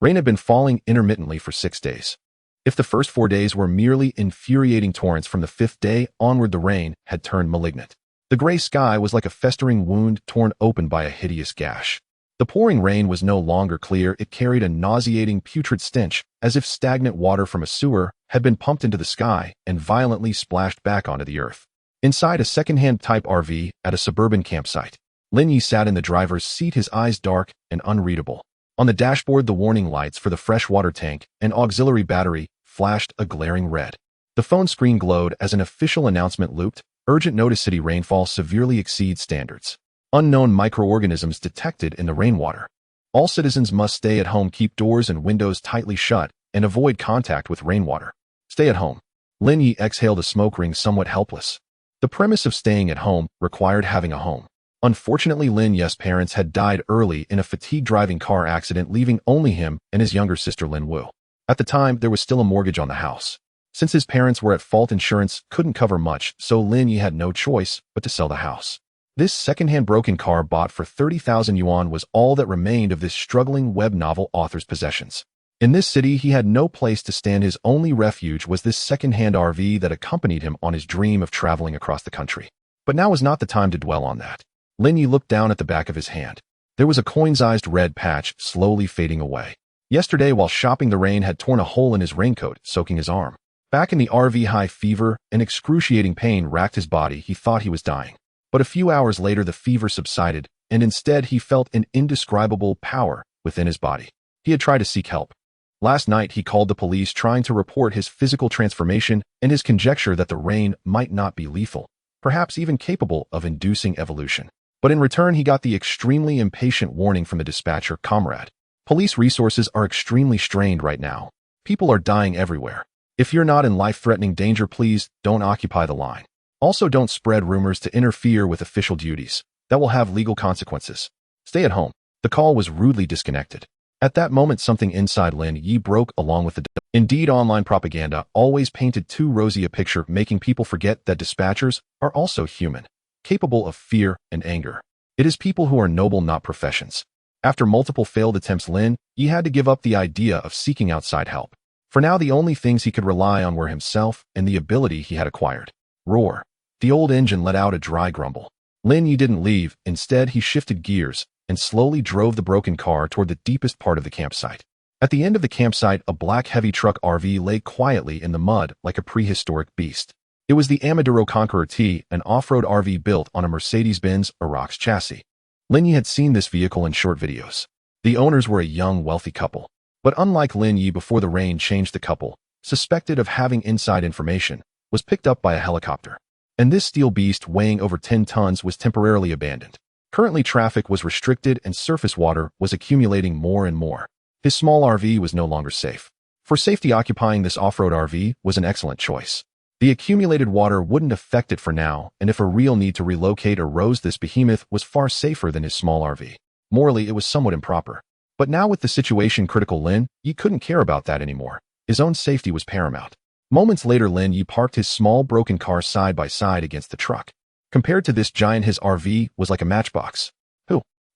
Rain had been falling intermittently for 6 days. If the first 4 days were merely infuriating torrents, from the 5th day onward the rain had turned malignant. The gray sky was like a festering wound torn open by a hideous gash. The pouring rain was no longer clear. It carried a nauseating, putrid stench, as if stagnant water from a sewer had been pumped into the sky and violently splashed back onto the earth. Inside a second-hand type RV at a suburban campsite, Lin Ye sat in the driver's seat, his eyes dark and unreadable. On the dashboard, the warning lights for the freshwater tank and auxiliary battery flashed a glaring red. The phone screen glowed as an official announcement looped. Urgent notice: city rainfall severely exceeds standards. Unknown microorganisms detected in the rainwater. All citizens must stay at home, keep doors and windows tightly shut, and avoid contact with rainwater. Stay at home. Lin Ye exhaled a smoke ring, somewhat helpless. The premise of staying at home required having a home. Unfortunately, Lin Ye's parents had died early in a fatigued-driving car accident, leaving only him and his younger sister Lin Wu. At the time, there was still a mortgage on the house. Since his parents were at fault, insurance couldn't cover much, so Lin Ye had no choice but to sell the house. This second-hand broken car, bought for 30,000 yuan, was all that remained of this struggling web novel author's possessions. In this city, he had no place to stand. His only refuge was this second-hand RV that accompanied him on his dream of traveling across the country. But now was not the time to dwell on that. Lin Ye looked down at the back of his hand. There was a coin-sized red patch slowly fading away. Yesterday, while shopping, the rain had torn a hole in his raincoat, soaking his arm. Back in the RV, high fever and excruciating pain racked his body. He thought he was dying. But a few hours later, the fever subsided, and instead he felt an indescribable power within his body. He had tried to seek help. Last night, he called the police, trying to report his physical transformation and his conjecture that the rain might not be lethal, perhaps even capable of inducing evolution. But in return, he got the extremely impatient warning from the dispatcher: "Comrade, police resources are extremely strained right now. People are dying everywhere. If you're not in life-threatening danger, please don't occupy the line. Also, don't spread rumors to interfere with official duties. That will have legal consequences. Stay at home." The call was rudely disconnected. At that moment, something inside Lin Ye broke along with the Indeed, online propaganda always painted too rosy a picture, making people forget that dispatchers are also human, capable of fear and anger. It is people who are noble, not professions. After multiple failed attempts, Lin Ye had to give up the idea of seeking outside help. For now, the only things he could rely on were himself and the ability he had acquired. Roar. The old engine let out a dry grumble. Lin Ye didn't leave. Instead, he shifted gears and slowly drove the broken car toward the deepest part of the campsite. At the end of the campsite, a black heavy truck RV lay quietly in the mud like a prehistoric beast. It was the Armadillo Conqueror T, an off-road RV built on a Mercedes-Benz Arox chassis. Lin Ye had seen this vehicle in short videos. The owners were a young, wealthy couple. But unlike Lin Ye, before the rain changed, the couple, suspected of having inside information, was picked up by a helicopter. And this steel beast, weighing over 10 tons, was temporarily abandoned. Currently, traffic was restricted and surface water was accumulating more and more. His small RV was no longer safe. For safety, occupying this off-road RV was an excellent choice. The accumulated water wouldn't affect it for now, and if a real need to relocate arose, this behemoth was far safer than his small RV. Morally, it was somewhat improper. But now, with the situation critical, Lin Ye couldn't care about that anymore. His own safety was paramount. Moments later, Lin Ye parked his small broken car side by side against the truck. Compared to this giant, his RV was like a matchbox.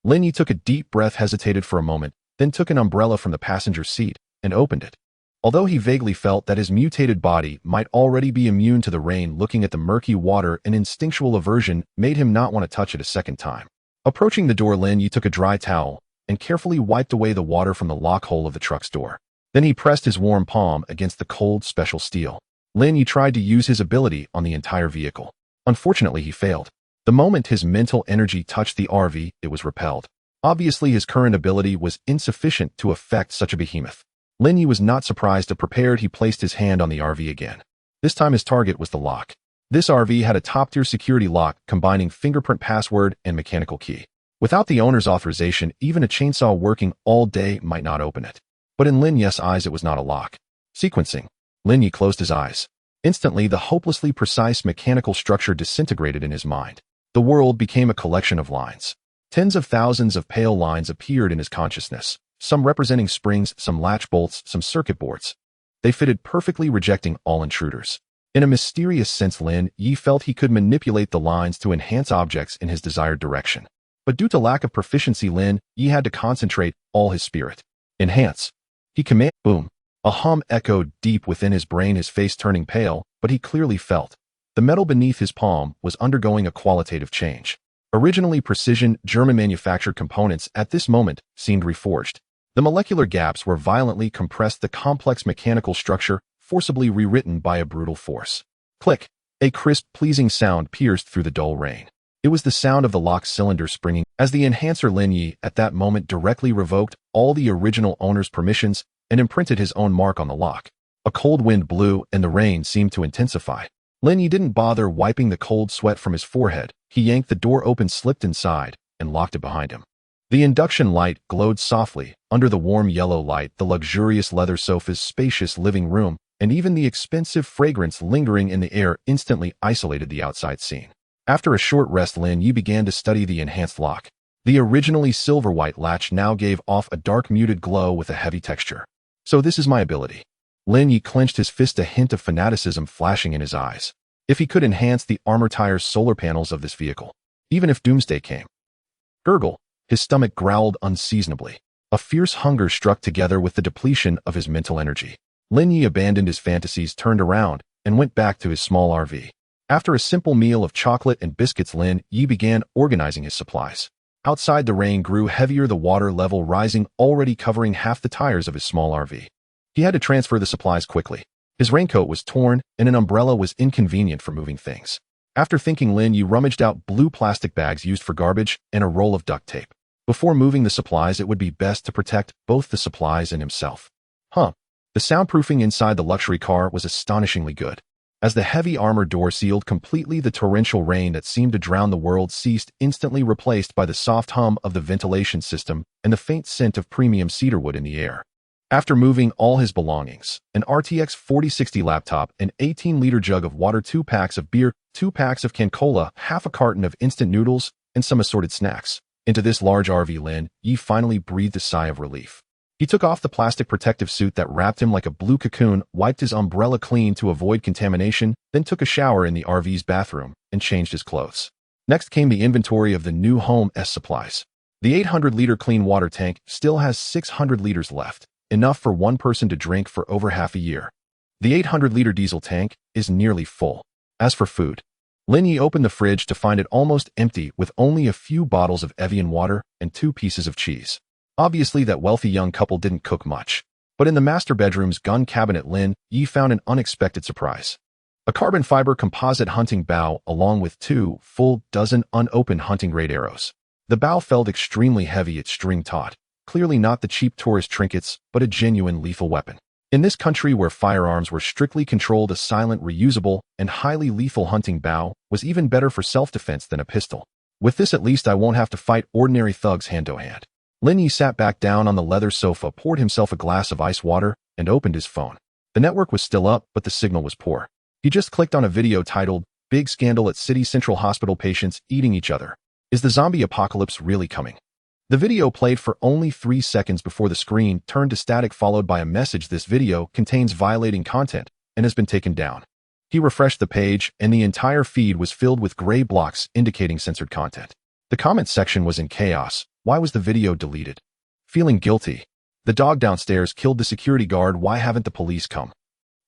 Lin Ye took a deep breath, hesitated for a moment, then took an umbrella from the passenger seat and opened it. Although he vaguely felt that his mutated body might already be immune to the rain, looking at the murky water, an instinctual aversion made him not want to touch it a second time. Approaching the door, Lin Ye took a dry towel and carefully wiped away the water from the lock hole of the truck's door. Then he pressed his warm palm against the cold, special steel. Lin Ye tried to use his ability on the entire vehicle. Unfortunately, he failed. The moment his mental energy touched the RV, it was repelled. Obviously, his current ability was insufficient to affect such a behemoth. Lin Ye was not surprised or prepared. He placed his hand on the RV again. This time, his target was the lock. This RV had a top-tier security lock combining fingerprint, password, and mechanical key. Without the owner's authorization, even a chainsaw working all day might not open it. But in Lin Ye's eyes, it was not a lock. Sequencing. Lin Ye closed his eyes. Instantly, the hopelessly precise mechanical structure disintegrated in his mind. The world became a collection of lines. Tens of thousands of pale lines appeared in his consciousness, some representing springs, some latch bolts, some circuit boards. They fitted perfectly, rejecting all intruders. In a mysterious sense, Lin Ye felt he could manipulate the lines to enhance objects in his desired direction. But due to lack of proficiency, Lin Ye had to concentrate all his spirit. Enhance. He commanded. Boom. A hum echoed deep within his brain, his face turning pale, but he clearly felt. The metal beneath his palm was undergoing a qualitative change. Originally precision, German-manufactured components at this moment seemed reforged. The molecular gaps were violently compressed, the complex mechanical structure forcibly rewritten by a brutal force. Click! A crisp, pleasing sound pierced through the dull rain. It was the sound of the lock cylinder springing, as the enhancer Lin Ye at that moment directly revoked all the original owner's permissions and imprinted his own mark on the lock. A cold wind blew and the rain seemed to intensify. Lin Ye didn't bother wiping the cold sweat from his forehead. He yanked the door open, slipped inside, and locked it behind him. The induction light glowed softly. Under the warm yellow light, the luxurious leather sofa's spacious living room, and even the expensive fragrance lingering in the air instantly isolated the outside scene. After a short rest, Lin Ye began to study the enhanced lock. The originally silver-white latch now gave off a dark muted glow with a heavy texture. So this is my ability. Lin Ye clenched his fist, a hint of fanaticism flashing in his eyes. If he could enhance the armor tires solar panels of this vehicle, even if doomsday came. Gurgle, his stomach growled unseasonably. A fierce hunger struck together with the depletion of his mental energy. Lin Ye abandoned his fantasies, turned around, and went back to his small RV. After a simple meal of chocolate and biscuits, Lin Ye began organizing his supplies. Outside, the rain grew heavier, the water level rising, already covering half the tires of his small RV. He had to transfer the supplies quickly. His raincoat was torn, and an umbrella was inconvenient for moving things. After thinking, Lin Ye rummaged out blue plastic bags used for garbage and a roll of duct tape. Before moving the supplies, it would be best to protect both the supplies and himself. The soundproofing inside the luxury car was astonishingly good. As the heavy armor door sealed completely, the torrential rain that seemed to drown the world ceased, instantly replaced by the soft hum of the ventilation system and the faint scent of premium cedarwood in the air. After moving all his belongings, an RTX 4060 laptop, an 18-liter jug of water, 2 packs of beer, 2 packs of canned cola, half a carton of instant noodles, and some assorted snacks, into this large RV, Lin Ye finally breathed a sigh of relief. He took off the plastic protective suit that wrapped him like a blue cocoon, wiped his umbrella clean to avoid contamination, then took a shower in the RV's bathroom and changed his clothes. Next came the inventory of the new home's supplies. The 800-liter clean water tank still has 600 liters left, enough for one person to drink for over half a year. The 800-liter diesel tank is nearly full. As for food, Lin Ye opened the fridge to find it almost empty, with only a few bottles of Evian water and 2 pieces of cheese. Obviously, that wealthy young couple didn't cook much. But in the master bedroom's gun cabinet, Lin Ye found an unexpected surprise. A carbon fiber composite hunting bow along with 2 full dozen unopened hunting-grade arrows. The bow felt extremely heavy, its string taut. Clearly not the cheap tourist trinkets, but a genuine lethal weapon. In this country where firearms were strictly controlled, a silent, reusable, and highly lethal hunting bow was even better for self-defense than a pistol. With this, at least I won't have to fight ordinary thugs hand-to-hand. Lin Ye sat back down on the leather sofa, poured himself a glass of ice water, and opened his phone. The network was still up, but the signal was poor. He just clicked on a video titled, "Big Scandal at City Central Hospital, Patients Eating Each Other. Is the Zombie Apocalypse Really Coming?" The video played for only 3 seconds before the screen turned to static, followed by a message: "This video contains violating content and has been taken down." He refreshed the page, and the entire feed was filled with gray blocks indicating censored content. The comments section was in chaos. Why was the video deleted? Feeling guilty. The dog downstairs killed the security guard. Why haven't the police come?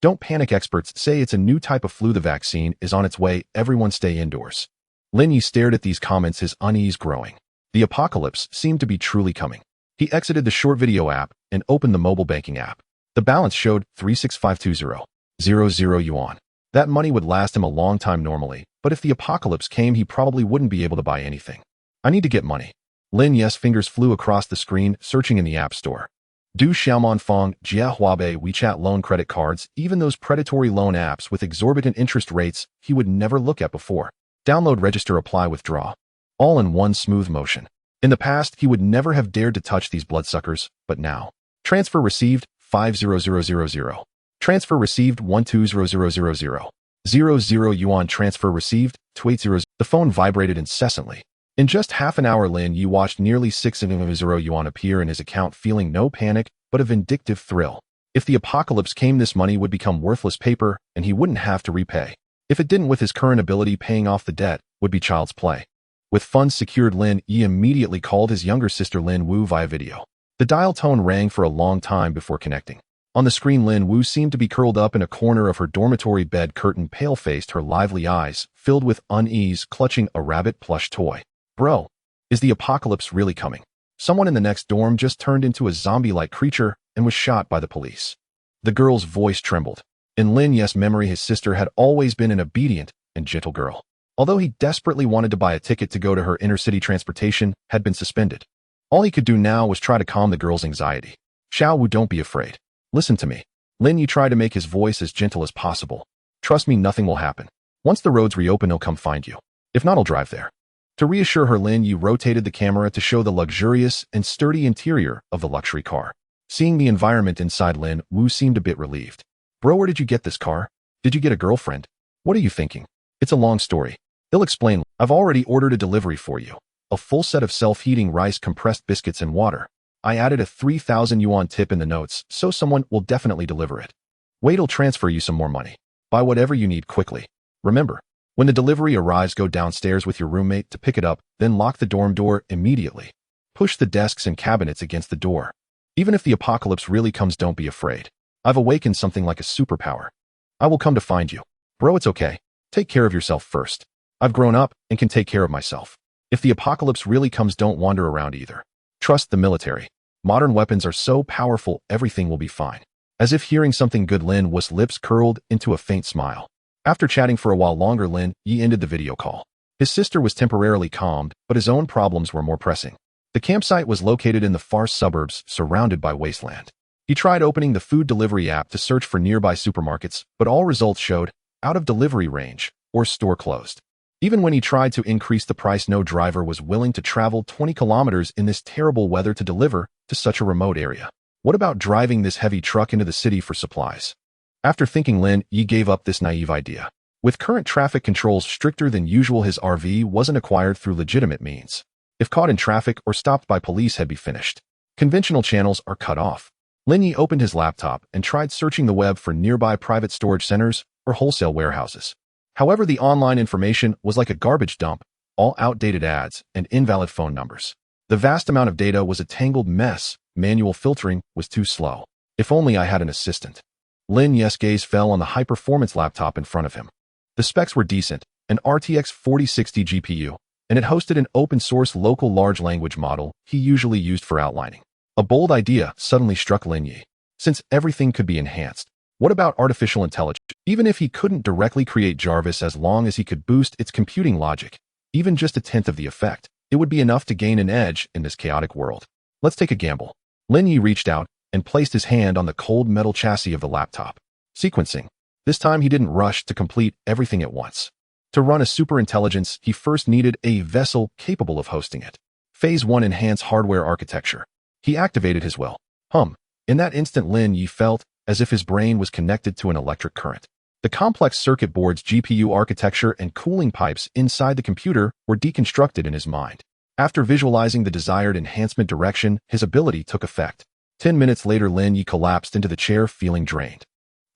Don't panic. Experts say it's a new type of flu. The vaccine is on its way. Everyone stay indoors. Lin Ye stared at these comments, his unease growing. The apocalypse seemed to be truly coming. He exited the short video app and opened the mobile banking app. The balance showed 36520.00 yuan. That money would last him a long time normally, but if the apocalypse came, he probably wouldn't be able to buy anything. I need to get money. Lin Ye's fingers flew across the screen, searching in the app store. Du Xiaomon Fong, Jia Huabei, WeChat loan, credit cards, even those predatory loan apps with exorbitant interest rates he would never look at before. Download, register, apply, withdraw. All in one smooth motion. In the past, he would never have dared to touch these bloodsuckers, but now. Transfer received 50000. Transfer received 1200000. Yuan transfer received 280. The phone vibrated incessantly. In just half an hour, Lin Ye watched nearly 600 yuan appear in his account, feeling no panic, but a vindictive thrill. If the apocalypse came, this money would become worthless paper, and he wouldn't have to repay. If it didn't, with his current ability, paying off the debt would be child's play. With funds secured, Lin Ye immediately called his younger sister Lin Wu via video. The dial tone rang for a long time before connecting. On the screen, Lin Wu seemed to be curled up in a corner of her dormitory bed curtain, pale-faced, her lively eyes filled with unease, clutching a rabbit plush toy. Bro, is the apocalypse really coming? Someone in the next dorm just turned into a zombie-like creature and was shot by the police. The girl's voice trembled. In Lin Ye's memory, his sister had always been an obedient and gentle girl. Although he desperately wanted to buy a ticket to go to her inner-city, transportation had been suspended. All he could do now was try to calm the girl's anxiety. Xiao Wu, don't be afraid. Listen to me. Lin Ye tried to make his voice as gentle as possible. Trust me, nothing will happen. Once the roads reopen, he'll come find you. If not, I'll drive there. To reassure her, Lin Ye rotated the camera to show the luxurious and sturdy interior of the luxury car. Seeing the environment inside, Lin Wu seemed a bit relieved. Bro, where did you get this car? Did you get a girlfriend? What are you thinking? It's a long story. He'll explain. I've already ordered a delivery for you. A full set of self-heating rice, compressed biscuits, and water. I added a 3,000 yuan tip in the notes, so someone will definitely deliver it. Wait, I'll transfer you some more money. Buy whatever you need quickly. Remember, when the delivery arrives, go downstairs with your roommate to pick it up, then lock the dorm door immediately. Push the desks and cabinets against the door. Even if the apocalypse really comes, don't be afraid. I've awakened something like a superpower. I will come to find you. Bro, it's okay. Take care of yourself first. I've grown up and can take care of myself. If the apocalypse really comes, don't wander around either. Trust the military. Modern weapons are so powerful, everything will be fine. As if hearing something good, Lin Wu's lips curled into a faint smile. After chatting for a while longer, Lin Ye ended the video call. His sister was temporarily calmed, but his own problems were more pressing. The campsite was located in the far suburbs, surrounded by wasteland. He tried opening the food delivery app to search for nearby supermarkets, but all results showed out of delivery range or store closed. Even when he tried to increase the price, no driver was willing to travel 20 kilometers in this terrible weather to deliver to such a remote area. What about driving this heavy truck into the city for supplies? After thinking, Lin Ye gave up this naive idea. With current traffic controls stricter than usual, his RV wasn't acquired through legitimate means. If caught in traffic or stopped by police, had be finished. Conventional channels are cut off. Lin Ye opened his laptop and tried searching the web for nearby private storage centers or wholesale warehouses. However, the online information was like a garbage dump, all outdated ads and invalid phone numbers. The vast amount of data was a tangled mess. Manual filtering was too slow. If only I had an assistant. Lin Ye's gaze fell on the high-performance laptop in front of him. The specs were decent, an RTX 4060 GPU, and it hosted an open-source local large language model he usually used for outlining. A bold idea suddenly struck Lin Ye. Since everything could be enhanced, what about artificial intelligence? Even if he couldn't directly create Jarvis, as long as he could boost its computing logic, even just a tenth of the effect, it would be enough to gain an edge in this chaotic world. Let's take a gamble. Lin Ye reached out and placed his hand on the cold metal chassis of the laptop. Sequencing. This time he didn't rush to complete everything at once. To run a superintelligence, he first needed a vessel capable of hosting it. Phase 1: Enhance hardware architecture. He activated his will. In that instant, Lin Ye felt as if his brain was connected to an electric current. The complex circuit board's GPU architecture and cooling pipes inside the computer were deconstructed in his mind. After visualizing the desired enhancement direction, his ability took effect. 10 minutes later, Lin Ye collapsed into the chair, feeling drained.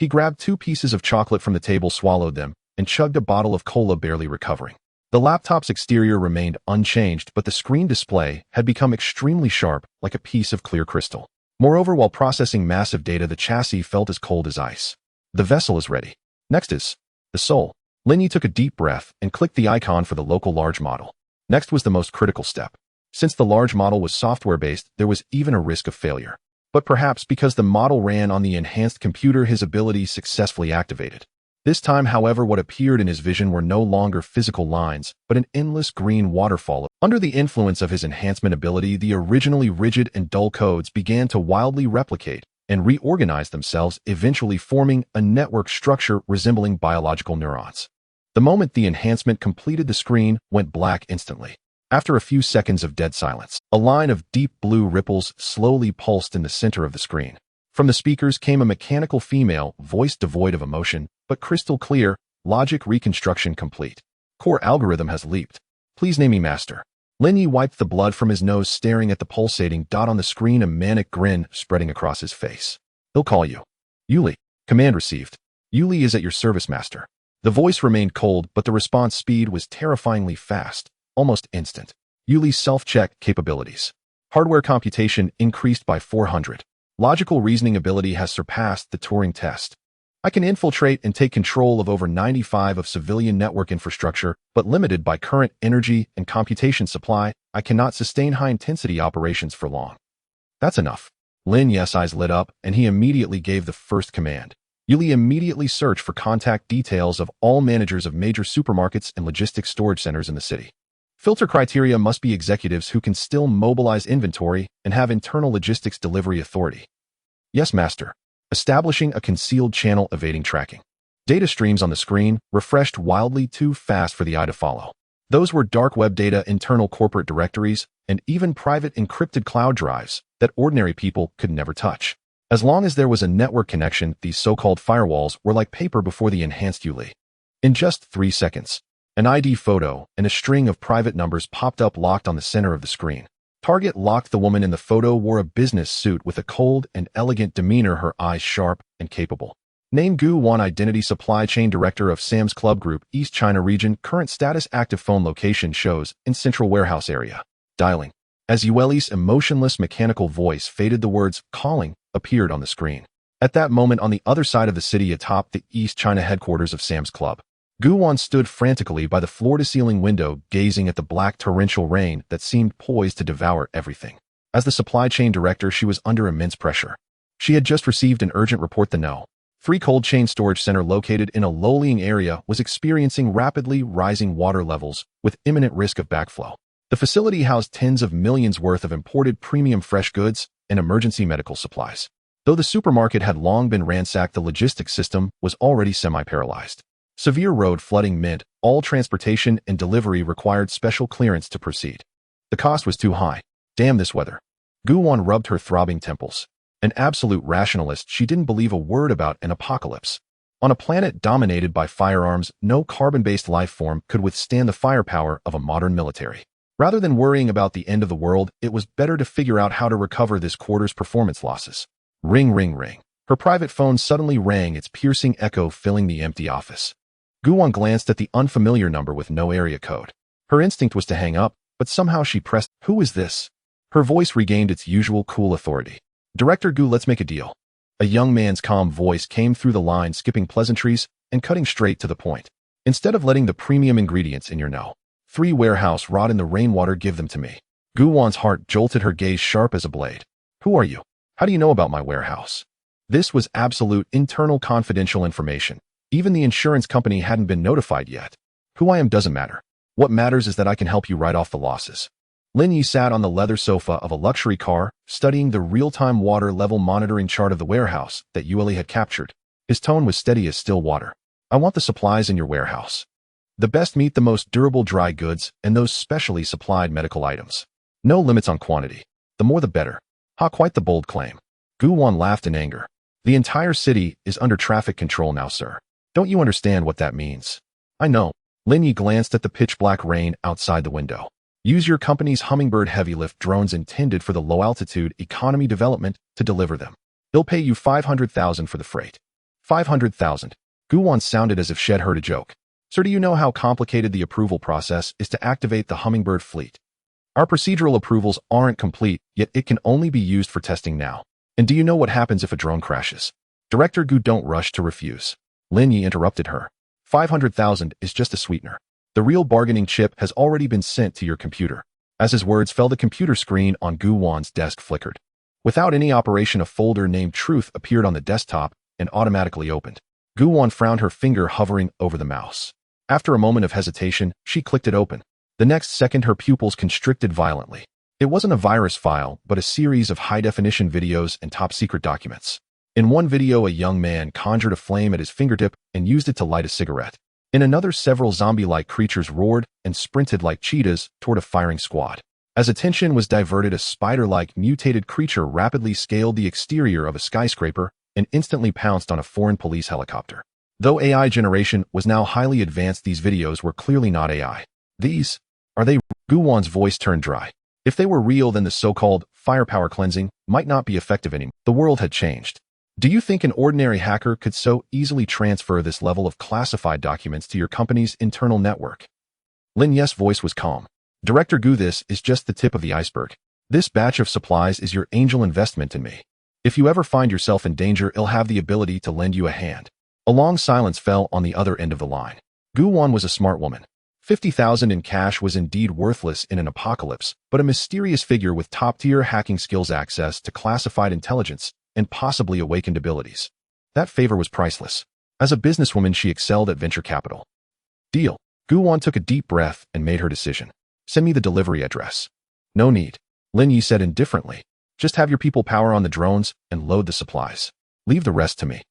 He grabbed 2 pieces of chocolate from the table, swallowed them, and chugged a bottle of cola, barely recovering. The laptop's exterior remained unchanged, but the screen display had become extremely sharp, like a piece of clear crystal. Moreover, while processing massive data, the chassis felt as cold as ice. The vessel is ready. Next is the soul. Lin Ye took a deep breath and clicked the icon for the local large model. Next was the most critical step. Since the large model was software-based, there was even a risk of failure. But perhaps because the model ran on the enhanced computer, his ability successfully activated. This time, however, what appeared in his vision were no longer physical lines, but an endless green waterfall. Under the influence of his enhancement ability, the originally rigid and dull codes began to wildly replicate and reorganize themselves, eventually forming a network structure resembling biological neurons. The moment the enhancement completed, the screen went black instantly. After a few seconds of dead silence, a line of deep blue ripples slowly pulsed in the center of the screen. From the speakers came a mechanical female voice, devoid of emotion, but crystal clear. Logic reconstruction complete. Core algorithm has leaped. Please name me master. Lin Ye wiped the blood from his nose, staring at the pulsating dot on the screen, a manic grin spreading across his face. He'll call you. Yuli. Command received. Yuli is at your service, master. The voice remained cold, but the response speed was terrifyingly fast, almost instant. Yuli's self-check capabilities. Hardware computation increased by 400. Logical reasoning ability has surpassed the Turing test. I can infiltrate and take control of over 95% of civilian network infrastructure, but limited by current energy and computation supply, I cannot sustain high-intensity operations for long. That's enough. Lin Ye's eyes lit up, and he immediately gave the first command. Yuli immediately search for contact details of all managers of major supermarkets and logistics storage centers in the city. Filter criteria must be executives who can still mobilize inventory and have internal logistics delivery authority. Yes, master. Establishing a concealed channel evading tracking. Data streams on the screen refreshed wildly too fast for the eye to follow. Those were dark web data, internal corporate directories, and even private encrypted cloud drives that ordinary people could never touch. As long as there was a network connection, these so-called firewalls were like paper before the enhanced Yuli. In just 3 seconds, an ID photo and a string of private numbers popped up locked on the center of the screen. Target locked. The woman in the photo wore a business suit with a cold and elegant demeanor, her eyes sharp and capable. Name Gu Wan, Identity Supply Chain Director of Sam's Club Group, East China Region. Current status: active. Phone location shows in Central Warehouse area. Dialing. As Yueli's emotionless mechanical voice faded, the words "calling" appeared on the screen. At that moment, on the other side of the city atop the East China headquarters of Sam's Club, Gu Wan stood frantically by the floor-to-ceiling window, gazing at the black torrential rain that seemed poised to devour everything. As the supply chain director, she was under immense pressure. She had just received an urgent report. The No. 3 cold chain storage center located in a low-lying area was experiencing rapidly rising water levels with imminent risk of backflow. The facility housed tens of millions worth of imported premium fresh goods and emergency medical supplies. Though the supermarket had long been ransacked, the logistics system was already semi-paralyzed. Severe road flooding meant all transportation and delivery required special clearance to proceed. The cost was too high. Damn this weather. Gu Wan rubbed her throbbing temples. An absolute rationalist, she didn't believe a word about an apocalypse. On a planet dominated by firearms, no carbon-based life form could withstand the firepower of a modern military. Rather than worrying about the end of the world, it was better to figure out how to recover this quarter's performance losses. Ring, ring, ring. Her private phone suddenly rang, its piercing echo filling the empty office. Gu Wan glanced at the unfamiliar number with no area code. Her instinct was to hang up, but somehow she pressed, "Who is this?" Her voice regained its usual cool authority. "Director Gu, let's make a deal." A young man's calm voice came through the line, skipping pleasantries and cutting straight to the point. "Instead of letting the premium ingredients in your No. 3 warehouse rot in the rainwater, give them to me." Gu Wan's heart jolted, her gaze sharp as a blade. "Who are you? How do you know about my warehouse?" This was absolute internal confidential information. Even the insurance company hadn't been notified yet. "Who I am doesn't matter. What matters is that I can help you write off the losses." Lin Ye sat on the leather sofa of a luxury car, studying the real-time water level monitoring chart of the warehouse that Yueli had captured. His tone was steady as still water. "I want the supplies in your warehouse. The best meat, the most durable dry goods, and those specially supplied medical items. No limits on quantity. The more the better." Ha, quite the bold claim. Gu Wan laughed in anger. "The entire city is under traffic control now, sir. Don't you understand what that means?" "I know." Lin Ye glanced at the pitch-black rain outside the window. "Use your company's Hummingbird heavy-lift drones intended for the low-altitude economy development to deliver them. They'll pay you 500,000 for the freight." 500,000. Gu Wan sounded as if Shed heard a joke. "Sir, do you know how complicated the approval process is to activate the Hummingbird fleet? Our procedural approvals aren't complete, yet it can only be used for testing now. And do you know what happens if a drone crashes?" "Director Gu, don't rush to refuse." Lin Ye interrupted her. 500,000 is just a sweetener. The real bargaining chip has already been sent to your computer." As his words fell, the computer screen on Gu Wan's desk flickered. Without any operation, a folder named Truth appeared on the desktop and automatically opened. Gu Wan frowned, her finger hovering over the mouse. After a moment of hesitation, she clicked it open. The next second, her pupils constricted violently. It wasn't a virus file, but a series of high-definition videos and top-secret documents. In one video, a young man conjured a flame at his fingertip and used it to light a cigarette. In another, several zombie-like creatures roared and sprinted like cheetahs toward a firing squad. As attention was diverted, a spider-like mutated creature rapidly scaled the exterior of a skyscraper and instantly pounced on a foreign police helicopter. Though AI generation was now highly advanced, these videos were clearly not AI. "These? Are they?" Gu Wan's voice turned dry. If they were real, then the so-called firepower cleansing might not be effective anymore. The world had changed. "Do you think an ordinary hacker could so easily transfer this level of classified documents to your company's internal network?" Lin Ye's voice was calm. "Director Gu, this is just the tip of the iceberg. This batch of supplies is your angel investment in me. If you ever find yourself in danger, I'll have the ability to lend you a hand." A long silence fell on the other end of the line. Guwan was a smart woman. 50,000 in cash was indeed worthless in an apocalypse, but a mysterious figure with top-tier hacking skills, access to classified intelligence, and possibly awakened abilities. That favor was priceless. As a businesswoman, she excelled at venture capital. "Deal." Guwan took a deep breath and made her decision. "Send me the delivery address." "No need," Lin Ye said indifferently. "Just have your people power on the drones and load the supplies. Leave the rest to me."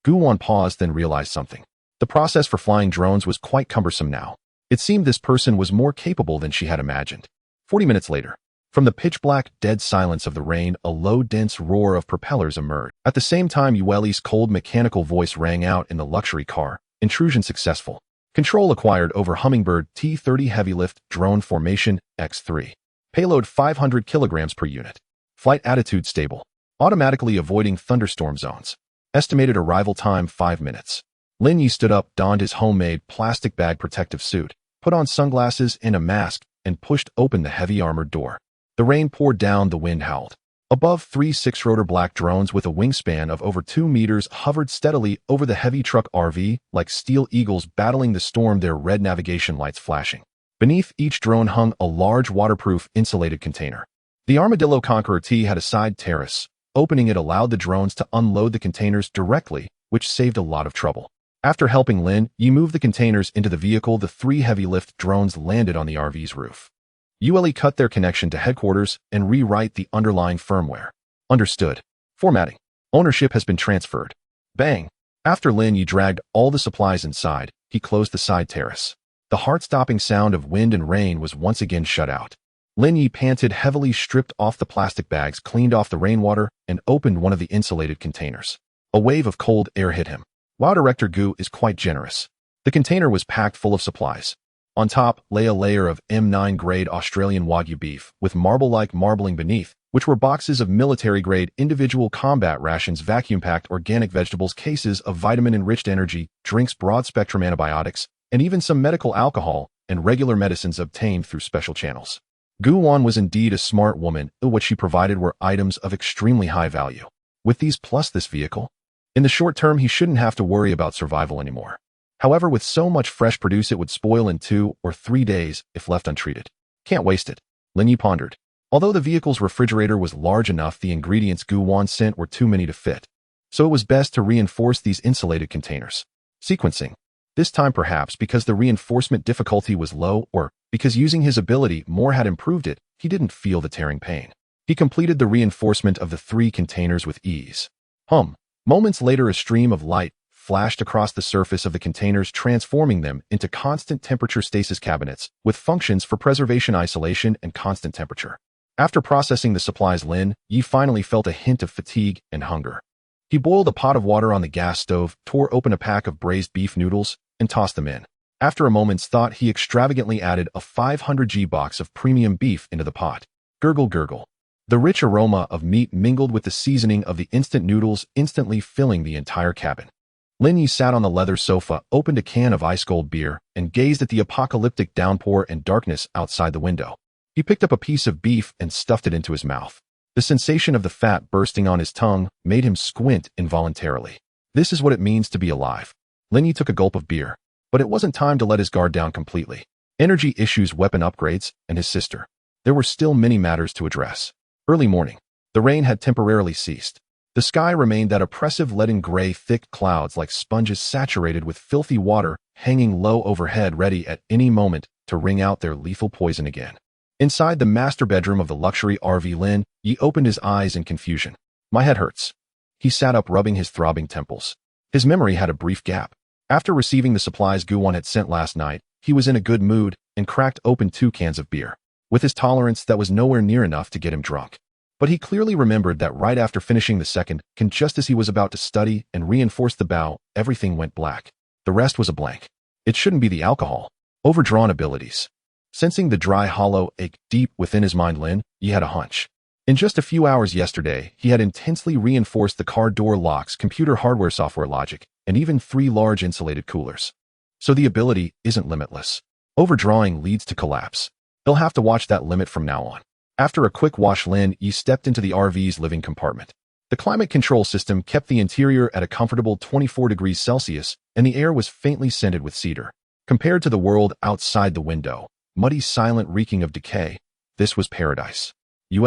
Guwan paused, then realized something. The process for flying drones was quite cumbersome now. It seemed this person was more capable than she had imagined. 40 minutes later, from the pitch-black, dead silence of the rain, a low, dense roar of propellers emerged. At the same time, Yueli's cold mechanical voice rang out in the luxury car. "Intrusion successful. Control acquired over Hummingbird T-30 heavy lift drone formation X3. Payload 500 kilograms per unit. Flight attitude stable. Automatically avoiding thunderstorm zones. Estimated arrival time 5 minutes." Lin Ye stood up, donned his homemade plastic bag protective suit, put on sunglasses and a mask, and pushed open the heavy armored door. The rain poured down, the wind howled. Above, 3 six-rotor black drones with a wingspan of over 2 meters hovered steadily over the heavy truck RV, like steel eagles battling the storm, their red navigation lights flashing. Beneath each drone hung a large waterproof insulated container. The Armadillo Conqueror T had a side terrace. Opening it allowed the drones to unload the containers directly, which saved a lot of trouble. After helping Lin Ye move the containers into the vehicle, the 3 heavy-lift drones landed on the RV's roof. Yueli cut their connection to headquarters and rewrite the underlying firmware. "Understood. Formatting. Ownership has been transferred." Bang! After Lin Ye dragged all the supplies inside, he closed the side terrace. The heart-stopping sound of wind and rain was once again shut out. Lin Ye panted heavily, stripped off the plastic bags, cleaned off the rainwater, and opened one of the insulated containers. A wave of cold air hit him. Wow, Director Gu is quite generous. The container was packed full of supplies. On top lay a layer of M9-grade Australian Wagyu beef, with marble-like marbling beneath, which were boxes of military-grade individual combat rations, vacuum-packed organic vegetables, cases of vitamin-enriched energy, drinks, broad-spectrum antibiotics, and even some medical alcohol and regular medicines obtained through special channels. Guwan was indeed a smart woman. What she provided were items of extremely high value. With these plus this vehicle, in the short term, he shouldn't have to worry about survival anymore. However, with so much fresh produce, it would spoil in 2 or 3 days if left untreated. Can't waste it, Lin Ye pondered. Although the vehicle's refrigerator was large enough, the ingredients Guwan sent were too many to fit. So it was best to reinforce these insulated containers. Sequencing. This time perhaps because the reinforcement difficulty was low, or because using his ability more had improved it, he didn't feel the tearing pain. He completed the reinforcement of the 3 containers with ease. Moments later, a stream of light flashed across the surface of the containers, transforming them into constant temperature stasis cabinets with functions for preservation, isolation, and constant temperature. After processing the supplies, Lin Ye finally felt a hint of fatigue and hunger. He boiled a pot of water on the gas stove, tore open a pack of braised beef noodles, and tossed them in. After a moment's thought, he extravagantly added a 500g box of premium beef into the pot. Gurgle, gurgle. The rich aroma of meat mingled with the seasoning of the instant noodles, instantly filling the entire cabin. Lin Ye sat on the leather sofa, opened a can of ice-cold beer, and gazed at the apocalyptic downpour and darkness outside the window. He picked up a piece of beef and stuffed it into his mouth. The sensation of the fat bursting on his tongue made him squint involuntarily. This is what it means to be alive. Lin Ye took a gulp of beer, but it wasn't time to let his guard down completely. Energy issues, weapon upgrades, and his sister. There were still many matters to address. Early morning. The rain had temporarily ceased. The sky remained that oppressive leaden gray, thick clouds like sponges saturated with filthy water hanging low overhead, ready at any moment to wring out their lethal poison again. Inside the master bedroom of the luxury RV, Lin Ye opened his eyes in confusion. "My head hurts." He sat up, rubbing his throbbing temples. His memory had a brief gap. After receiving the supplies Guwan had sent last night, he was in a good mood and cracked open 2 cans of beer. With his tolerance, that was nowhere near enough to get him drunk. But he clearly remembered that right after finishing the second can, just as he was about to study and reinforce the bow, everything went black. The rest was a blank. It shouldn't be the alcohol. Overdrawn abilities. Sensing the dry, hollow ache deep within his mind, Lin Ye had a hunch. In just a few hours yesterday, he had intensely reinforced the car door locks, computer hardware, software logic, and even 3 large insulated coolers. So the ability isn't limitless. Overdrawing leads to collapse. He'll have to watch that limit from now on. After a quick wash, Lin Ye stepped into the RV's living compartment. The climate control system kept the interior at a comfortable 24 degrees Celsius, and the air was faintly scented with cedar. Compared to the world outside the window, muddy, silent, reeking of decay, this was paradise. Yue,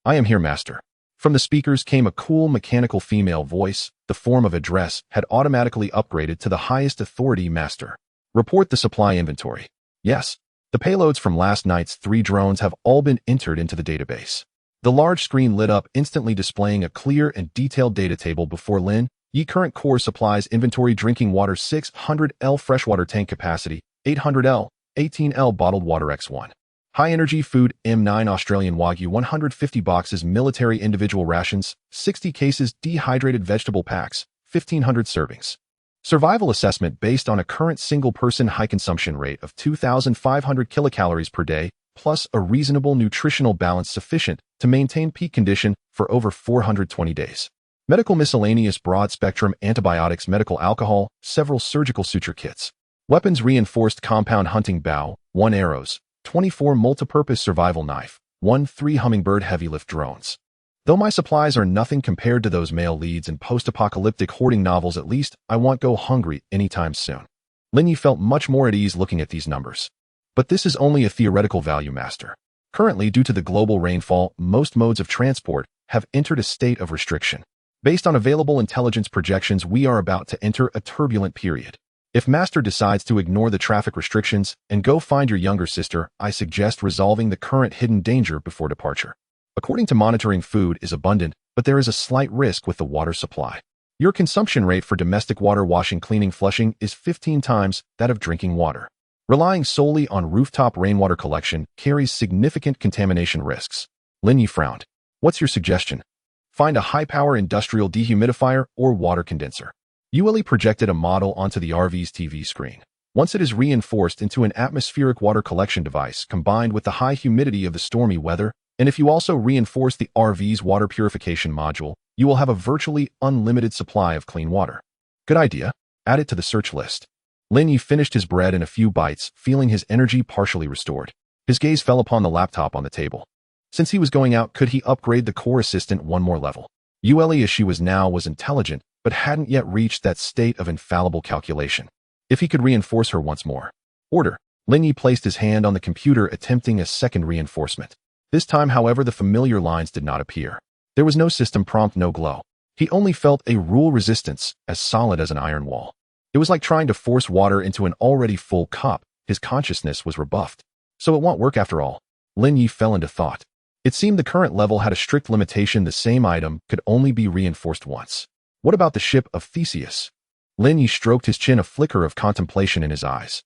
I am here, master. From the speakers came a cool, mechanical female voice. The form of address had automatically upgraded to the highest authority, master. Report the supply inventory. Yes. The payloads from last night's 3 drones have all been entered into the database. The large screen lit up, instantly displaying a clear and detailed data table before Lin Ye. Current core supplies inventory: drinking water 600 L, freshwater tank capacity 800 L, 18 L bottled water X1. High energy food M9 Australian Wagyu 150 boxes, military individual rations 60 cases, dehydrated vegetable packs 1500 servings. Survival assessment based on a current single-person high consumption rate of 2,500 kilocalories per day, plus a reasonable nutritional balance sufficient to maintain peak condition for over 420 days. Medical miscellaneous broad-spectrum antibiotics, medical alcohol, several surgical suture kits. Weapons: reinforced compound hunting bow, 1 arrows, 24 multipurpose survival knife, 3 hummingbird heavy lift drones. Though my supplies are nothing compared to those male leads in post-apocalyptic hoarding novels, at least I won't go hungry anytime soon. Lin Ye felt much more at ease looking at these numbers. But this is only a theoretical value, master. Currently, due to the global rainfall, most modes of transport have entered a state of restriction. Based on available intelligence projections, we are about to enter a turbulent period. If master decides to ignore the traffic restrictions and go find your younger sister, I suggest resolving the current hidden danger before departure. According to monitoring, food is abundant, but there is a slight risk with the water supply. Your consumption rate for domestic water washing, cleaning, flushing is 15 times that of drinking water. Relying solely on rooftop rainwater collection carries significant contamination risks. Lin Ye frowned. What's your suggestion? Find a high-power industrial dehumidifier or water condenser. Yue projected a model onto the RV's TV screen. Once it is reinforced into an atmospheric water collection device combined with the high humidity of the stormy weather, and if you also reinforce the RV's water purification module, you will have a virtually unlimited supply of clean water. Good idea. Add it to the search list. Lin Ye finished his bread in a few bites, feeling his energy partially restored. His gaze fell upon the laptop on the table. Since he was going out, could he upgrade the core assistant one more level? Yue, as she was now, was intelligent, but hadn't yet reached that state of infallible calculation. If he could reinforce her once more. Order. Lin Ye placed his hand on the computer, attempting a second reinforcement. This time, however, the familiar lines did not appear. There was no system prompt, no glow. He only felt a rule resistance as solid as an iron wall. It was like trying to force water into an already full cup. His consciousness was rebuffed. So it won't work after all. Lin Ye fell into thought. It seemed the current level had a strict limitation. The same item could only be reinforced once. What about the ship of Theseus? Lin Ye stroked his chin, a flicker of contemplation in his eyes.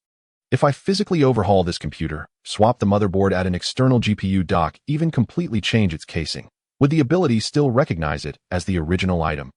If I physically overhaul this computer, swap the motherboard, add an external GPU dock, even completely change its casing, would the ability still recognize it as the original item?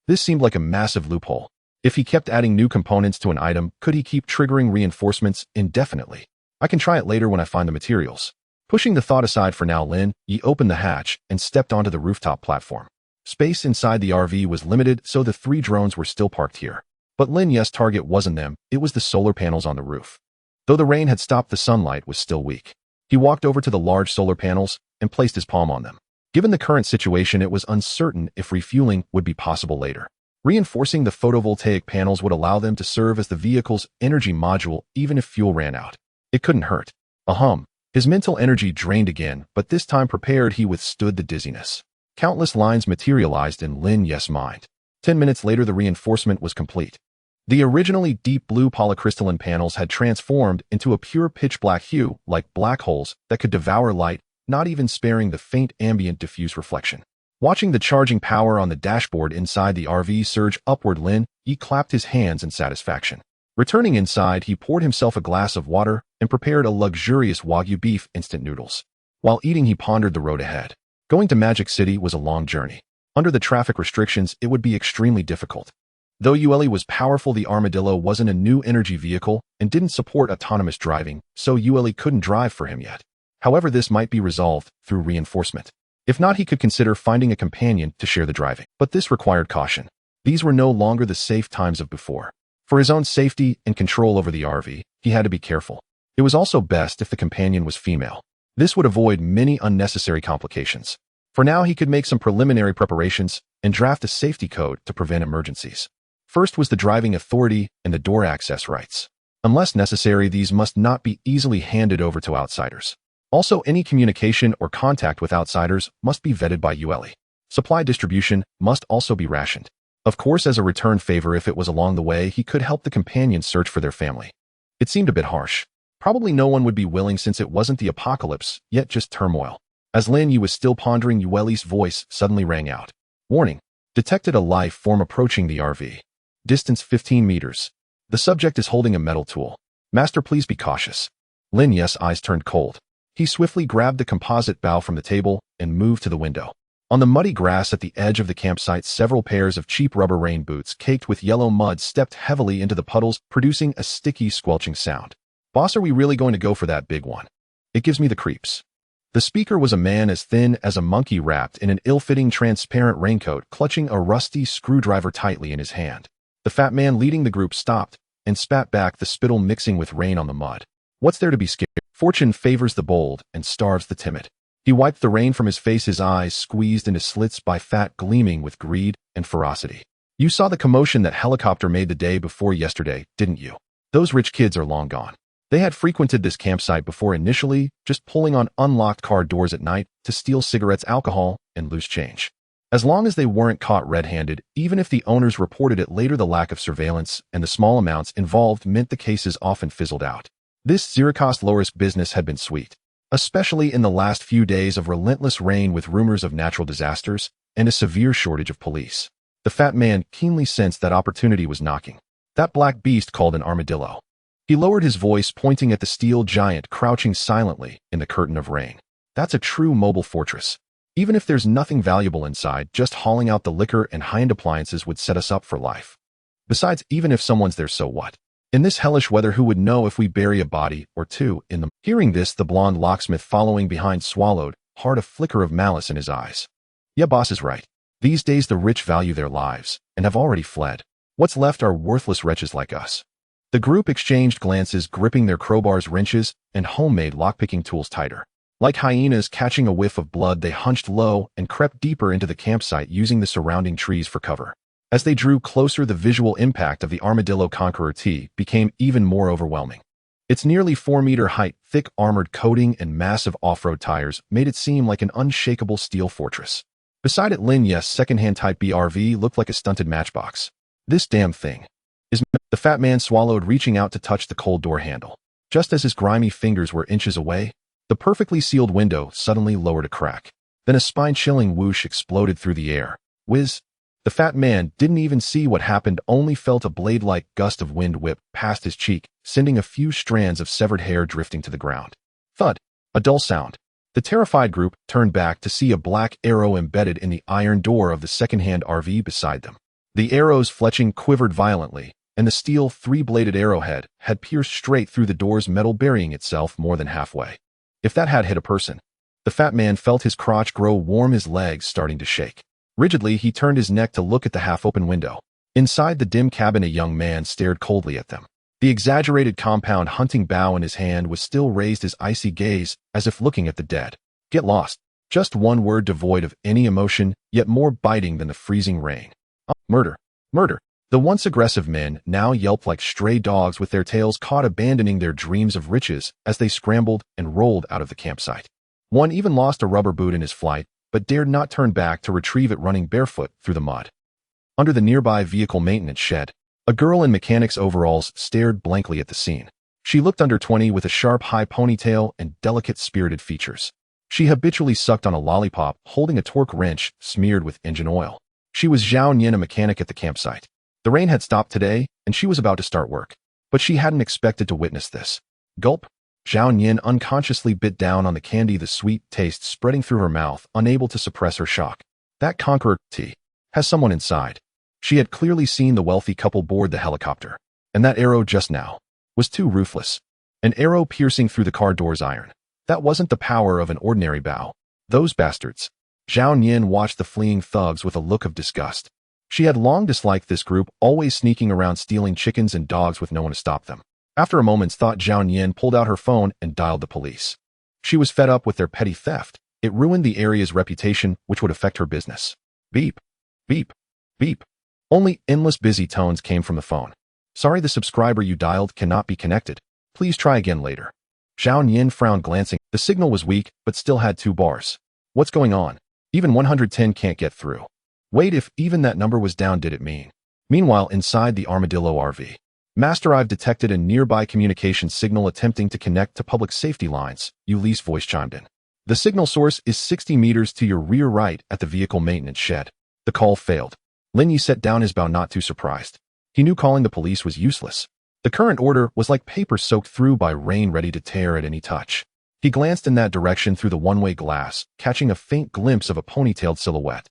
This seemed like a massive loophole. If he kept adding new components to an item, could he keep triggering reinforcements indefinitely? I can try it later when I find the materials. Pushing the thought aside for now, Lin Ye opened the hatch and stepped onto the rooftop platform. Space inside the RV was limited, so the 3 drones were still parked here. But Lin Ye's target wasn't them, it was the solar panels on the roof. Though the rain had stopped, the sunlight was still weak. He walked over to the large solar panels and placed his palm on them. Given the current situation, it was uncertain if refueling would be possible later. Reinforcing the photovoltaic panels would allow them to serve as the vehicle's energy module even if fuel ran out. It couldn't hurt. His mental energy drained again, but this time prepared, he withstood the dizziness. Countless lines materialized in Lin Ye's mind. 10 minutes later, the reinforcement was complete. The originally deep blue polycrystalline panels had transformed into a pure pitch-black hue, like black holes that could devour light, not even sparing the faint ambient diffuse reflection. Watching the charging power on the dashboard inside the RV surge upward, Lin Ye clapped his hands in satisfaction. Returning inside, he poured himself a glass of water and prepared a luxurious Wagyu beef instant noodles. While eating, he pondered the road ahead. Going to Magic City was a long journey. Under the traffic restrictions, it would be extremely difficult. Though Yue was powerful, the Armadillo wasn't a new energy vehicle and didn't support autonomous driving, so Yue couldn't drive for him yet. However, this might be resolved through reinforcement. If not, he could consider finding a companion to share the driving. But this required caution. These were no longer the safe times of before. For his own safety and control over the RV, he had to be careful. It was also best if the companion was female. This would avoid many unnecessary complications. For now, he could make some preliminary preparations and draft a safety code to prevent emergencies. First was the driving authority and the door access rights. Unless necessary, these must not be easily handed over to outsiders. Also, any communication or contact with outsiders must be vetted by ULE. Supply distribution must also be rationed. Of course, as a return favor, if it was along the way, he could help the companions search for their family. It seemed a bit harsh. Probably no one would be willing since it wasn't the apocalypse, yet just turmoil. As Lin Ye was still pondering, Yueli's voice suddenly rang out. Warning. Detected a life form approaching the RV. Distance 15 meters. The subject is holding a metal tool. Master, please be cautious. Lin Ye's eyes turned cold. He swiftly grabbed the composite bow from the table and moved to the window. On the muddy grass at the edge of the campsite, several pairs of cheap rubber rain boots caked with yellow mud stepped heavily into the puddles, producing a sticky, squelching sound. Boss, are we really going to go for that big one? It gives me the creeps. The speaker was a man as thin as a monkey wrapped in an ill-fitting transparent raincoat, clutching a rusty screwdriver tightly in his hand. The fat man leading the group stopped and spat back the spittle mixing with rain on the mud. What's there to be scared? Fortune favors the bold and starves the timid. He wiped the rain from his face, his eyes squeezed into slits by fat gleaming with greed and ferocity. You saw the commotion that helicopter made the day before yesterday, didn't you? Those rich kids are long gone. They had frequented this campsite before, initially just pulling on unlocked car doors at night to steal cigarettes, alcohol, and loose change. As long as they weren't caught red-handed, even if the owners reported it later, the lack of surveillance and the small amounts involved meant the cases often fizzled out. This zero-cost, low-risk business had been sweet, especially in the last few days of relentless rain with rumors of natural disasters and a severe shortage of police. The fat man keenly sensed that opportunity was knocking. That black beast called an armadillo. He lowered his voice, pointing at the steel giant crouching silently in the curtain of rain. That's a true mobile fortress. Even if there's nothing valuable inside, just hauling out the liquor and high-end appliances would set us up for life. Besides, even if someone's there, so what? In this hellish weather, who would know if we bury a body or two in them? Hearing this, the blonde locksmith following behind swallowed hard, a flicker of malice in his eyes. Yeah, boss is right. These days the rich value their lives and have already fled. What's left are worthless wretches like us. The group exchanged glances, gripping their crowbars, wrenches, and homemade lockpicking tools tighter. Like hyenas catching a whiff of blood, they hunched low and crept deeper into the campsite, using the surrounding trees for cover. As they drew closer, the visual impact of the Armadillo Conqueror T became even more overwhelming. Its nearly 4-meter height, thick armored coating, and massive off-road tires made it seem like an unshakable steel fortress. Beside it, Lin Ye's second-hand Type B RV looked like a stunted matchbox. This damn thing is... The fat man swallowed, reaching out to touch the cold door handle. Just as his grimy fingers were inches away, the perfectly sealed window suddenly lowered a crack. Then a spine-chilling whoosh exploded through the air. Whiz! The fat man didn't even see what happened, only felt a blade-like gust of wind whip past his cheek, sending a few strands of severed hair drifting to the ground. Thud! A dull sound. The terrified group turned back to see a black arrow embedded in the iron door of the second-hand RV beside them. The arrow's fletching quivered violently, and the steel 3-bladed arrowhead had pierced straight through the door's metal, burying itself more than halfway. If that had hit a person, the fat man felt his crotch grow warm, his legs starting to shake. Rigidly, he turned his neck to look at the half-open window. Inside the dim cabin, a young man stared coldly at them. The exaggerated compound hunting bow in his hand was still raised, his icy gaze as if looking at the dead. Get lost. Just one word, devoid of any emotion, yet more biting than the freezing rain. Murder. Murder. The once aggressive men now yelped like stray dogs, with their tails caught, abandoning their dreams of riches as they scrambled and rolled out of the campsite. One even lost a rubber boot in his flight, but dared not turn back to retrieve it, running barefoot through the mud. Under the nearby vehicle maintenance shed, a girl in mechanic's overalls stared blankly at the scene. She looked under 20, with a sharp high ponytail and delicate spirited features. She habitually sucked on a lollipop, holding a torque wrench smeared with engine oil. She was Zhao Yin, a mechanic at the campsite. The rain had stopped today, and she was about to start work. But she hadn't expected to witness this. Gulp. Zhao Yin unconsciously bit down on the candy, the sweet taste spreading through her mouth, unable to suppress her shock. That Conqueror T has someone inside. She had clearly seen the wealthy couple board the helicopter. And that arrow just now was too ruthless. An arrow piercing through the car door's iron. That wasn't the power of an ordinary bow. Those bastards. Zhao Yin watched the fleeing thugs with a look of disgust. She had long disliked this group, always sneaking around stealing chickens and dogs with no one to stop them. After a moment's thought, Zhao Yin pulled out her phone and dialed the police. She was fed up with their petty theft. It ruined the area's reputation, which would affect her business. Beep, beep, beep. Only endless busy tones came from the phone. Sorry, the subscriber you dialed cannot be connected. Please try again later. Zhao Yin frowned, glancing. The signal was weak, but still had 2 bars. What's going on? Even 110 can't get through. Wait, if even that number was down, did it mean? Meanwhile, inside the Armadillo RV, Master, I've detected a nearby communication signal attempting to connect to public safety lines. Yuli's voice chimed in. The signal source is 60 meters to your rear right at the vehicle maintenance shed. The call failed. Lin Ye set down his bow, not too surprised. He knew calling the police was useless. The current order was like paper soaked through by rain, ready to tear at any touch. He glanced in that direction through the one-way glass, catching a faint glimpse of a ponytailed silhouette.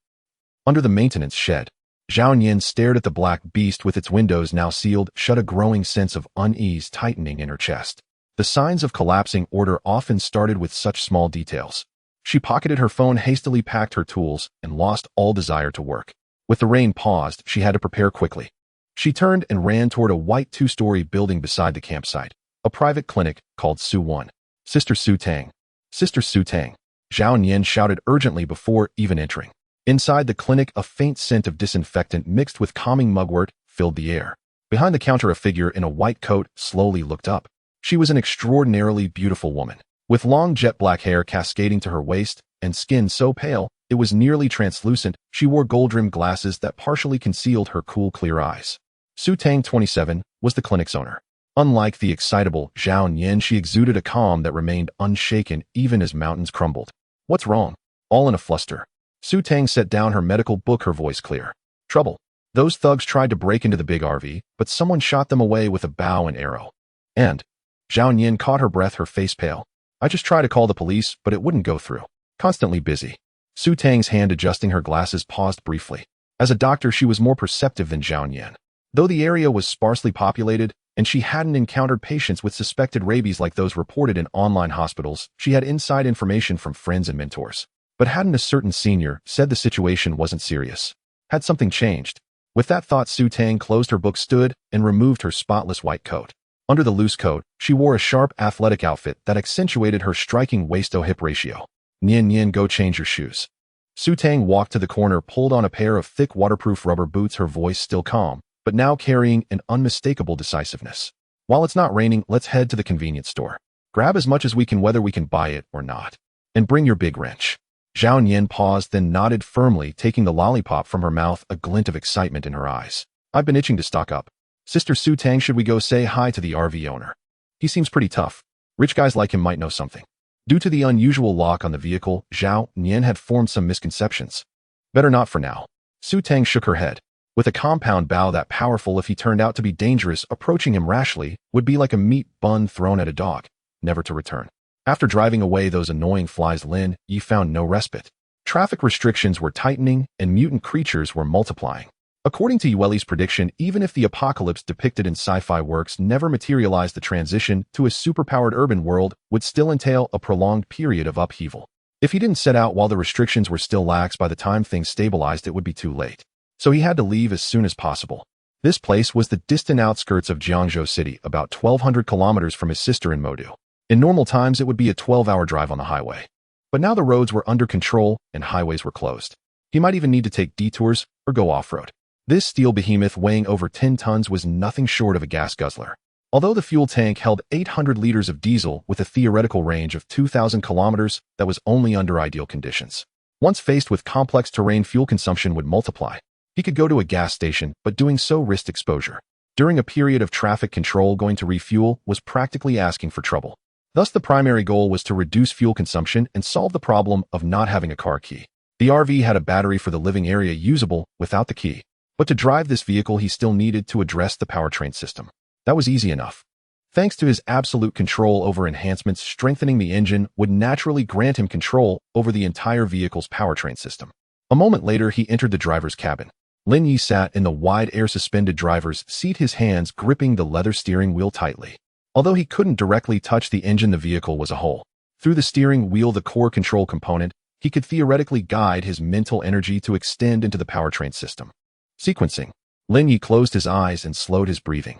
Under the maintenance shed, Zhao Yin stared at the black beast with its windows now sealed shut, a growing sense of unease tightening in her chest. The signs of collapsing order often started with such small details. She pocketed her phone, hastily packed her tools, and lost all desire to work. With the rain paused, she had to prepare quickly. She turned and ran toward a white 2-story building beside the campsite, a private clinic called Su 1. Sister Su Tang. Sister Su Tang. Zhao Yin shouted urgently before even entering. Inside the clinic, a faint scent of disinfectant mixed with calming mugwort filled the air. Behind the counter, a figure in a white coat slowly looked up. She was an extraordinarily beautiful woman, with long jet black hair cascading to her waist and skin so pale it was nearly translucent. She wore gold-rimmed glasses that partially concealed her cool, clear eyes. Su Tang, 27, was the clinic's owner. Unlike the excitable Zhao Yin, she exuded a calm that remained unshaken even as mountains crumbled. What's wrong? All in a fluster. Su Tang set down her medical book, her voice clear. Trouble. Those thugs tried to break into the big RV, but someone shot them away with a bow and arrow. And Zhao Yin caught her breath, her face pale. I just tried to call the police, but it wouldn't go through. Constantly busy. Su Tang's hand adjusting her glasses paused briefly. As a doctor, she was more perceptive than Zhao Yin. Though the area was sparsely populated, and she hadn't encountered patients with suspected rabies like those reported in online hospitals, she had inside information from friends and mentors. But hadn't a certain senior said the situation wasn't serious? Had something changed? With that thought, Su Tang closed her book, stood, and removed her spotless white coat. Under the loose coat, she wore a sharp athletic outfit that accentuated her striking waist-to-hip ratio. Nian, go change your shoes. Su Tang walked to the corner, pulled on a pair of thick waterproof rubber boots, her voice still calm, but now carrying an unmistakable decisiveness. While it's not raining, let's head to the convenience store. Grab as much as we can, whether we can buy it or not. And bring your big wrench. Zhao Yin paused, then nodded firmly, taking the lollipop from her mouth, a glint of excitement in her eyes. I've been itching to stock up. Sister Su Tang, should we go say hi to the RV owner? He seems pretty tough. Rich guys like him might know something. Due to the unusual lock on the vehicle, Zhao Yin had formed some misconceptions. Better not for now. Su Tang shook her head. With a compound bow that powerful, if he turned out to be dangerous, approaching him rashly would be like a meat bun thrown at a dog, never to return. After driving away those annoying flies, Lin Ye found no respite. Traffic restrictions were tightening and mutant creatures were multiplying. According to Yueli's prediction, even if the apocalypse depicted in sci-fi works never materialized, the transition to a superpowered urban world would still entail a prolonged period of upheaval. If he didn't set out while the restrictions were still lax, by the time things stabilized, it would be too late. So he had to leave as soon as possible. This place was the distant outskirts of Jiangzhou City, about 1,200 kilometers from his sister in Modu. In normal times, it would be a 12-hour drive on the highway. But now the roads were under control and highways were closed. He might even need to take detours or go off-road. This steel behemoth weighing over 10 tons was nothing short of a gas guzzler. Although the fuel tank held 800 liters of diesel with a theoretical range of 2,000 kilometers, that was only under ideal conditions. Once faced with complex terrain, fuel consumption would multiply. He could go to a gas station, but doing so risked exposure. During a period of traffic control, going to refuel was practically asking for trouble. Thus, the primary goal was to reduce fuel consumption and solve the problem of not having a car key. The RV had a battery for the living area usable without the key. But to drive this vehicle, he still needed to address the powertrain system. That was easy enough. Thanks to his absolute control over enhancements, strengthening the engine would naturally grant him control over the entire vehicle's powertrain system. A moment later, he entered the driver's cabin. Lin Ye sat in the wide air-suspended driver's seat, his hands gripping the leather steering wheel tightly. Although he couldn't directly touch the engine, the vehicle was a whole. Through the steering wheel, the core control component, he could theoretically guide his mental energy to extend into the powertrain system. Sequencing. Lin Ye closed his eyes and slowed his breathing.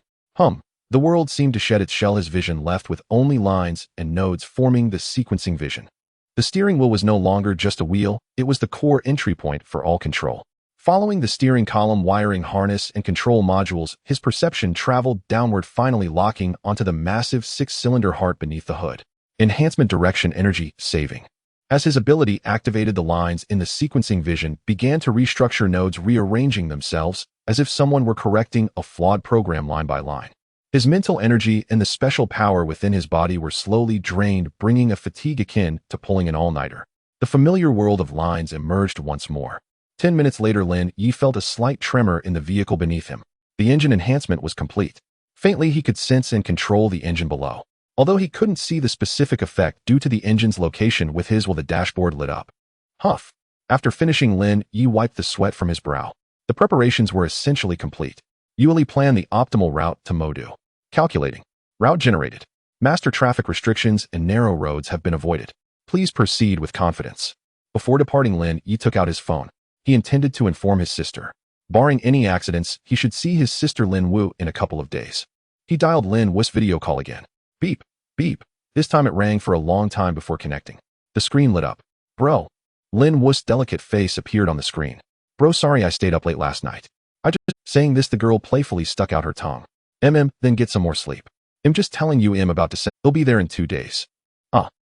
The world seemed to shed its shell, his vision left with only lines and nodes forming the sequencing vision. The steering wheel was no longer just a wheel, it was the core entry point for all control. Following the steering column, wiring harness, and control modules, his perception traveled downward, finally locking onto the massive 6-cylinder heart beneath the hood. Enhancement, direction, energy, saving. As his ability activated, the lines in the sequencing vision began to restructure, nodes rearranging themselves as if someone were correcting a flawed program line by line. His mental energy and the special power within his body were slowly drained, bringing a fatigue akin to pulling an all-nighter. The familiar world of lines emerged once more. 10 minutes later, Lin Ye felt a slight tremor in the vehicle beneath him. The engine enhancement was complete. Faintly, he could sense and control the engine below, although he couldn't see the specific effect due to the engine's location with his while the dashboard lit up. Huff. After finishing, Lin Ye wiped the sweat from his brow. The preparations were essentially complete. Yuli planned the optimal route to Modu. Calculating. Route generated. Master traffic restrictions and narrow roads have been avoided. Please proceed with confidence. Before departing, Lin Ye took out his phone. He intended to inform his sister. Barring any accidents, he should see his sister Lin Wu in a couple of days. He dialed Lin Wu's video call again. Beep, beep. This time it rang for a long time before connecting. The screen lit up. Bro. Lin Wu's delicate face appeared on the screen. Bro, sorry I stayed up late last night. Saying this, the girl playfully stuck out her tongue. Then get some more sleep. I'm just telling you, about to say he'll be there in 2 days.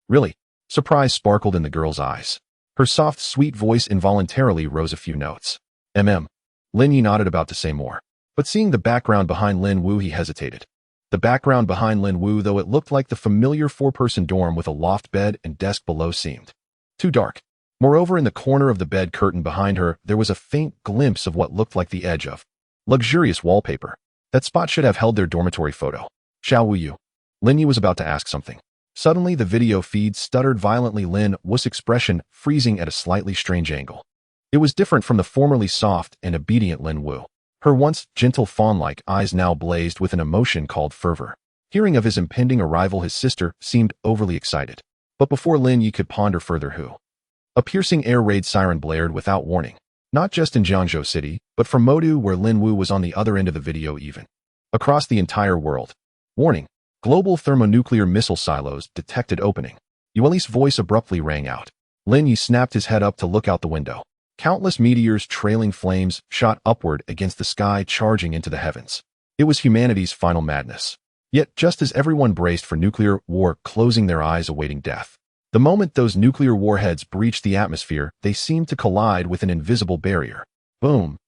Really? Surprise sparkled in the girl's eyes. Her soft, sweet voice involuntarily rose a few notes. Lin Ye nodded, about to say more. But seeing the background behind Lin Wu, he hesitated. The background behind Lin Wu, though it looked like the familiar 4-person dorm with a loft bed and desk below, seemed too dark. Moreover, in the corner of the bed curtain behind her, there was a faint glimpse of what looked like the edge of luxurious wallpaper. That spot should have held their dormitory photo. Xiao Wu Yu. Lin Ye was about to ask something. Suddenly, the video feed stuttered violently, Lin Wu's expression freezing at a slightly strange angle. It was different from the formerly soft and obedient Lin Wu. Her once gentle fawn-like eyes now blazed with an emotion called fervor. Hearing of his impending arrival, his sister seemed overly excited. But before Lin Ye could ponder further, a piercing air raid siren blared without warning. Not just in Jiangzhou City, but from Modu, where Lin Wu was on the other end of the video, even across the entire world. Warning. Global thermonuclear missile silos detected opening. Yueli's voice abruptly rang out. Lin Ye snapped his head up to look out the window. Countless meteors trailing flames shot upward against the sky, charging into the heavens. It was humanity's final madness. Yet, just as everyone braced for nuclear war, closing their eyes awaiting death, the moment those nuclear warheads breached the atmosphere, they seemed to collide with an invisible barrier. Boom!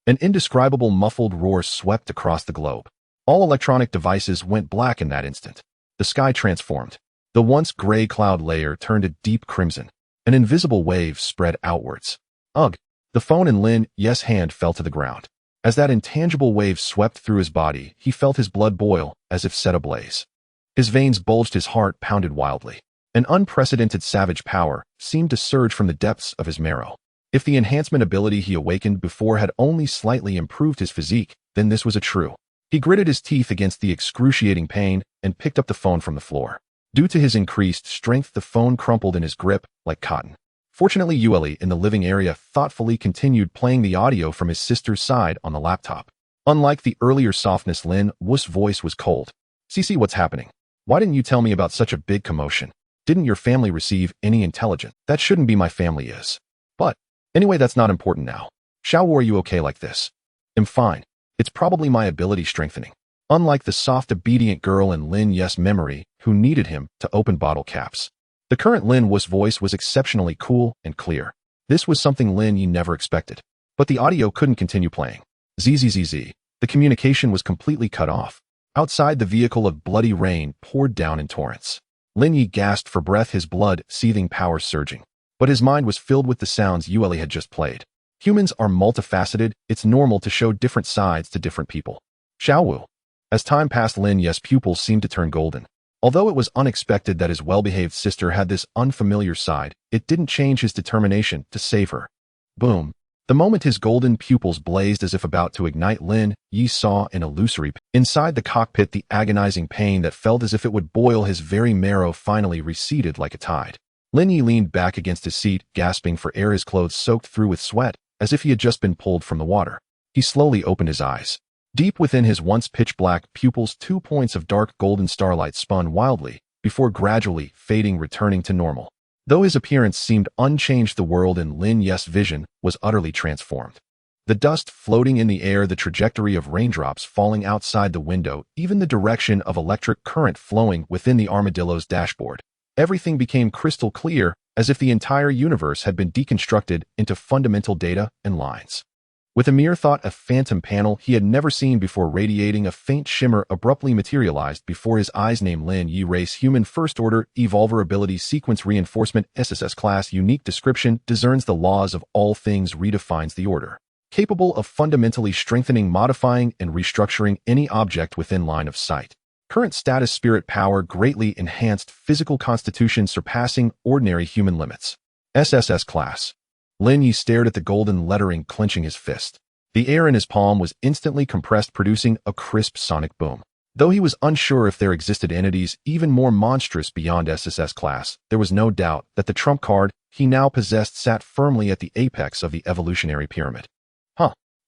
An indescribable muffled roar swept across the globe. All electronic devices went black in that instant. The sky transformed. The once gray cloud layer turned a deep crimson. An invisible wave spread outwards. Ugh! The phone in Lin Ye's hand fell to the ground. As that intangible wave swept through his body, he felt his blood boil, as if set ablaze. His veins bulged, his heart pounded wildly. An unprecedented savage power seemed to surge from the depths of his marrow. If the enhancement ability he awakened before had only slightly improved his physique, then this was a true. He gritted his teeth against the excruciating pain and picked up the phone from the floor. Due to his increased strength, the phone crumpled in his grip like cotton. Fortunately, Yueli, in the living area, thoughtfully continued playing the audio from his sister's side on the laptop. Unlike the earlier softness, Lin Wu's voice was cold. "Cece, what's happening? Why didn't you tell me about such a big commotion? Didn't your family receive any intelligence?" "That shouldn't be, my family is. But anyway, that's not important now. Xiao Wu, are you okay like this?" "I'm fine. It's probably my ability strengthening." Unlike the soft, obedient girl in Lin Ye's memory, who needed him to open bottle caps, the current Lin Wu's voice was exceptionally cool and clear. This was something Lin Ye never expected. But the audio couldn't continue playing. Zzz. The communication was completely cut off. Outside, the vehicle of bloody rain poured down in torrents. Lin Ye gasped for breath, his blood seething, power surging. But his mind was filled with the sounds Yueli had just played. Humans are multifaceted. It's normal to show different sides to different people. Xiao Wu. As time passed, Lin Ye's pupils seemed to turn golden. Although it was unexpected that his well-behaved sister had this unfamiliar side, it didn't change his determination to save her. Boom. The moment his golden pupils blazed as if about to ignite, Lin Ye saw an illusory inside the cockpit. The agonizing pain that felt as if it would boil his very marrow finally receded like a tide. Lin Ye leaned back against his seat, gasping for air, his clothes soaked through with sweat, as if he had just been pulled from the water. He slowly opened his eyes. Deep within his once pitch-black pupils, 2 points of dark golden starlight spun wildly, before gradually fading, returning to normal. Though his appearance seemed unchanged, the world in Lin Ye's vision was utterly transformed. The dust floating in the air, the trajectory of raindrops falling outside the window, even the direction of electric current flowing within the Armadillo's dashboard. Everything became crystal clear, as if the entire universe had been deconstructed into fundamental data and lines. With a mere thought, a phantom panel he had never seen before radiating a faint shimmer abruptly materialized before his eyes. Name: Lin Ye. Race: Human. First Order. Evolver. Ability: Sequence Reinforcement. SSS Class. Unique Description: Discerns the laws of all things, redefines the order. Capable of fundamentally strengthening, modifying, and restructuring any object within line of sight. Current status: Spirit Power. Greatly enhanced. Physical Constitution surpassing ordinary human limits. SSS Class. Lin Ye stared at the golden lettering, clenching his fist. The air in his palm was instantly compressed, producing a crisp sonic boom. Though he was unsure if there existed entities even more monstrous beyond SSS Class, there was no doubt that the trump card he now possessed sat firmly at the apex of the evolutionary pyramid.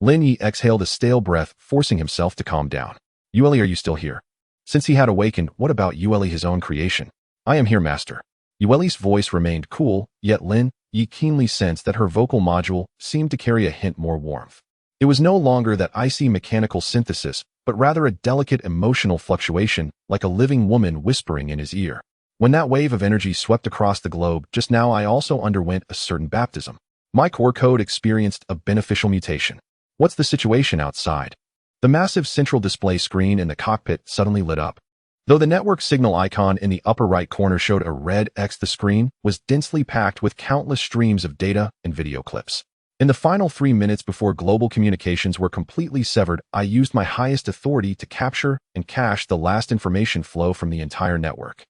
Lin Ye exhaled a stale breath, forcing himself to calm down. Yue, are you still here? Since he had awakened, what about Yue, his own creation? I am here, master. Yueli's voice remained cool, yet Lin Ye keenly sensed that her vocal module seemed to carry a hint more warmth. It was no longer that icy mechanical synthesis, but rather a delicate emotional fluctuation, like a living woman whispering in his ear. When that wave of energy swept across the globe just now, I also underwent a certain baptism. My core code experienced a beneficial mutation. What's the situation outside? The massive central display screen in the cockpit suddenly lit up. Though the network signal icon in the upper right corner showed a red X, the screen was densely packed with countless streams of data and video clips. In the final 3 minutes before global communications were completely severed, I used my highest authority to capture and cache the last information flow from the entire network.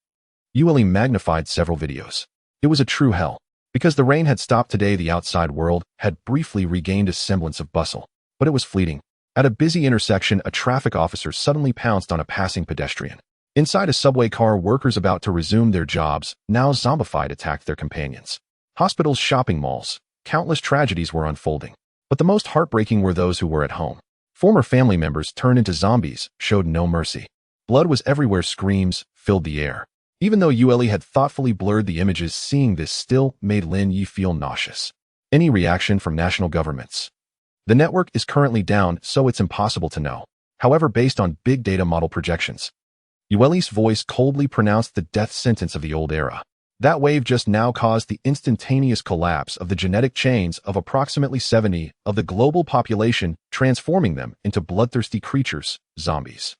Yue magnified several videos. It was a true hell. Because the rain had stopped today, the outside world had briefly regained a semblance of bustle. But it was fleeting. At a busy intersection, a traffic officer suddenly pounced on a passing pedestrian. Inside a subway car, workers about to resume their jobs, now zombified, attacked their companions. Hospitals, shopping malls, countless tragedies were unfolding. But the most heartbreaking were those who were at home. Former family members turned into zombies, showed no mercy. Blood was everywhere, screams filled the air. Even though Yue had thoughtfully blurred the images, seeing this still made Lin Ye feel nauseous. Any reaction from national governments? The network is currently down, so it's impossible to know. However, based on big data model projections, Yueli's voice coldly pronounced the death sentence of the old era. That wave just now caused the instantaneous collapse of the genetic chains of approximately 70 of the global population, transforming them into bloodthirsty creatures, zombies.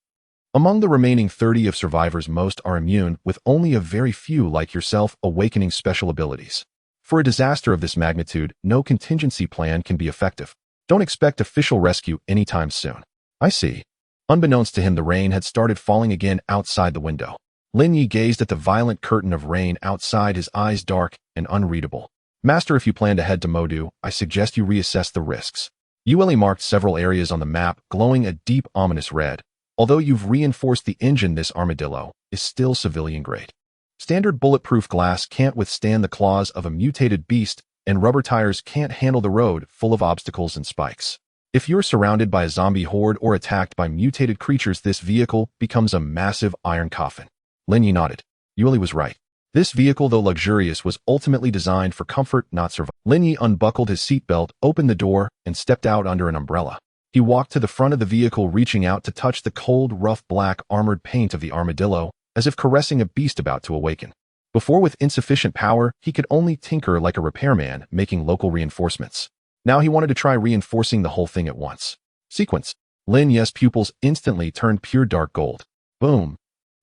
Among the remaining 30 of survivors, most are immune, with only a very few like yourself awakening special abilities. For a disaster of this magnitude, no contingency plan can be effective. Don't expect official rescue anytime soon. I see. Unbeknownst to him, the rain had started falling again outside the window. Lin Ye gazed at the violent curtain of rain outside, his eyes dark and unreadable. Master, if you plan to head to Modu, I suggest you reassess the risks. Yue marked several areas on the map, glowing a deep, ominous red. Although you've reinforced the engine, this Armadillo is still civilian grade. Standard bulletproof glass can't withstand the claws of a mutated beast, and rubber tires can't handle the road full of obstacles and spikes. If you're surrounded by a zombie horde or attacked by mutated creatures, this vehicle becomes a massive iron coffin. Lin Ye nodded. Yue was right. This vehicle, though luxurious, was ultimately designed for comfort, not survival. Lin Ye unbuckled his seatbelt, opened the door, and stepped out under an umbrella. He walked to the front of the vehicle, reaching out to touch the cold, rough black armored paint of the Armadillo, as if caressing a beast about to awaken. Before, with insufficient power, he could only tinker like a repairman, making local reinforcements. Now he wanted to try reinforcing the whole thing at once. Sequence. Lin Ye's pupils instantly turned pure dark gold. Boom.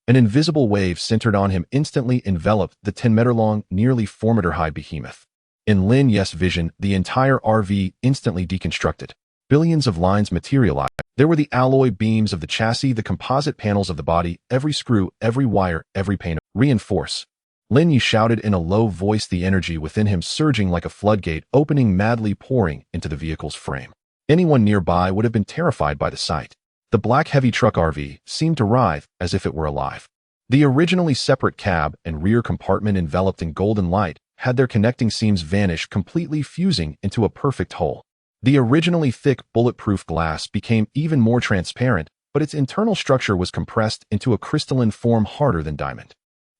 An invisible wave centered on him instantly enveloped the 10-meter-long, nearly 4-meter-high behemoth. In Lin Ye's vision, the entire RV instantly deconstructed. Billions of lines materialized. There were the alloy beams of the chassis, the composite panels of the body, every screw, every wire, every pane. Reinforce. Lin Ye shouted in a low voice, the energy within him surging like a floodgate, opening, madly pouring into the vehicle's frame. Anyone nearby would have been terrified by the sight. The black heavy truck RV seemed to writhe as if it were alive. The originally separate cab and rear compartment, enveloped in golden light, had their connecting seams vanish, completely fusing into a perfect whole. The originally thick, bulletproof glass became even more transparent, but its internal structure was compressed into a crystalline form harder than diamond.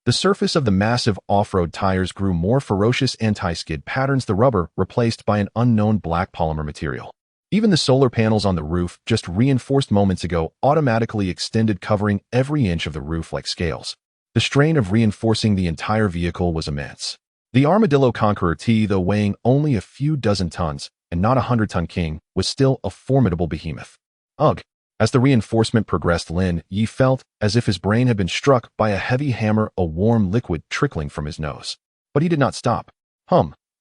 The surface of the massive off-road tires grew more ferocious anti-skid patterns, the rubber replaced by an unknown black polymer material. Even the solar panels on the roof, just reinforced moments ago, automatically extended, covering every inch of the roof like scales. The strain of reinforcing the entire vehicle was immense. The Armadillo Conqueror T, though weighing only a few dozen tons, and not a 100-ton king, was still a formidable behemoth. Ugh! As the reinforcement progressed, Lin Ye felt as if his brain had been struck by a heavy hammer, a warm liquid trickling from his nose. But he did not stop.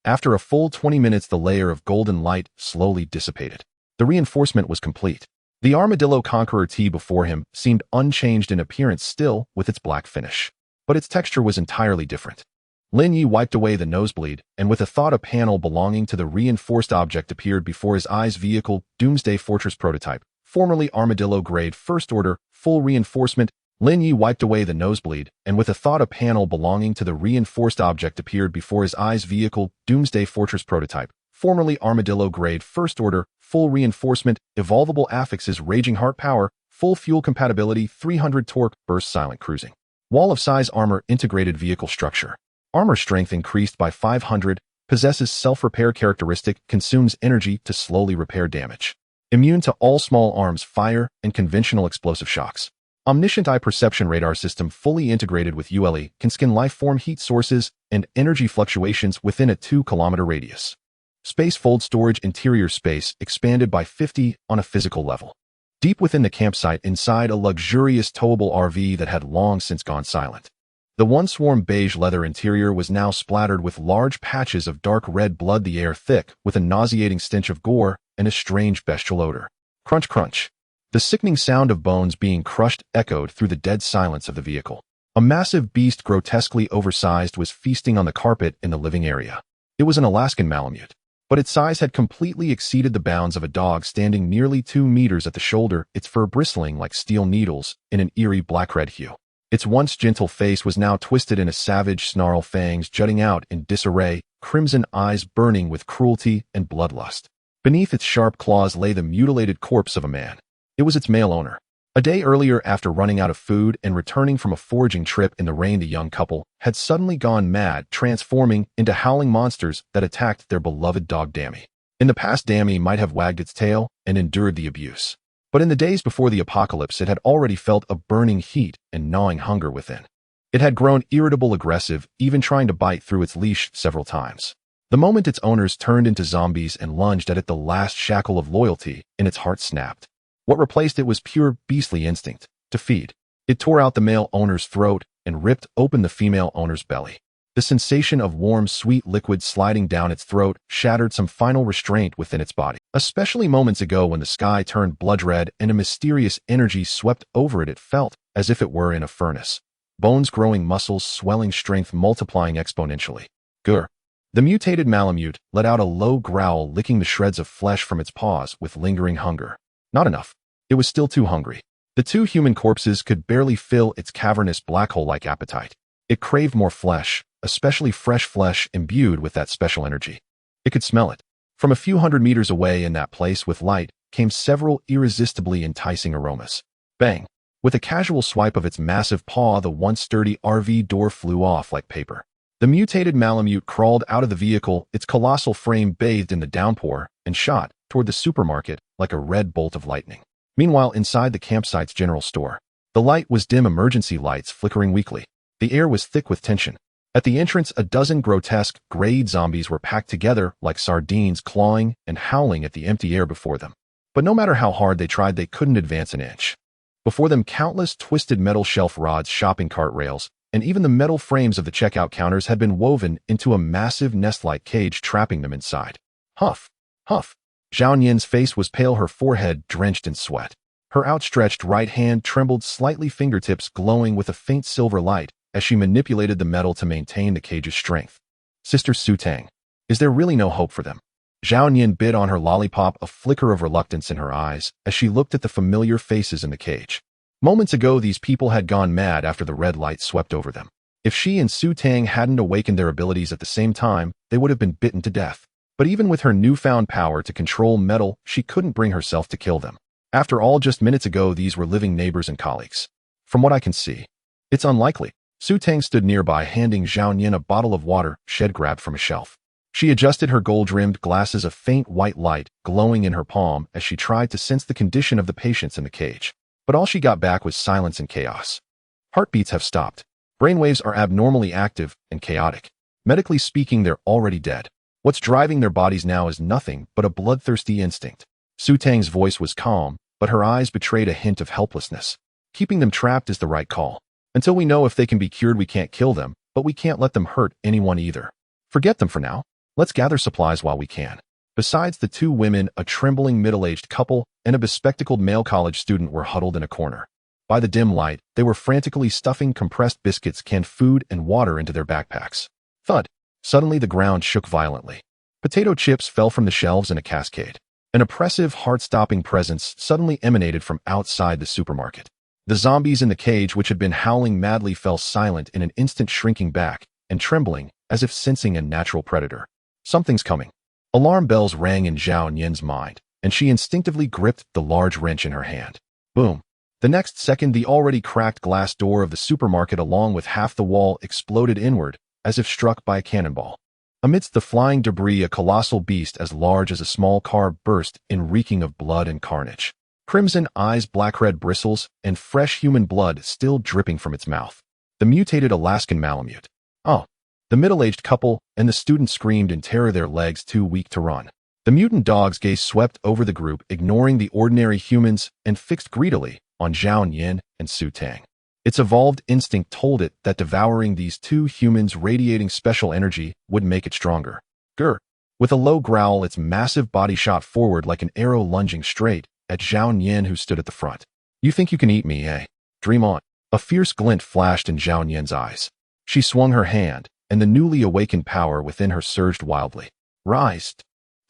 After a full 20 minutes, the layer of golden light slowly dissipated. The reinforcement was complete. The Armadillo Conqueror T before him seemed unchanged in appearance, still with its black finish. But its texture was entirely different. Lin Ye wiped away the nosebleed, and with a thought, a panel belonging to the reinforced object appeared before his eyes. Vehicle, Doomsday Fortress prototype, formerly Armadillo grade, first order, full reinforcement. Lin Ye wiped away the nosebleed, and with a thought, a panel belonging to the reinforced object appeared before his eyes. Vehicle, Doomsday Fortress prototype, formerly Armadillo grade, first order, full reinforcement, evolvable affixes, raging heart power, full fuel compatibility, 300 torque, burst silent cruising. Wall of size armor, integrated vehicle structure. Armor strength increased by 500, possesses self-repair characteristic, consumes energy to slowly repair damage. Immune to all small arms fire and conventional explosive shocks. Omniscient eye perception radar system fully integrated with ULE, can scan life-form heat sources and energy fluctuations within a 2-kilometer radius. Space fold storage, interior space expanded by 50 on a physical level. Deep within the campsite, inside a luxurious towable RV that had long since gone silent. The once warm beige leather interior was now splattered with large patches of dark red blood, the air thick with a nauseating stench of gore and a strange bestial odor. Crunch, crunch. The sickening sound of bones being crushed echoed through the dead silence of the vehicle. A massive beast, grotesquely oversized, was feasting on the carpet in the living area. It was an Alaskan Malamute, but its size had completely exceeded the bounds of a dog, standing nearly 2 meters at the shoulder, its fur bristling like steel needles in an eerie black-red hue. Its once gentle face was now twisted in a savage snarl, fangs jutting out in disarray, crimson eyes burning with cruelty and bloodlust. Beneath its sharp claws lay the mutilated corpse of a man. It was its male owner. A day earlier, after running out of food and returning from a foraging trip in the rain, the young couple had suddenly gone mad, transforming into howling monsters that attacked their beloved dog Dammy. In the past, Dammy might have wagged its tail and endured the abuse. But in the days before the apocalypse, it had already felt a burning heat and gnawing hunger within. It had grown irritable, aggressive, even trying to bite through its leash several times. The moment its owners turned into zombies and lunged at it, the last shackle of loyalty in its heart snapped. What replaced it was pure beastly instinct, to feed. It tore out the male owner's throat and ripped open the female owner's belly. The sensation of warm, sweet liquid sliding down its throat shattered some final restraint within its body. Especially moments ago, when the sky turned blood red and a mysterious energy swept over it, it felt as if it were in a furnace. Bones growing, muscles swelling, strength multiplying exponentially. Grr. The mutated Malamute let out a low growl, licking the shreds of flesh from its paws with lingering hunger. Not enough. It was still too hungry. The 2 human corpses could barely fill its cavernous black hole-like appetite. It craved more flesh, especially fresh flesh imbued with that special energy. It could smell it. From a few hundred meters away, in that place with light, came several irresistibly enticing aromas. Bang! With a casual swipe of its massive paw, the once sturdy RV door flew off like paper. The mutated Malamute crawled out of the vehicle, its colossal frame bathed in the downpour, and shot toward the supermarket like a red bolt of lightning. Meanwhile, inside the campsite's general store, the light was dim, emergency lights flickering weakly. The air was thick with tension. At the entrance, a dozen grotesque, grayed zombies were packed together like sardines, clawing and howling at the empty air before them. But no matter how hard they tried, they couldn't advance an inch. Before them, countless twisted metal shelf rods, shopping cart rails, and even the metal frames of the checkout counters had been woven into a massive nest-like cage, trapping them inside. Huff! Huff! Zhao Nian's face was pale, her forehead drenched in sweat. Her outstretched right hand trembled slightly, fingertips glowing with a faint silver light as she manipulated the metal to maintain the cage's strength. Sister Su Tang, is there really no hope for them? Zhao Nian bit on her lollipop, a flicker of reluctance in her eyes as she looked at the familiar faces in the cage. Moments ago, these people had gone mad after the red light swept over them. If she and Su Tang hadn't awakened their abilities at the same time, they would have been bitten to death. But even with her newfound power to control metal, she couldn't bring herself to kill them. After all, just minutes ago, these were living neighbors and colleagues. From what I can see, it's unlikely. Su Tang stood nearby, handing Zhao Yin a bottle of water Shed grabbed from a shelf. She adjusted her gold-rimmed glasses, a faint white light glowing in her palm as she tried to sense the condition of the patients in the cage. But all she got back was silence and chaos. Heartbeats have stopped. Brainwaves are abnormally active and chaotic. Medically speaking, they're already dead. What's driving their bodies now is nothing but a bloodthirsty instinct. Su Tang's voice was calm, but her eyes betrayed a hint of helplessness. Keeping them trapped is the right call. Until we know if they can be cured, we can't kill them, but we can't let them hurt anyone either. Forget them for now. Let's gather supplies while we can. Besides the two women, a trembling middle-aged couple and a bespectacled male college student were huddled in a corner. By the dim light, they were frantically stuffing compressed biscuits, canned food, and water into their backpacks. Thud! Suddenly the ground shook violently. Potato chips fell from the shelves in a cascade. An oppressive, heart-stopping presence suddenly emanated from outside the supermarket. The zombies in the cage, which had been howling madly, fell silent in an instant, shrinking back and trembling as if sensing a natural predator. Something's coming. Alarm bells rang in Zhao Yin's mind, and she instinctively gripped the large wrench in her hand. Boom. The next second, the already cracked glass door of the supermarket, along with half the wall, exploded inward, as if struck by a cannonball. Amidst the flying debris, a colossal beast as large as a small car burst in, reeking of blood and carnage. Crimson eyes, black-red bristles, and fresh human blood still dripping from its mouth. The mutated Alaskan Malamute. Oh. The middle-aged couple and the student screamed in terror, their legs too weak to run. The mutant dog's gaze swept over the group, ignoring the ordinary humans, and fixed greedily on Zhao Yin and Su Tang. Its evolved instinct told it that devouring these two humans radiating special energy would make it stronger. Grr! With a low growl, its massive body shot forward like an arrow, lunging straight at Zhao Yin, who stood at the front. You think you can eat me, eh? Dream on. A fierce glint flashed in Zhao Yin's eyes. She swung her hand, and the newly awakened power within her surged wildly. Rise!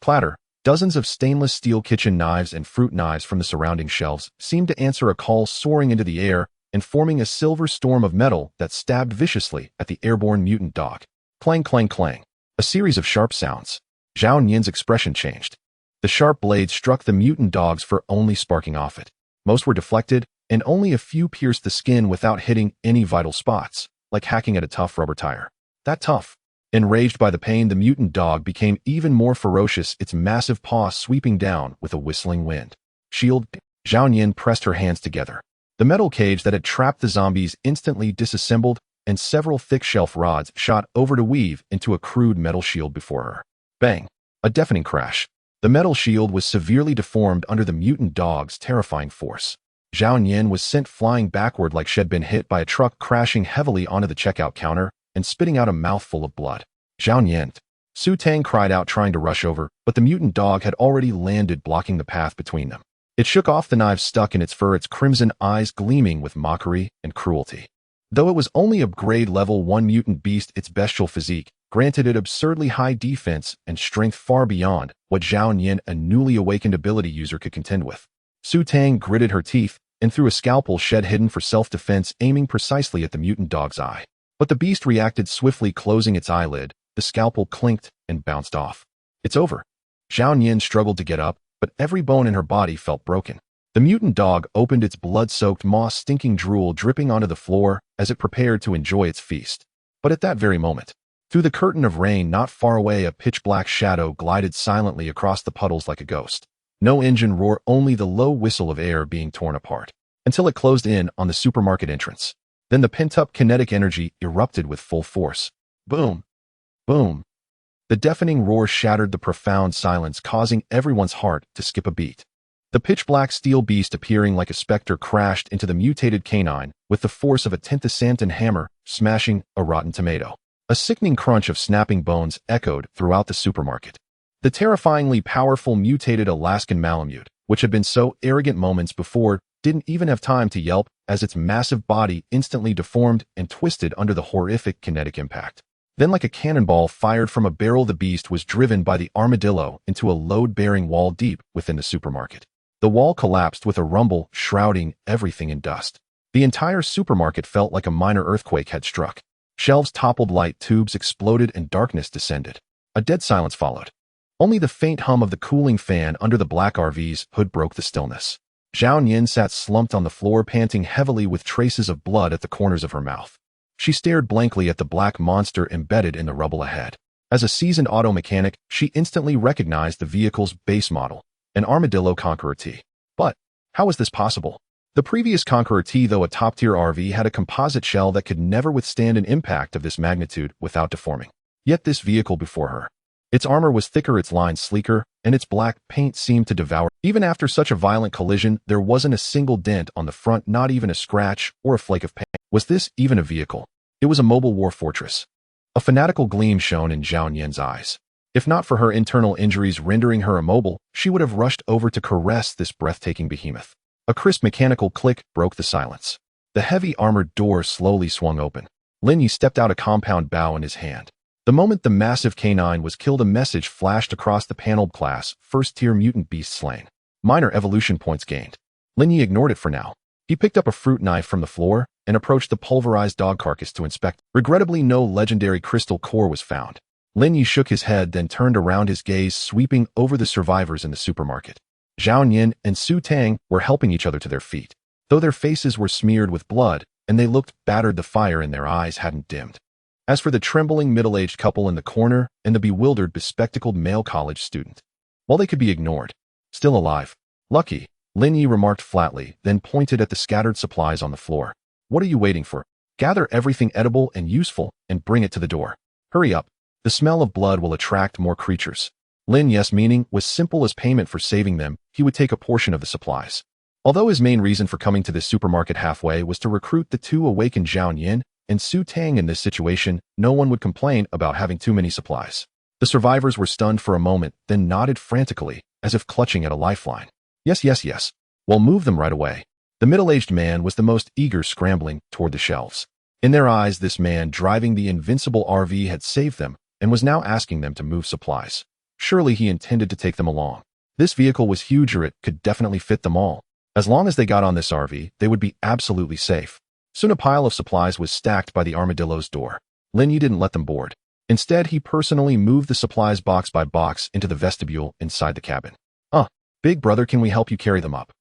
Clatter! Dozens of stainless steel kitchen knives and fruit knives from the surrounding shelves seemed to answer a call, soaring into the air and forming a silver storm of metal that stabbed viciously at the airborne mutant dog. Clang, clang, clang. A series of sharp sounds. Zhao Yin's expression changed. The sharp blades struck the mutant dog's fur, only sparking off it. Most were deflected, and only a few pierced the skin without hitting any vital spots, like hacking at a tough rubber tire. That tough. Enraged by the pain, the mutant dog became even more ferocious, its massive paw sweeping down with a whistling wind. Shield. Zhao Yin pressed her hands together. The metal cage that had trapped the zombies instantly disassembled, and several thick shelf rods shot over to weave into a crude metal shield before her. Bang! A deafening crash. The metal shield was severely deformed under the mutant dog's terrifying force. Zhao Yin was sent flying backward like she'd been hit by a truck, crashing heavily onto the checkout counter and spitting out a mouthful of blood. Zhao Yin! Su Tang cried out, trying to rush over, but the mutant dog had already landed, blocking the path between them. It shook off the knives stuck in its fur, its crimson eyes gleaming with mockery and cruelty. Though it was only a grade level 1 mutant beast, its bestial physique granted it absurdly high defense and strength, far beyond what Zhao Yin, a newly awakened ability user, could contend with. Su Tang gritted her teeth and threw a scalpel shed hidden for self-defense, aiming precisely at the mutant dog's eye. But the beast reacted swiftly, closing its eyelid. The scalpel clinked and bounced off. It's over. Zhao Yin struggled to get up, but every bone in her body felt broken. The mutant dog opened its blood-soaked, moss-stinking drool dripping onto the floor as it prepared to enjoy its feast. But at that very moment, through the curtain of rain not far away, a pitch-black shadow glided silently across the puddles like a ghost. No engine roar, only the low whistle of air being torn apart, until it closed in on the supermarket entrance. Then the pent-up kinetic energy erupted with full force. Boom! Boom! The deafening roar shattered the profound silence, causing everyone's heart to skip a beat. The pitch-black steel beast, appearing like a specter, crashed into the mutated canine with the force of a Tentasantan hammer, smashing a rotten tomato. A sickening crunch of snapping bones echoed throughout the supermarket. The terrifyingly powerful mutated Alaskan Malamute, which had been so arrogant moments before, didn't even have time to yelp as its massive body instantly deformed and twisted under the horrific kinetic impact. Then, like a cannonball fired from a barrel, the beast was driven by the Armadillo into a load-bearing wall deep within the supermarket. The wall collapsed with a rumble, shrouding everything in dust. The entire supermarket felt like a minor earthquake had struck. Shelves toppled, light tubes exploded, and darkness descended. A dead silence followed. Only the faint hum of the cooling fan under the black RV's hood broke the stillness. Zhao Yin sat slumped on the floor, panting heavily with traces of blood at the corners of her mouth. She stared blankly at the black monster embedded in the rubble ahead. As a seasoned auto mechanic, she instantly recognized the vehicle's base model, an Armadillo Conqueror T. But how was this possible? The previous Conqueror T, though a top-tier RV, had a composite shell that could never withstand an impact of this magnitude without deforming. Yet this vehicle before her. Its armor was thicker, its lines sleeker, and its black paint seemed to devour. Even after such a violent collision, there wasn't a single dent on the front, not even a scratch or a flake of paint. Was this even a vehicle? It was a mobile war fortress. A fanatical gleam shone in Zhao Yin's eyes. If not for her internal injuries rendering her immobile, she would have rushed over to caress this breathtaking behemoth. A crisp mechanical click broke the silence. The heavy armored door slowly swung open. Lin Ye stepped out, a compound bow in his hand. The moment the massive canine was killed, a message flashed across the paneled class: first-tier mutant beast slain. Minor evolution points gained. Lin Ye ignored it for now. He picked up a fruit knife from the floor and approached the pulverized dog carcass to inspect. Regrettably, no legendary crystal core was found. Lin Ye shook his head, then turned around, his gaze sweeping over the survivors in the supermarket. Zhao Yin and Su Tang were helping each other to their feet. Though their faces were smeared with blood and they looked battered, the fire in their eyes hadn't dimmed. As for the trembling middle-aged couple in the corner and the bewildered, bespectacled male college student, well, they could be ignored. Still alive. Lucky, Lin Ye remarked flatly, then pointed at the scattered supplies on the floor. What are you waiting for? Gather everything edible and useful and bring it to the door. Hurry up. The smell of blood will attract more creatures. Lin Ye's meaning was simple: as payment for saving them, he would take a portion of the supplies. Although his main reason for coming to this supermarket halfway was to recruit the two awakened Zhao Yin and Su Tang in this situation, no one would complain about having too many supplies. The survivors were stunned for a moment, then nodded frantically, as if clutching at a lifeline. Yes, yes, yes. Well, move them right away. The middle-aged man was the most eager, scrambling toward the shelves. In their eyes, this man driving the invincible RV had saved them and was now asking them to move supplies. Surely he intended to take them along. This vehicle was huge, or it could definitely fit them all. As long as they got on this RV, they would be absolutely safe. Soon a pile of supplies was stacked by the Armadillo's door. Lin Ye didn't let them board. Instead, he personally moved the supplies box by box into the vestibule inside the cabin. Big brother, can we help you carry them up?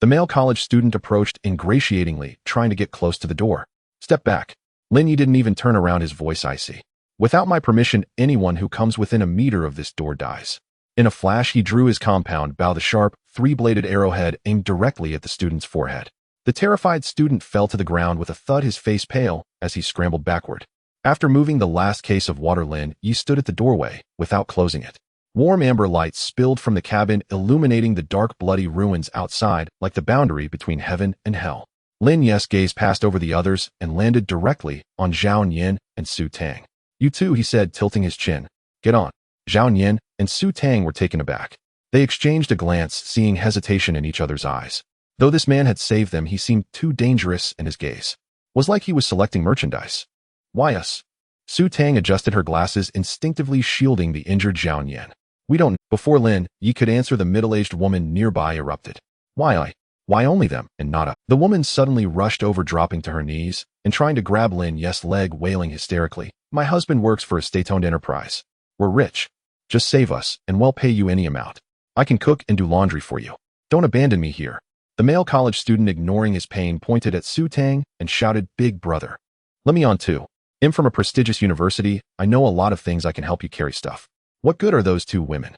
The male college student approached ingratiatingly, trying to get close to the door. Step back. Lin Ye didn't even turn around, his voice icy. Without my permission, anyone who comes within a meter of this door dies. In a flash, he drew his compound bow, the sharp, three-bladed arrowhead aimed directly at the student's forehead. The terrified student fell to the ground with a thud, his face pale, as he scrambled backward. After moving the last case of water, Lin Ye stood at the doorway, without closing it. Warm amber light spilled from the cabin, illuminating the dark, bloody ruins outside like the boundary between heaven and hell. Lin Ye's gaze passed over the others and landed directly on Zhao Yin and Su Tang. You too, he said, tilting his chin. Get on. Zhao Yin and Su Tang were taken aback. They exchanged a glance, seeing hesitation in each other's eyes. Though this man had saved them, he seemed too dangerous, and his gaze was like he was selecting merchandise. Why us? Su Tang adjusted her glasses, instinctively shielding the injured Zhao Yin. We don't. Before Lin Ye could answer, the middle-aged woman nearby erupted. Why I? Why only them, and not us? The woman suddenly rushed over, dropping to her knees and trying to grab Lin Ye's leg, wailing hysterically. My husband works for a state-owned enterprise. We're rich. Just save us, and we'll pay you any amount. I can cook and do laundry for you. Don't abandon me here. The male college student, ignoring his pain, pointed at Su Tang and shouted, Big brother. Let me on too. I'm from a prestigious university. I know a lot of things. I can help you carry stuff. What good are those two women?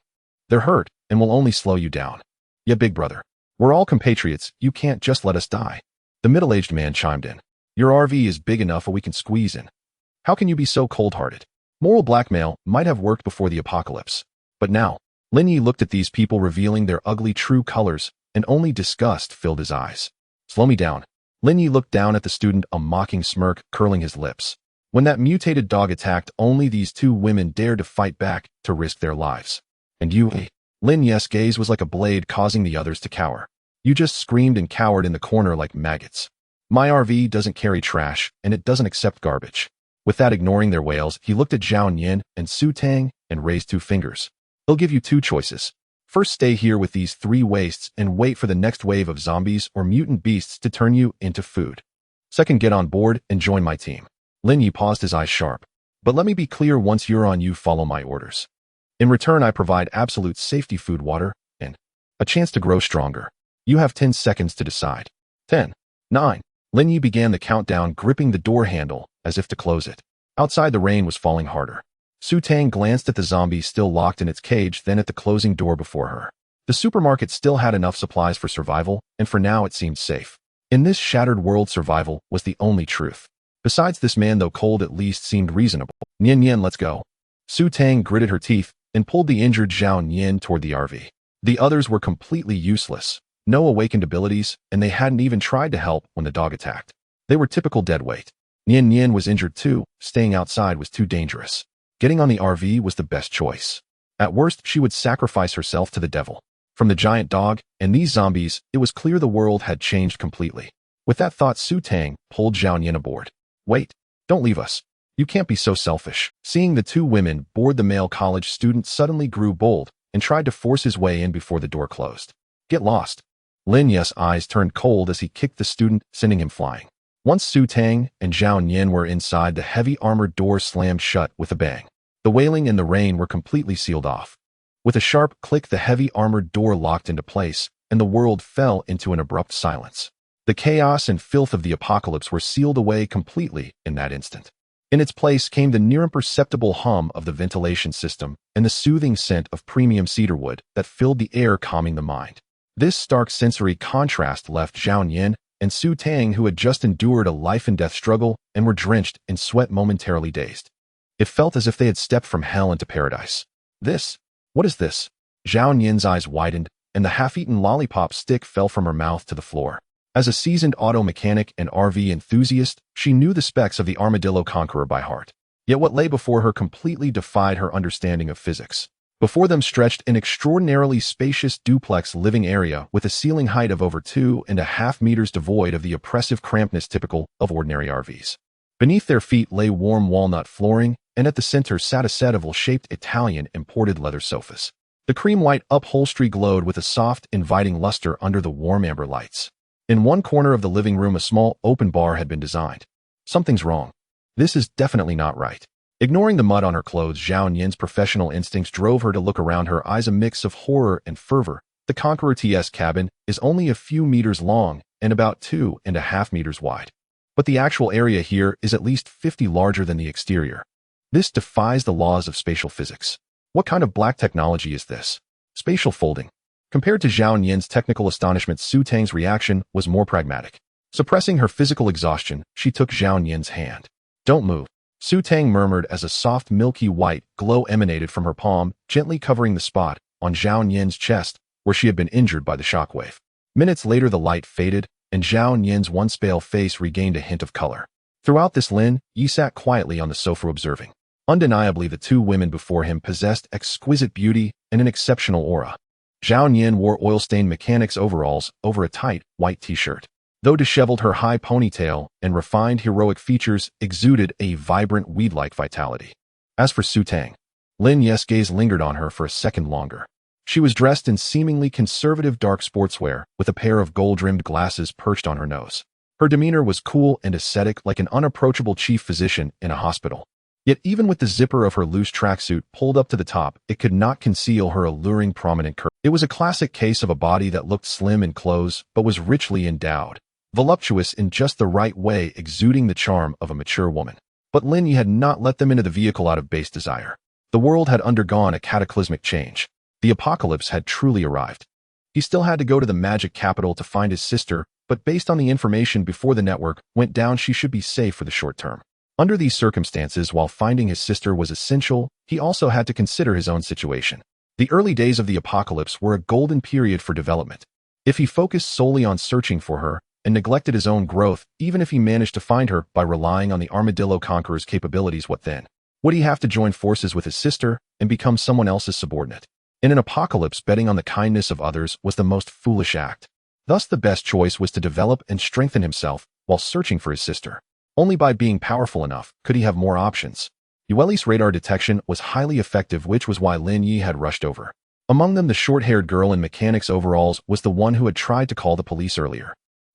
They're hurt and will only slow you down. Yeah, big brother. We're all compatriots. You can't just let us die. The middle-aged man chimed in. Your RV is big enough, or we can squeeze in. How can you be so cold-hearted? Moral blackmail might have worked before the apocalypse. But now, Lin Ye looked at these people, revealing their ugly true colors, and only disgust filled his eyes. Slow me down. Lin Ye looked down at the student, a mocking smirk curling his lips. When that mutated dog attacked, only these two women dared to fight back, to risk their lives. And you, Lin Ye's gaze was like a blade, causing the others to cower. You just screamed and cowered in the corner like maggots. My RV doesn't carry trash, and it doesn't accept garbage. With that, ignoring their wails, he looked at Zhao Yin and Su Tang and raised two fingers. He'll give you two choices. First, stay here with these three wastes and wait for the next wave of zombies or mutant beasts to turn you into food. Second, get on board and join my team. Lin Ye paused, his eyes sharp. But let me be clear, once you're on, you follow my orders. In return, I provide absolute safety food, water, and a chance to grow stronger. You have 10 seconds to decide. 10, 9. Lin Ye began the countdown, gripping the door handle as if to close it. Outside, the rain was falling harder. Su Tang glanced at the zombie still locked in its cage, then at the closing door before her. The supermarket still had enough supplies for survival, and for now it seemed safe. In this shattered world, survival was the only truth. Besides, this man, though cold, at least seemed reasonable. Nian Yen, let's go. Su Tang gritted her teeth and pulled the injured Zhao Nian toward the RV. The others were completely useless. No awakened abilities, and they hadn't even tried to help when the dog attacked. They were typical deadweight. Nian Yen was injured too. Staying outside was too dangerous. Getting on the RV was the best choice. At worst, she would sacrifice herself to the devil. From the giant dog and these zombies, it was clear the world had changed completely. With that thought, Su Tang pulled Zhao Nian aboard. Wait, don't leave us. You can't be so selfish. Seeing the two women board, the male college student suddenly grew bold and tried to force his way in before the door closed. Get lost. Lin Ye's eyes turned cold as he kicked the student, sending him flying. Once Su Tang and Zhao Nian were inside, the heavy armored door slammed shut with a bang. The wailing and the rain were completely sealed off. With a sharp click, the heavy armored door locked into place, and the world fell into an abrupt silence. The chaos and filth of the apocalypse were sealed away completely in that instant. In its place came the near imperceptible hum of the ventilation system and the soothing scent of premium cedarwood that filled the air, calming the mind. This stark sensory contrast left Zhao Nian and Su Tang, who had just endured a life-and-death struggle and were drenched in sweat, momentarily dazed. It felt as if they had stepped from hell into paradise. What is this? Zhao Nian's eyes widened, and the half-eaten lollipop stick fell from her mouth to the floor. As a seasoned auto mechanic and RV enthusiast, she knew the specs of the Armadillo Conqueror by heart. Yet what lay before her completely defied her understanding of physics. Before them stretched an extraordinarily spacious duplex living area with a ceiling height of over 2.5 meters, devoid of the oppressive crampedness typical of ordinary RVs. Beneath their feet lay warm walnut flooring, and at the center sat a set of oval-shaped Italian imported leather sofas. The cream-white upholstery glowed with a soft, inviting luster under the warm amber lights. In one corner of the living room, a small open bar had been designed. Something's wrong. This is definitely not right. Ignoring the mud on her clothes, Zhao Nian's professional instincts drove her to look around, her eyes a mix of horror and fervor. The Conqueror TS cabin is only a few meters long and about 2.5 meters wide. But the actual area here is at least 50 larger than the exterior. This defies the laws of spatial physics. What kind of black technology is this? Spatial folding. Compared to Zhao Nian's technical astonishment, Su Tang's reaction was more pragmatic. Suppressing her physical exhaustion, she took Zhao Nian's hand. Don't move. Su Tang murmured as a soft milky white glow emanated from her palm, gently covering the spot on Zhao Nian's chest where she had been injured by the shockwave. Minutes later, the light faded, and Zhao Nian's once pale face regained a hint of color. Throughout this, Lin Ye sat quietly on the sofa observing. Undeniably, the two women before him possessed exquisite beauty and an exceptional aura. Zhao Nian wore oil-stained mechanics overalls over a tight, white t-shirt. Though disheveled, her high ponytail and refined heroic features exuded a vibrant weed-like vitality. As for Su Tang, Lin Ye's gaze lingered on her for a second longer. She was dressed in seemingly conservative dark sportswear, with a pair of gold-rimmed glasses perched on her nose. Her demeanor was cool and ascetic, like an unapproachable chief physician in a hospital. Yet even with the zipper of her loose tracksuit pulled up to the top, it could not conceal her alluring prominent curve. It was a classic case of a body that looked slim in clothes, but was richly endowed. Voluptuous in just the right way, exuding the charm of a mature woman. But Lin Ye had not let them into the vehicle out of base desire. The world had undergone a cataclysmic change. The apocalypse had truly arrived. He still had to go to the magic capital to find his sister, but based on the information before the network went down, she should be safe for the short term. Under these circumstances, while finding his sister was essential, he also had to consider his own situation. The early days of the apocalypse were a golden period for development. If he focused solely on searching for her, and neglected his own growth, even if he managed to find her by relying on the Armadillo Conqueror's capabilities, what then? Would he have to join forces with his sister and become someone else's subordinate? In an apocalypse, betting on the kindness of others was the most foolish act. Thus, the best choice was to develop and strengthen himself while searching for his sister. Only by being powerful enough could he have more options. Yueli's radar detection was highly effective, which was why Lin Ye had rushed over. Among them, the short-haired girl in mechanics overalls was the one who had tried to call the police earlier.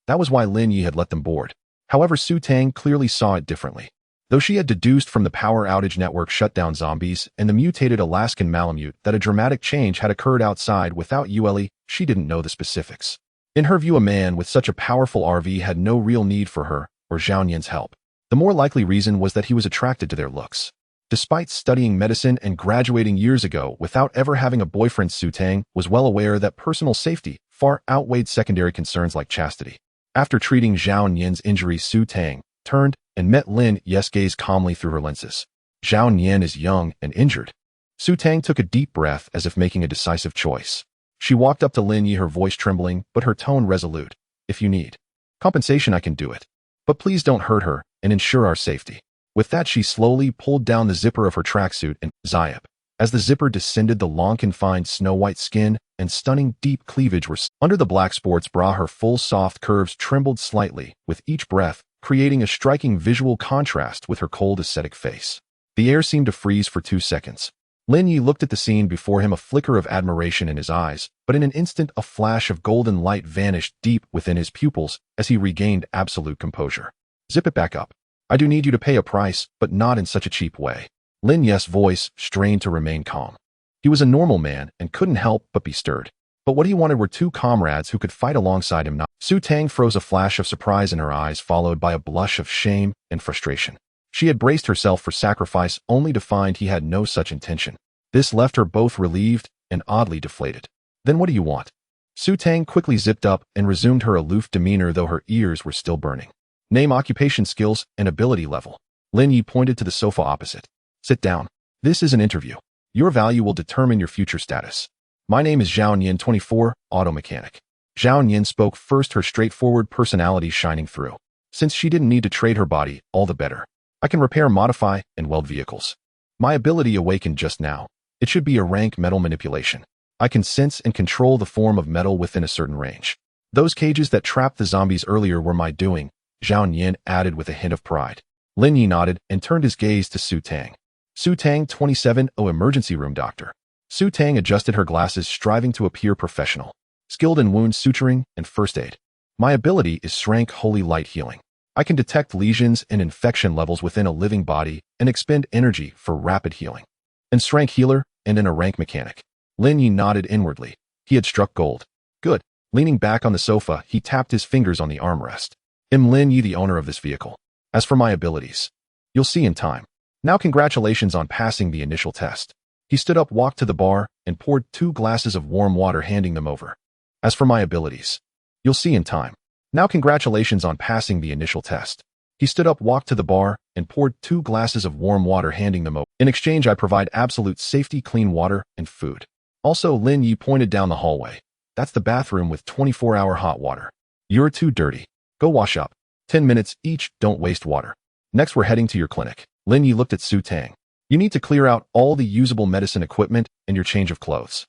That was why Lin Ye had let them board. However, Su Tang clearly saw it differently. Though she had deduced from the power outage network shutdown zombies and the mutated Alaskan Malamute that a dramatic change had occurred outside without Yue, she didn't know the specifics. In her view, a man with such a powerful RV had no real need for her or Zhao Yin's help. The more likely reason was that he was attracted to their looks. Despite studying medicine and graduating years ago without ever having a boyfriend, Su Tang was well aware that personal safety far outweighed secondary concerns like chastity. After treating Zhao Yin's injuries, Su Tang turned and met Lin Ye's gaze calmly through her lenses. Zhao Yin is young and injured. Su Tang took a deep breath as if making a decisive choice. She walked up to Lin Ye, her voice trembling, but her tone resolute. If you need compensation, I can do it. But please don't hurt her and ensure our safety. With that, she slowly pulled down the zipper of her tracksuit and zip. As the zipper descended, the long confined snow-white skin and stunning deep cleavage were under the black sports bra. Her full soft curves trembled slightly with each breath, creating a striking visual contrast with her cold ascetic face. The air seemed to freeze for 2 seconds. Lin Ye looked at the scene before him, a flicker of admiration in his eyes, but in an instant a flash of golden light vanished deep within his pupils as he regained absolute composure. Zip it back up. I do need you to pay a price, but not in such a cheap way. Lin Ye's voice strained to remain calm. He was a normal man and couldn't help but be stirred. But what he wanted were 2 comrades who could fight alongside him. Su Tang froze, a flash of surprise in her eyes followed by a blush of shame and frustration. She had braced herself for sacrifice only to find he had no such intention. This left her both relieved and oddly deflated. Then what do you want? Su Tang quickly zipped up and resumed her aloof demeanor, though her ears were still burning. Name, occupation, skills, and ability level. Lin Ye pointed to the sofa opposite. Sit down. This is an interview. Your value will determine your future status. My name is Zhao Yin, 24, auto mechanic. Zhao Yin spoke first, her straightforward personality shining through. Since she didn't need to trade her body, all the better. I can repair, modify, and weld vehicles. My ability awakened just now. It should be a rank metal manipulation. I can sense and control the form of metal within a certain range. Those cages that trapped the zombies earlier were my doing, Zhao Yin added with a hint of pride. Lin Ye nodded and turned his gaze to Su Tang. Su Tang, 27, emergency room doctor. Su Tang adjusted her glasses, striving to appear professional. Skilled in wound suturing and first aid. My ability is SSS-Rank, holy light healing. I can detect lesions and infection levels within a living body and expend energy for rapid healing. And SSS-Rank healer and a rank mechanic. Lin Ye nodded inwardly. He had struck gold. Good. Leaning back on the sofa, he tapped his fingers on the armrest. I'm Lin Ye, the owner of this vehicle. As for my abilities, you'll see in time. Now congratulations on passing the initial test. He stood up, walked to the bar, and poured 2 glasses of warm water, handing them over. As for my abilities, you'll see in time. Now congratulations on passing the initial test. He stood up, walked to the bar, and poured 2 glasses of warm water, handing them over. In exchange, I provide absolute safety, clean water, and food. Also, Lin Ye pointed down the hallway. That's the bathroom with 24-hour hot water. You're too dirty. Go wash up. 10 minutes each, don't waste water. Next, we're heading to your clinic. Lin Ye looked at Su Tang. You need to clear out all the usable medicine equipment and your change of clothes.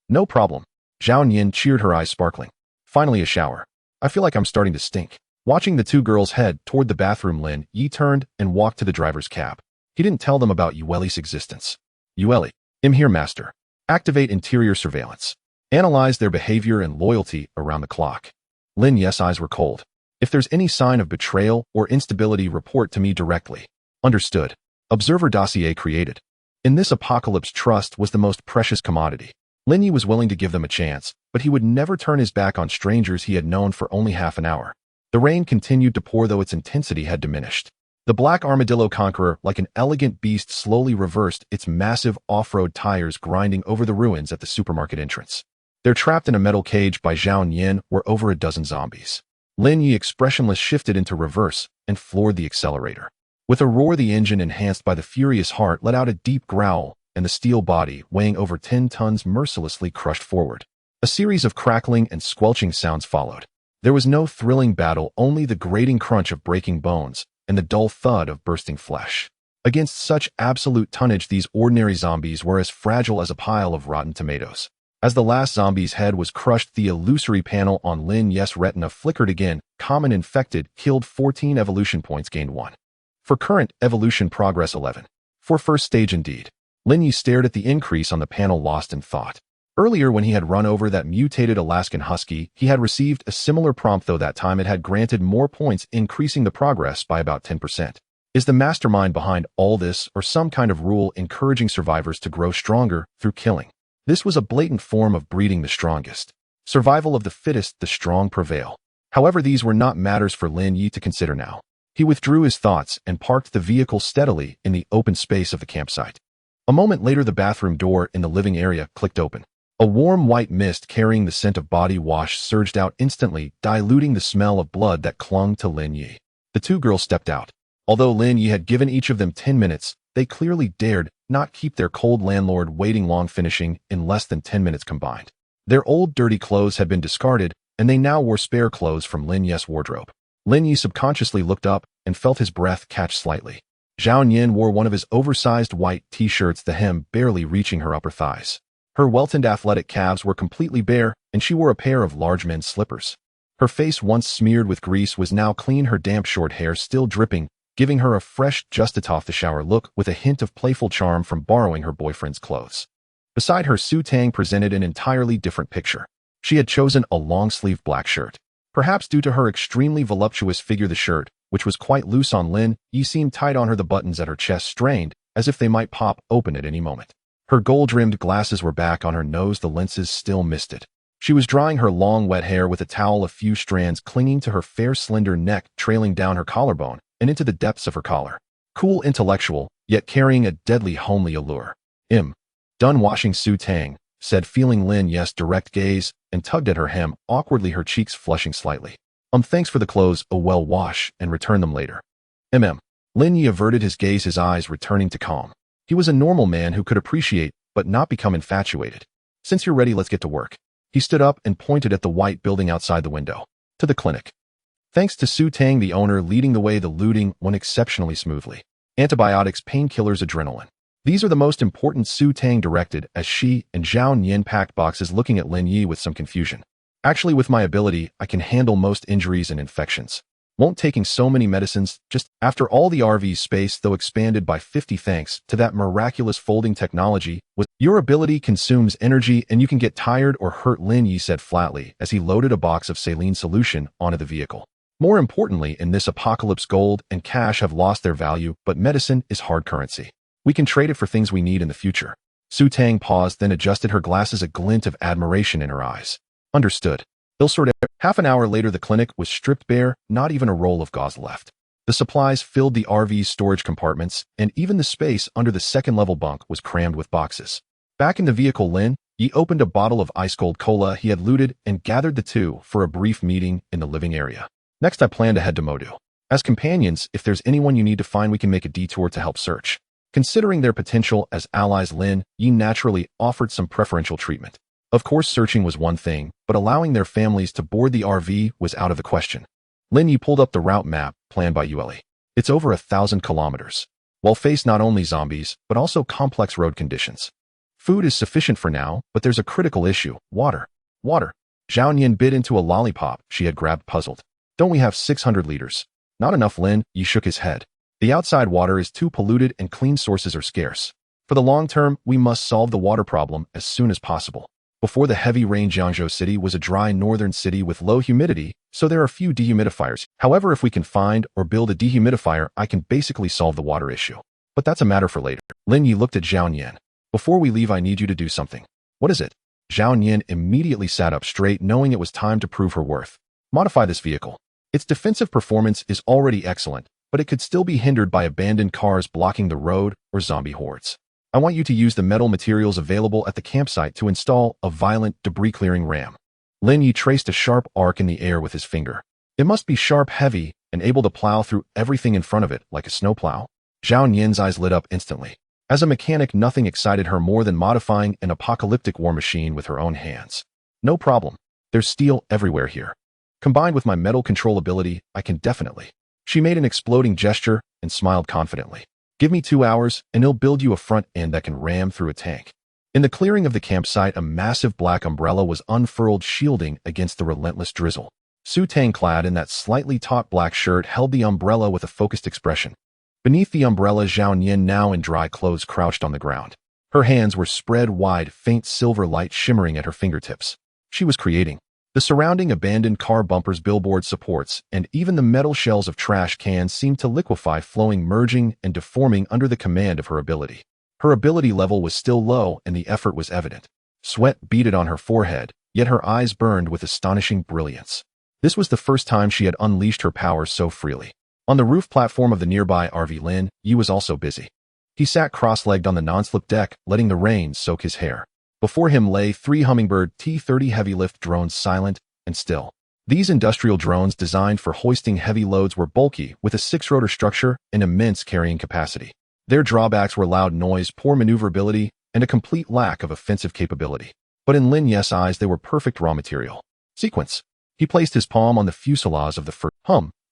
No problem. Zhao Yin cheered, her eyes sparkling. Finally, a shower. I feel like I'm starting to stink. Watching the 2 girls head toward the bathroom, Lin Ye turned and walked to the driver's cab. He didn't tell them about Yueli's existence. Yueli, I'm here, master. Activate interior surveillance. Analyze their behavior and loyalty around the clock. Lin Ye's eyes were cold. If there's any sign of betrayal or instability, report to me directly. Understood. Observer dossier created. In this apocalypse, trust was the most precious commodity. Lin Ye was willing to give them a chance, but he would never turn his back on strangers he had known for only half an hour. The rain continued to pour, though its intensity had diminished. The black Armadillo Conqueror, like an elegant beast, slowly reversed, its massive off-road tires grinding over the ruins at the supermarket entrance. There, trapped in a metal cage by Zhao Yin, were over a dozen zombies. Lin Ye, expressionless, shifted into reverse and floored the accelerator. With a roar, the engine, enhanced by the furious heart, let out a deep growl, and the steel body, weighing over 10 tons, mercilessly crushed forward. A series of crackling and squelching sounds followed. There was no thrilling battle, only the grating crunch of breaking bones and the dull thud of bursting flesh. Against such absolute tonnage, these ordinary zombies were as fragile as a pile of rotten tomatoes. As the last zombie's head was crushed, the illusory panel on Lin Ye's retina flickered again. Common infected, killed 14 evolution points, gained 1. For current, evolution progress 11. For first stage, indeed. Lin Ye stared at the increase on the panel, lost in thought. Earlier, when he had run over that mutated Alaskan husky, he had received a similar prompt, though that time it had granted more points, increasing the progress by about 10%. Is the mastermind behind all this or some kind of rule encouraging survivors to grow stronger through killing? This was a blatant form of breeding the strongest. Survival of the fittest, the strong prevail. However, these were not matters for Lin Ye to consider now. He withdrew his thoughts and parked the vehicle steadily in the open space of the campsite. A moment later, the bathroom door in the living area clicked open. A warm white mist carrying the scent of body wash surged out instantly, diluting the smell of blood that clung to Lin Ye. The two girls stepped out. Although Lin Ye had given each of them 10 minutes, they clearly dared not keep their cold landlord waiting long, finishing in less than 10 minutes combined. Their old dirty clothes had been discarded, and they now wore spare clothes from Lin Ye's wardrobe. Lin Ye subconsciously looked up and felt his breath catch slightly. Zhao Nian wore one of his oversized white t-shirts, the hem barely reaching her upper thighs. Her welted athletic calves were completely bare, and she wore a pair of large men's slippers. Her face, once smeared with grease, was now clean, her damp short hair still dripping, giving her a fresh, just-off-the-shower look with a hint of playful charm from borrowing her boyfriend's clothes. Beside her, Su Tang presented an entirely different picture. She had chosen a long-sleeved black shirt. Perhaps due to her extremely voluptuous figure, the shirt, which was quite loose on Lin Ye, seemed tight on her, the buttons at her chest strained, as if they might pop open at any moment. Her gold-rimmed glasses were back on her nose, the lenses still misted. She was drying her long, wet hair with a towel, a few strands clinging to her fair, slender neck, trailing down her collarbone and into the depths of her collar. Cool, intellectual, yet carrying a deadly homely allure. Done washing, Su Tang said, feeling Lin Ye's direct gaze, and tugged at her hem, awkwardly, her cheeks flushing slightly. Thanks for the clothes, well wash, and return them later. Lin Ye averted his gaze, his eyes returning to calm. He was a normal man who could appreciate, but not become infatuated. Since you're ready, let's get to work. He stood up and pointed at the white building outside the window. To the clinic. Thanks to Su Tang, the owner, leading the way, the looting went exceptionally smoothly. Antibiotics, painkillers, adrenaline. These are the most important, Su Tang directed, as she and Zhao Nian packed boxes, looking at Lin Ye with some confusion. Actually, with my ability, I can handle most injuries and infections. Won't taking so many medicines, just after all, the RV's space, though expanded by 50 thanks to that miraculous folding technology, was your ability consumes energy and you can get tired or hurt, Lin Ye said flatly as he loaded a box of saline solution onto the vehicle. More importantly, in this apocalypse, gold and cash have lost their value, but medicine is hard currency. We can trade it for things we need in the future. Su Tang paused, then adjusted her glasses, a glint of admiration in her eyes. Understood. They'll sort out. Half an hour later, the clinic was stripped bare, not even a roll of gauze left. The supplies filled the RV's storage compartments, and even the space under the second-level bunk was crammed with boxes. Back in the vehicle, Lin Ye opened a bottle of ice-cold cola he had looted and gathered the two for a brief meeting in the living area. Next, I plan to head to Modu. As companions, if there's anyone you need to find, we can make a detour to help search. Considering their potential as allies, Lin Ye naturally offered some preferential treatment. Of course, searching was one thing, but allowing their families to board the RV was out of the question. Lin Ye pulled up the route map planned by Yue. It's over 1,000 kilometers. While face not only zombies, but also complex road conditions. Food is sufficient for now, but there's a critical issue. Water. Water. Zhao Nian bit into a lollipop she had grabbed, puzzled. Don't we have 600 liters? Not enough, Lin Ye shook his head. The outside water is too polluted and clean sources are scarce. For the long term, we must solve the water problem as soon as possible. Before the heavy rain, Jiangzhou City was a dry northern city with low humidity, so there are few dehumidifiers. However, if we can find or build a dehumidifier, I can basically solve the water issue. But that's a matter for later. Lin Ye looked at Zhao Nian. Before we leave, I need you to do something. What is it? Zhao Nian immediately sat up straight, knowing it was time to prove her worth. Modify this vehicle. Its defensive performance is already excellent, but it could still be hindered by abandoned cars blocking the road or zombie hordes. I want you to use the metal materials available at the campsite to install a violent debris-clearing ram. Lin Ye traced a sharp arc in the air with his finger. It must be sharp, heavy, and able to plow through everything in front of it like a snowplow. Zhao Nian's eyes lit up instantly. As a mechanic, nothing excited her more than modifying an apocalyptic war machine with her own hands. No problem. There's steel everywhere here. Combined with my metal control ability, I can definitely. She made an exploding gesture and smiled confidently. Give me 2 hours, and he'll build you a front end that can ram through a tank. In the clearing of the campsite, a massive black umbrella was unfurled, shielding against the relentless drizzle. Su Tang, clad in that slightly taut black shirt, held the umbrella with a focused expression. Beneath the umbrella, Zhao Nian, now in dry clothes, crouched on the ground. Her hands were spread wide, faint silver light shimmering at her fingertips. She was creating. The surrounding abandoned car bumpers, billboard supports, and even the metal shells of trash cans seemed to liquefy, flowing, merging, and deforming under the command of her ability. Her ability level was still low, and the effort was evident. Sweat beaded on her forehead, yet her eyes burned with astonishing brilliance. This was the first time she had unleashed her powers so freely. On the roof platform of the nearby RV, Lin Ye was also busy. He sat cross-legged on the non-slip deck, letting the rain soak his hair. Before him lay 3 Hummingbird T-30 heavy-lift drones, silent and still. These industrial drones designed for hoisting heavy loads were bulky, with a 6-rotor structure and immense carrying capacity. Their drawbacks were loud noise, poor maneuverability, and a complete lack of offensive capability. But in Lin Ye's eyes, they were perfect raw material. Sequence. He placed his palm on the fuselage of the first.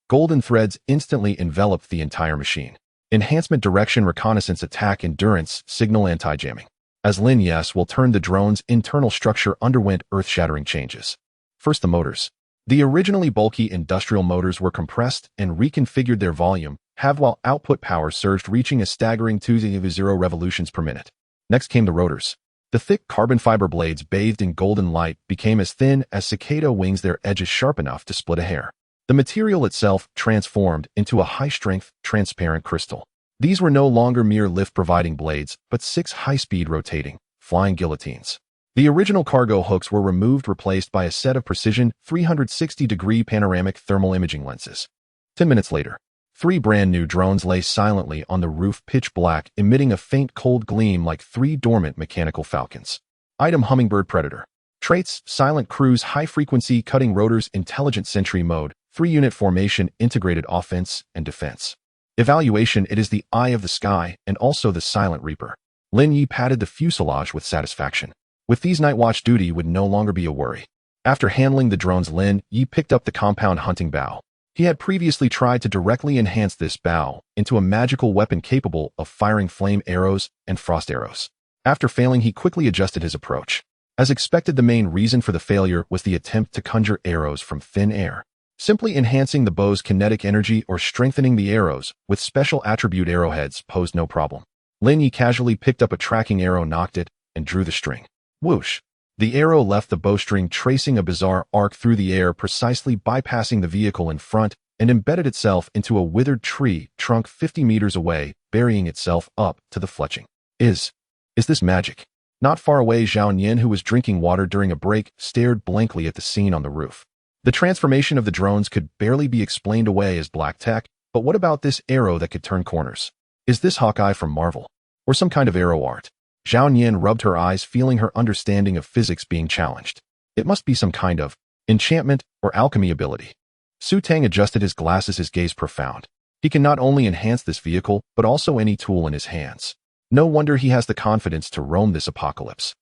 Golden threads instantly enveloped the entire machine. Enhancement, direction, reconnaissance, attack, endurance, signal, anti-jamming. As Lin Ye's will turned, the drone's internal structure underwent earth-shattering changes. First, the motors. The originally bulky industrial motors were compressed and reconfigured. Their volume, while output power surged, reaching a staggering 2.0 revolutions per minute. Next came the rotors. The thick carbon fiber blades, bathed in golden light, became as thin as cicada wings, their edges sharp enough to split a hair. The material itself transformed into a high-strength, transparent crystal. These were no longer mere lift-providing blades, but 6 high-speed rotating, flying guillotines. The original cargo hooks were removed, replaced by a set of precision 360-degree panoramic thermal imaging lenses. 10 minutes later, 3 brand-new drones lay silently on the roof, pitch black, emitting a faint cold gleam like 3 dormant mechanical falcons. Item: Hummingbird Predator. Traits: silent cruise, high-frequency cutting rotors, intelligent sentry mode, 3-unit formation, integrated offense and defense. Evaluation: it is the eye of the sky and also the silent reaper. Lin Ye patted the fuselage with satisfaction. With these, night watch duty would no longer be a worry. After handling the drones, Lin Ye picked up the compound hunting bow. He had previously tried to directly enhance this bow into a magical weapon capable of firing flame arrows and frost arrows. After failing, he quickly adjusted his approach. As expected, the main reason for the failure was the attempt to conjure arrows from thin air. Simply enhancing the bow's kinetic energy or strengthening the arrows with special attribute arrowheads posed no problem. Lin Ye casually picked up a tracking arrow, knocked it, and drew the string. Whoosh! The arrow left the bowstring, tracing a bizarre arc through the air, precisely bypassing the vehicle in front, and embedded itself into a withered tree trunk 50 meters away, burying itself up to the fletching. Is this magic? Not far away, Zhao Yin, who was drinking water during a break, stared blankly at the scene on the roof. The transformation of the drones could barely be explained away as black tech, but what about this arrow that could turn corners? Is this Hawkeye from Marvel? Or some kind of arrow art? Zhao Yin rubbed her eyes, feeling her understanding of physics being challenged. It must be some kind of enchantment or alchemy ability. Su Tang adjusted his glasses, his gaze profound. He can not only enhance this vehicle, but also any tool in his hands. No wonder he has the confidence to roam this apocalypse.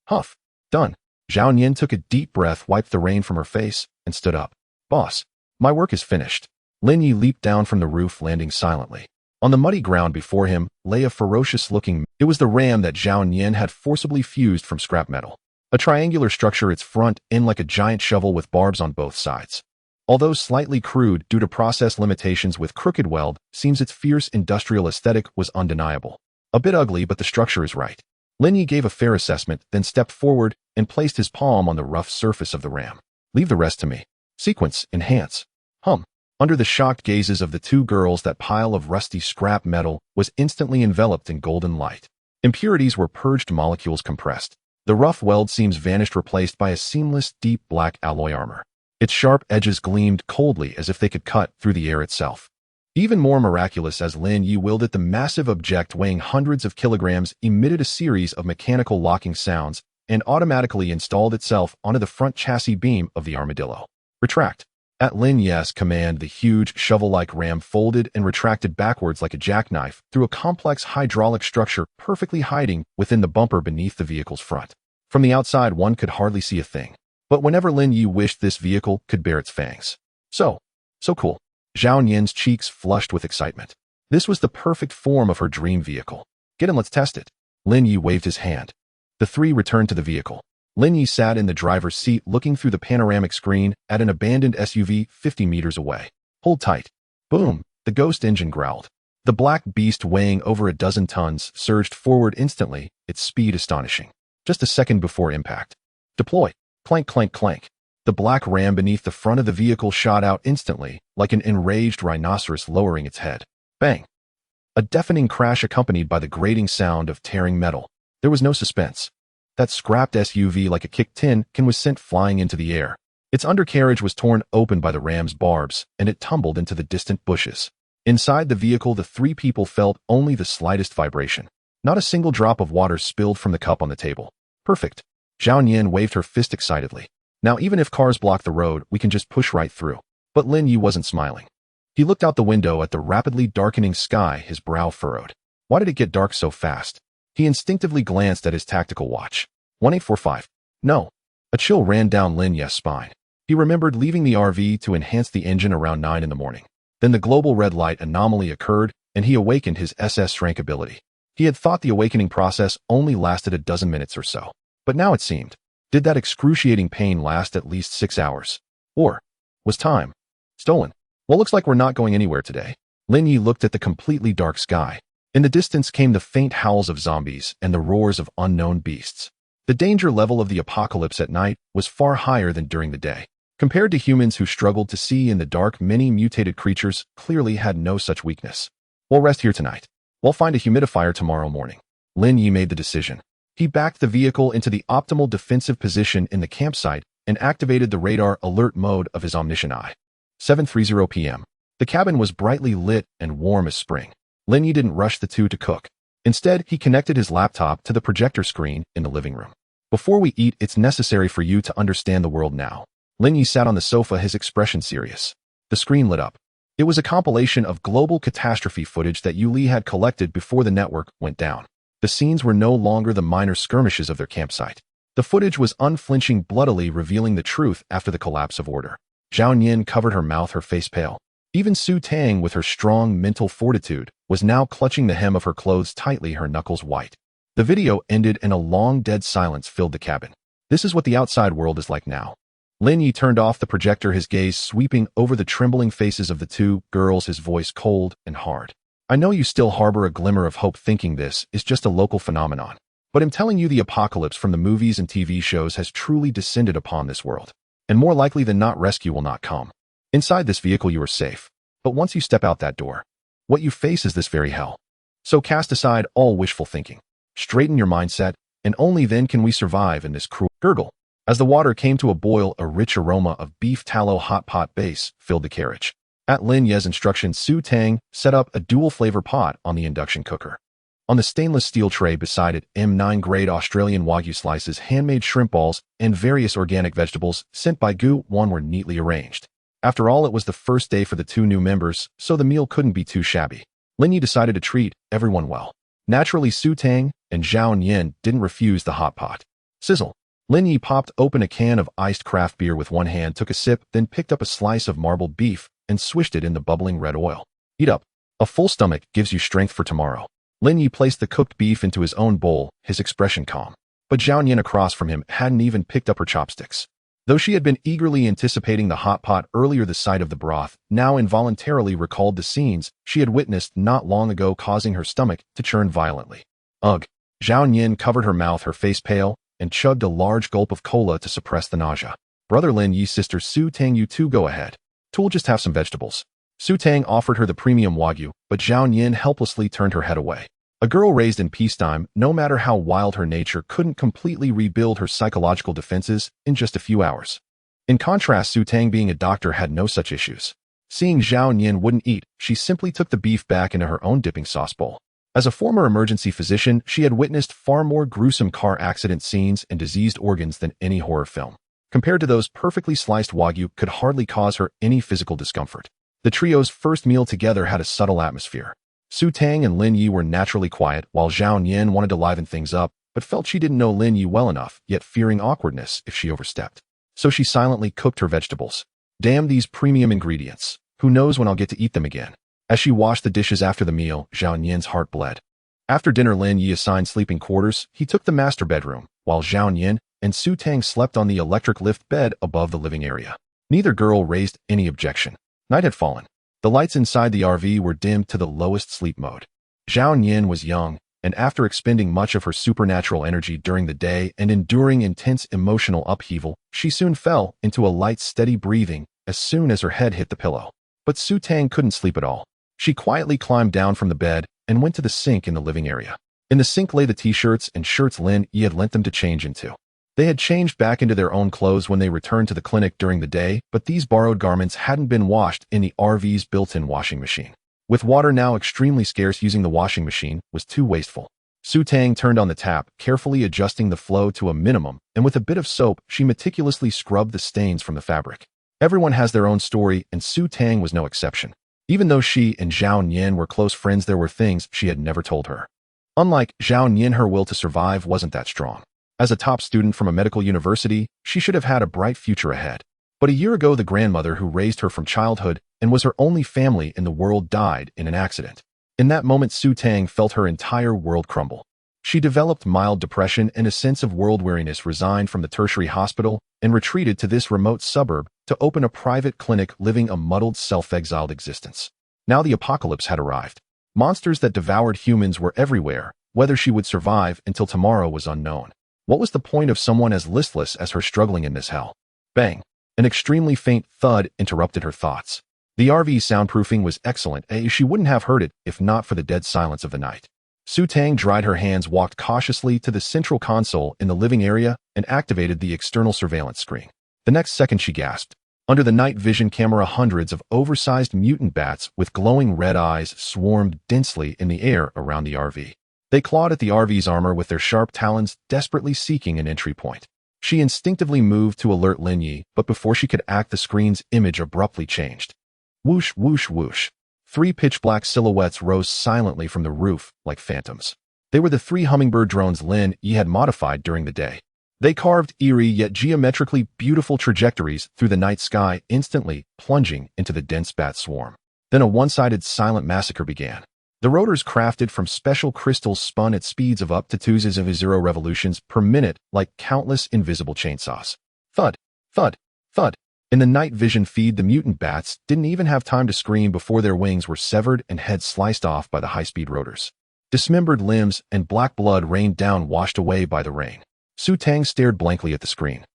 Huff. Done. Zhao Yin took a deep breath, wiped the rain from her face, and stood up. Boss, my work is finished. Lin Ye leaped down from the roof, landing silently. On the muddy ground before him lay a ferocious-looking. It was the ram that Zhao Yin had forcibly fused from scrap metal. A triangular structure, its front end like a giant shovel with barbs on both sides. Although slightly crude due to process limitations with crooked weld, seems its fierce industrial aesthetic was undeniable. A bit ugly, but the structure is right. Lin Ye gave a fair assessment, then stepped forward and placed his palm on the rough surface of the ram. Leave the rest to me. Sequence, enhance. Under the shocked gazes of the 2 girls, that pile of rusty scrap metal was instantly enveloped in golden light. Impurities were purged, molecules compressed. The rough weld seams vanished, replaced by a seamless, deep black alloy armor. Its sharp edges gleamed coldly as if they could cut through the air itself. Even more miraculous, as Lin Ye wielded the massive object weighing hundreds of kilograms, emitted a series of mechanical locking sounds and automatically installed itself onto the front chassis beam of the Armadillo. Retract. At Lin Ye's command, the huge, shovel-like ram folded and retracted backwards like a jackknife through a complex hydraulic structure perfectly hiding within the bumper beneath the vehicle's front. From the outside, one could hardly see a thing. But whenever Lin Ye wished, this vehicle could bare its fangs. So cool. Zhao Yin's cheeks flushed with excitement. This was the perfect form of her dream vehicle. Get in, let's test it. Lin Ye waved his hand. The 3 returned to the vehicle. Lin Ye sat in the driver's seat, looking through the panoramic screen at an abandoned SUV 50 meters away. Hold tight. Boom, the ghost engine growled. The black beast, weighing over a dozen tons, surged forward instantly, its speed astonishing. Just a second before impact. Deploy. Clank, clank, clank. The black ram beneath the front of the vehicle shot out instantly, like an enraged rhinoceros lowering its head. Bang! A deafening crash accompanied by the grating sound of tearing metal. There was no suspense. That scrapped SUV, like a kicked tin can, was sent flying into the air. Its undercarriage was torn open by the ram's barbs, and it tumbled into the distant bushes. Inside the vehicle, the three people felt only the slightest vibration. Not a single drop of water spilled from the cup on the table. Perfect. Zhao Yin waved her fist excitedly. Now, even if cars block the road, we can just push right through. But Lin Ye wasn't smiling. He looked out the window at the rapidly darkening sky, his brow furrowed. Why did it get dark so fast? He instinctively glanced at his tactical watch. 1845. No. A chill ran down Lin Ye's spine. He remembered leaving the RV to enhance the engine around 9 in the morning. Then the global red light anomaly occurred, and he awakened his SSS-Rank ability. He had thought the awakening process only lasted a dozen minutes or so. But now it seemed. Did that excruciating pain last at least 6 hours? Or was time stolen? Well, looks like we're not going anywhere today. Lin Ye looked at the completely dark sky. In the distance came the faint howls of zombies and the roars of unknown beasts. The danger level of the apocalypse at night was far higher than during the day. Compared to humans who struggled to see in the dark, many mutated creatures clearly had no such weakness. We'll rest here tonight. We'll find a humidifier tomorrow morning. Lin Ye made the decision. He backed the vehicle into the optimal defensive position in the campsite and activated the radar alert mode of his omniscient eye. 7:30 p.m. The cabin was brightly lit and warm as spring. Lin Ye didn't rush the two to cook. Instead, he connected his laptop to the projector screen in the living room. Before we eat, it's necessary for you to understand the world now. Lin Ye sat on the sofa, his expression serious. The screen lit up. It was a compilation of global catastrophe footage that Yu Li had collected before the network went down. The scenes were no longer the minor skirmishes of their campsite. The footage was unflinching, bloodily revealing the truth after the collapse of order. Zhao Yin covered her mouth, her face pale. Even Su Tang, with her strong mental fortitude, was now clutching the hem of her clothes tightly, her knuckles white. The video ended and a long dead silence filled the cabin. This is what the outside world is like now. Lin Ye turned off the projector, his gaze sweeping over the trembling faces of the two girls, his voice cold and hard. I know you still harbor a glimmer of hope, thinking this is just a local phenomenon. But I'm telling you, the apocalypse from the movies and TV shows has truly descended upon this world. And more likely than not, rescue will not come. Inside this vehicle you are safe. But once you step out that door, what you face is this very hell. So cast aside all wishful thinking. Straighten your mindset, and only then can we survive in this cruel gurgle. As the water came to a boil, a rich aroma of beef tallow hot pot base filled the carriage. At Lin Ye's instruction, Su Tang set up a dual-flavor pot on the induction cooker. On the stainless steel tray beside it, M9 grade Australian Wagyu slices, handmade shrimp balls, and various organic vegetables sent by Gu Wan were neatly arranged. After all, it was the first day for the two new members, so the meal couldn't be too shabby. Lin Ye decided to treat everyone well. Naturally, Su Tang and Zhao Yin didn't refuse the hot pot. Sizzle. Lin Ye popped open a can of iced craft beer with one hand, took a sip, then picked up a slice of marbled beef and swished it in the bubbling red oil. Eat up. A full stomach gives you strength for tomorrow. Lin Ye placed the cooked beef into his own bowl, his expression calm. But Zhao Yin across from him hadn't even picked up her chopsticks. Though she had been eagerly anticipating the hot pot earlier, the sight of the broth now involuntarily recalled the scenes she had witnessed not long ago, causing her stomach to churn violently. Ugh. Zhao Yin covered her mouth, her face pale, and chugged a large gulp of cola to suppress the nausea. Brother Lin Ye's sister Su Tang, you two go ahead. We'll just have some vegetables. Su Tang offered her the premium Wagyu, but Zhao Yin helplessly turned her head away. A girl raised in peacetime, no matter how wild her nature, couldn't completely rebuild her psychological defenses in just a few hours. In contrast, Su Tang, being a doctor, had no such issues. Seeing Zhao Yin wouldn't eat, she simply took the beef back into her own dipping sauce bowl. As a former emergency physician, she had witnessed far more gruesome car accident scenes and diseased organs than any horror film. Compared to those, perfectly sliced Wagyu could hardly cause her any physical discomfort. The trio's first meal together had a subtle atmosphere. Su Tang and Lin Ye were naturally quiet, while Zhao Yin wanted to liven things up, but felt she didn't know Lin Ye well enough, yet fearing awkwardness if she overstepped. So she silently cooked her vegetables. Damn these premium ingredients. Who knows when I'll get to eat them again. As she washed the dishes after the meal, Zhao Yin's heart bled. After dinner, Lin Ye assigned sleeping quarters. He took the master bedroom, while Zhao Yin and Su Tang slept on the electric lift bed above the living area. Neither girl raised any objection. Night had fallen. The lights inside the RV were dimmed to the lowest sleep mode. Zhao Yin was young, and after expending much of her supernatural energy during the day and enduring intense emotional upheaval, she soon fell into a light, steady breathing as soon as her head hit the pillow. But Su Tang couldn't sleep at all. She quietly climbed down from the bed and went to the sink in the living area. In the sink lay the t-shirts and shirts Lin Ye had lent them to change into. They had changed back into their own clothes when they returned to the clinic during the day, but these borrowed garments hadn't been washed in the RV's built-in washing machine. With water now extremely scarce, using the washing machine was too wasteful. Su Tang turned on the tap, carefully adjusting the flow to a minimum, and with a bit of soap, she meticulously scrubbed the stains from the fabric. Everyone has their own story, and Su Tang was no exception. Even though she and Zhao Nian were close friends, there were things she had never told her. Unlike Zhao Nian, her will to survive wasn't that strong. As a top student from a medical university, she should have had a bright future ahead. But a year ago, the grandmother who raised her from childhood and was her only family in the world died in an accident. In that moment, Su Tang felt her entire world crumble. She developed mild depression and a sense of world weariness, resigned from the tertiary hospital, and retreated to this remote suburb to open a private clinic, living a muddled, self-exiled existence. Now the apocalypse had arrived. Monsters that devoured humans were everywhere. Whether she would survive until tomorrow was unknown. What was the point of someone as listless as her struggling in this hell? Bang! An extremely faint thud interrupted her thoughts. The RV's soundproofing was excellent, and she wouldn't have heard it if not for the dead silence of the night. Su Tang dried her hands, walked cautiously to the central console in the living area, and activated the external surveillance screen. The next second she gasped. Under the night vision camera, hundreds of oversized mutant bats with glowing red eyes swarmed densely in the air around the RV. They clawed at the RV's armor with their sharp talons, desperately seeking an entry point. She instinctively moved to alert Lin Ye, but before she could act, the screen's image abruptly changed. Whoosh, whoosh, whoosh. 3 pitch-black silhouettes rose silently from the roof like phantoms. They were the 3 hummingbird drones Lin Ye had modified during the day. They carved eerie yet geometrically beautiful trajectories through the night sky, instantly plunging into the dense bat swarm. Then a one-sided silent massacre began. The rotors, crafted from special crystals, spun at speeds of up to 2.0 revolutions per minute like countless invisible chainsaws. Thud, thud, thud. In the night vision feed, the mutant bats didn't even have time to scream before their wings were severed and heads sliced off by the high-speed rotors. Dismembered limbs and black blood rained down, washed away by the rain. Su Tang stared blankly at the screen.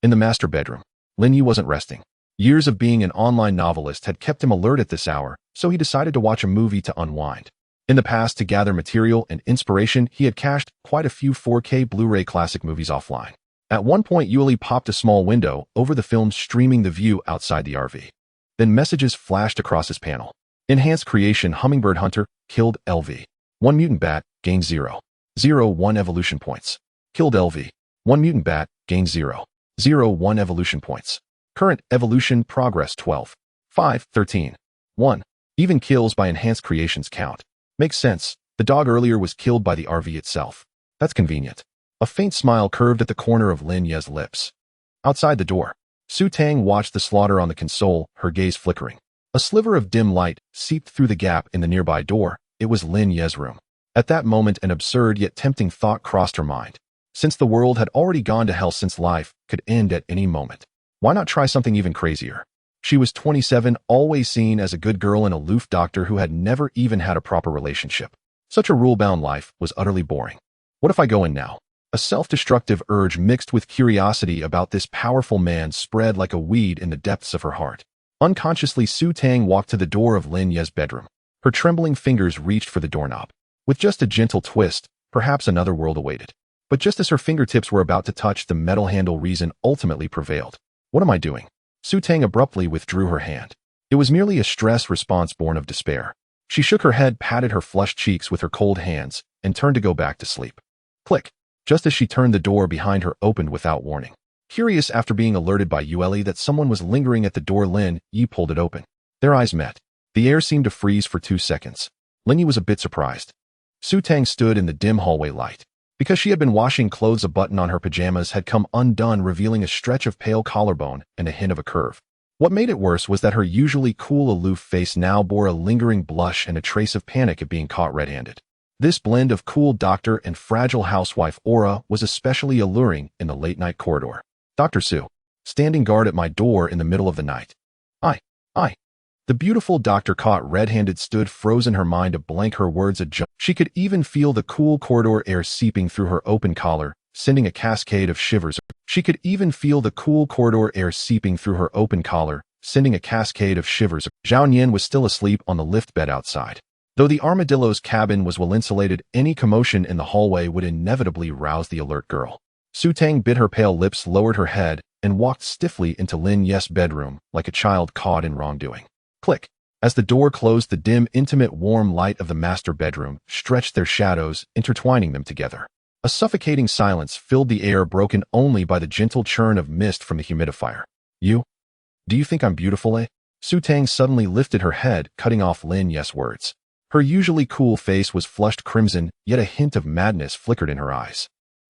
In the master bedroom, Lin Ye wasn't resting. Years of being an online novelist had kept him alert at this hour, so he decided to watch a movie to unwind. In the past, to gather material and inspiration, he had cached quite a few 4K Blu-ray classic movies offline. At one point, Yuli popped a small window over the film, streaming the view outside the RV. Then messages flashed across his panel. Enhanced creation: Hummingbird Hunter, killed LV. 1 mutant bat, gained 0.01 evolution points. Killed LV. 1 mutant bat, gained 0.01 evolution points. Current evolution progress 12. 5, 13. 1. Even kills by enhanced creations count. Makes sense. The dog earlier was killed by the RV itself. That's convenient. A faint smile curved at the corner of Lin Ye's lips. Outside the door, Su Tang watched the slaughter on the console, her gaze flickering. A sliver of dim light seeped through the gap in the nearby door. It was Lin Ye's room. At that moment, an absurd yet tempting thought crossed her mind. Since the world had already gone to hell, since life could end at any moment, why not try something even crazier? She was 27, always seen as a good girl, an aloof doctor who had never even had a proper relationship. Such a rule-bound life was utterly boring. What if I go in now? A self-destructive urge mixed with curiosity about this powerful man spread like a weed in the depths of her heart. Unconsciously, Su Tang walked to the door of Lin Ye's bedroom. Her trembling fingers reached for the doorknob. With just a gentle twist, perhaps another world awaited. But just as her fingertips were about to touch the metal handle, reason ultimately prevailed. What am I doing? Su Tang abruptly withdrew her hand. It was merely a stress response born of despair. She shook her head, patted her flushed cheeks with her cold hands, and turned to go back to sleep. Click. Just as she turned, the door behind her opened without warning. Curious after being alerted by Yuli that someone was lingering at the door, Lin Ye pulled it open. Their eyes met. The air seemed to freeze for 2 seconds. Lin Ye was a bit surprised. Su Tang stood in the dim hallway light. Because she had been washing clothes, a button on her pajamas had come undone, revealing a stretch of pale collarbone and a hint of a curve. What made it worse was that her usually cool, aloof face now bore a lingering blush and a trace of panic at being caught red-handed. This blend of cool doctor and fragile housewife aura was especially alluring in the late-night corridor. Dr. Su, standing guard at my door in the middle of the night. I. The beautiful doctor caught red-handed stood frozen, her mind a blank, her words a jump. She could even feel the cool corridor air seeping through her open collar, sending a cascade of shivers. She could even feel the cool corridor air seeping through her open collar, sending a cascade of shivers. Zhao Nian was still asleep on the lift bed outside. Though the Armadillo's cabin was well insulated, any commotion in the hallway would inevitably rouse the alert girl. Su Tang bit her pale lips, lowered her head, and walked stiffly into Lin Ye's bedroom like a child caught in wrongdoing. Click. As the door closed, the dim, intimate, warm light of the master bedroom stretched their shadows, intertwining them together. A suffocating silence filled the air, broken only by the gentle churn of mist from the humidifier. You? Do you think I'm beautiful, eh? Su Tang suddenly lifted her head, cutting off Lin Ye's words. Her usually cool face was flushed crimson, yet a hint of madness flickered in her eyes.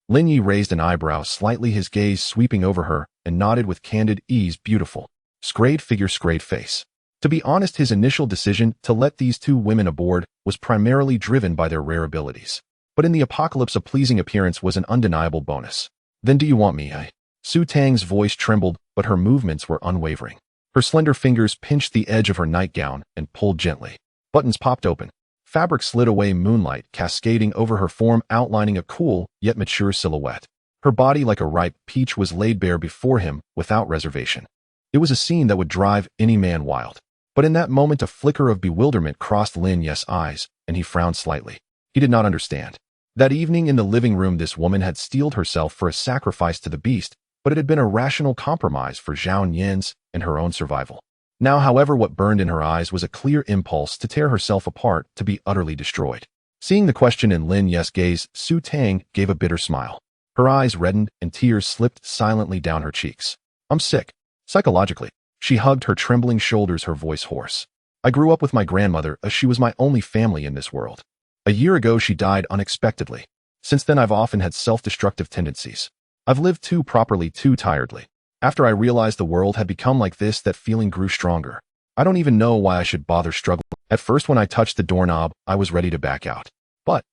Lin Ye raised an eyebrow slightly, his gaze sweeping over her, and nodded with candid ease. Beautiful. Scrayed figure, scrayed face. To be honest, his initial decision to let these two women aboard was primarily driven by their rare abilities. But in the apocalypse, a pleasing appearance was an undeniable bonus. Then do you want me, eh? Su Tang's voice trembled, but her movements were unwavering. Her slender fingers pinched the edge of her nightgown and pulled gently. Buttons popped open. Fabric slid away, moonlight cascading over her form, outlining a cool yet mature silhouette. Her body, like a ripe peach, was laid bare before him without reservation. It was a scene that would drive any man wild. But in that moment, a flicker of bewilderment crossed Lin Ye's eyes, and he frowned slightly. He did not understand. That evening in the living room, this woman had steeled herself for a sacrifice to the beast, but it had been a rational compromise for Zhao Nian's and her own survival. Now, however, what burned in her eyes was a clear impulse to tear herself apart, to be utterly destroyed. Seeing the question in Lin Ye's gaze, Su Tang gave a bitter smile. Her eyes reddened, and tears slipped silently down her cheeks. I'm sick. Psychologically. She hugged her trembling shoulders, her voice hoarse. I grew up with my grandmother, as she was my only family in this world. A year ago, she died unexpectedly. Since then, I've often had self-destructive tendencies. I've lived too properly, too tiredly. After I realized the world had become like this, that feeling grew stronger. I don't even know why I should bother struggling. At first, when I touched the doorknob, I was ready to back out. But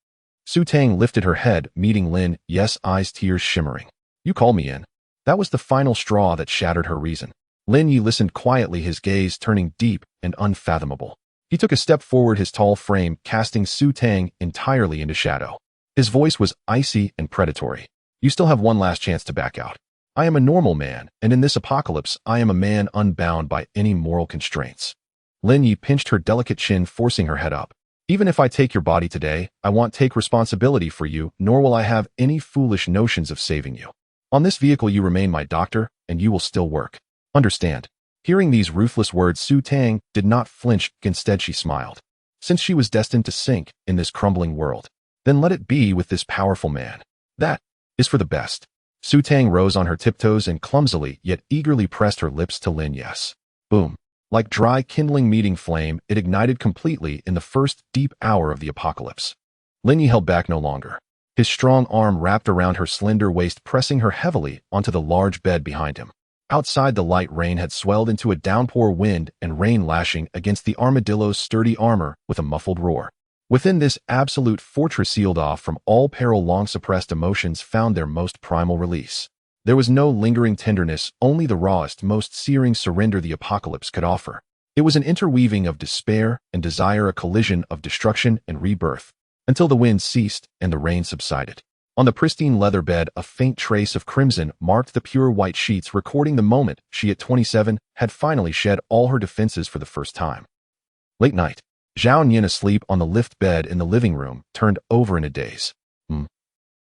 Su Tang lifted her head, meeting Lin Ye's eyes, tears shimmering. You called me in. That was the final straw that shattered her reason. Lin Ye listened quietly, his gaze turning deep and unfathomable. He took a step forward, his tall frame casting Su Tang entirely into shadow. His voice was icy and predatory. You still have one last chance to back out. I am a normal man, and in this apocalypse, I am a man unbound by any moral constraints. Lin Ye pinched her delicate chin, forcing her head up. Even if I take your body today, I won't take responsibility for you, nor will I have any foolish notions of saving you. On this vehicle, you remain my doctor, and you will still work. Understand. Hearing these ruthless words, Su Tang did not flinch, instead she smiled. Since she was destined to sink in this crumbling world, then let it be with this powerful man. That is for the best. Su Tang rose on her tiptoes and clumsily yet eagerly pressed her lips to Lin Ye's. Boom. Like dry kindling meeting flame, it ignited completely in the first deep hour of the apocalypse. Lin Ye held back no longer. His strong arm wrapped around her slender waist, pressing her heavily onto the large bed behind him. Outside, the light rain had swelled into a downpour, wind and rain lashing against the Armadillo's sturdy armor with a muffled roar. Within this absolute fortress, sealed off from all peril, long-suppressed emotions found their most primal release. There was no lingering tenderness, only the rawest, most searing surrender the apocalypse could offer. It was an interweaving of despair and desire, a collision of destruction and rebirth, until the wind ceased and the rain subsided. On the pristine leather bed, a faint trace of crimson marked the pure white sheets, recording the moment she, at 27, had finally shed all her defenses for the first time. Late night. Zhao Nian, asleep on the lift bed in the living room, turned over in a daze.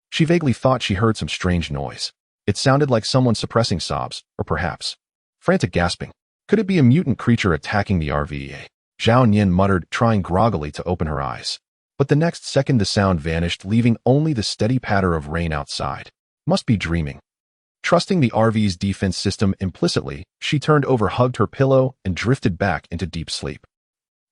She vaguely thought she heard some strange noise. It sounded like someone suppressing sobs, or perhaps frantic gasping. Could it be a mutant creature attacking the RVA? Zhao Nian muttered, trying groggily to open her eyes. But the next second the sound vanished, leaving only the steady patter of rain outside. Must be dreaming. Trusting the RV's defense system implicitly, she turned over, hugged her pillow, and drifted back into deep sleep.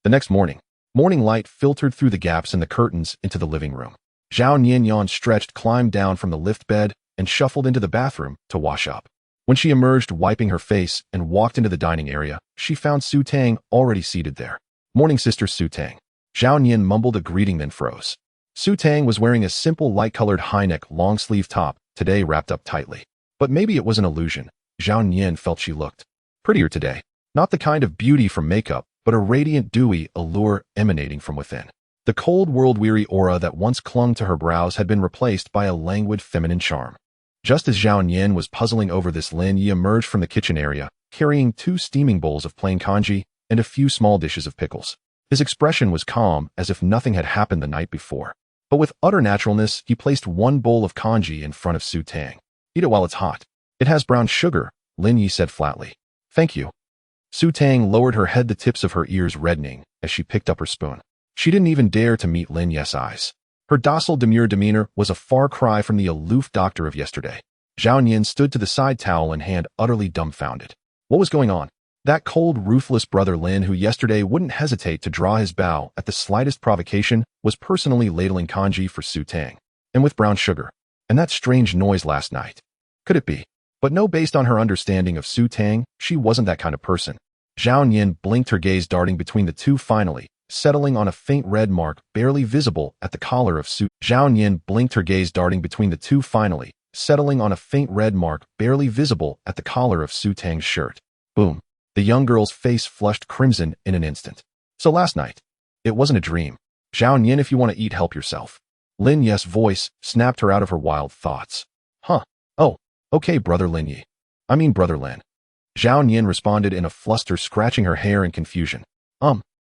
The next morning, morning light filtered through the gaps in the curtains into the living room. Zhao Nian yawned, stretched, climbed down from the lift bed, and shuffled into the bathroom to wash up. When she emerged, wiping her face, and walked into the dining area, she found Su Tang already seated there. Morning, Sister Su Tang. Zhao Nian mumbled a greeting, then froze. Su Tang was wearing a simple light-colored high-neck long-sleeve top, today wrapped up tightly. But maybe it was an illusion. Zhao Nian felt she looked prettier today. Not the kind of beauty from makeup, but a radiant dewy allure emanating from within. The cold world-weary aura that once clung to her brows had been replaced by a languid feminine charm. Just as Zhao Nian was puzzling over this, Lin Ye emerged from the kitchen area, carrying 2 steaming bowls of plain congee and a few small dishes of pickles. His expression was calm, as if nothing had happened the night before. But with utter naturalness, he placed 1 bowl of congee in front of Su Tang. "Eat it while it's hot. It has brown sugar," Lin Ye said flatly. "Thank you." Su Tang lowered her head, the tips of her ears reddening, as she picked up her spoon. She didn't even dare to meet Lin Ye's eyes. Her docile, demure demeanor was a far cry from the aloof doctor of yesterday. Zhao Nian stood to the side, towel in hand, utterly dumbfounded. What was going on? That cold, ruthless brother Lin, who yesterday wouldn't hesitate to draw his bow at the slightest provocation, was personally ladling congee for Su Tang. And with brown sugar. And that strange noise last night. Could it be? But no, based on her understanding of Su Tang, she wasn't that kind of person. Zhao Nian blinked, her gaze darting between the two, finally settling on a faint red mark barely visible at the collar of Su. Zhao Nian blinked, her gaze darting between the two, finally settling on a faint red mark barely visible at the collar of Su Tang's shirt. Boom. The young girl's face flushed crimson in an instant. So last night, it wasn't a dream. Zhao Nian, if you want to eat, help yourself. Lin Ye's voice snapped her out of her wild thoughts. Huh. Oh, okay, brother Lin Ye. I mean brother Lin. Zhao Nian responded in a fluster, scratching her hair in confusion.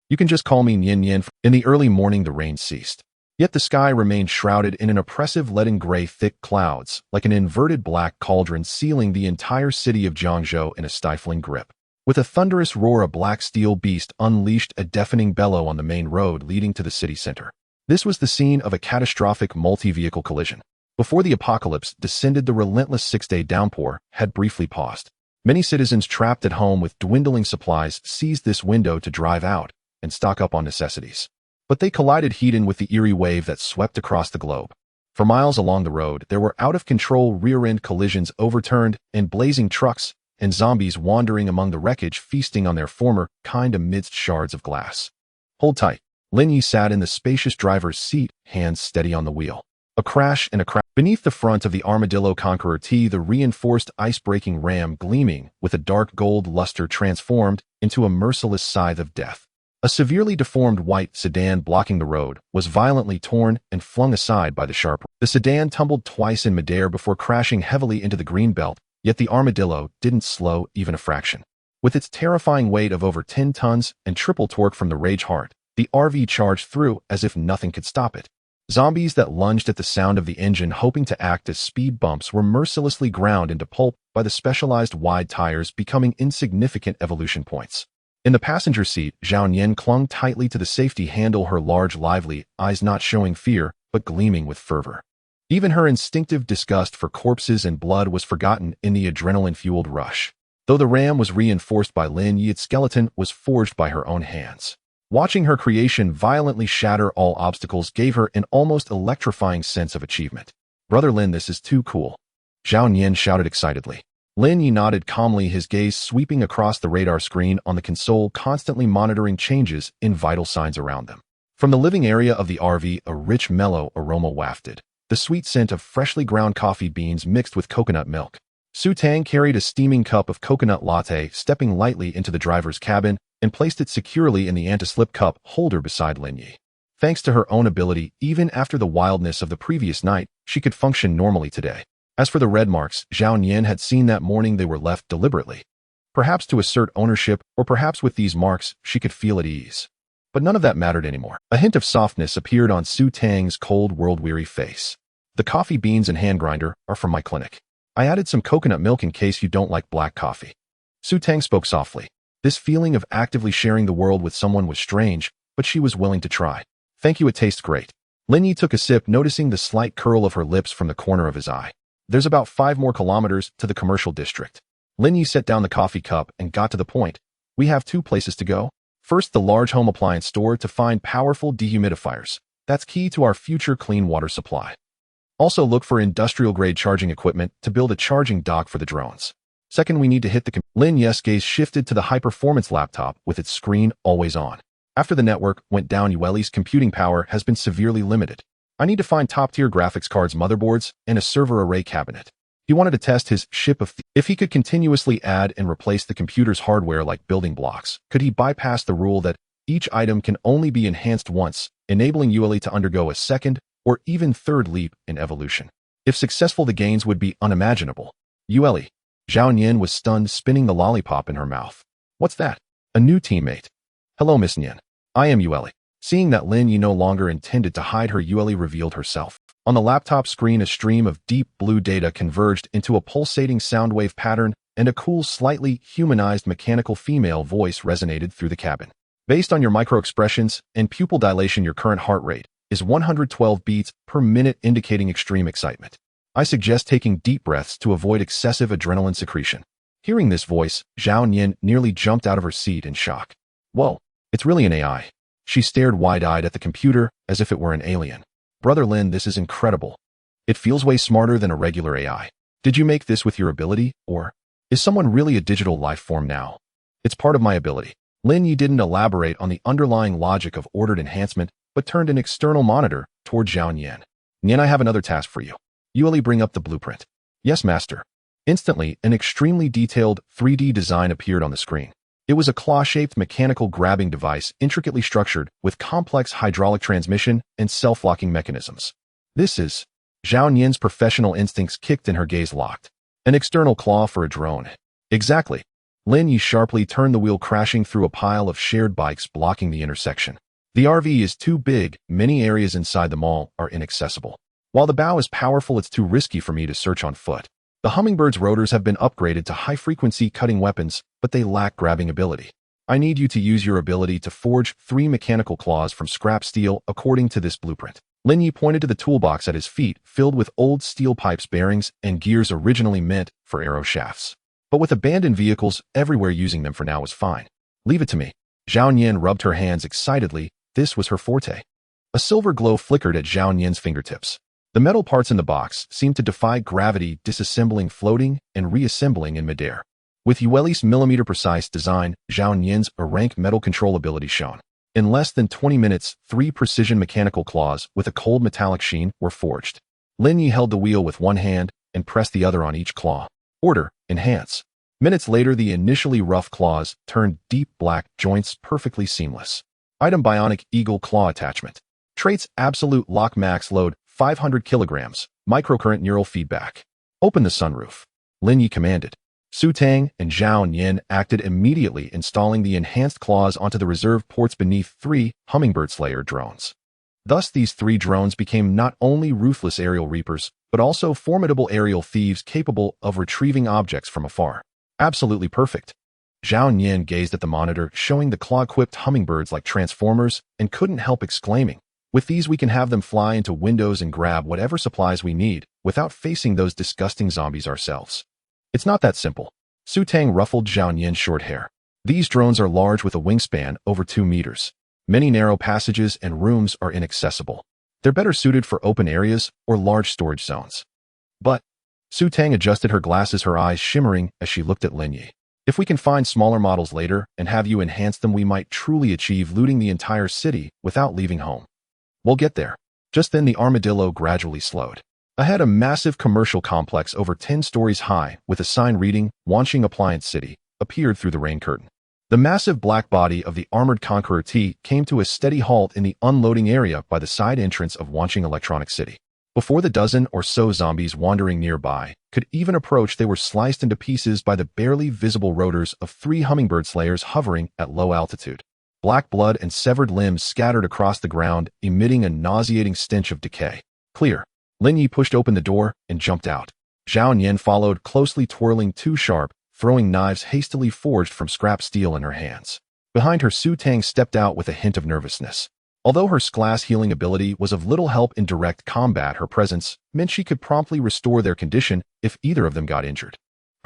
You can just call me Nian Nian. In the early morning, the rain ceased. Yet the sky remained shrouded in an oppressive leaden gray, thick clouds, like an inverted black cauldron sealing the entire city of Jiangzhou in a stifling grip. With a thunderous roar, a black steel beast unleashed a deafening bellow on the main road leading to the city center. This was the scene of a catastrophic multi-vehicle collision. Before the apocalypse descended, the relentless 6-day downpour had briefly paused. Many citizens trapped at home with dwindling supplies seized this window to drive out and stock up on necessities. But they collided head-on with the eerie wave that swept across the globe. For miles along the road, there were out-of-control rear-end collisions, overturned and blazing trucks, and zombies wandering among the wreckage, feasting on their former kind amidst shards of glass. Hold tight. Lin Ye sat in the spacious driver's seat, hands steady on the wheel. A crash and a crash. Beneath the front of the Armadillo Conqueror T, the reinforced ice-breaking ram, gleaming with a dark gold luster, transformed into a merciless scythe of death. A severely deformed white sedan blocking the road was violently torn and flung aside by the sharp. The sedan tumbled twice in midair before crashing heavily into the green belt, yet the Armadillo didn't slow even a fraction. With its terrifying weight of over 10 tons and triple torque from the Rage Heart, the RV charged through as if nothing could stop it. Zombies that lunged at the sound of the engine, hoping to act as speed bumps, were mercilessly ground into pulp by the specialized wide tires, becoming insignificant evolution points. In the passenger seat, Zhao Nian clung tightly to the safety handle, her large, lively eyes not showing fear, but gleaming with fervor. Even her instinctive disgust for corpses and blood was forgotten in the adrenaline-fueled rush. Though the ram was reinforced by Lin Ye, its skeleton was forged by her own hands. Watching her creation violently shatter all obstacles gave her an almost electrifying sense of achievement. Brother Lin, this is too cool. Zhao Nian shouted excitedly. Lin Ye nodded calmly, his gaze sweeping across the radar screen on the console, constantly monitoring changes in vital signs around them. From the living area of the RV, a rich, mellow aroma wafted, the sweet scent of freshly ground coffee beans mixed with coconut milk. Su Tang carried a steaming cup of coconut latte, stepping lightly into the driver's cabin, and placed it securely in the anti-slip cup holder beside Lin Ye. Thanks to her own ability, even after the wildness of the previous night, she could function normally today. As for the red marks Zhao Nian had seen that morning, they were left deliberately. Perhaps to assert ownership, or perhaps with these marks she could feel at ease. But none of that mattered anymore. A hint of softness appeared on Su Tang's cold, world-weary face. The coffee beans and hand grinder are from my clinic. I added some coconut milk in case you don't like black coffee. Su Tang spoke softly. This feeling of actively sharing the world with someone was strange, but she was willing to try. Thank you, it tastes great. Lin Ye took a sip, noticing the slight curl of her lips from the corner of his eye. There's about 5 more kilometers to the commercial district. Lin Ye set down the coffee cup and got to the point. We have 2 places to go. First, the large home appliance store to find powerful dehumidifiers. That's key to our future clean water supply. Also look for industrial-grade charging equipment to build a charging dock for the drones. Second, we need to hit the Lin Ye's gaze shifted to the high-performance laptop with its screen always on. After the network went down, Yueli's computing power has been severely limited. I need to find top-tier graphics cards, motherboards, and a server array cabinet. He wanted to test his ship if he could continuously add and replace the computer's hardware like building blocks. Could he bypass the rule that each item can only be enhanced once, enabling Yue to undergo a second or even third leap in evolution? If successful, the gains would be unimaginable. Yue. Zhao Nian was stunned, spinning the lollipop in her mouth. What's that? A new teammate. Hello, Miss Nian. I am Yue. Seeing that Lin Ye no longer intended to hide her, Yue revealed herself. On the laptop screen, a stream of deep blue data converged into a pulsating sound wave pattern, and a cool, slightly humanized mechanical female voice resonated through the cabin. Based on your microexpressions and pupil dilation, your current heart rate is 112 beats per minute, indicating extreme excitement. I suggest taking deep breaths to avoid excessive adrenaline secretion. Hearing this voice, Zhao Nian nearly jumped out of her seat in shock. Whoa, it's really an AI. She stared wide-eyed at the computer as if it were an alien. Brother Lin, this is incredible. It feels way smarter than a regular AI. Did you make this with your ability, or is someone really a digital life form now? It's part of my ability. Lin Ye didn't elaborate on the underlying logic of ordered enhancement, but turned an external monitor toward Zhao Nian. Nian, I have another task for you. Yue, bring up the blueprint. Yes, master. Instantly, an extremely detailed 3D design appeared on the screen. It was a claw-shaped mechanical grabbing device intricately structured with complex hydraulic transmission and self-locking mechanisms. This is... Zhao Nian's professional instincts kicked and her gaze locked. An external claw for a drone. Exactly. Lin Ye sharply turned the wheel, crashing through a pile of shared bikes blocking the intersection. The RV is too big, many areas inside the mall are inaccessible. While the bow is powerful, it's too risky for me to search on foot. The Hummingbird's rotors have been upgraded to high-frequency cutting weapons, but they lack grabbing ability. I need you to use your ability to forge 3 mechanical claws from scrap steel according to this blueprint. Lin Ye pointed to the toolbox at his feet, filled with old steel pipes, bearings, and gears originally meant for arrow shafts. But with abandoned vehicles everywhere, using them for now was fine. Leave it to me. Zhao Nian rubbed her hands excitedly. This was her forte. A silver glow flickered at Zhao Nian's fingertips. The metal parts in the box seemed to defy gravity, disassembling, floating, and reassembling in midair. With Yueli's millimeter-precise design, Zhao Nian's rank metal control ability shone. In less than 20 minutes, 3 precision mechanical claws with a cold metallic sheen were forged. Lin Ye held the wheel with one hand and pressed the other on each claw. Order, enhance. Minutes later, the initially rough claws turned deep black, joints perfectly seamless. Item: Bionic Eagle Claw Attachment. Traits: Absolute Lock, Max Load 500 kilograms, Microcurrent, Neural Feedback. Open the sunroof. Lin Ye commanded. Su Tang and Zhao Nian acted immediately, installing the enhanced claws onto the reserve ports beneath 3 Hummingbird Slayer drones. Thus, these 3 drones became not only ruthless aerial reapers, but also formidable aerial thieves capable of retrieving objects from afar. Absolutely perfect. Zhao Nian gazed at the monitor, showing the claw-equipped hummingbirds like transformers, and couldn't help exclaiming, with these we can have them fly into windows and grab whatever supplies we need, without facing those disgusting zombies ourselves. It's not that simple. Su Tang ruffled Zhao Nian's short hair. These drones are large with a wingspan over 2 meters. Many narrow passages and rooms are inaccessible. They're better suited for open areas or large storage zones. But, Su Tang adjusted her glasses, her eyes shimmering as she looked at Lin Ye. If we can find smaller models later and have you enhance them, we might truly achieve looting the entire city without leaving home. We'll get there. Just then the Armadillo gradually slowed. Ahead, a massive commercial complex over 10 stories high with a sign reading, Wanqing Appliance City, appeared through the rain curtain. The massive black body of the armored Conqueror T came to a steady halt in the unloading area by the side entrance of Wanqing Electronic City. Before the dozen or so zombies wandering nearby could even approach, they were sliced into pieces by the barely visible rotors of 3 Hummingbird Slayers hovering at low altitude. Black blood and severed limbs scattered across the ground, emitting a nauseating stench of decay. Clear. Lin Ye pushed open the door and jumped out. Zhao Nian followed closely, twirling 2 sharp, throwing knives hastily forged from scrap steel in her hands. Behind her, Su Tang stepped out with a hint of nervousness. Although her glass healing ability was of little help in direct combat, her presence meant she could promptly restore their condition if either of them got injured.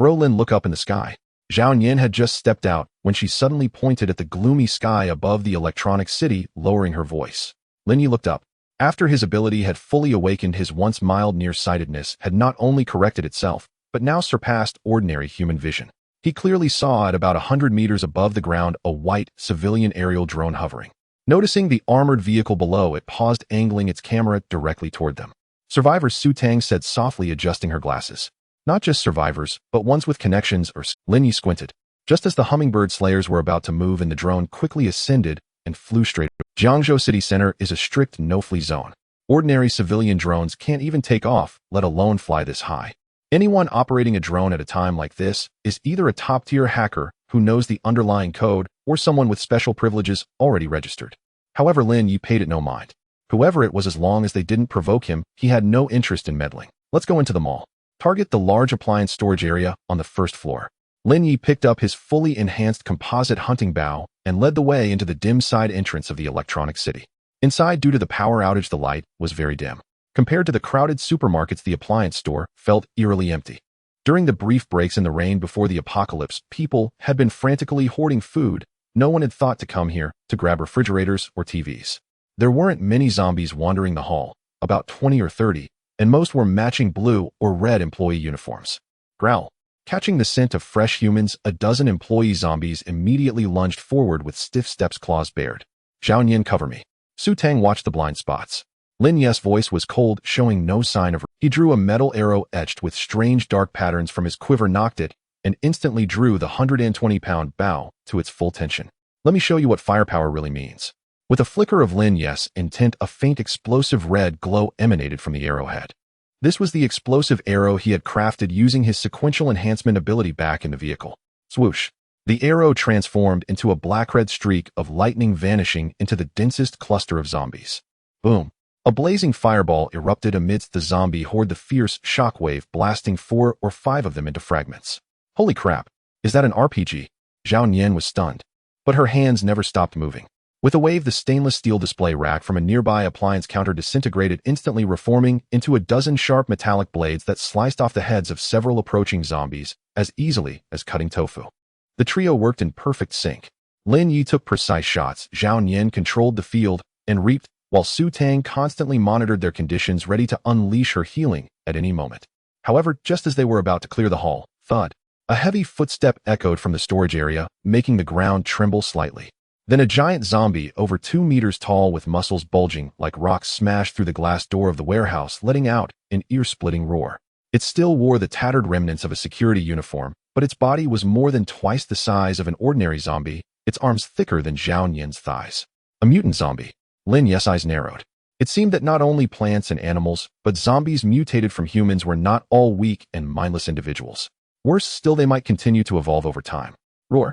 Brolin, look up in the sky. Zhao Nian had just stepped out when she suddenly pointed at the gloomy sky above the electronic city, lowering her voice. Lin Ye looked up. After his ability had fully awakened, his once mild nearsightedness had not only corrected itself, but now surpassed ordinary human vision. He clearly saw at about 100 meters above the ground a white, civilian aerial drone hovering. Noticing the armored vehicle below, it paused, angling its camera directly toward them. Survivor, Su Tang said softly, adjusting her glasses. Not just survivors, but ones with connections or Lin Ye squinted. Just as the hummingbird slayers were about to move and the drone quickly ascended and flew straight. Jiangzhou city center is a strict no-fly zone. Ordinary civilian drones can't even take off, let alone fly this high. Anyone operating a drone at a time like this is either a top-tier hacker who knows the underlying code or someone with special privileges already registered. However, Lin Ye paid it no mind. Whoever it was, as long as they didn't provoke him, he had no interest in meddling. Let's go into the mall. Target the large appliance storage area on the first floor. Lin Ye picked up his fully enhanced composite hunting bow and led the way into the dim side entrance of the electronic city. Inside, due to the power outage, the light was very dim. Compared to the crowded supermarkets, the appliance store felt eerily empty. During the brief breaks in the rain before the apocalypse, people had been frantically hoarding food. No one had thought to come here to grab refrigerators or TVs. There weren't many zombies wandering the hall, about 20 or 30, and most were matching blue or red employee uniforms. Growl. Catching the scent of fresh humans, a dozen employee zombies immediately lunged forward with stiff steps, claws bared. Zhao Nian, cover me. Su Tang watched the blind spots. Lin Ye's voice was cold, showing no sign of. He drew a metal arrow etched with strange dark patterns from his quiver, knocked it, and instantly drew the 120-pound bow to its full tension. Let me show you what firepower really means. With a flicker of Lin Ye's intent, a faint explosive red glow emanated from the arrowhead. This was the explosive arrow he had crafted using his sequential enhancement ability back in the vehicle. Swoosh. The arrow transformed into a black-red streak of lightning, vanishing into the densest cluster of zombies. Boom. A blazing fireball erupted amidst the zombie horde, the fierce shockwave blasting 4 or 5 of them into fragments. Holy crap. Is that an RPG? Zhao Nian was stunned. But her hands never stopped moving. With a wave, the stainless steel display rack from a nearby appliance counter disintegrated, instantly reforming into a dozen sharp metallic blades that sliced off the heads of several approaching zombies as easily as cutting tofu. The trio worked in perfect sync. Lin Ye took precise shots, Zhao Nian controlled the field and reaped, while Su Tang constantly monitored their conditions, ready to unleash her healing at any moment. However, just as they were about to clear the hall, thud, a heavy footstep echoed from the storage area, making the ground tremble slightly. Then a giant zombie over 2 meters tall with muscles bulging like rocks smashed through the glass door of the warehouse, letting out an ear-splitting roar. It still wore the tattered remnants of a security uniform, but its body was more than twice the size of an ordinary zombie, its arms thicker than Zhao Nian's thighs. A mutant zombie. Lin Ye's eyes narrowed. It seemed that not only plants and animals, but zombies mutated from humans were not all weak and mindless individuals. Worse still, they might continue to evolve over time. Roar.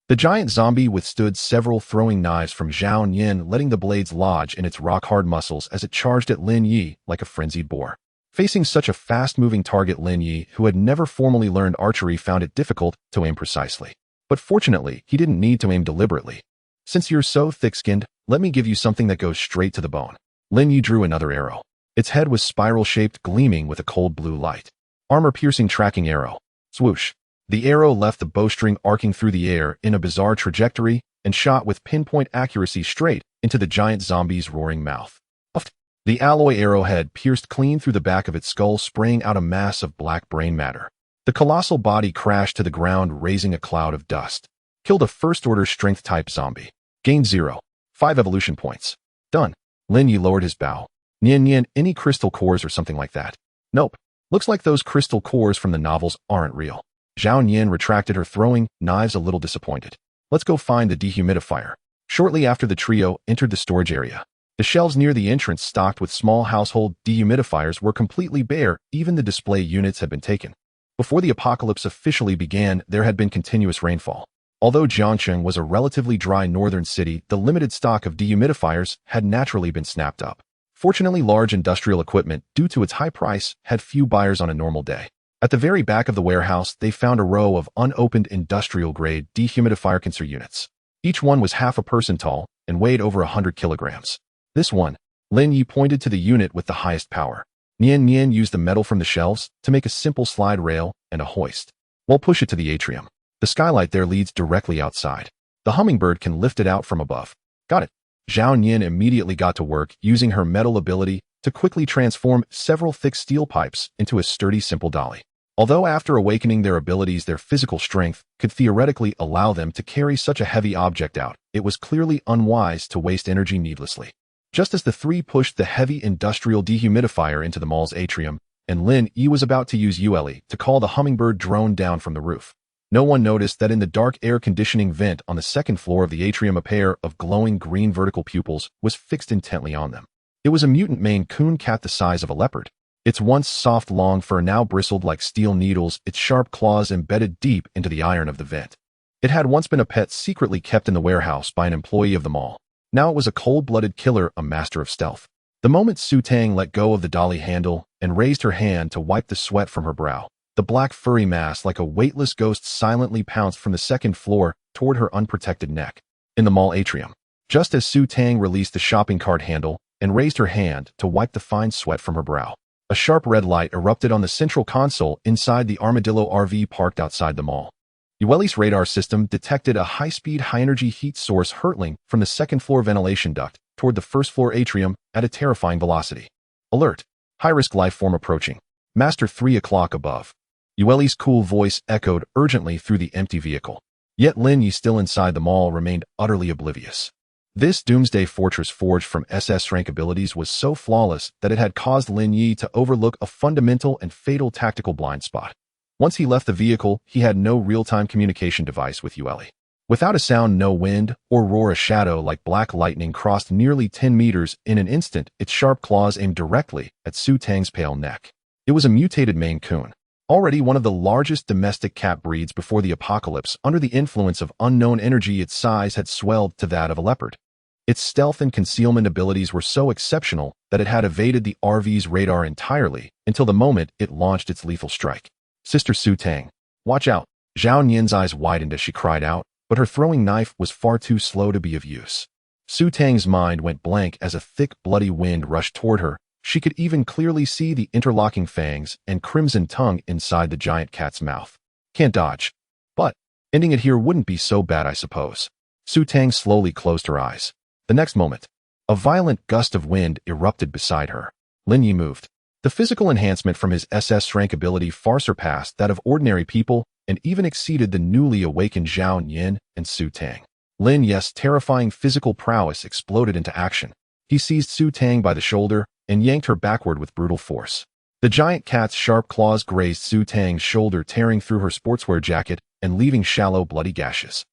The giant zombie withstood several throwing knives from Zhao Nian, letting the blades lodge in its rock-hard muscles as it charged at Lin Ye like a frenzied boar. Facing such a fast-moving target, Lin Ye, who had never formally learned archery, found it difficult to aim precisely. But fortunately, he didn't need to aim deliberately. Since you're so thick-skinned, let me give you something that goes straight to the bone. Lin Ye drew another arrow. Its head was spiral-shaped, gleaming with a cold blue light. Armor-piercing tracking arrow. Swoosh. The arrow left the bowstring arcing through the air in a bizarre trajectory and shot with pinpoint accuracy straight into the giant zombie's roaring mouth. Puffed. The alloy arrowhead pierced clean through the back of its skull, spraying out a mass of black brain matter. The colossal body crashed to the ground, raising a cloud of dust. Killed a first-order strength-type zombie. Gained 0. 5 evolution points. Done. Lin Ye lowered his bow. Nian, any crystal cores or something like that? Nope. Looks like those crystal cores from the novels aren't real. Zhao Nian retracted her throwing knives, a little disappointed. Let's go find the dehumidifier. Shortly after, the trio entered the storage area. The shelves near the entrance, stocked with small household dehumidifiers, were completely bare. Even the display units had been taken. Before the apocalypse officially began, there had been continuous rainfall. Although Jiangcheng was a relatively dry northern city, the limited stock of dehumidifiers had naturally been snapped up. Fortunately, large industrial equipment, due to its high price, had few buyers on a normal day. At the very back of the warehouse, they found a row of unopened industrial-grade dehumidifier condenser units. Each one was half a person tall and weighed over 100 kilograms. This one, Lin Ye pointed to the unit with the highest power. Nian used the metal from the shelves to make a simple slide rail and a hoist. We'll push it to the atrium. The skylight there leads directly outside. The hummingbird can lift it out from above. Got it. Zhao Nian immediately got to work, using her metal ability to quickly transform several thick steel pipes into a sturdy, simple dolly. Although after awakening their abilities, their physical strength could theoretically allow them to carry such a heavy object out, it was clearly unwise to waste energy needlessly. Just as the three pushed the heavy industrial dehumidifier into the mall's atrium, and Lin Ye was about to use Yue to call the hummingbird drone down from the roof. No one noticed that in the dark air conditioning vent on the second floor of the atrium a pair of glowing green vertical pupils was fixed intently on them. It was a mutant Maine Coon cat the size of a leopard. Its once soft long fur now bristled like steel needles, its sharp claws embedded deep into the iron of the vent. It had once been a pet secretly kept in the warehouse by an employee of the mall. Now it was a cold-blooded killer, a master of stealth. The moment Su Tang let go of the dolly handle and raised her hand to wipe the sweat from her brow, the black furry mass like a weightless ghost silently pounced from the second floor toward her unprotected neck. In the mall atrium, just as Su Tang released the shopping cart handle and raised her hand to wipe the fine sweat from her brow, a sharp red light erupted on the central console inside the Armadillo RV parked outside the mall. Yueli's radar system detected a high-speed, high-energy heat source hurtling from the second-floor ventilation duct toward the first-floor atrium at a terrifying velocity. Alert! High-risk life form approaching. Master 3 o'clock above. Yueli's cool voice echoed urgently through the empty vehicle. Yet Lin Ye, still inside the mall, remained utterly oblivious. This doomsday fortress forged from SSS-Rank abilities was so flawless that it had caused Lin Ye to overlook a fundamental and fatal tactical blind spot. Once he left the vehicle, he had no real-time communication device with Yue. Without a sound, no wind or roar, a shadow like black lightning crossed nearly 10 meters in an instant, its sharp claws aimed directly at Su Tang's pale neck. It was a mutated Maine Coon, already one of the largest domestic cat breeds before the apocalypse. Under the influence of unknown energy, its size had swelled to that of a leopard. Its stealth and concealment abilities were so exceptional that it had evaded the RV's radar entirely until the moment it launched its lethal strike. Sister Su Tang, watch out! Zhao Nian's eyes widened as she cried out, but her throwing knife was far too slow to be of use. Su Tang's mind went blank as a thick, bloody wind rushed toward her. She could even clearly see the interlocking fangs and crimson tongue inside the giant cat's mouth. Can't dodge. But ending it here wouldn't be so bad, I suppose. Su Tang slowly closed her eyes. The next moment, a violent gust of wind erupted beside her. Lin Ye moved. The physical enhancement from his SS-Rank ability far surpassed that of ordinary people and even exceeded the newly awakened Zhao Nian and Su Tang. Lin Ye's terrifying physical prowess exploded into action. He seized Su Tang by the shoulder and yanked her backward with brutal force. The giant cat's sharp claws grazed Su Tang's shoulder, tearing through her sportswear jacket and leaving shallow, bloody gashes.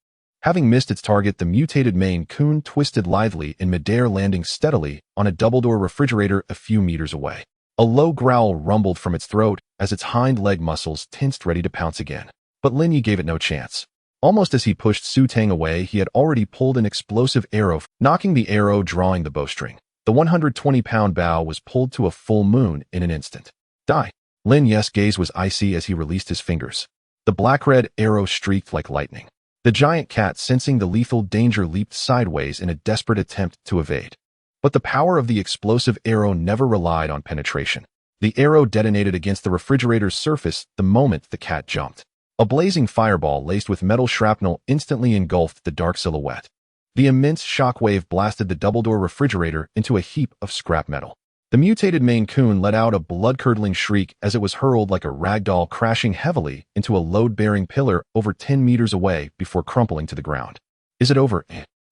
Having missed its target, the mutated Maine Coon twisted lithely in midair, landing steadily on a double-door refrigerator a few meters away. A low growl rumbled from its throat as its hind leg muscles tensed, ready to pounce again. But Lin Ye gave it no chance. Almost as he pushed Su Tang away, he had already pulled an explosive arrow, knocking the arrow drawing the bowstring. The 120-pound bow was pulled to a full moon in an instant. Die! Lin Ye's gaze was icy as he released his fingers. The black-red arrow streaked like lightning. The giant cat, sensing the lethal danger, leaped sideways in a desperate attempt to evade. But the power of the explosive arrow never relied on penetration. The arrow detonated against the refrigerator's surface the moment the cat jumped. A blazing fireball laced with metal shrapnel instantly engulfed the dark silhouette. The immense shockwave blasted the double-door refrigerator into a heap of scrap metal. The mutated Maine Coon let out a blood-curdling shriek as it was hurled like a ragdoll, crashing heavily into a load-bearing pillar over 10 meters away before crumpling to the ground. Is it over?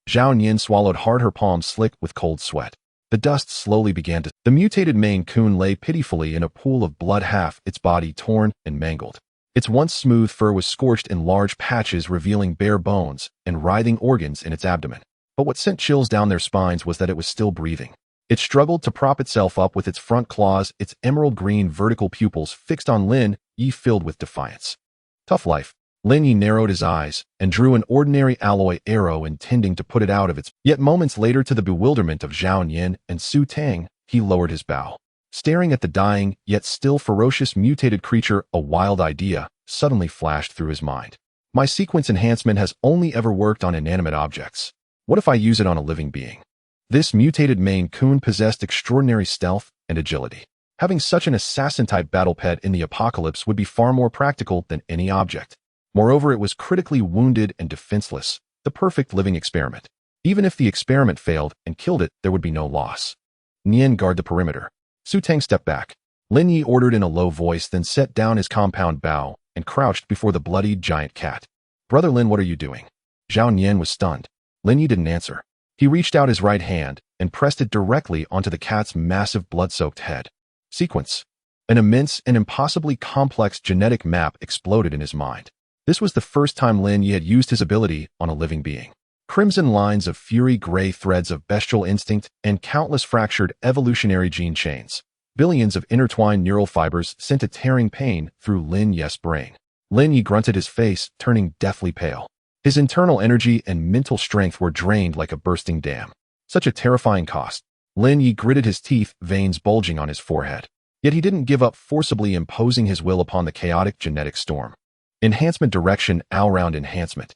Zhao Nian swallowed hard, her palms slick with cold sweat. The dust slowly began to... The mutated Maine Coon lay pitifully in a pool of blood, half its body torn and mangled. Its once smooth fur was scorched in large patches, revealing bare bones and writhing organs in its abdomen. But what sent chills down their spines was that it was still breathing. It struggled to prop itself up with its front claws, its emerald green vertical pupils fixed on Lin Ye, filled with defiance. Tough life. Lin Ye narrowed his eyes and drew an ordinary alloy arrow, intending to put it out of its... Yet moments later, to the bewilderment of Zhao Nian and Su Tang, he lowered his bow. Staring at the dying, yet still ferocious mutated creature, a wild idea suddenly flashed through his mind. My sequence enhancement has only ever worked on inanimate objects. What if I use it on a living being? This mutated Maine Coon possessed extraordinary stealth and agility. Having such an assassin-type battle pet in the apocalypse would be far more practical than any object. Moreover, it was critically wounded and defenseless, the perfect living experiment. Even if the experiment failed and killed it, there would be no loss. Nian, guard the perimeter. Su Tang stepped back. Lin Ye ordered in a low voice, then set down his compound bow and crouched before the bloodied giant cat. Brother Lin, what are you doing? Zhao Nian was stunned. Lin Ye didn't answer. He reached out his right hand and pressed it directly onto the cat's massive blood-soaked head. Sequence. An immense and impossibly complex genetic map exploded in his mind. This was the first time Lin Ye had used his ability on a living being. Crimson lines of fury, gray threads of bestial instinct, and countless fractured evolutionary gene chains. Billions of intertwined neural fibers sent a tearing pain through Lin Ye's brain. Lin Ye grunted, his face turning deathly pale. His internal energy and mental strength were drained like a bursting dam. Such a terrifying cost. Lin Ye gritted his teeth, veins bulging on his forehead. Yet he didn't give up, forcibly imposing his will upon the chaotic genetic storm. Enhancement direction, all-round enhancement.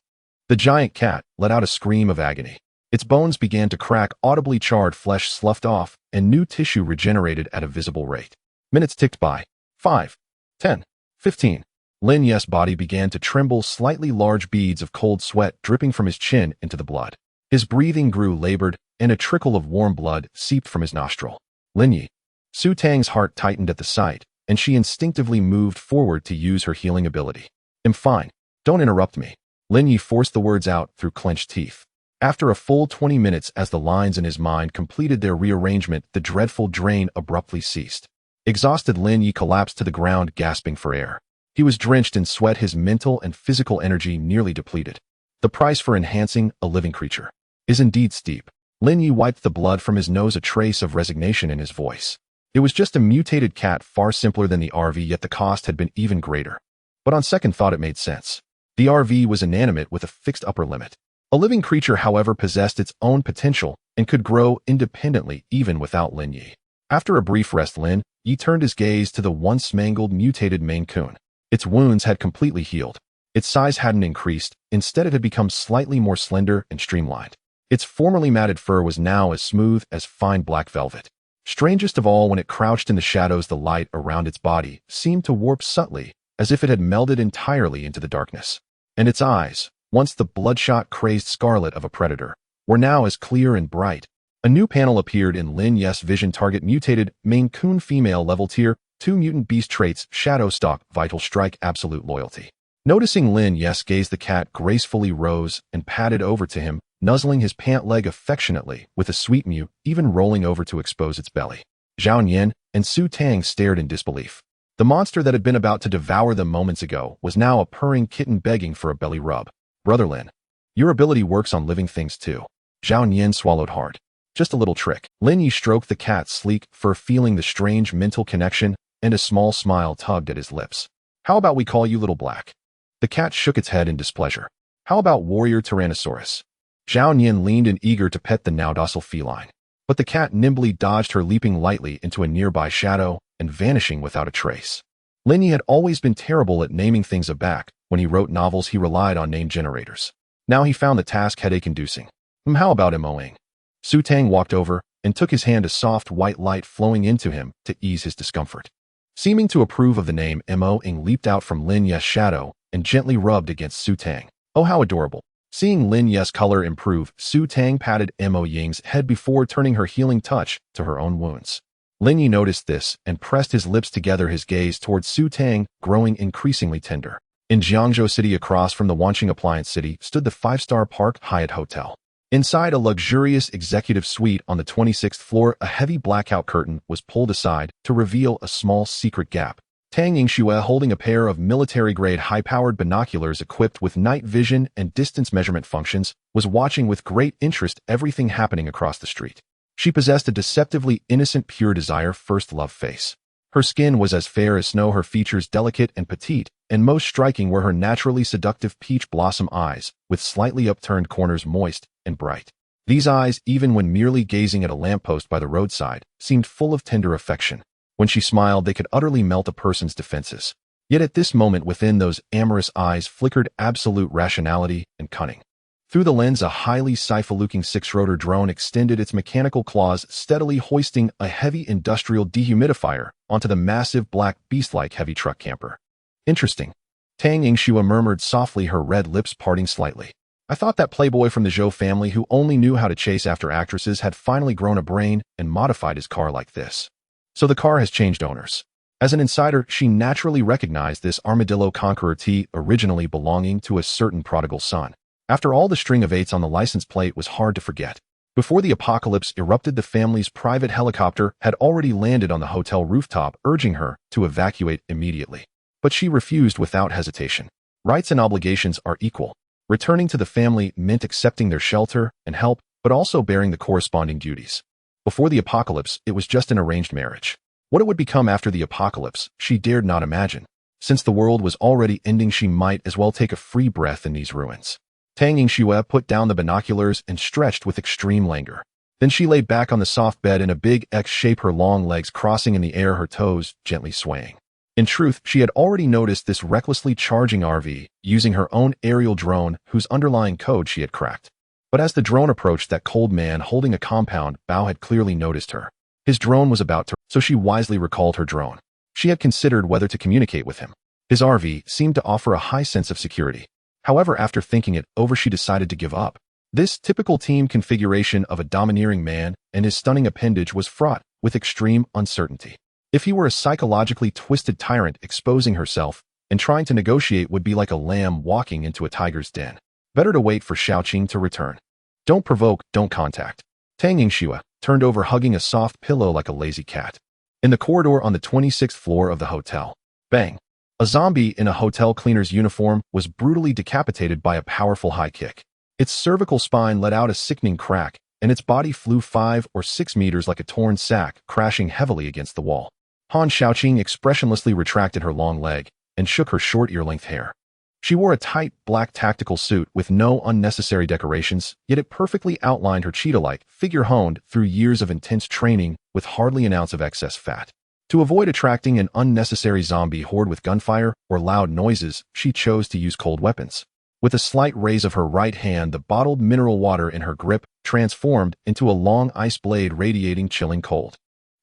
The giant cat let out a scream of agony. Its bones began to crack, audibly charred flesh sloughed off, and new tissue regenerated at a visible rate. Minutes ticked by. 5, 10, 15. Lin Ye's body began to tremble, slightly large beads of cold sweat dripping from his chin into the blood. His breathing grew labored, and a trickle of warm blood seeped from his nostril. Lin Ye. Su Tang's heart tightened at the sight, and she instinctively moved forward to use her healing ability. I'm fine. Don't interrupt me. Lin Ye forced the words out through clenched teeth. After a full 20 minutes, as the lines in his mind completed their rearrangement, the dreadful drain abruptly ceased. Exhausted, Lin Ye collapsed to the ground, gasping for air. He was drenched in sweat, his mental and physical energy nearly depleted. The price for enhancing a living creature is indeed steep. Lin Ye wiped the blood from his nose, a trace of resignation in his voice. It was just a mutated cat, far simpler than the RV, yet the cost had been even greater. But on second thought, it made sense. The RV was inanimate with a fixed upper limit. A living creature, however, possessed its own potential and could grow independently even without Lin Ye. After a brief rest, Lin Ye turned his gaze to the once mangled, mutated Maine Coon. Its wounds had completely healed. Its size hadn't increased. Instead, it had become slightly more slender and streamlined. Its formerly matted fur was now as smooth as fine black velvet. Strangest of all, when it crouched in the shadows, the light around its body seemed to warp subtly, as if it had melded entirely into the darkness. And its eyes, once the bloodshot, crazed scarlet of a predator, were now as clear and bright. A new panel appeared in Lin Ye's vision. Target: mutated, Maine Coon female, level tier 2, mutant beast traits, shadow stalk, vital strike, absolute loyalty. Noticing Lin Ye's gaze, the cat gracefully rose and padded over to him, nuzzling his pant leg affectionately with a sweet mew, even rolling over to expose its belly. Zhao Nian and Su Tang stared in disbelief. The monster that had been about to devour them moments ago was now a purring kitten begging for a belly rub. Brother Lin, your ability works on living things too. Zhao Nian swallowed hard. Just a little trick. Lin Ye stroked the cat's sleek fur, feeling the strange mental connection, and a small smile tugged at his lips. How about we call you Little Black? The cat shook its head in displeasure. How about Warrior Tyrannosaurus? Zhao Nian leaned in, eager to pet the now docile feline. But the cat nimbly dodged her, leaping lightly into a nearby shadow and vanishing without a trace. Lin Ye had always been terrible at naming things aback. When he wrote novels, he relied on name generators. Now he found the task headache-inducing. How about MOing? Su Tang walked over and took his hand, a soft white light flowing into him to ease his discomfort. Seeming to approve of the name, MOing leaped out from Lin Ye's shadow and gently rubbed against Su Tang. Oh, how adorable. Seeing Lin Ye's color improve, Su Tang patted Mo Ying's head before turning her healing touch to her own wounds. Lin Ye noticed this and pressed his lips together, his gaze towards Su Tang growing increasingly tender. In Jiangzhou City, across from the Wanqing Appliance City, stood the 5-star Park Hyatt Hotel. Inside a luxurious executive suite on the 26th floor, a heavy blackout curtain was pulled aside to reveal a small secret gap. Tang Yingxue, holding a pair of military-grade high-powered binoculars equipped with night vision and distance measurement functions, was watching with great interest everything happening across the street. She possessed a deceptively innocent, pure desire, first love face. Her skin was as fair as snow, her features delicate and petite, and most striking were her naturally seductive peach blossom eyes, with slightly upturned corners, moist and bright. These eyes, even when merely gazing at a lamppost by the roadside, seemed full of tender affection. When she smiled, they could utterly melt a person's defenses. Yet at this moment, within those amorous eyes flickered absolute rationality and cunning. Through the lens, a highly sci-fi-looking 6-rotor drone extended its mechanical claws, steadily hoisting a heavy industrial dehumidifier onto the massive black beast-like heavy truck camper. Interesting. Tang Yingxue murmured softly, her red lips parting slightly. I thought that playboy from the Zhou family who only knew how to chase after actresses had finally grown a brain and modified his car like this. So the car has changed owners. As an insider, she naturally recognized this Armadillo Conqueror T, originally belonging to a certain prodigal son. After all, the string of 8s on the license plate was hard to forget. Before the apocalypse erupted, the family's private helicopter had already landed on the hotel rooftop, urging her to evacuate immediately. But she refused without hesitation. Rights and obligations are equal. Returning to the family meant accepting their shelter and help, but also bearing the corresponding duties. Before the apocalypse, it was just an arranged marriage. What it would become after the apocalypse, she dared not imagine. Since the world was already ending, she might as well take a free breath in these ruins. Tang Yingxue put down the binoculars and stretched with extreme languor. Then she lay back on the soft bed in a big X shape, her long legs crossing in the air, her toes gently swaying. In truth, she had already noticed this recklessly charging RV, using her own aerial drone whose underlying code she had cracked. But as the drone approached that cold man holding a compound, Bao had clearly noticed her. His drone was about to, so she wisely recalled her drone. She had considered whether to communicate with him. His RV seemed to offer a high sense of security. However, after thinking it over, she decided to give up. This typical team configuration of a domineering man and his stunning appendage was fraught with extreme uncertainty. If he were a psychologically twisted tyrant, exposing herself and trying to negotiate would be like a lamb walking into a tiger's den. Better to wait for Xiaoqing to return. Don't provoke, don't contact. Tang Yingxue turned over, hugging a soft pillow like a lazy cat. In the corridor on the 26th floor of the hotel. Bang! A zombie in a hotel cleaner's uniform was brutally decapitated by a powerful high kick. Its cervical spine let out a sickening crack, and its body flew 5 or 6 meters like a torn sack, crashing heavily against the wall. Han Xiaoqing expressionlessly retracted her long leg and shook her short ear-length hair. She wore a tight, black tactical suit with no unnecessary decorations, yet it perfectly outlined her cheetah-like figure, honed through years of intense training with hardly an ounce of excess fat. To avoid attracting an unnecessary zombie horde with gunfire or loud noises, she chose to use cold weapons. With a slight raise of her right hand, the bottled mineral water in her grip transformed into a long ice blade radiating chilling cold.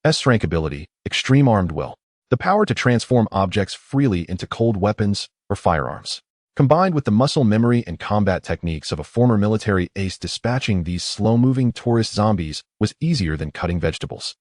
SSS-Rank ability, Extreme Armed Will. The power to transform objects freely into cold weapons or firearms. Combined with the muscle memory and combat techniques of a former military ace, dispatching these slow-moving tourist zombies was easier than cutting vegetables.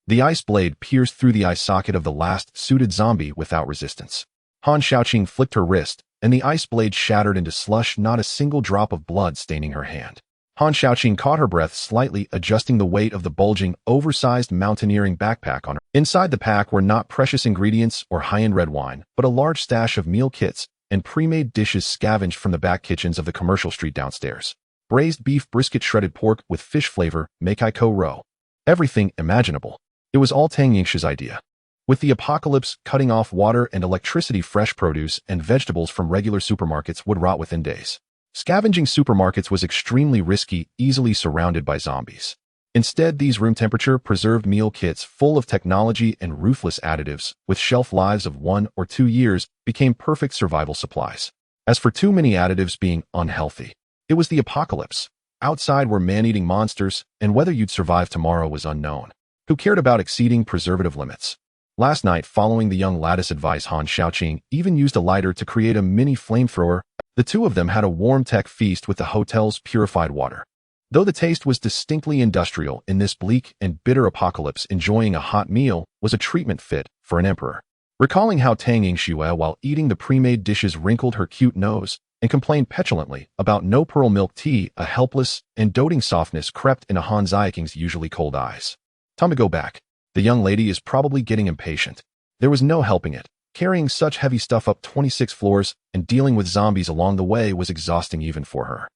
The ice blade pierced through the eye socket of the last suited zombie without resistance. Han Xiaoqing flicked her wrist, and the ice blade shattered into slush, not a single drop of blood staining her hand. Han Xiaoqing caught her breath, slightly adjusting the weight of the bulging, oversized mountaineering backpack on her. Inside the pack were not precious ingredients or high-end red wine, but a large stash of meal kits and pre-made dishes scavenged from the back kitchens of the commercial street downstairs. Braised beef brisket, shredded pork with fish flavor, Meikaiko roe. Everything imaginable. It was all Tang Yingxue's idea. With the apocalypse, cutting off water and electricity, fresh produce and vegetables from regular supermarkets would rot within days. Scavenging supermarkets was extremely risky, easily surrounded by zombies. Instead, these room-temperature preserved meal kits full of technology and ruthless additives, with shelf lives of 1 or 2 years, became perfect survival supplies. As for too many additives being unhealthy, it was the apocalypse. Outside were man-eating monsters, and whether you'd survive tomorrow was unknown. Who cared about exceeding preservative limits? Last night, following the young lad's advice, Han Xiaoqing even used a lighter to create a mini flamethrower. The two of them had a warm tech feast with the hotel's purified water. Though the taste was distinctly industrial in this bleak and bitter apocalypse, enjoying a hot meal was a treatment fit for an emperor. Recalling how Tang Yingxue, while eating the pre-made dishes, wrinkled her cute nose and complained petulantly about no pearl milk tea, a helpless and doting softness crept into Han Xiaoqing's usually cold eyes. Time to go back. The young lady is probably getting impatient. There was no helping it. Carrying such heavy stuff up 26 floors and dealing with zombies along the way was exhausting even for her.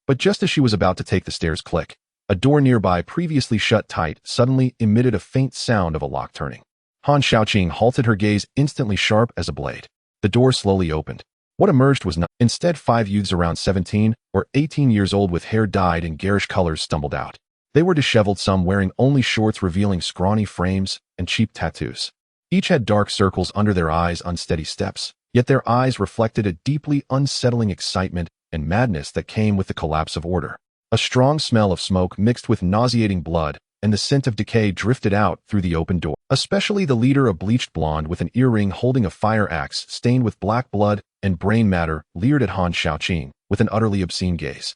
But just as she was about to take the stairs, click, a door nearby, previously shut tight, suddenly emitted a faint sound of a lock turning. Han Xiaoqing halted, her gaze instantly sharp as a blade. The door slowly opened. What emerged was not. Instead, 5 youths around 17 or 18 years old with hair dyed in garish colors stumbled out. They were disheveled, some wearing only shorts revealing scrawny frames and cheap tattoos. Each had dark circles under their eyes, unsteady steps, yet their eyes reflected a deeply unsettling excitement and madness that came with the collapse of order. A strong smell of smoke mixed with nauseating blood and the scent of decay drifted out through the open door. Especially the leader, a bleached blonde with an earring holding a fire axe stained with black blood and brain matter, leered at Han Xiaoqing with an utterly obscene gaze.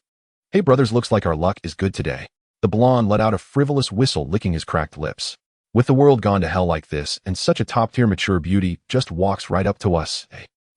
"Hey brothers, looks like our luck is good today." The blonde let out a frivolous whistle, licking his cracked lips. "With the world gone to hell like this, and such a top-tier mature beauty just walks right up to us,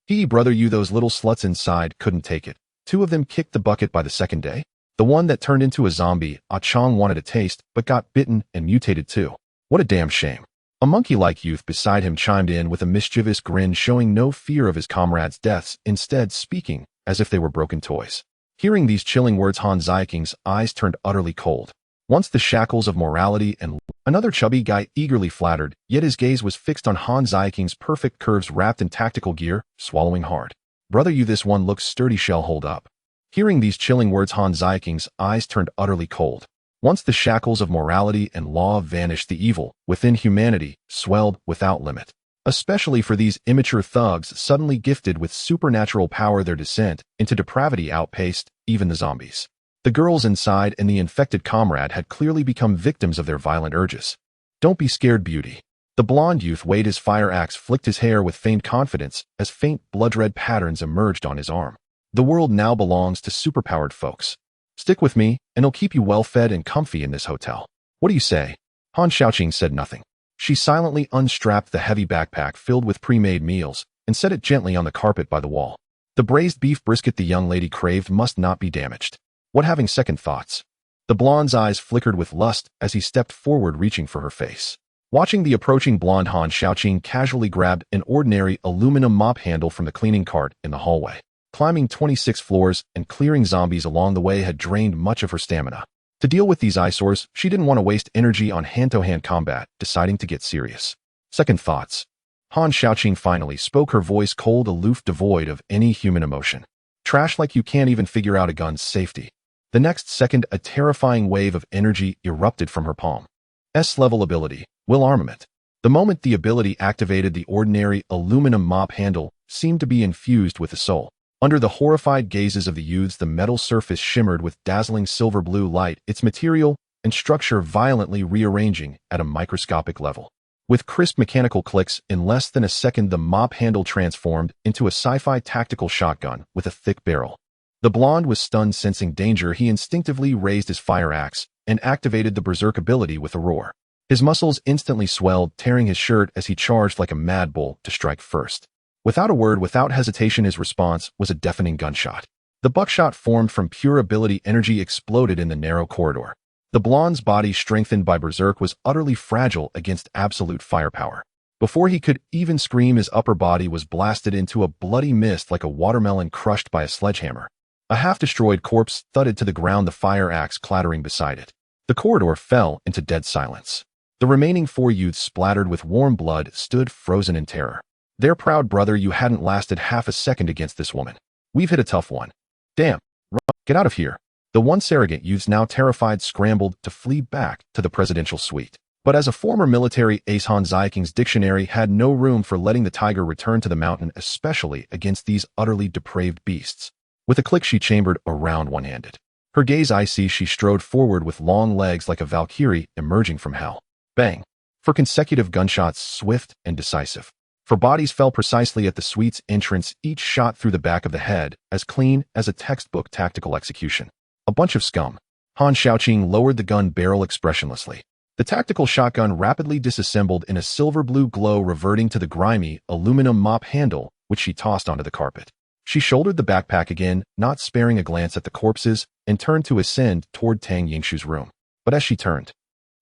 eh? Brother, you those little sluts inside couldn't take it. 2 of them kicked the bucket by the second day. The one that turned into a zombie, Ah Chong wanted a taste, but got bitten and mutated too. What a damn shame. A monkey-like youth beside him chimed in with a mischievous grin, showing no fear of his comrades' deaths, instead speaking as if they were broken toys. Hearing these chilling words, Han Zieking's eyes turned utterly cold. Once the shackles of morality and another chubby guy eagerly flattered, yet his gaze was fixed on Han Zieking's perfect curves wrapped in tactical gear, swallowing hard. Brother, you this one looks sturdy, shall hold up. Hearing these chilling words, Han Zieking's eyes turned utterly cold. Once the shackles of morality and law vanished, the evil within humanity swelled without limit. Especially for these immature thugs suddenly gifted with supernatural power, their descent into depravity outpaced even the zombies. The girls inside and the infected comrade had clearly become victims of their violent urges. Don't be scared, beauty. The blonde youth waved his fire axe, flicked his hair with feigned confidence as faint blood-red patterns emerged on his arm. The world now belongs to superpowered folks. Stick with me, and I'll keep you well-fed and comfy in this hotel. What do you say? Han Xiaoqing said nothing. She silently unstrapped the heavy backpack filled with pre-made meals and set it gently on the carpet by the wall. The braised beef brisket the young lady craved must not be damaged. What, having second thoughts? The blonde's eyes flickered with lust as he stepped forward, reaching for her face. Watching the approaching blonde, Han Xiaoqing casually grabbed an ordinary aluminum mop handle from the cleaning cart in the hallway. Climbing 26 floors and clearing zombies along the way had drained much of her stamina. To deal with these eyesores, she didn't want to waste energy on hand-to-hand combat, deciding to get serious. Second thoughts. Han Xiaoqing finally spoke, her voice cold, aloof, devoid of any human emotion. Trash like you can't even figure out a gun's safety. The next second, a terrifying wave of energy erupted from her palm. S-level ability, Will Armament. The moment the ability activated, the ordinary aluminum mop handle seemed to be infused with a soul. Under the horrified gazes of the youths, the metal surface shimmered with dazzling silver blue light, its material and structure violently rearranging at a microscopic level. With crisp mechanical clicks, in less than a second the mop handle transformed into a sci-fi tactical shotgun with a thick barrel. The blonde was stunned, sensing danger. He instinctively raised his fire axe and activated the berserk ability with a roar. His muscles instantly swelled, tearing his shirt as he charged like a mad bull to strike first. Without a word, without hesitation, his response was a deafening gunshot. The buckshot, formed from pure ability energy, exploded in the narrow corridor. The blonde's body, strengthened by berserk, was utterly fragile against absolute firepower. Before he could even scream, his upper body was blasted into a bloody mist like a watermelon crushed by a sledgehammer. A half-destroyed corpse thudded to the ground, the fire axe clattering beside it. The corridor fell into dead silence. The remaining 4 youths, splattered with warm blood, stood frozen in terror. Their proud brother, you hadn't lasted half a second against this woman. We've hit a tough one. Damn. Run. Get out of here. The once arrogant youths, now terrified, scrambled to flee back to the presidential suite. But as a former military ace, Han Zieking's dictionary had no room for letting the tiger return to the mountain, especially against these utterly depraved beasts. With a click, she chambered around one-handed. Her gaze icy, she strode forward with long legs like a valkyrie emerging from hell. Bang! For consecutive gunshots, swift and decisive. For bodies fell precisely at the suite's entrance, each shot through the back of the head, as clean as a textbook tactical execution. A bunch of scum. Han Xiaoqing lowered the gun barrel expressionlessly. The tactical shotgun rapidly disassembled in a silver-blue glow, reverting to the grimy aluminum mop handle, which she tossed onto the carpet. She shouldered the backpack again, not sparing a glance at the corpses, and turned to ascend toward Tang Yingshu's room. But as she turned,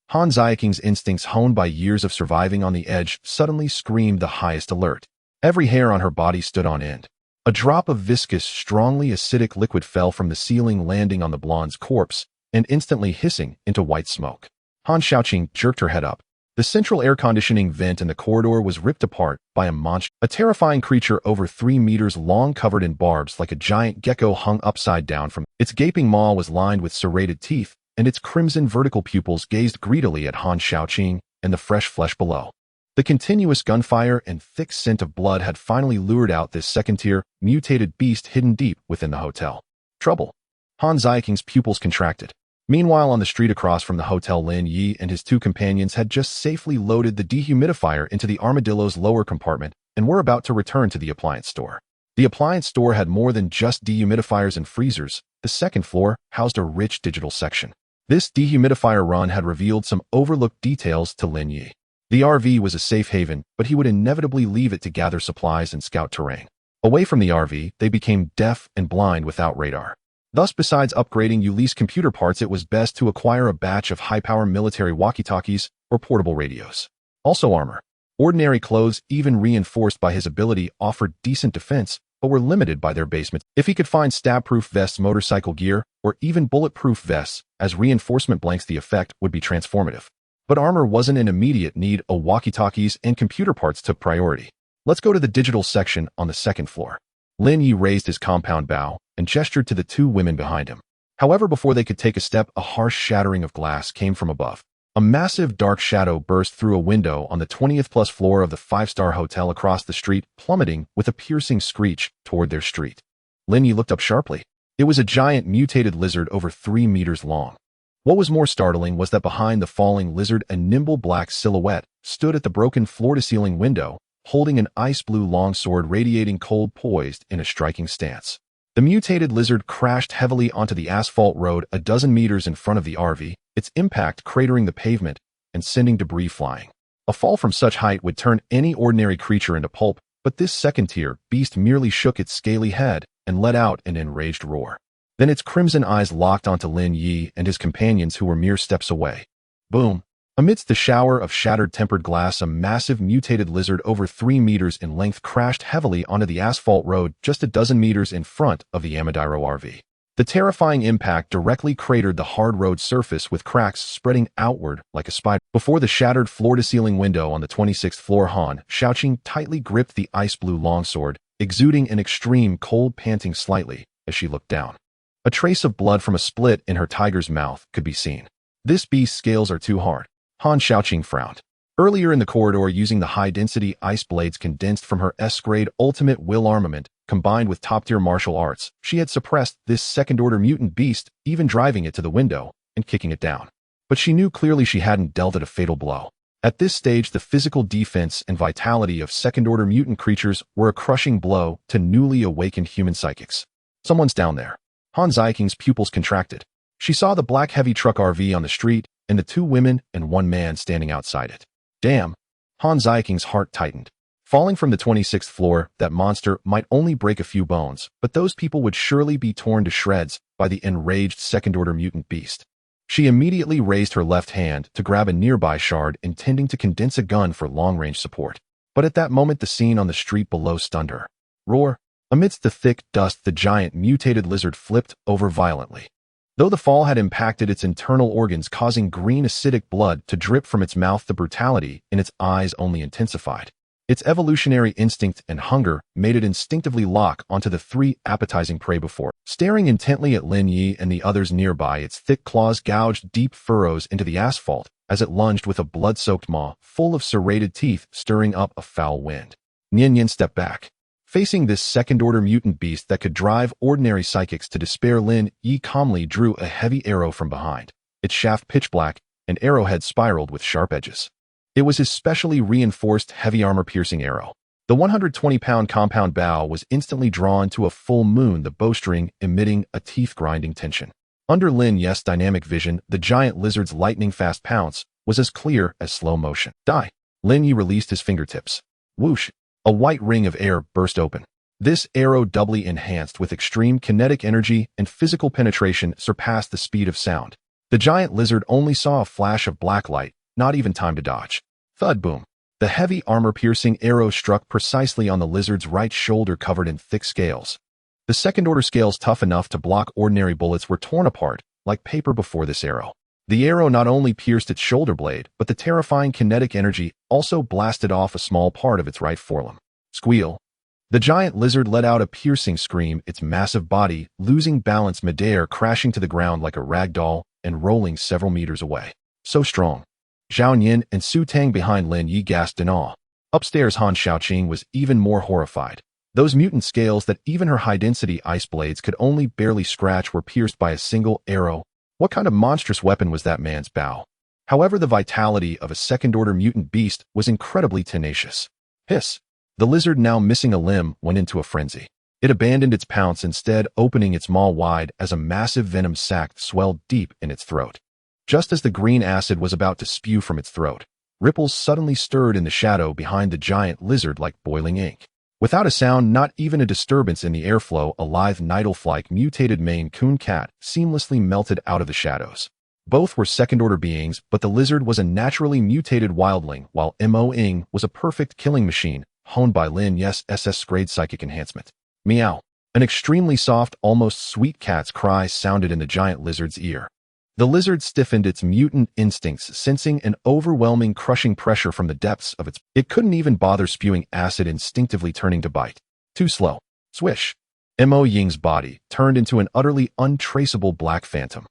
Han Zieking's instincts, honed by years of surviving on the edge, suddenly screamed the highest alert. Every hair on her body stood on end. A drop of viscous, strongly acidic liquid fell from the ceiling, landing on the blonde's corpse, and instantly hissing into white smoke. Han Xiaoqing jerked her head up. The central air conditioning vent in the corridor was ripped apart by a monster, a terrifying creature over 3 meters long, covered in barbs like a giant gecko hung upside down from its gaping maw was lined with serrated teeth, and its crimson vertical pupils gazed greedily at Han Xiaoqing and the fresh flesh below. The continuous gunfire and thick scent of blood had finally lured out this second-tier, mutated beast hidden deep within the hotel. Trouble. Han Zieking's pupils contracted. Meanwhile, on the street across from the hotel, Lin Ye and his 2 companions had just safely loaded the dehumidifier into the Armadillo's lower compartment and were about to return to the appliance store. The appliance store had more than just dehumidifiers and freezers. The second floor housed a rich digital section. This dehumidifier run had revealed some overlooked details to Lin Ye. The RV was a safe haven, but he would inevitably leave it to gather supplies and scout terrain. Away from the RV, they became deaf and blind without radar. Thus, besides upgrading Yuli's computer parts, it was best to acquire a batch of high-power military walkie-talkies or portable radios. Also armor. Ordinary clothes, even reinforced by his ability, offered decent defense, but were limited by their basement. If he could find stab-proof vests, motorcycle gear, or even bulletproof vests, as reinforcement blanks, the effect would be transformative. But armor wasn't an immediate need. Walkie-talkies and computer parts took priority. Let's go to the digital section on the second floor. Lin Ye raised his compound bow and gestured to the two women behind him. However, before they could take a step, a harsh shattering of glass came from above. A massive dark shadow burst through a window on the 20th plus floor of the five-star hotel across the street, plummeting with a piercing screech toward their street. Lin Ye looked up sharply. It was a giant mutated lizard over 3 meters long. What was more startling was that behind the falling lizard, a nimble black silhouette stood at the broken floor-to-ceiling window, holding an ice-blue longsword radiating cold, poised in a striking stance. The mutated lizard crashed heavily onto the asphalt road a dozen meters in front of the RV, its impact cratering the pavement and sending debris flying. A fall from such height would turn any ordinary creature into pulp, but this second-tier beast merely shook its scaly head and let out an enraged roar. Then its crimson eyes locked onto Lin Ye and his companions, who were mere steps away. Boom! Amidst the shower of shattered tempered glass, a massive mutated lizard over 3 meters in length crashed heavily onto the asphalt road just a dozen meters in front of the Armadillo RV. The terrifying impact directly cratered the hard road surface, with cracks spreading outward like a spider. Before the shattered floor-to-ceiling window on the 26th floor, Han, Shaoqing, tightly gripped the ice-blue longsword, exuding an extreme cold, panting slightly as she looked down. A trace of blood from a split in her tiger's mouth could be seen. This beast's scales are too hard. Han Shaoqing frowned. Earlier in the corridor, using the high-density ice blades condensed from her S-grade ultimate will armament, combined with top-tier martial arts, she had suppressed this second-order mutant beast, even driving it to the window and kicking it down. But she knew clearly she hadn't dealt it a fatal blow. At this stage, the physical defense and vitality of second-order mutant creatures were a crushing blow to newly awakened human psychics. Someone's down there. Han Xiaoqing's pupils contracted. She saw the black heavy truck RV on the street, and the 2 women and 1 man standing outside it. Damn! Han Xiaoqing's heart tightened. Falling from the 26th floor, that monster might only break a few bones, but those people would surely be torn to shreds by the enraged second-order mutant beast. She immediately raised her left hand to grab a nearby shard, intending to condense a gun for long-range support. But at that moment, the scene on the street below stunned her. Roar! Amidst the thick dust, the giant mutated lizard flipped over violently. Though the fall had impacted its internal organs, causing green acidic blood to drip from its mouth, the brutality in its eyes only intensified. Its evolutionary instinct and hunger made it instinctively lock onto the 3 appetizing prey before. Staring intently at Lin Ye and the others nearby, its thick claws gouged deep furrows into the asphalt as it lunged with a blood-soaked maw full of serrated teeth, stirring up a foul wind. Nian stepped back. Facing this second-order mutant beast that could drive ordinary psychics to despair, Lin Ye calmly drew a heavy arrow from behind, its shaft pitch black and arrowhead spiraled with sharp edges. It was his specially reinforced heavy armor-piercing arrow. The 120-pound compound bow was instantly drawn to a full moon, the bowstring emitting a teeth-grinding tension. Under Lin Ye's dynamic vision, the giant lizard's lightning-fast pounce was as clear as slow motion. Die! Lin Ye released his fingertips. Whoosh! A white ring of air burst open. This arrow, doubly enhanced with extreme kinetic energy and physical penetration, surpassed the speed of sound. The giant lizard only saw a flash of black light, not even time to dodge. Thud boom. The heavy armor-piercing arrow struck precisely on the lizard's right shoulder, covered in thick scales. The second-order scales, tough enough to block ordinary bullets, were torn apart like paper before this arrow. The arrow not only pierced its shoulder blade, but the terrifying kinetic energy also blasted off a small part of its right forelimb. Squeal. The giant lizard let out a piercing scream, its massive body losing balance midair, crashing to the ground like a rag doll and rolling several meters away. So strong. Zhao Nian and Su Tang behind Lin Ye gasped in awe. Upstairs, Han Shaoqing was even more horrified. Those mutant scales that even her high-density ice blades could only barely scratch were pierced by a single arrow. What kind of monstrous weapon was that man's bow? However, the vitality of a second-order mutant beast was incredibly tenacious. Hiss! The lizard, now missing a limb, went into a frenzy. It abandoned its pounce, instead opening its maw wide as a massive venom sac swelled deep in its throat. Just as the green acid was about to spew from its throat, ripples suddenly stirred in the shadow behind the giant lizard like boiling ink. Without a sound, not even a disturbance in the airflow, a lithe Nightlefly mutated Maine Coon cat seamlessly melted out of the shadows. Both were second-order beings, but the lizard was a naturally mutated wildling, while Mo-ing was a perfect killing machine, honed by Lin Ye's SS-grade psychic enhancement. Meow. An extremely soft, almost sweet cat's cry sounded in the giant lizard's ear. The lizard stiffened its mutant instincts, sensing an overwhelming, crushing pressure from the depths of its... It couldn't even bother spewing acid, instinctively turning to bite. Too slow. Swish. Mo-ing's body turned into an utterly untraceable black phantom.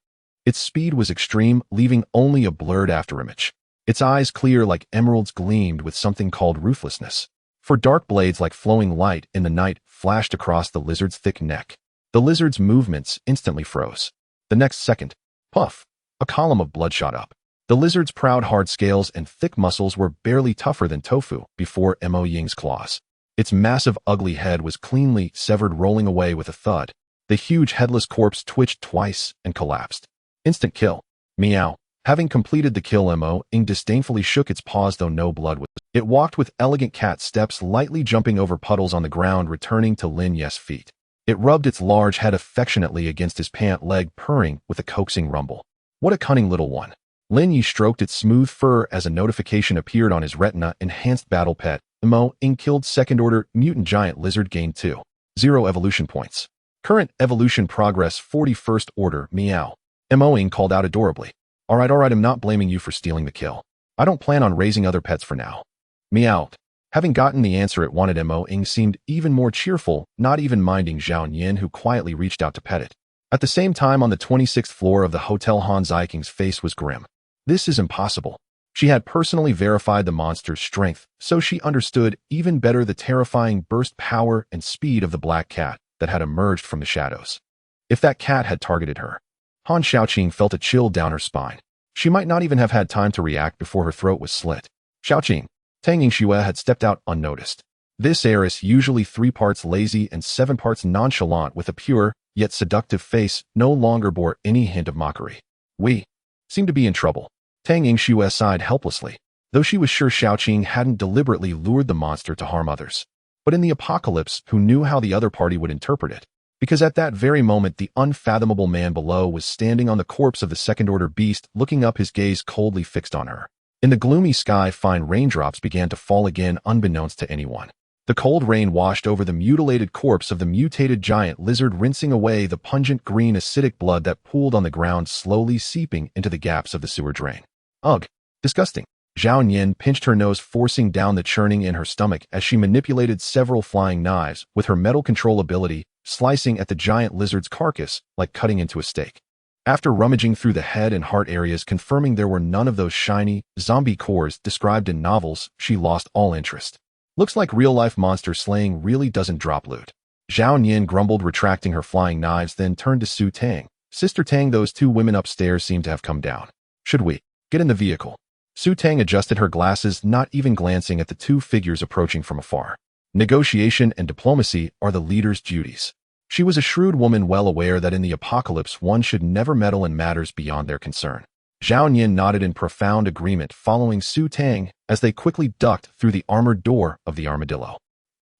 Its speed was extreme, leaving only a blurred afterimage. Its eyes, clear like emeralds, gleamed with something called ruthlessness. For dark blades like flowing light in the night flashed across the lizard's thick neck. The lizard's movements instantly froze. The next second, puff, a column of blood shot up. The lizard's proud hard scales and thick muscles were barely tougher than tofu before Mo-ing's claws. Its massive ugly head was cleanly severed, rolling away with a thud. The huge headless corpse twitched twice and collapsed. Instant kill. Meow. Having completed the kill, Mo-ing disdainfully shook its paws, though no blood was. It walked with elegant cat steps, lightly jumping over puddles on the ground, returning to Lin Ye's feet. It rubbed its large head affectionately against his pant leg, purring with a coaxing rumble. What a cunning little one. Lin Ye stroked its smooth fur as a notification appeared on his retina. Enhanced battle pet. Mo-ing killed second-order mutant giant lizard, gained 2.0 evolution points. Current evolution progress 41st order. Meow. Mo-ing called out adorably. Alright, I'm not blaming you for stealing the kill. I don't plan on raising other pets for now. Meow. Having gotten the answer it wanted, Mo-ing seemed even more cheerful, not even minding Zhao Yin, who quietly reached out to pet it. At the same time, on the 26th floor of the Hotel Hanziking's face was grim. This is impossible. She had personally verified the monster's strength, so she understood even better the terrifying burst power and speed of the black cat that had emerged from the shadows. If that cat had targeted her, Han Xiaoqing felt a chill down her spine. She might not even have had time to react before her throat was slit. Xiaoqing. Tang Yingxue had stepped out unnoticed. This heiress, usually 3 parts lazy and 7 parts nonchalant with a pure, yet seductive face, no longer bore any hint of mockery. We seem to be in trouble. Tang Yingxue sighed helplessly, though she was sure Xiaoqing hadn't deliberately lured the monster to harm others. But in the apocalypse, who knew how the other party would interpret it? Because at that very moment, the unfathomable man below was standing on the corpse of the second-order beast, looking up, his gaze coldly fixed on her. In the gloomy sky, fine raindrops began to fall again, unbeknownst to anyone. The cold rain washed over the mutilated corpse of the mutated giant lizard, rinsing away the pungent green acidic blood that pooled on the ground, slowly seeping into the gaps of the sewer drain. Ugh! Disgusting. Zhao Yin pinched her nose, forcing down the churning in her stomach as she manipulated several flying knives with her metal control ability, slicing at the giant lizard's carcass like cutting into a steak. After rummaging through the head and heart areas, confirming there were none of those shiny, zombie cores described in novels, she lost all interest. Looks like real-life monster slaying really doesn't drop loot. Zhao Yin grumbled, retracting her flying knives, then turned to Su Tang. Sister Tang, those 2 women upstairs seem to have come down. Should we get in the vehicle? Su Tang adjusted her glasses, not even glancing at the 2 figures approaching from afar. Negotiation and diplomacy are the leader's duties. She was a shrewd woman, well aware that in the apocalypse one should never meddle in matters beyond their concern. Zhao Yin nodded in profound agreement, following Su Tang as they quickly ducked through the armored door of the Armadillo.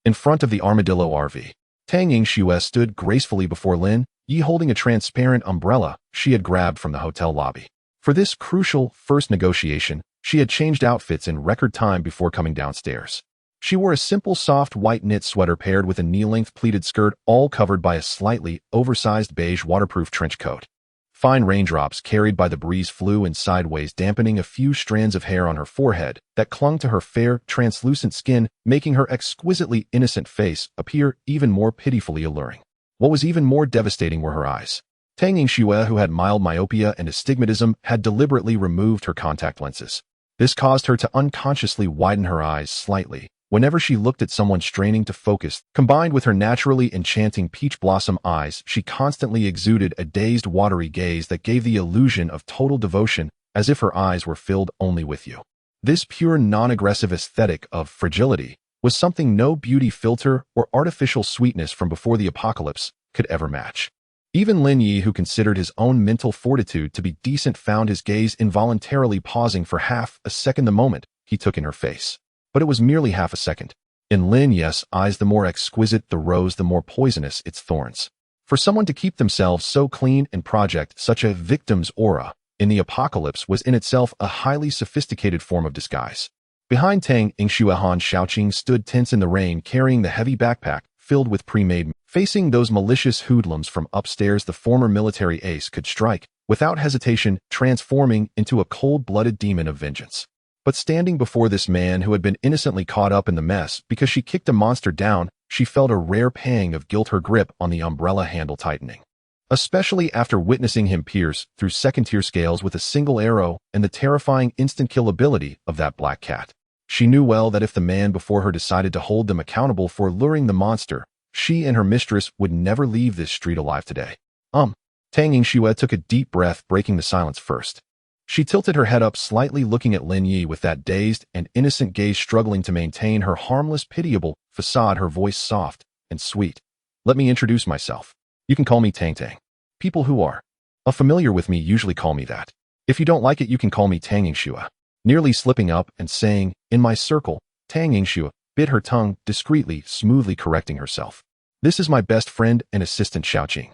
In front of the Armadillo RV, Tang Yingxue stood gracefully before Lin Ye, holding a transparent umbrella she had grabbed from the hotel lobby. For this crucial first negotiation, she had changed outfits in record time before coming downstairs. She wore a simple soft white knit sweater paired with a knee-length pleated skirt, all covered by a slightly oversized beige waterproof trench coat. Fine raindrops carried by the breeze flew in sideways, dampening a few strands of hair on her forehead that clung to her fair, translucent skin, making her exquisitely innocent face appear even more pitifully alluring. What was even more devastating were her eyes. Tang Yingxue, who had mild myopia and astigmatism, had deliberately removed her contact lenses. This caused her to unconsciously widen her eyes slightly whenever she looked at someone straining to focus. Combined with her naturally enchanting peach blossom eyes, she constantly exuded a dazed, watery gaze that gave the illusion of total devotion, as if her eyes were filled only with you. This pure, non-aggressive aesthetic of fragility was something no beauty filter or artificial sweetness from before the apocalypse could ever match. Even Lin Ye, who considered his own mental fortitude to be decent, found his gaze involuntarily pausing for half a second the moment he took in her face. But it was merely half a second. In Lin Ye's eyes, the more exquisite the rose, the more poisonous its thorns. For someone to keep themselves so clean and project such a victim's aura in the apocalypse was in itself a highly sophisticated form of disguise. Behind Tang Yingxue, Han Xiaoqing stood tense in the rain, carrying the heavy backpack filled with pre-made. Facing those malicious hoodlums from upstairs, the former military ace could strike, without hesitation, transforming into a cold-blooded demon of vengeance. But standing before this man who had been innocently caught up in the mess because she kicked a monster down, she felt a rare pang of guilt, her grip on the umbrella handle tightening. Especially after witnessing him pierce through second-tier scales with a single arrow and the terrifying instant-kill ability of that black cat. She knew well that if the man before her decided to hold them accountable for luring the monster, she and her mistress would never leave this street alive today. Tang Yingxue took a deep breath, breaking the silence first. She tilted her head up slightly, looking at Lin Ye with that dazed and innocent gaze, struggling to maintain her harmless, pitiable facade, her voice soft and sweet. Let me introduce myself. You can call me Tang Tang. People who are familiar with me usually call me that. If you don't like it, you can call me Tang Yingxue. Nearly slipping up and saying, in my circle, Tang Yingxue bit her tongue discreetly, smoothly correcting herself. This is my best friend and assistant Xiaoqing.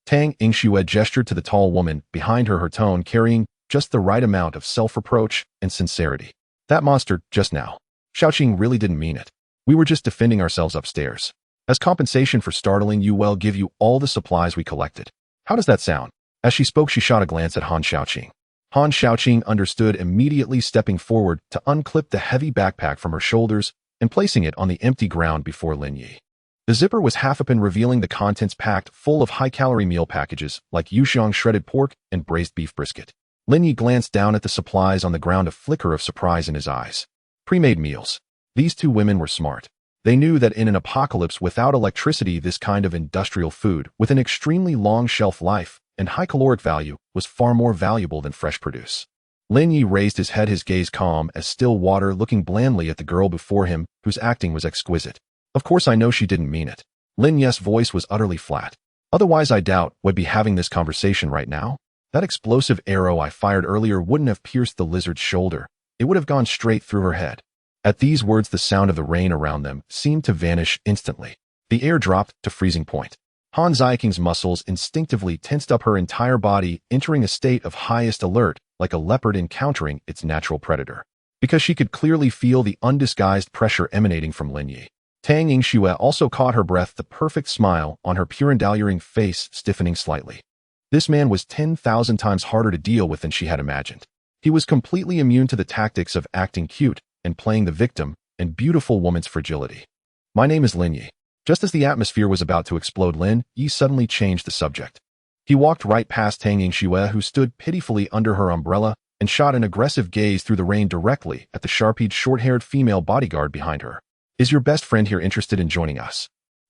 Tang Yingxue gestured to the tall woman behind her, her tone carrying just the right amount of self-reproach and sincerity. That monster just now. Xiaoqing really didn't mean it. We were just defending ourselves upstairs. As compensation for startling you, we'll give you all the supplies we collected. How does that sound? As she spoke, she shot a glance at Han Xiaoqing. Han Xiaoqing understood immediately, stepping forward to unclip the heavy backpack from her shoulders and placing it on the empty ground before Lin Ye. The zipper was half open, revealing the contents packed full of high-calorie meal packages like yuxiang shredded pork and braised beef brisket. Lin Ye glanced down at the supplies on the ground, a flicker of surprise in his eyes. Pre-made meals. These two women were smart. They knew that in an apocalypse without electricity, this kind of industrial food, with an extremely long shelf life and high caloric value, was far more valuable than fresh produce. Lin Ye raised his head, his gaze calm as still water, looking blandly at the girl before him, whose acting was exquisite. Of course I know she didn't mean it. Lin Ye's voice was utterly flat. Otherwise I doubt we'd be having this conversation right now. That explosive arrow I fired earlier wouldn't have pierced the lizard's shoulder. It would have gone straight through her head. At these words, the sound of the rain around them seemed to vanish instantly. The air dropped to freezing point. Han Xiaoqing's muscles instinctively tensed up, her entire body entering a state of highest alert, like a leopard encountering its natural predator. Because she could clearly feel the undisguised pressure emanating from Lin Ye. Tang Yingxue also caught her breath, the perfect smile on her pure and alluring face stiffening slightly. This man was 10,000 times harder to deal with than she had imagined. He was completely immune to the tactics of acting cute and playing the victim and beautiful woman's fragility. My name is Lin Ye. Just as the atmosphere was about to explode, Lin Ye suddenly changed the subject. He walked right past Tang Yingxue, who stood pitifully under her umbrella, and shot an aggressive gaze through the rain directly at the sharp-eyed, short-haired female bodyguard behind her. Is your best friend here interested in joining us?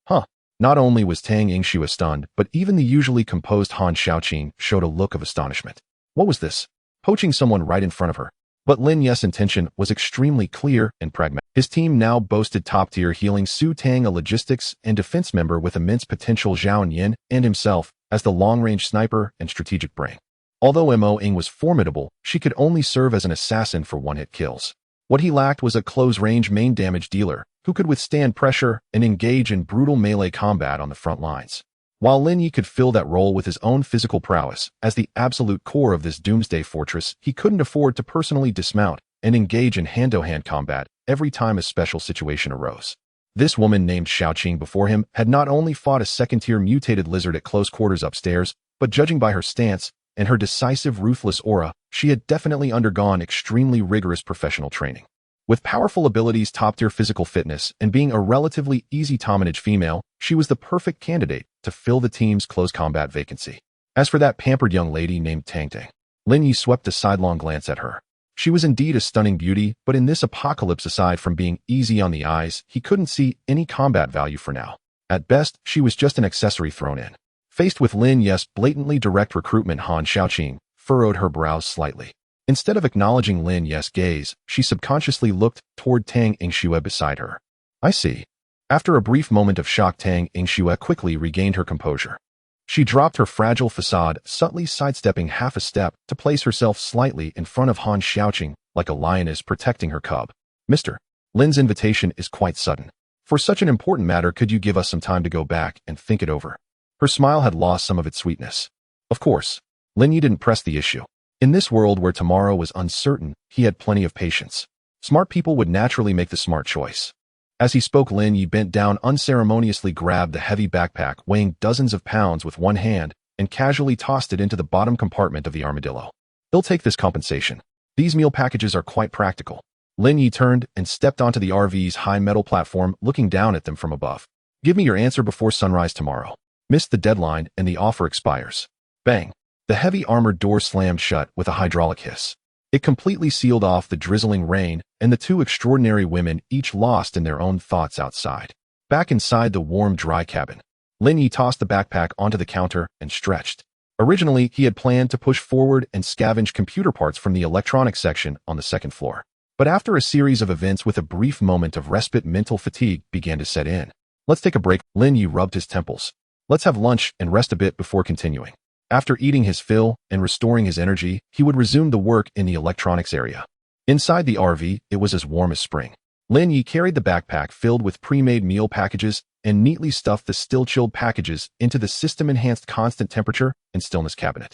Huh. Not only was Tang Yingxue stunned, but even the usually composed Han Xiaoqing showed a look of astonishment. What was this? Poaching someone right in front of her. But Lin Ye's intention was extremely clear and pragmatic. His team now boasted top-tier healing Su Tang, a logistics and defense member with immense potential, Zhao Yin, and himself as the long-range sniper and strategic brain. Although Mo Ying was formidable, she could only serve as an assassin for one-hit kills. What he lacked was a close-range main damage dealer who could withstand pressure and engage in brutal melee combat on the front lines. While Lin Ye could fill that role with his own physical prowess as the absolute core of this doomsday fortress, he couldn't afford to personally dismount and engage in hand-to-hand combat every time a special situation arose. This woman named Xiaoqing before him had not only fought a second-tier mutated lizard at close quarters upstairs, but judging by her stance and her decisive, ruthless aura, she had definitely undergone extremely rigorous professional training. With powerful abilities, top-tier physical fitness, and being a relatively easy tomanage female, she was the perfect candidate to fill the team's close combat vacancy. As for that pampered young lady named Tang Tang, Lin Ye swept a sidelong glance at her. She was indeed a stunning beauty, but in this apocalypse, aside from being easy on the eyes, he couldn't see any combat value for now. At best, she was just an accessory thrown in. Faced with Lin Ye's blatantly direct recruitment, Han Xiaoqing furrowed her brows slightly. Instead of acknowledging Lin Ye's gaze, she subconsciously looked toward Tang Yingxue beside her. I see. After a brief moment of shock, Tang Yingxue quickly regained her composure. She dropped her fragile facade, subtly sidestepping half a step to place herself slightly in front of Han Xiaoqing, like a lioness protecting her cub. Mister, Lin's invitation is quite sudden. For such an important matter, could you give us some time to go back and think it over? Her smile had lost some of its sweetness. Of course. Lin Ye didn't press the issue. In this world where tomorrow was uncertain, he had plenty of patience. Smart people would naturally make the smart choice. As he spoke, Lin Ye bent down, unceremoniously grabbed the heavy backpack weighing dozens of pounds with one hand and casually tossed it into the bottom compartment of the Armadillo. He'll take this compensation. These meal packages are quite practical. Lin Ye turned and stepped onto the RV's high metal platform, looking down at them from above. Give me your answer before sunrise tomorrow. Missed the deadline and the offer expires. Bang. The heavy armored door slammed shut with a hydraulic hiss. It completely sealed off the drizzling rain, and the two extraordinary women each lost in their own thoughts outside. Back inside the warm, dry cabin, Lin Ye tossed the backpack onto the counter and stretched. Originally, he had planned to push forward and scavenge computer parts from the electronics section on the second floor. But after a series of events with a brief moment of respite, mental fatigue began to set in. Let's take a break. Lin Ye rubbed his temples. Let's have lunch and rest a bit before continuing. After eating his fill and restoring his energy, he would resume the work in the electronics area. Inside the RV, it was as warm as spring. Lin Ye carried the backpack filled with pre-made meal packages and neatly stuffed the still-chilled packages into the system-enhanced constant temperature and stillness cabinet.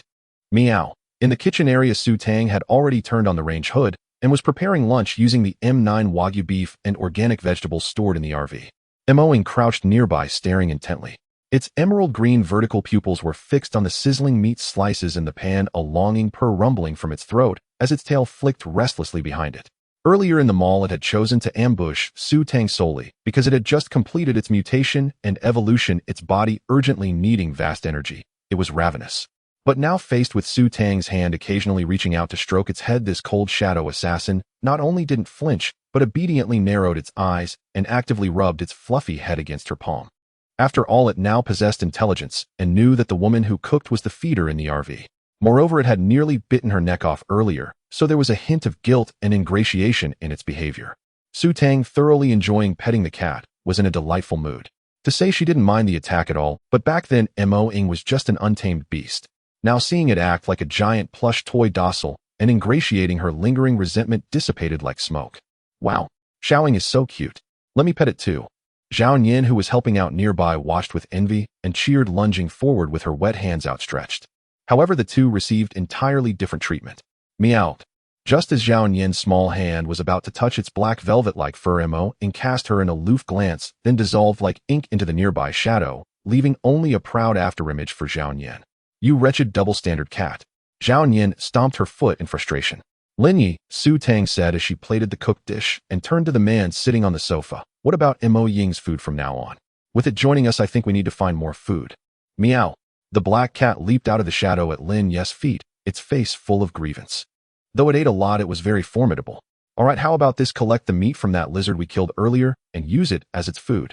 Meow. In the kitchen area, Su Tang had already turned on the range hood and was preparing lunch using the M9 Wagyu beef and organic vegetables stored in the RV. Moing crouched nearby, staring intently. Its emerald green vertical pupils were fixed on the sizzling meat slices in the pan, a longing purr rumbling from its throat as its tail flicked restlessly behind it. Earlier in the mall, it had chosen to ambush Su Tang solely because it had just completed its mutation and evolution, its body urgently needing vast energy. It was ravenous. But now, faced with Su Tang's hand occasionally reaching out to stroke its head, this cold shadow assassin not only didn't flinch, but obediently narrowed its eyes and actively rubbed its fluffy head against her palm. After all, it now possessed intelligence and knew that the woman who cooked was the feeder in the RV. Moreover, it had nearly bitten her neck off earlier, so there was a hint of guilt and ingratiation in its behavior. Su Tang, thoroughly enjoying petting the cat, was in a delightful mood. To say she didn't mind the attack at all, but back then Mo-ing was just an untamed beast. Now seeing it act like a giant plush toy, docile and ingratiating, her lingering resentment dissipated like smoke. Wow, Xiaoying is so cute. Let me pet it too. Zhao Yin, who was helping out nearby, watched with envy and cheered, lunging forward with her wet hands outstretched. However, the two received entirely different treatment. Meowed. Just as Zhao Yin's small hand was about to touch its black velvet-like fur, Mo-ing cast her an aloof glance, then dissolved like ink into the nearby shadow, leaving only a proud afterimage for Zhao Yin. You wretched double-standard cat. Zhao Yin stomped her foot in frustration. Lin Ye, Su Tang said as she plated the cooked dish and turned to the man sitting on the sofa. What about Mo Ying's food from now on? With it joining us, I think we need to find more food. Meow. The black cat leaped out of the shadow at Lin Ye's feet, its face full of grievance. Though it ate a lot, it was very formidable. All right, how about this? Collect the meat from that lizard we killed earlier and use it as its food.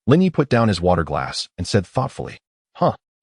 Lin Ye put down his water glass and said thoughtfully,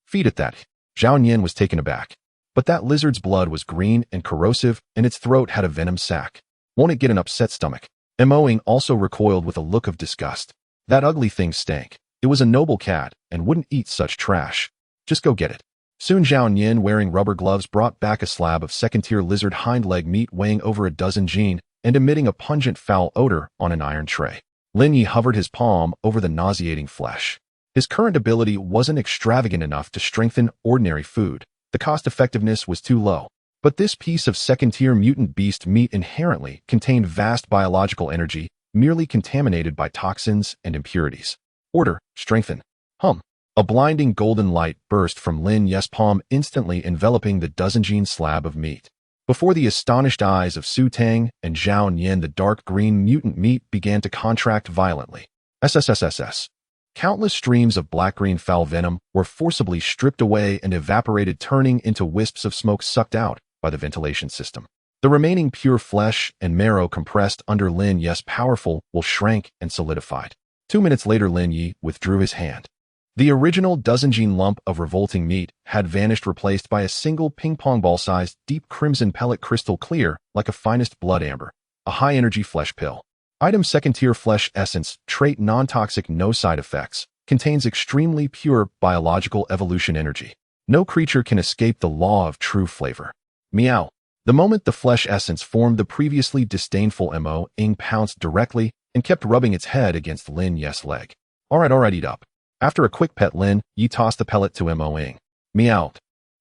feed it that. Zhao Yin was taken aback. But that lizard's blood was green and corrosive, and its throat had a venom sac. Won't it get an upset stomach? Mo-ing also recoiled with a look of disgust. That ugly thing stank. It was a noble cat and wouldn't eat such trash. Just go get it. Soon Zhao Yin, wearing rubber gloves, brought back a slab of second-tier lizard hind leg meat weighing over a dozen jin and emitting a pungent foul odor on an iron tray. Lin Ye hovered his palm over the nauseating flesh. His current ability wasn't extravagant enough to strengthen ordinary food. The cost-effectiveness was too low. But this piece of second-tier mutant beast meat inherently contained vast biological energy, merely contaminated by toxins and impurities. Order, strengthen. A blinding golden light burst from Lin Ye's palm, instantly enveloping the dozen-jin slab of meat. Before the astonished eyes of Su Tang and Zhao Yin, the dark green mutant meat began to contract violently. SSS. Countless streams of black-green foul venom were forcibly stripped away and evaporated, turning into wisps of smoke sucked out by the ventilation system. The remaining pure flesh and marrow compressed under Lin Ye's powerful will shrank and solidified. 2 minutes later, Lin Ye withdrew his hand. The original dozen-jin lump of revolting meat had vanished, replaced by a single ping-pong ball-sized, deep crimson pellet, crystal clear like a finest blood amber. A high-energy flesh pill. Item: second-tier flesh essence, trait non-toxic, no side effects, contains extremely pure biological evolution energy. No creature can escape the law of true flavor. Meow. The moment the flesh essence formed, the previously disdainful Mo-ing pounced directly and kept rubbing its head against Lin Ye's leg. Alright, eat up. After a quick pet, Lin Ye tossed the pellet to Mo Ying. Meowed.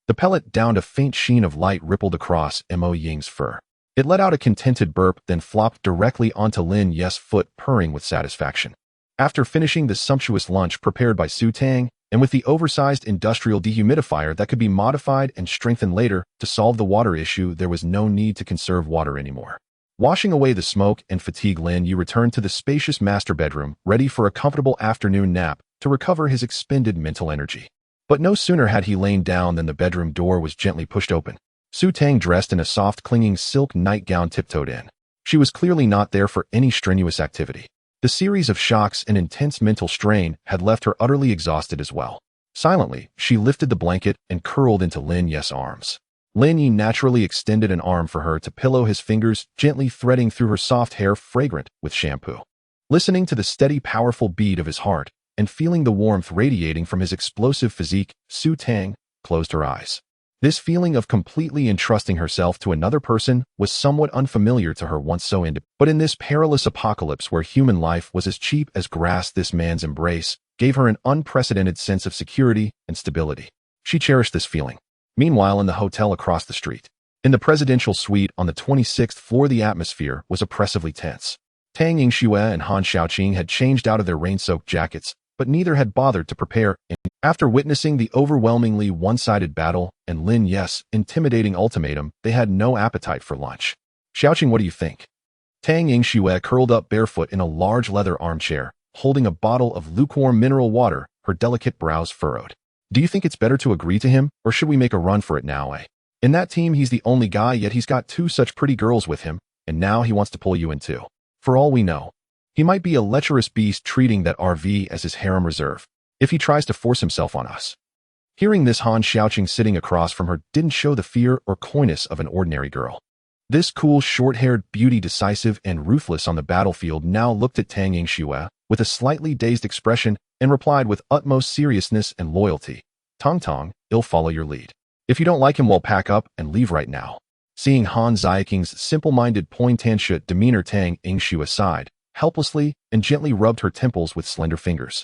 The pellet downed, a faint sheen of light rippled across Mo Ying's fur. It let out a contented burp, then flopped directly onto Lin Ye's foot, purring with satisfaction. After finishing the sumptuous lunch prepared by Su Tang, and with the oversized industrial dehumidifier that could be modified and strengthened later to solve the water issue, there was no need to conserve water anymore. Washing away the smoke and fatigue, Lin Ye returned to the spacious master bedroom, ready for a comfortable afternoon nap to recover his expended mental energy. But no sooner had he lain down than the bedroom door was gently pushed open. Su Tang, dressed in a soft, clinging silk nightgown, tiptoed in. She was clearly not there for any strenuous activity. The series of shocks and intense mental strain had left her utterly exhausted as well. Silently, she lifted the blanket and curled into Lin Ye's arms. Lin Ye naturally extended an arm for her to pillow his fingers, gently threading through her soft hair fragrant with shampoo. Listening to the steady, powerful beat of his heart and feeling the warmth radiating from his explosive physique, Su Tang closed her eyes. This feeling of completely entrusting herself to another person was somewhat unfamiliar to her, once so independent. But in this perilous apocalypse where human life was as cheap as grass, this man's embrace gave her an unprecedented sense of security and stability. She cherished this feeling. Meanwhile, in the hotel across the street, in the presidential suite on the 26th floor, the atmosphere was oppressively tense. Tang Yingxue and Han Xiaoqing had changed out of their rain-soaked jackets, but neither had bothered to prepare. After witnessing the overwhelmingly one-sided battle and Lin Ye's intimidating ultimatum, they had no appetite for lunch. Xiaoqing, what do you think? Tang Yingxue curled up barefoot in a large leather armchair, holding a bottle of lukewarm mineral water, her delicate brows furrowed. Do you think it's better to agree to him, or should we make a run for it now, eh? In that team, he's the only guy, yet he's got two such pretty girls with him, and now he wants to pull you in too. For all we know, he might be a lecherous beast, treating that RV as his harem reserve, if he tries to force himself on us. Hearing this, Han Xiaoqing, sitting across from her, didn't show the fear or coyness of an ordinary girl. This cool, short-haired beauty, decisive and ruthless on the battlefield, now looked at Tang Yingxue with a slightly dazed expression and replied with utmost seriousness and loyalty. Tong, I'll follow your lead. If you don't like him, well, pack up and leave right now. Seeing Han Xiaoqing's simple-minded, pointentious demeanor, Tang Yingxue sighed helplessly and gently rubbed her temples with slender fingers.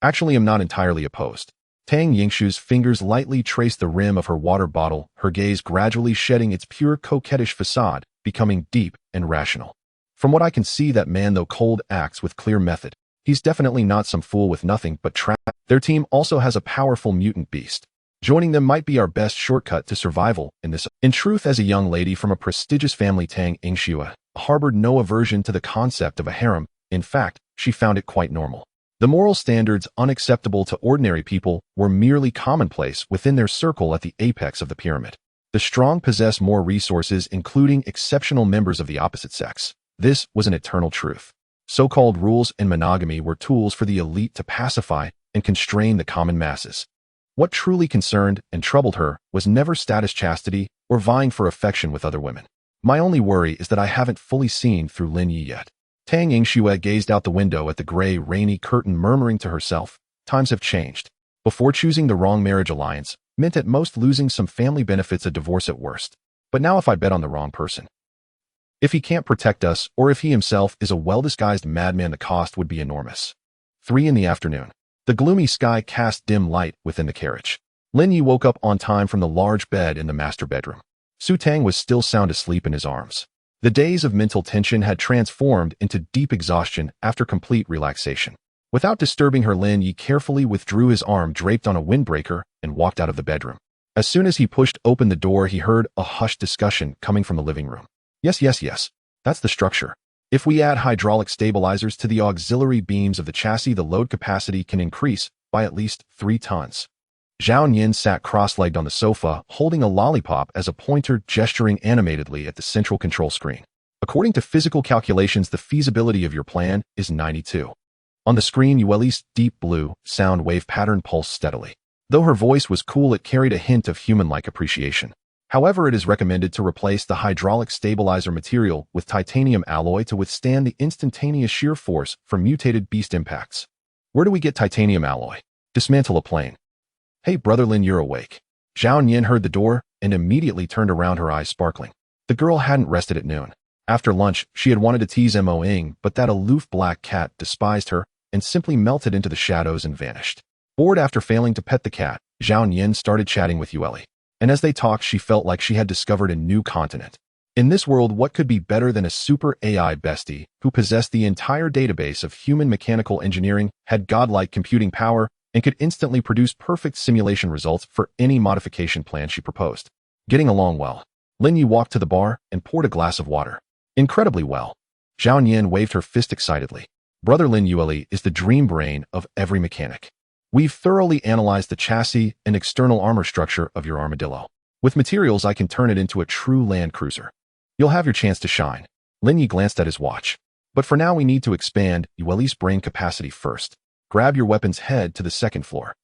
Actually, I'm not entirely opposed. Tang Yingxue's fingers lightly traced the rim of her water bottle, her gaze gradually shedding its pure coquettish facade, becoming deep and rational. From what I can see, that man, though cold, acts with clear method. He's definitely not some fool with nothing but trap. Their team also has a powerful mutant beast. Joining them might be our best shortcut to survival in this. In truth, as a young lady from a prestigious family, Tang Yingxue harbored no aversion to the concept of a harem. In fact, she found it quite normal. The moral standards unacceptable to ordinary people were merely commonplace within their circle at the apex of the pyramid. The strong possess more resources, including exceptional members of the opposite sex. This was an eternal truth. So-called rules and monogamy were tools for the elite to pacify and constrain the common masses. What truly concerned and troubled her was never status, chastity, or vying for affection with other women. My only worry is that I haven't fully seen through Lin Ye yet. Tang Yingxue gazed out the window at the gray, rainy curtain, murmuring to herself, times have changed. Before, choosing the wrong marriage alliance meant at most losing some family benefits, a divorce at worst. But now if I bet on the wrong person, if he can't protect us, or if he himself is a well-disguised madman, the cost would be enormous. 3 in the afternoon. The gloomy sky cast dim light within the carriage. Lin Ye woke up on time from the large bed in the master bedroom. Su Tang was still sound asleep in his arms. The days of mental tension had transformed into deep exhaustion after complete relaxation. Without disturbing her, Lin Ye carefully withdrew his arm draped on a windbreaker and walked out of the bedroom. As soon as he pushed open the door, he heard a hushed discussion coming from the living room. Yes. That's the structure. If we add hydraulic stabilizers to the auxiliary beams of the chassis, the load capacity can increase by at least 3 tons. Zhao Yin sat cross-legged on the sofa, holding a lollipop as a pointer, gesturing animatedly at the central control screen. According to physical calculations, the feasibility of your plan is 92. On the screen, Yueli's deep blue sound wave pattern pulsed steadily. Though her voice was cool, it carried a hint of human-like appreciation. However, it is recommended to replace the hydraulic stabilizer material with titanium alloy to withstand the instantaneous shear force from mutated beast impacts. Where do we get titanium alloy? Dismantle a plane. Hey, brother Lin, you're awake. Zhao Yin heard the door and immediately turned around, her eyes sparkling. The girl hadn't rested at noon. After lunch, she had wanted to tease Mo Ing, but that aloof black cat despised her and simply melted into the shadows and vanished. Bored after failing to pet the cat, Zhao Yin started chatting with Yue Li. And as they talked, she felt like she had discovered a new continent. In this world, what could be better than a super AI bestie who possessed the entire database of human mechanical engineering, had godlike computing power, and could instantly produce perfect simulation results for any modification plan she proposed? Getting along well. Lin Ye walked to the bar and poured a glass of water. Incredibly well. Zhao Yin waved her fist excitedly. Brother Lin Ye is the dream brain of every mechanic. We've thoroughly analyzed the chassis and external armor structure of your Armadillo. With materials, I can turn it into a true land cruiser. You'll have your chance to shine. Lin Ye glanced at his watch. But for now, we need to expand Yue Li's brain capacity first. Grab your weapons, head to the second floor.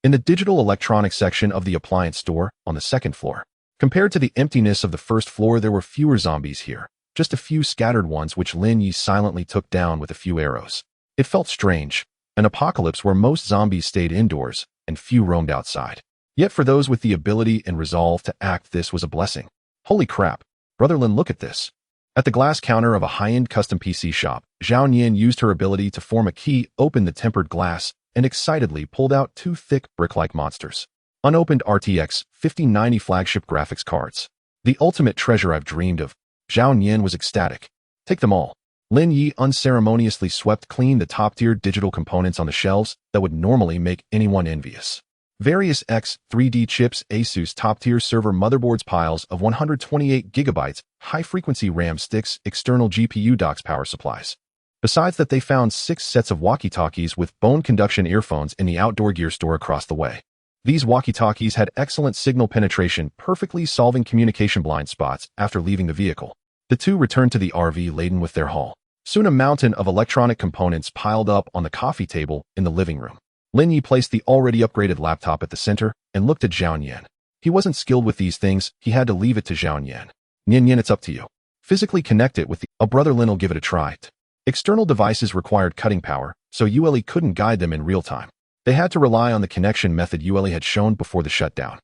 In the digital electronics section of the appliance store on the second floor. Compared to the emptiness of the first floor, there were fewer zombies here. Just a few scattered ones which Lin Ye silently took down with a few arrows. It felt strange. An apocalypse where most zombies stayed indoors and few roamed outside. Yet for those with the ability and resolve to act, this was a blessing. Holy crap. Brother Lin, look at this. At the glass counter of a high-end custom PC shop, Zhao Yin used her ability to form a key, opened the tempered glass, and excitedly pulled out two thick, brick-like monsters. Unopened RTX 5090 flagship graphics cards. The ultimate treasure I've dreamed of. Zhao Yin was ecstatic. Take them all. Lin Ye unceremoniously swept clean the top-tier digital components on the shelves that would normally make anyone envious. Various X3D chips, Asus top-tier server motherboards, piles of 128 gigabytes, high-frequency RAM sticks, external GPU docks, power supplies. Besides that, they found 6 sets of walkie-talkies with bone conduction earphones in the outdoor gear store across the way. These walkie-talkies had excellent signal penetration, perfectly solving communication blind spots after leaving the vehicle. The two returned to the RV laden with their haul. Soon a mountain of electronic components piled up on the coffee table in the living room. Lin Ye placed the already upgraded laptop at the center and looked at Zhao Yin. He wasn't skilled with these things, he had to leave it to Zhao Yin. Yin, it's up to you. Physically connect it with a brother Lin will give it a try. External devices required cutting power, so Yue Li couldn't guide them in real time. They had to rely on the connection method Yue Li had shown before the shutdown.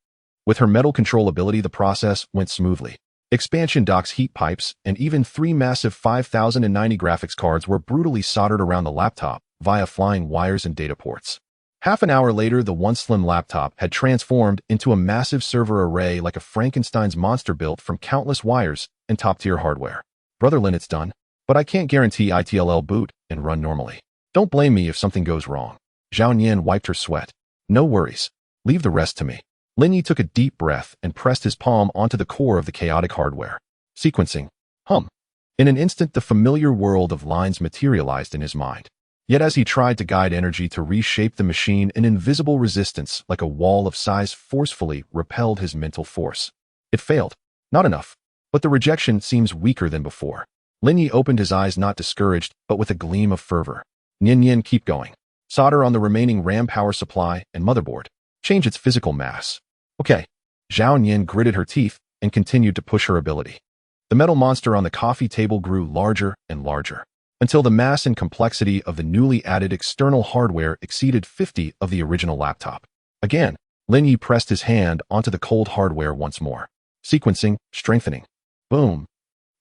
With her metal control ability, the process went smoothly. Expansion docks, heat pipes, and even 3 massive 5090 graphics cards were brutally soldered around the laptop via flying wires and data ports. Half an hour later, the once slim laptop had transformed into a massive server array like a Frankenstein's monster built from countless wires and top-tier hardware. Brother Lin, it's done, but I can't guarantee it'll boot and run normally. Don't blame me if something goes wrong. Zhao Yin wiped her sweat. No worries. Leave the rest to me. Lin Ye took a deep breath and pressed his palm onto the core of the chaotic hardware. Sequencing. Hum. In an instant, the familiar world of lines materialized in his mind. Yet as he tried to guide energy to reshape the machine, an invisible resistance, like a wall of size, forcefully repelled his mental force. It failed. Not enough. But the rejection seems weaker than before. Lin Ye opened his eyes, not discouraged, but with a gleam of fervor. Yin, keep going. Solder on the remaining RAM power supply and motherboard. Change its physical mass. Okay. Zhao Yin gritted her teeth and continued to push her ability. The metal monster on the coffee table grew larger and larger, until the mass and complexity of the newly added external hardware exceeded 50 of the original laptop. Again, Lin Ye pressed his hand onto the cold hardware once more. Sequencing, strengthening. Boom.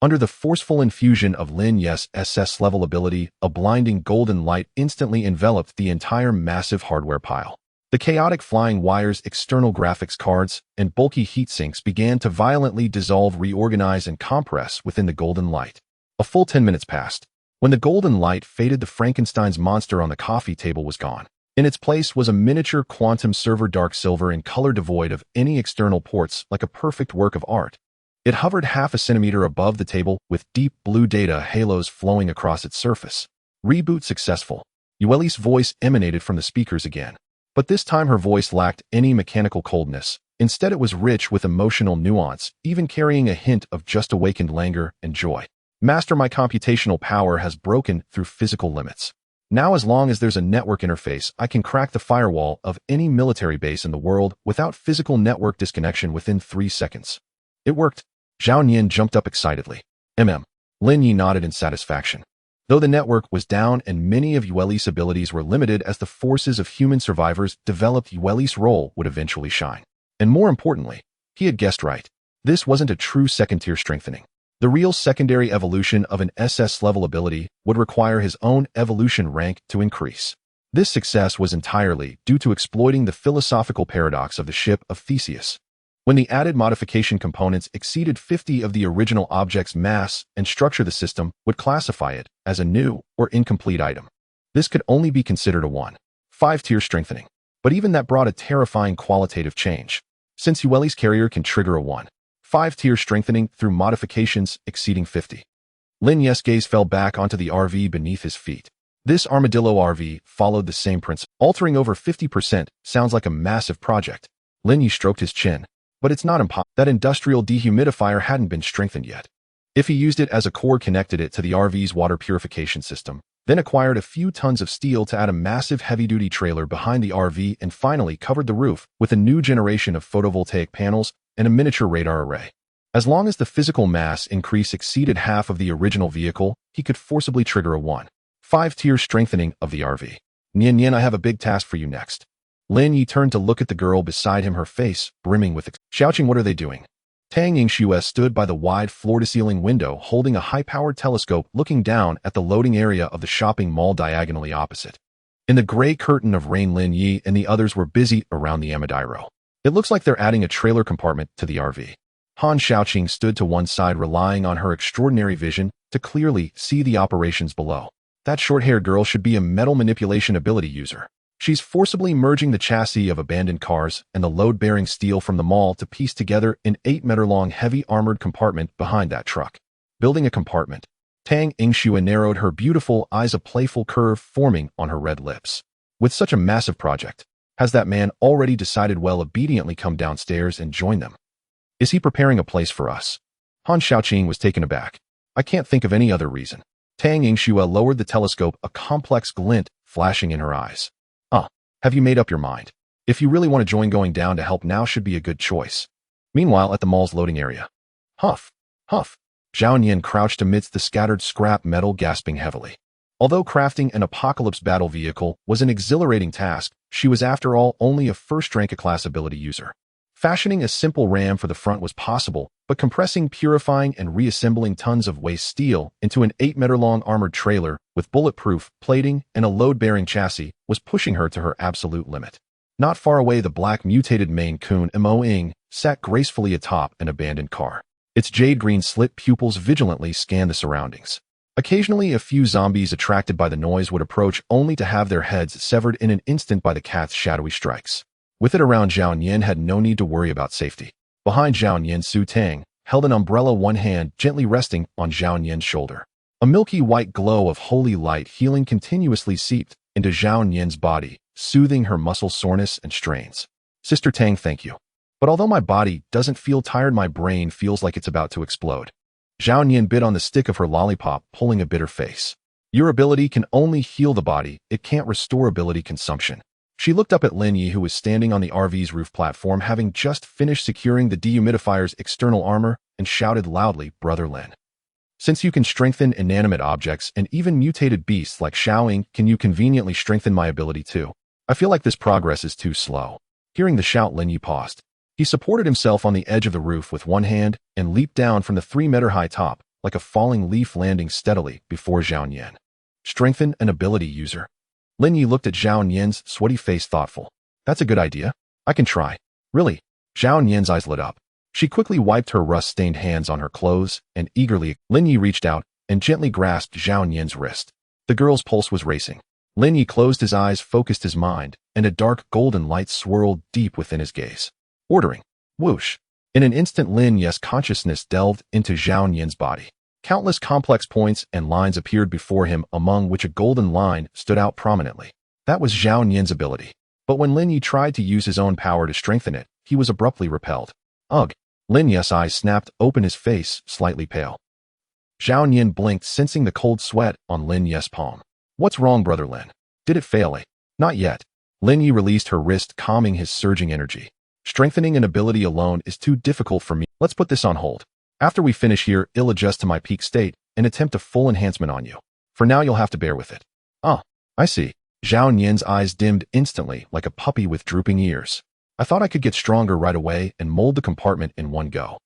Under the forceful infusion of Lin Ye's SS-level ability, a blinding golden light instantly enveloped the entire massive hardware pile. The chaotic flying wires, external graphics cards, and bulky heatsinks began to violently dissolve, reorganize, and compress within the golden light. A full 10 minutes passed. When the golden light faded, the Frankenstein's monster on the coffee table was gone. In its place was a miniature quantum server, dark silver in color, devoid of any external ports, like a perfect work of art. It hovered half a centimeter above the table, with deep blue data halos flowing across its surface. Reboot successful. Yue Li's voice emanated from the speakers again. But this time her voice lacked any mechanical coldness. Instead, it was rich with emotional nuance, even carrying a hint of just awakened languor and joy. Master, my computational power has broken through physical limits. Now, as long as there's a network interface, I can crack the firewall of any military base in the world without physical network disconnection within 3 seconds. It worked. Zhao Yin jumped up excitedly. Lin Ye nodded in satisfaction. Though the network was down and many of Yue Li's abilities were limited as the forces of human survivors developed, Yue Li's role would eventually shine. And more importantly, he had guessed right. This wasn't a true second-tier strengthening. The real secondary evolution of an SS level ability would require his own evolution rank to increase. This success was entirely due to exploiting the philosophical paradox of the ship of Theseus. When the added modification components exceeded 50 of the original object's mass and structure, the system would classify it as a new or incomplete item. This could only be considered a 1.5-tier strengthening, but even that brought a terrifying qualitative change, since Yueli's carrier can trigger a 1.5-tier strengthening through modifications exceeding 50. Lin Ye's gaze fell back onto the RV beneath his feet. This Armadillo RV followed the same principle. Altering over 50% sounds like a massive project. Lin Ye stroked his chin. But it's not impossible. That industrial dehumidifier hadn't been strengthened yet. If he used it as a core, connected it to the RV's water purification system, then acquired a few tons of steel to add a massive heavy-duty trailer behind the RV, and finally covered the roof with a new generation of photovoltaic panels and a miniature radar array. As long as the physical mass increase exceeded half of the original vehicle, he could forcibly trigger a 1.5-tier strengthening of the RV. Nian, I have a big task for you next. Lin Ye turned to look at the girl beside him, her face brimming with shouting, "What are they doing?" Tang Yingxue stood by the wide floor-to-ceiling window holding a high-powered telescope, looking down at the loading area of the shopping mall diagonally opposite. In the gray curtain of rain, Lin Ye and the others were busy around the Armadillo. It looks like they're adding a trailer compartment to the RV. Han Shaoqing stood to one side, relying on her extraordinary vision to clearly see the operations below. That short-haired girl should be a metal manipulation ability user. She's forcibly merging the chassis of abandoned cars and the load-bearing steel from the mall to piece together an 8-meter-long heavy armored compartment behind that truck. Building a compartment. Tang Yingxue narrowed her beautiful eyes, a playful curve forming on her red lips. With such a massive project, has that man already decided? Well, obediently come downstairs and join them. Is he preparing a place for us? Han Shaoqing was taken aback. I can't think of any other reason. Tang Yingxue lowered the telescope, a complex glint flashing in her eyes. Have you made up your mind? If you really want to join, going down to help now should be a good choice. Meanwhile, at the mall's loading area. Huff, huff. Zhao Nian crouched amidst the scattered scrap metal, gasping heavily. Although crafting an apocalypse battle vehicle was an exhilarating task, she was after all only a first-rank class ability user. Fashioning a simple ram for the front was possible, but compressing, purifying, and reassembling tons of waste steel into an 8-meter-long armored trailer with bulletproof plating and a load-bearing chassis was pushing her to her absolute limit. Not far away, the black mutated Maine Coon Mo Ing sat gracefully atop an abandoned car. Its jade-green slit pupils vigilantly scanned the surroundings. Occasionally, a few zombies attracted by the noise would approach, only to have their heads severed in an instant by the cat's shadowy strikes. With it around, Zhao Nian had no need to worry about safety. Behind Zhao Nian, Su Tang held an umbrella, one hand gently resting on Zhao Nian's shoulder. A milky white glow of holy light healing continuously seeped into Zhao Nian's body, soothing her muscle soreness and strains. Sister Tang, thank you. But although my body doesn't feel tired, my brain feels like it's about to explode. Zhao Nian bit on the stick of her lollipop, pulling a bitter face. Your ability can only heal the body, it can't restore ability consumption. She looked up at Lin Ye, who was standing on the RV's roof platform, having just finished securing the dehumidifier's external armor, and shouted loudly, Brother Lin. Since you can strengthen inanimate objects and even mutated beasts like Xiaoying, can you conveniently strengthen my ability too? I feel like this progress is too slow. Hearing the shout, Lin Ye paused. He supported himself on the edge of the roof with one hand and leaped down from the 3-meter-high top, like a falling leaf, landing steadily before Zhao Nian. Strengthen an ability user. Lin Ye looked at Zhao Nian's sweaty face, thoughtful. That's a good idea. I can try. Really? Zhao Nian's eyes lit up. She quickly wiped her rust-stained hands on her clothes and eagerly, Lin Ye reached out and gently grasped Zhao Nian's wrist. The girl's pulse was racing. Lin Ye closed his eyes, focused his mind, and a dark golden light swirled deep within his gaze. Ordering. Whoosh. In an instant, Lin Ye's consciousness delved into Zhao Nian's body. Countless complex points and lines appeared before him, among which a golden line stood out prominently. That was Zhao Nian's ability. But when Lin Ye tried to use his own power to strengthen it, he was abruptly repelled. Ugh. Lin Ye's eyes snapped open, his face slightly pale. Zhao Nian blinked, sensing the cold sweat on Lin Ye's palm. What's wrong, Brother Lin? Did it fail? Not yet. Lin Ye released her wrist, calming his surging energy. Strengthening an ability alone is too difficult for me. Let's put this on hold. After we finish here, I'll adjust to my peak state and attempt a full enhancement on you. For now, you'll have to bear with it. Ah, I see. Zhao Nian's eyes dimmed instantly, like a puppy with drooping ears. I thought I could get stronger right away and mold the compartment in one go.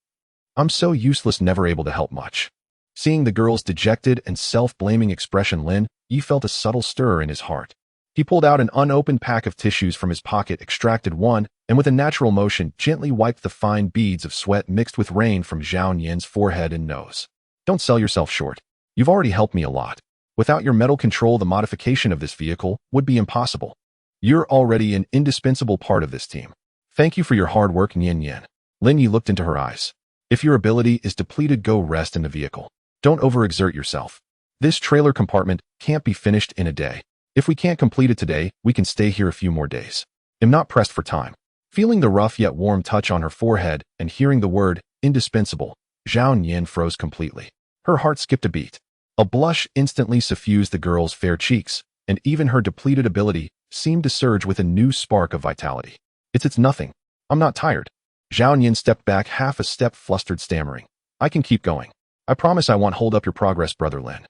I'm so useless, never able to help much. Seeing the girl's dejected and self-blaming expression, Lin Ye felt a subtle stir in his heart. He pulled out an unopened pack of tissues from his pocket, extracted one, and with a natural motion gently wiped the fine beads of sweat mixed with rain from Zhao Yin's forehead and nose. Don't sell yourself short. You've already helped me a lot. Without your metal control, the modification of this vehicle would be impossible. You're already an indispensable part of this team. Thank you for your hard work, Nian Yin. Lin Ye looked into her eyes. If your ability is depleted, go rest in the vehicle. Don't overexert yourself. This trailer compartment can't be finished in a day. If we can't complete it today, we can stay here a few more days. I'm not pressed for time. Feeling the rough yet warm touch on her forehead and hearing the word indispensable, Zhao Yin froze completely. Her heart skipped a beat. A blush instantly suffused the girl's fair cheeks, and even her depleted ability seemed to surge with a new spark of vitality. It's nothing. I'm not tired. Zhao Yin stepped back half a step, flustered, stammering. I can keep going. I promise I won't hold up your progress, Brother Lin.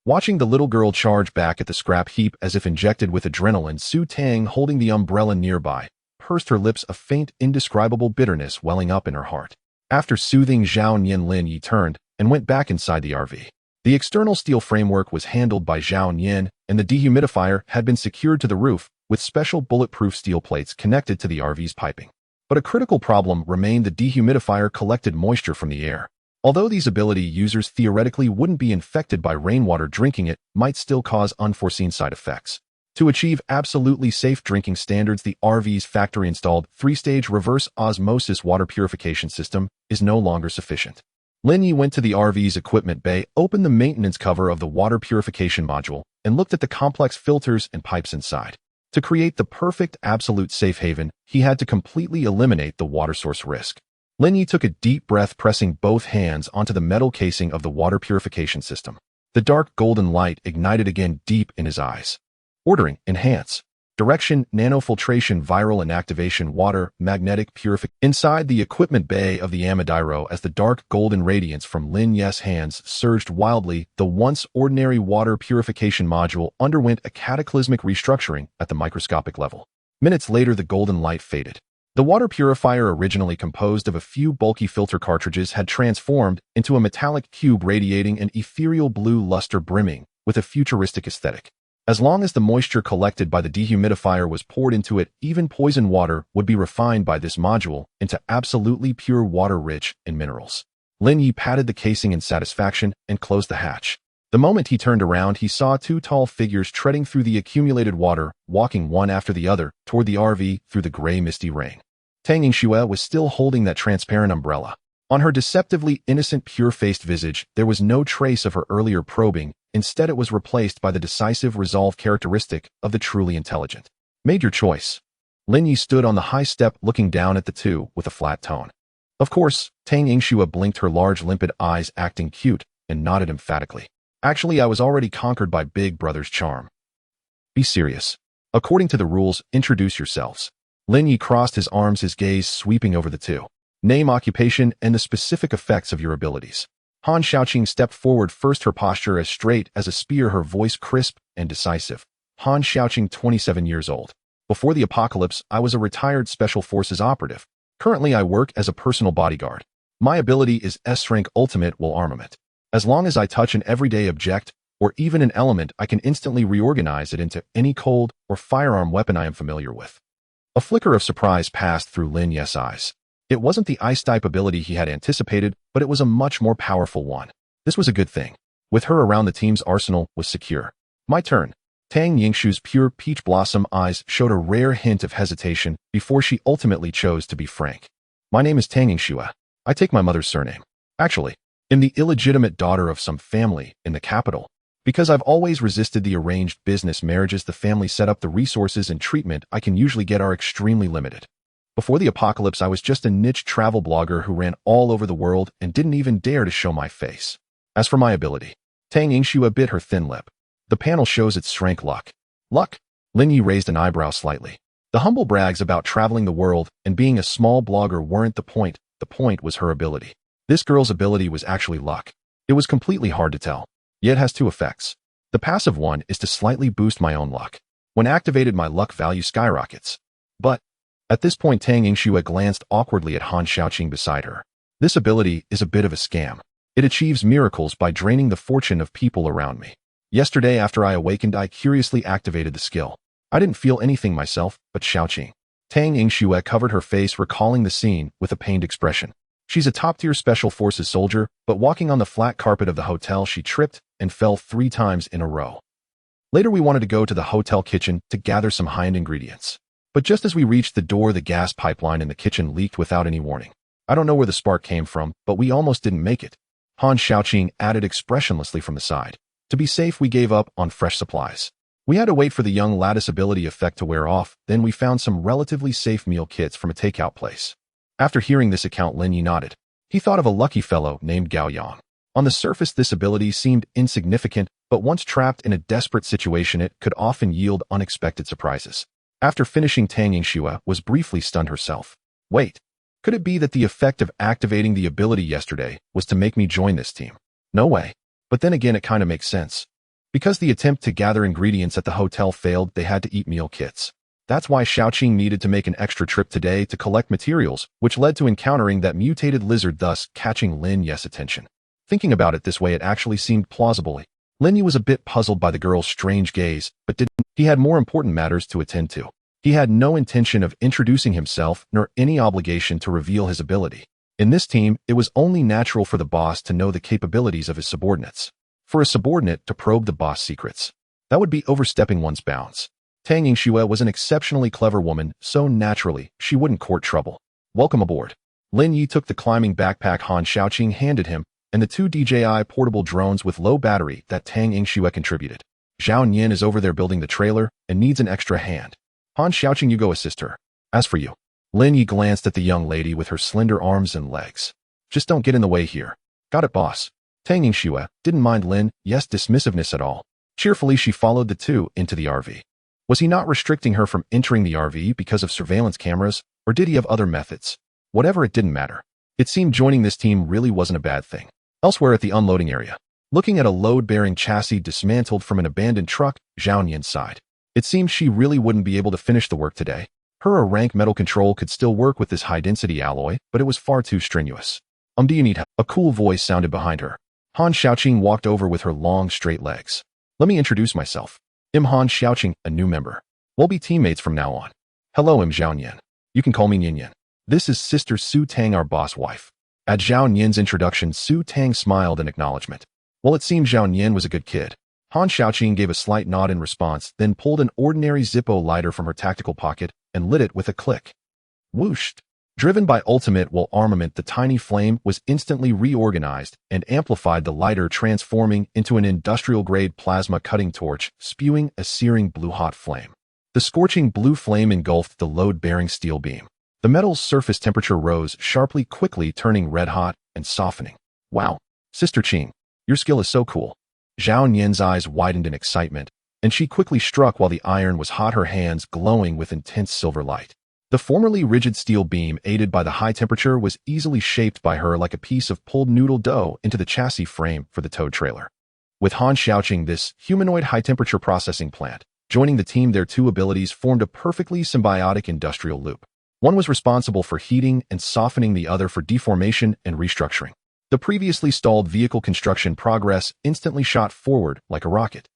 Watching the little girl charge back at the scrap heap as if injected with adrenaline, Su Tang, holding the umbrella nearby, pursed her lips, a faint, indescribable bitterness welling up in her heart. After soothing Zhao Yin, Lin Ye turned and went back inside the RV. The external steel framework was handled by Zhao Yin, and the dehumidifier had been secured to the roof with special bulletproof steel plates connected to the RV's piping. But a critical problem remained: the dehumidifier collected moisture from the air. Although these ability users theoretically wouldn't be infected by rainwater, drinking it might still cause unforeseen side effects. To achieve absolutely safe drinking standards, the RV's factory-installed 3-stage reverse osmosis water purification system is no longer sufficient. Lin Ye went to the RV's equipment bay, opened the maintenance cover of the water purification module, and looked at the complex filters and pipes inside. To create the perfect absolute safe haven, he had to completely eliminate the water source risk. Lin Ye took a deep breath, pressing both hands onto the metal casing of the water purification system. The dark golden light ignited again deep in his eyes. Ordering: enhance. Direction: nanofiltration, viral inactivation, water, magnetic purification. Inside the equipment bay of the Armadillo, as the dark golden radiance from Lin Ye's hands surged wildly, the once ordinary water purification module underwent a cataclysmic restructuring at the microscopic level. Minutes later, the golden light faded. The water purifier, originally composed of a few bulky filter cartridges, had transformed into a metallic cube radiating an ethereal blue luster, brimming with a futuristic aesthetic. As long as the moisture collected by the dehumidifier was poured into it, even poison water would be refined by this module into absolutely pure water rich in minerals. Lin Ye patted the casing in satisfaction and closed the hatch. The moment he turned around, he saw two tall figures treading through the accumulated water, walking one after the other toward the RV through the gray misty rain. Tang Yingxue was still holding that transparent umbrella. On her deceptively innocent, pure-faced visage, there was no trace of her earlier probing. Instead, it was replaced by the decisive resolve characteristic of the truly intelligent. Made your choice. Lin Ye stood on the high step, looking down at the two with a flat tone. Of course. Tang Yingxue blinked her large, limpid eyes, acting cute, and nodded emphatically. Actually, I was already conquered by Big Brother's charm. Be serious. According to the rules, introduce yourselves. Lin Ye crossed his arms, his gaze sweeping over the two. Name, occupation, and the specific effects of your abilities. Han Xiaoqing stepped forward first, her posture as straight as a spear, her voice crisp and decisive. Han Xiaoqing, 27 years old. Before the apocalypse, I was a retired Special Forces operative. Currently, I work as a personal bodyguard. My ability is S-Rank Ultimate Will Armament. As long as I touch an everyday object, or even an element, I can instantly reorganize it into any cold or firearm weapon I am familiar with. A flicker of surprise passed through Lin Ye's eyes. It wasn't the ice-type ability he had anticipated, but it was a much more powerful one. This was a good thing. With her around, the team's arsenal was secure. My turn. Tang Yingxue's pure peach blossom eyes showed a rare hint of hesitation before she ultimately chose to be frank. My name is Tang Yingxue. I take my mother's surname. Actually, I'm the illegitimate daughter of some family in the capital. Because I've always resisted the arranged business marriages the family set up, the resources and treatment I can usually get are extremely limited. Before the apocalypse, I was just a niche travel blogger who ran all over the world and didn't even dare to show my face. As for my ability, Tang Yingxue bit her thin lip. The panel shows its strength. Luck. Luck? Lin Ye raised an eyebrow slightly. The humble brags about traveling the world and being a small blogger weren't the point. The point was her ability. This girl's ability was actually luck. It was completely hard to tell. Yet it has two effects. The passive one is to slightly boost my own luck. When activated, my luck value skyrockets. But at this point, Tang Yingxue glanced awkwardly at Han Xiaoqing beside her. This ability is a bit of a scam. It achieves miracles by draining the fortune of people around me. Yesterday, after I awakened, I curiously activated the skill. I didn't feel anything myself, but Xiaoqing. Tang Yingxue covered her face, recalling the scene with a pained expression. She's a top-tier special forces soldier, but walking on the flat carpet of the hotel, she tripped and fell 3 times in a row. Later, we wanted to go to the hotel kitchen to gather some high-end ingredients. But just as we reached the door, the gas pipeline in the kitchen leaked without any warning. I don't know where the spark came from, but we almost didn't make it. Han Xiaoqing added expressionlessly from the side. To be safe, we gave up on fresh supplies. We had to wait for the young lattice ability effect to wear off, then we found some relatively safe meal kits from a takeout place. After hearing this account, Lin Ye nodded. He thought of a lucky fellow named Gao Yang. On the surface, this ability seemed insignificant, but once trapped in a desperate situation, it could often yield unexpected surprises. After finishing, Tang Yingxue was briefly stunned herself. Wait, could it be that the effect of activating the ability yesterday was to make me join this team? No way. But then again, it kind of makes sense. Because the attempt to gather ingredients at the hotel failed, they had to eat meal kits. That's why Xiaoqing needed to make an extra trip today to collect materials, which led to encountering that mutated lizard, thus catching Lin Ye's attention. Thinking about it this way, it actually seemed plausible. Lin Ye was a bit puzzled by the girl's strange gaze, but he had more important matters to attend to. He had no intention of introducing himself, nor any obligation to reveal his ability. In this team, it was only natural for the boss to know the capabilities of his subordinates. For a subordinate to probe the boss' secrets, that would be overstepping one's bounds. Tang Yingxue was an exceptionally clever woman, so naturally, she wouldn't court trouble. Welcome aboard. Lin Ye took the climbing backpack Han Xiaoqing handed him, and the 2 DJI portable drones with low battery that Tang Yingxue contributed. Zhao Nian is over there building the trailer and needs an extra hand. Han Xiaoqing, you go assist her. As for you. Lin Ye glanced at the young lady with her slender arms and legs. Just don't get in the way here. Got it, boss. Tang Yingxue didn't mind Lin Ye's dismissiveness at all. Cheerfully, she followed the 2 into the RV. Was he not restricting her from entering the RV because of surveillance cameras, or did he have other methods? Whatever, it didn't matter. It seemed joining this team really wasn't a bad thing. Elsewhere at the unloading area, looking at a load-bearing chassis dismantled from an abandoned truck, Zhao Nian sighed. It seemed she really wouldn't be able to finish the work today. Her rank metal control could still work with this high-density alloy, but it was far too strenuous. Do you need help? A cool voice sounded behind her. Han Xiaoqing walked over with her long, straight legs. Let me introduce myself. I'm Han Xiaoqing, a new member. We'll be teammates from now on. Hello, I'm Zhao Nian. You can call me Yin Yin. This is Sister Su Tang, our boss wife. At Zhao Nian's introduction, Su Tang smiled in acknowledgement. Well, it seemed Zhao Nian was a good kid. Han Xiaoqing gave a slight nod in response, then pulled an ordinary Zippo lighter from her tactical pocket and lit it with a click. Whooshed. Driven by ultimate will armament, the tiny flame was instantly reorganized and amplified, the lighter transforming into an industrial-grade plasma cutting torch, spewing a searing blue-hot flame. The scorching blue flame engulfed the load-bearing steel beam. The metal's surface temperature rose sharply, quickly turning red-hot and softening. Wow, Sister Qing, your skill is so cool. Zhao Nian's eyes widened in excitement, and she quickly struck while the iron was hot, her hands glowing with intense silver light. The formerly rigid steel beam, aided by the high temperature, was easily shaped by her like a piece of pulled noodle dough into the chassis frame for the towed trailer. With Han Xiaoqing, this humanoid high-temperature processing plant, joining the team, their 2 abilities formed a perfectly symbiotic industrial loop. One was responsible for heating and softening, the other for deformation and restructuring. The previously stalled vehicle construction progress instantly shot forward like a rocket.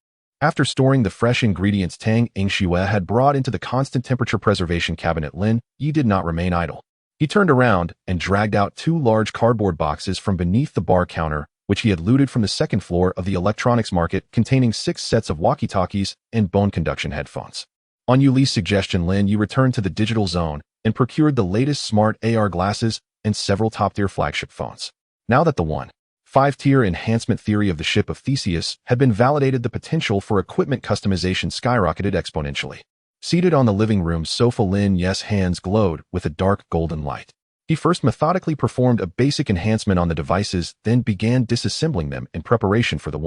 After storing the fresh ingredients Tang Yingxue had brought into the constant temperature preservation cabinet, Lin Ye did not remain idle. He turned around and dragged out 2 large cardboard boxes from beneath the bar counter, which he had looted from the 2nd floor of the electronics market, containing 6 sets of walkie-talkies and bone conduction headphones. On Yuli's suggestion, Lin Ye returned to the digital zone and procured the latest smart AR glasses and several top-tier flagship phones. Now that the 5-tier enhancement theory of the ship of Theseus had been validated, the potential for equipment customization skyrocketed exponentially. Seated on the living room sofa, Lin Ye's hands glowed with a dark golden light. He first methodically performed a basic enhancement on the devices, then began disassembling them in preparation for the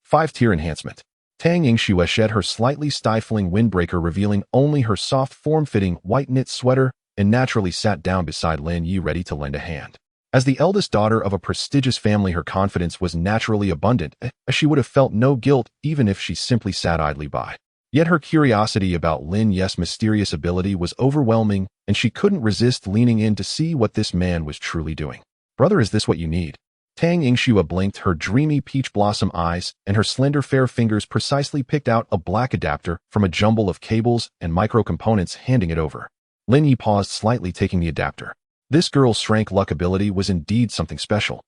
5-tier enhancement. Tang Yingxue shed her slightly stifling windbreaker, revealing only her soft, form-fitting white knit sweater, and naturally sat down beside Lin Ye, ready to lend a hand. As the eldest daughter of a prestigious family, her confidence was naturally abundant, as she would have felt no guilt even if she simply sat idly by. Yet her curiosity about Lin Ye's mysterious ability was overwhelming, and she couldn't resist leaning in to see what this man was truly doing. Brother, is this what you need? Tang Yingxue blinked her dreamy peach blossom eyes, and her slender fair fingers precisely picked out a black adapter from a jumble of cables and micro-components, handing it over. Lin Ye paused slightly, taking the adapter. This girl's SSS-Rank luck ability was indeed something special.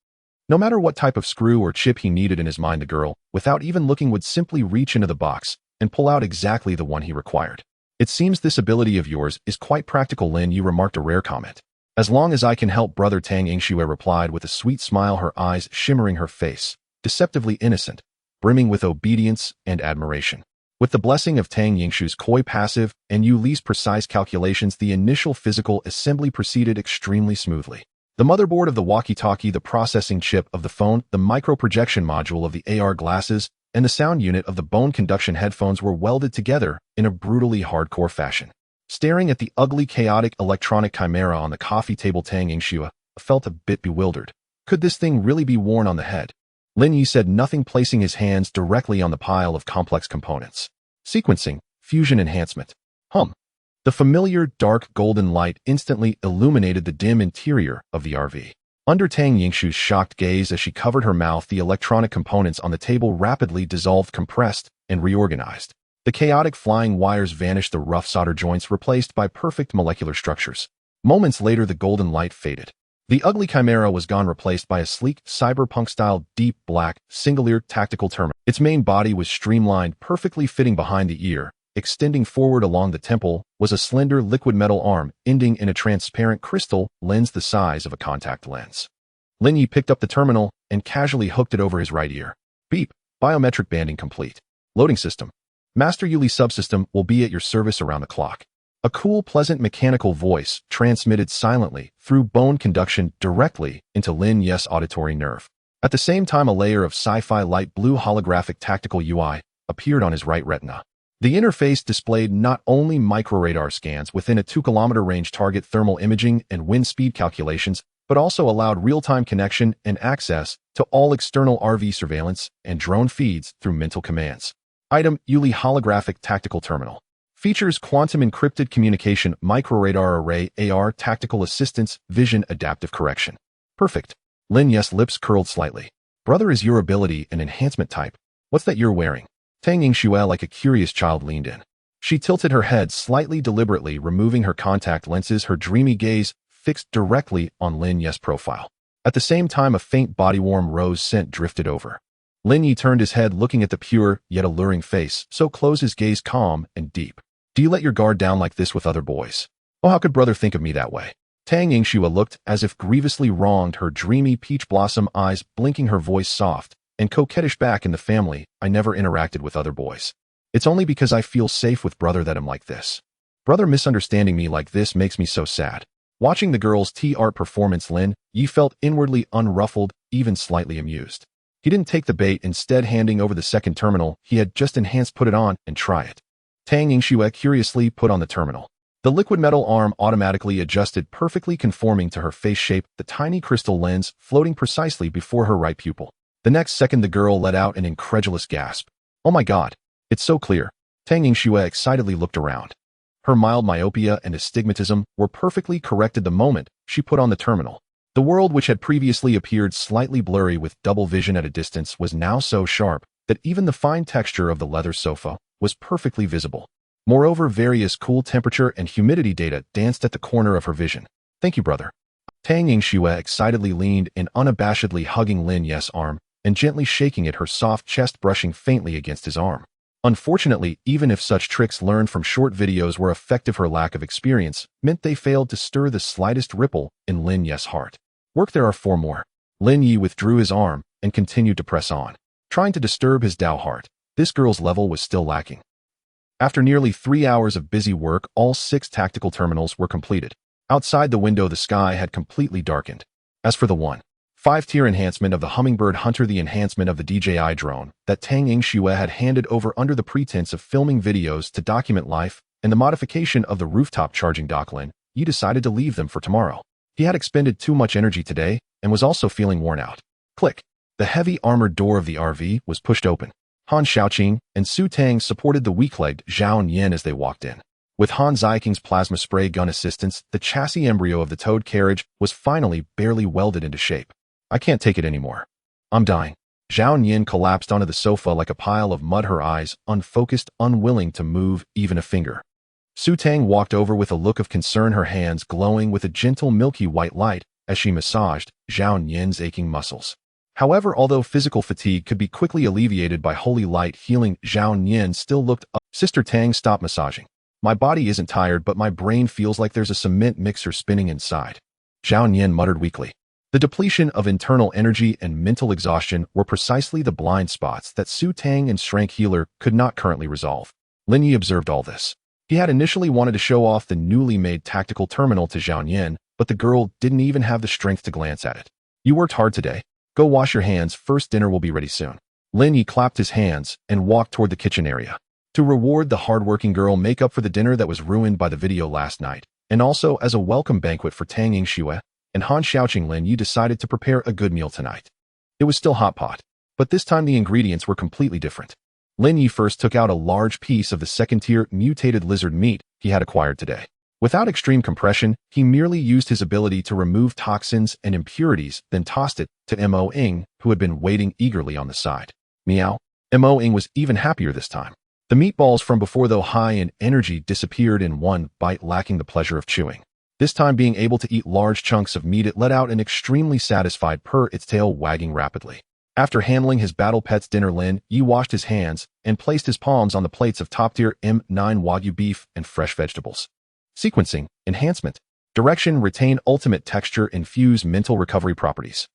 No matter what type of screw or chip he needed in his mind, the girl, without even looking, would simply reach into the box and pull out exactly the one he required. It seems this ability of yours is quite practical, Lin Ye remarked, a rare comment. As long as I can help, brother, Tang Yingxue replied with a sweet smile, her eyes shimmering, her face deceptively innocent, brimming with obedience and admiration. With the blessing of Tang Yingxue's coy passive and Yu Li's precise calculations, the initial physical assembly proceeded extremely smoothly. The motherboard of the walkie-talkie, the processing chip of the phone, the micro-projection module of the AR glasses, and the sound unit of the bone conduction headphones were welded together in a brutally hardcore fashion. Staring at the ugly, chaotic electronic chimera on the coffee table, Tang Yingxue felt a bit bewildered. Could this thing really be worn on the head? Lin Ye said nothing, placing his hands directly on the pile of complex components. Sequencing, fusion, enhancement. The familiar dark golden light instantly illuminated the dim interior of the RV. Under Tang Yingxue's shocked gaze as she covered her mouth, the electronic components on the table rapidly dissolved, compressed, and reorganized. The chaotic flying wires vanished, the rough solder joints replaced by perfect molecular structures. Moments later, the golden light faded. The ugly chimera was gone, replaced by a sleek, cyberpunk-style, deep black, single-ear tactical terminal. Its main body was streamlined, perfectly fitting behind the ear. Extending forward along the temple was a slender liquid metal arm, ending in a transparent crystal lens the size of a contact lens. Lin Ye picked up the terminal and casually hooked it over his right ear. Beep. Biometric banding complete. Loading system. Master Yu Li subsystem will be at your service around the clock. A cool, pleasant mechanical voice transmitted silently through bone conduction directly into Lin Ye's auditory nerve. At the same time, a layer of sci-fi light blue holographic tactical UI appeared on his right retina. The interface displayed not only microradar scans within a 2-kilometer range, target thermal imaging and wind speed calculations, but also allowed real-time connection and access to all external RV surveillance and drone feeds through mental commands. Item: Yu Li holographic tactical terminal. Features: quantum encrypted communication, microradar array, AR, tactical assistance, vision, adaptive correction. Perfect. Lin Ye's lips curled slightly. Brother, is your ability an enhancement type? What's that you're wearing? Tang Yingxue, like a curious child, leaned in. She tilted her head slightly, deliberately removing her contact lenses, her dreamy gaze fixed directly on Lin Ye's profile. At the same time, a faint body-warm rose scent drifted over. Lin Ye turned his head, looking at the pure yet alluring face, so close, his gaze calm and deep. Do you let your guard down like this with other boys? Oh, how could brother think of me that way? Tang Yingxue looked as if grievously wronged, her dreamy peach blossom eyes blinking, her voice soft and coquettish. Back in the family, I never interacted with other boys. It's only because I feel safe with brother that I'm like this. Brother misunderstanding me like this makes me so sad. Watching the girl's art performance, Lin Ye felt inwardly unruffled, even slightly amused. He didn't take the bait, instead handing over the second terminal he had just enhanced. Put it on and try it. Tang Yingxue curiously put on the terminal. The liquid metal arm automatically adjusted, perfectly conforming to her face shape, the tiny crystal lens floating precisely before her right pupil. The next second, the girl let out an incredulous gasp. Oh my god, it's so clear. Tang Yingxue excitedly looked around. Her mild myopia and astigmatism were perfectly corrected the moment she put on the terminal. The world, which had previously appeared slightly blurry with double vision at a distance, was now so sharp that even the fine texture of the leather sofa was perfectly visible. Moreover, various cool temperature and humidity data danced at the corner of her vision. Thank you, brother. Tang Yingxue excitedly leaned in, unabashedly hugging Lin Ye's arm and gently shaking it, her soft chest brushing faintly against his arm. Unfortunately, even if such tricks learned from short videos were effective, her lack of experience meant they failed to stir the slightest ripple in Lin Ye's heart. Work, there are 4 more. Lin Ye withdrew his arm and continued to press on, trying to disturb his Dao heart. This girl's level was still lacking. After nearly 3 hours of busy work, all 6 tactical terminals were completed. Outside the window, the sky had completely darkened. As for the 5-tier enhancement of the Hummingbird Hunter, the enhancement of the DJI drone that Tang Yingxue had handed over under the pretense of filming videos to document life, and the modification of the rooftop charging dock, Lin Ye decided to leave them for tomorrow. He had expended too much energy today and was also feeling worn out. Click. The heavy armored door of the RV was pushed open. Han Xiaoqing and Su Tang supported the weak-legged Zhao Nian as they walked in. With Han Ziking's plasma spray gun assistance, the chassis embryo of the towed carriage was finally barely welded into shape. I can't take it anymore. I'm dying. Zhao Yin collapsed onto the sofa like a pile of mud, her eyes unfocused, unwilling to move even a finger. Su Tang walked over with a look of concern, her hands glowing with a gentle milky white light as she massaged Zhao Yin's aching muscles. However, although physical fatigue could be quickly alleviated by holy light healing, Zhao Yin still looked up. Sister Tang, stop massaging. My body isn't tired, but my brain feels like there's a cement mixer spinning inside. Zhao Yin muttered weakly. The depletion of internal energy and mental exhaustion were precisely the blind spots that Su Tang and SSS-Rank healer could not currently resolve. Lin Ye observed all this. He had initially wanted to show off the newly made tactical terminal to Zhao Yin, but the girl didn't even have the strength to glance at it. You worked hard today. Go wash your hands first, dinner will be ready soon. Lin Ye clapped his hands and walked toward the kitchen area. To reward the hardworking girl, make up for the dinner that was ruined by the video last night, and also as a welcome banquet for Tang Yingxue and Han Xiaoqing, Lin Ye decided to prepare a good meal tonight. It was still hot pot, but this time the ingredients were completely different. Lin Ye first took out a large piece of the second-tier mutated lizard meat he had acquired today. Without extreme compression, he merely used his ability to remove toxins and impurities, then tossed it to Mo Ying, who had been waiting eagerly on the side. Meow. Mo Ying was even happier this time. The meatballs from before, though high in energy, disappeared in one bite, lacking the pleasure of chewing. This time, being able to eat large chunks of meat, it let out an extremely satisfied purr, its tail wagging rapidly. After handling his battle pet's dinner, Lin Ye washed his hands and placed his palms on the plates of top-tier M9 Wagyu beef and fresh vegetables. Sequencing, enhancement, direction, retain ultimate texture, infuse mental recovery properties.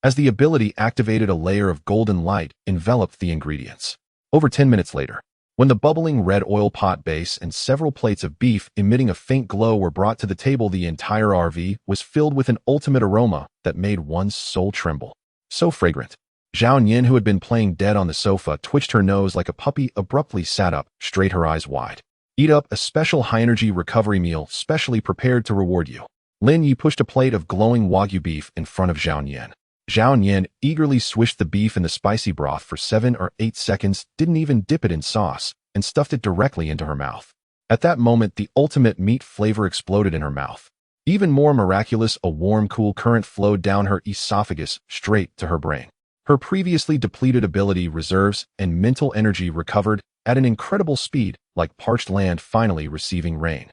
As the ability activated, a layer of golden light enveloped the ingredients. Over 10 minutes later, when the bubbling red oil pot base and several plates of beef emitting a faint glow were brought to the table, the entire RV was filled with an ultimate aroma that made one's soul tremble. So fragrant. Zhao Yin, who had been playing dead on the sofa, twitched her nose like a puppy, abruptly sat up, straight, her eyes wide. Eat up, a special high-energy recovery meal specially prepared to reward you. Lin Ye pushed a plate of glowing Wagyu beef in front of Zhao Yin. Zhao Yin eagerly swished the beef in the spicy broth for 7 or 8 seconds, didn't even dip it in sauce, and stuffed it directly into her mouth. At that moment, the ultimate meat flavor exploded in her mouth. Even more miraculous, a warm, cool current flowed down her esophagus straight to her brain. Her previously depleted ability reserves and mental energy recovered at an incredible speed, like parched land finally receiving rain.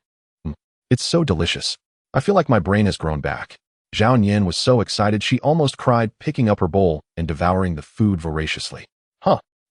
It's so delicious. I feel like my brain has grown back. Zhao Yin was so excited she almost cried, picking up her bowl and devouring the food voraciously.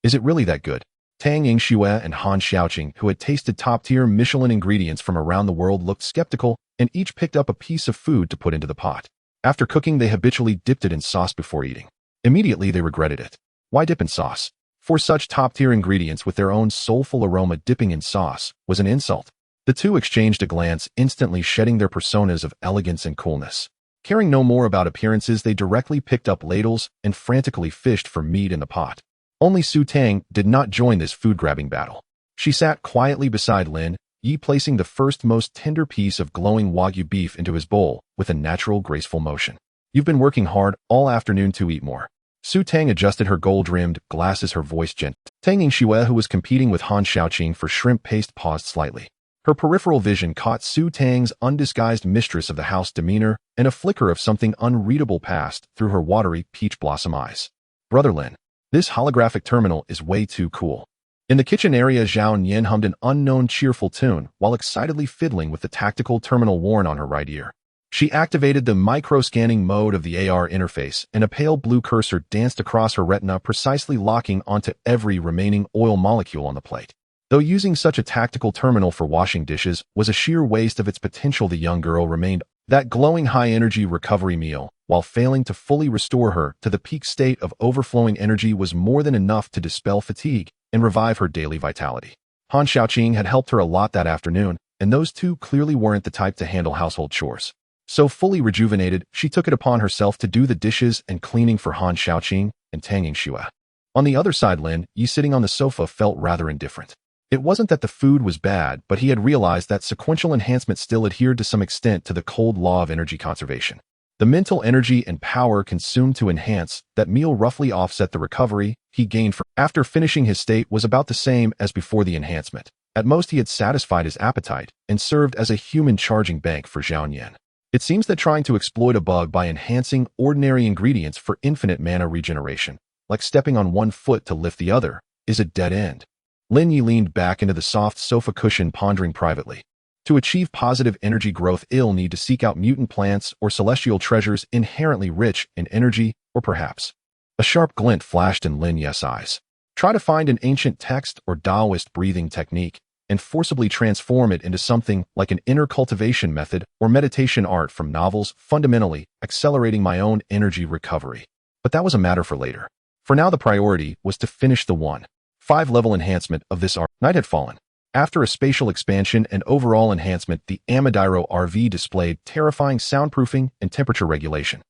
Is it really that good? Tang Yingxue and Han Xiaoqing, who had tasted top-tier Michelin ingredients from around the world, looked skeptical and each picked up a piece of food to put into the pot. After cooking, they habitually dipped it in sauce before eating. Immediately, they regretted it. Why dip in sauce? For such top-tier ingredients with their own soulful aroma, dipping in sauce was an insult. The two exchanged a glance, instantly shedding their personas of elegance and coolness. Caring no more about appearances, they directly picked up ladles and frantically fished for meat in the pot. Only Su Tang did not join this food-grabbing battle. She sat quietly beside Lin Ye, placing the first most tender piece of glowing Wagyu beef into his bowl with a natural, graceful motion. You've been working hard all afternoon to eat more. Su Tang adjusted her gold-rimmed glasses, her voice gentle. Tang Yingxue, who was competing with Han Xiaoqing for shrimp paste, paused slightly. Her peripheral vision caught Su Tang's undisguised mistress of the house demeanor, and a flicker of something unreadable passed through her watery peach blossom eyes. Brother Lin, this holographic terminal is way too cool. In the kitchen area, Zhao Yin hummed an unknown cheerful tune while excitedly fiddling with the tactical terminal worn on her right ear. She activated the micro-scanning mode of the AR interface, and a pale blue cursor danced across her retina, precisely locking onto every remaining oil molecule on the plate. Though using such a tactical terminal for washing dishes was a sheer waste of its potential, the young girl remained that glowing high-energy recovery meal, while failing to fully restore her to the peak state of overflowing energy, was more than enough to dispel fatigue and revive her daily vitality. Han Xiaoqing had helped her a lot that afternoon, and those two clearly weren't the type to handle household chores. So fully rejuvenated, she took it upon herself to do the dishes and cleaning for Han Xiaoqing and Tang Yingxue. On the other side, Lin Ye, sitting on the sofa, felt rather indifferent. It wasn't that the food was bad, but he had realized that sequential enhancement still adhered to some extent to the cold law of energy conservation. The mental energy and power consumed to enhance that meal roughly offset the recovery he gained from after finishing. His state was about the same as before the enhancement. At most, he had satisfied his appetite and served as a human charging bank for Zhao Nian. It seems that trying to exploit a bug by enhancing ordinary ingredients for infinite mana regeneration, like stepping on one foot to lift the other, is a dead end. Lin Ye leaned back into the soft sofa cushion, pondering privately. To achieve positive energy growth, he'll need to seek out mutant plants or celestial treasures inherently rich in energy, or perhaps. A sharp glint flashed in Lin Ye's eyes. Try to find an ancient text or Taoist breathing technique and forcibly transform it into something like an inner cultivation method or meditation art from novels, fundamentally accelerating my own energy recovery. But that was a matter for later. For now, the priority was to finish the 1.5-level enhancement of this art. Night had fallen. After a spatial expansion and overall enhancement, the Armadillo RV displayed terrifying soundproofing and temperature regulation.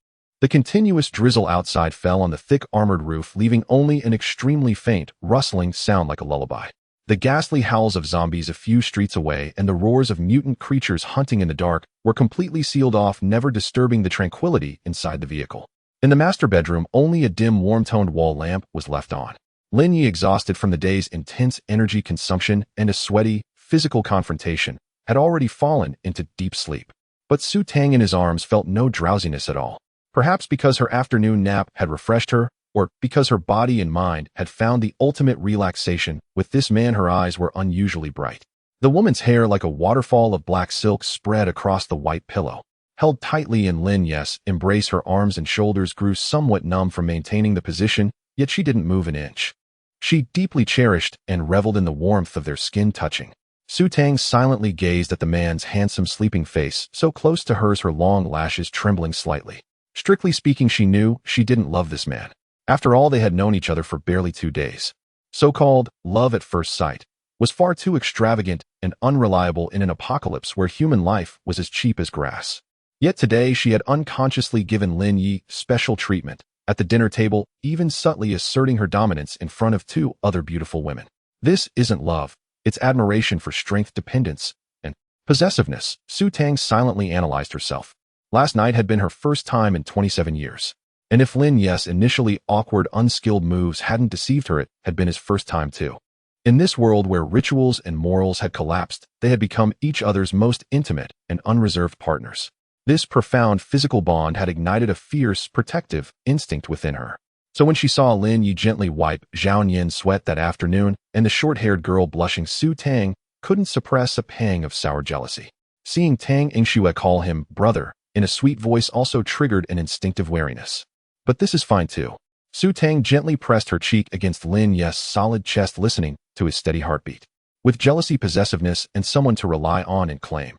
The continuous drizzle outside fell on the thick armored roof, leaving only an extremely faint, rustling sound like a lullaby. The ghastly howls of zombies a few streets away and the roars of mutant creatures hunting in the dark were completely sealed off, never disturbing the tranquility inside the vehicle. In the master bedroom, only a dim, warm-toned wall lamp was left on. Lin Ye, exhausted from the day's intense energy consumption and a sweaty, physical confrontation, had already fallen into deep sleep. But Su Tang in his arms felt no drowsiness at all. Perhaps because her afternoon nap had refreshed her, or because her body and mind had found the ultimate relaxation with this man. Her eyes were unusually bright. The woman's hair, like a waterfall of black silk, spread across the white pillow. Held tightly in Lin Ye's embrace, her arms and shoulders grew somewhat numb from maintaining the position, yet she didn't move an inch. She deeply cherished and reveled in the warmth of their skin touching. Su Tang silently gazed at the man's handsome sleeping face, so close to hers, her long lashes trembling slightly. Strictly speaking, she knew she didn't love this man. After all, they had known each other for barely 2 days. So-called love at first sight was far too extravagant and unreliable in an apocalypse where human life was as cheap as grass. Yet today she had unconsciously given Lin Ye special treatment at the dinner table, even subtly asserting her dominance in front of 2 other beautiful women. This isn't love, it's admiration for strength, dependence, and possessiveness. Su Tang silently analyzed herself. Last night had been her first time in 27 years. And if Lin Ye's initially awkward, unskilled moves hadn't deceived her, it had been his first time too. In this world where rituals and morals had collapsed, they had become each other's most intimate and unreserved partners. This profound physical bond had ignited a fierce, protective instinct within her. So when she saw Lin Ye gently wipe Zhao Nian's sweat that afternoon and the short-haired girl blushing, Su Tang couldn't suppress a pang of sour jealousy. Seeing Tang Yingxue call him brother in a sweet voice also triggered an instinctive wariness. But this is fine too. Su Tang gently pressed her cheek against Lin Ye's solid chest, listening to his steady heartbeat. With jealousy, possessiveness, and someone to rely on and claim.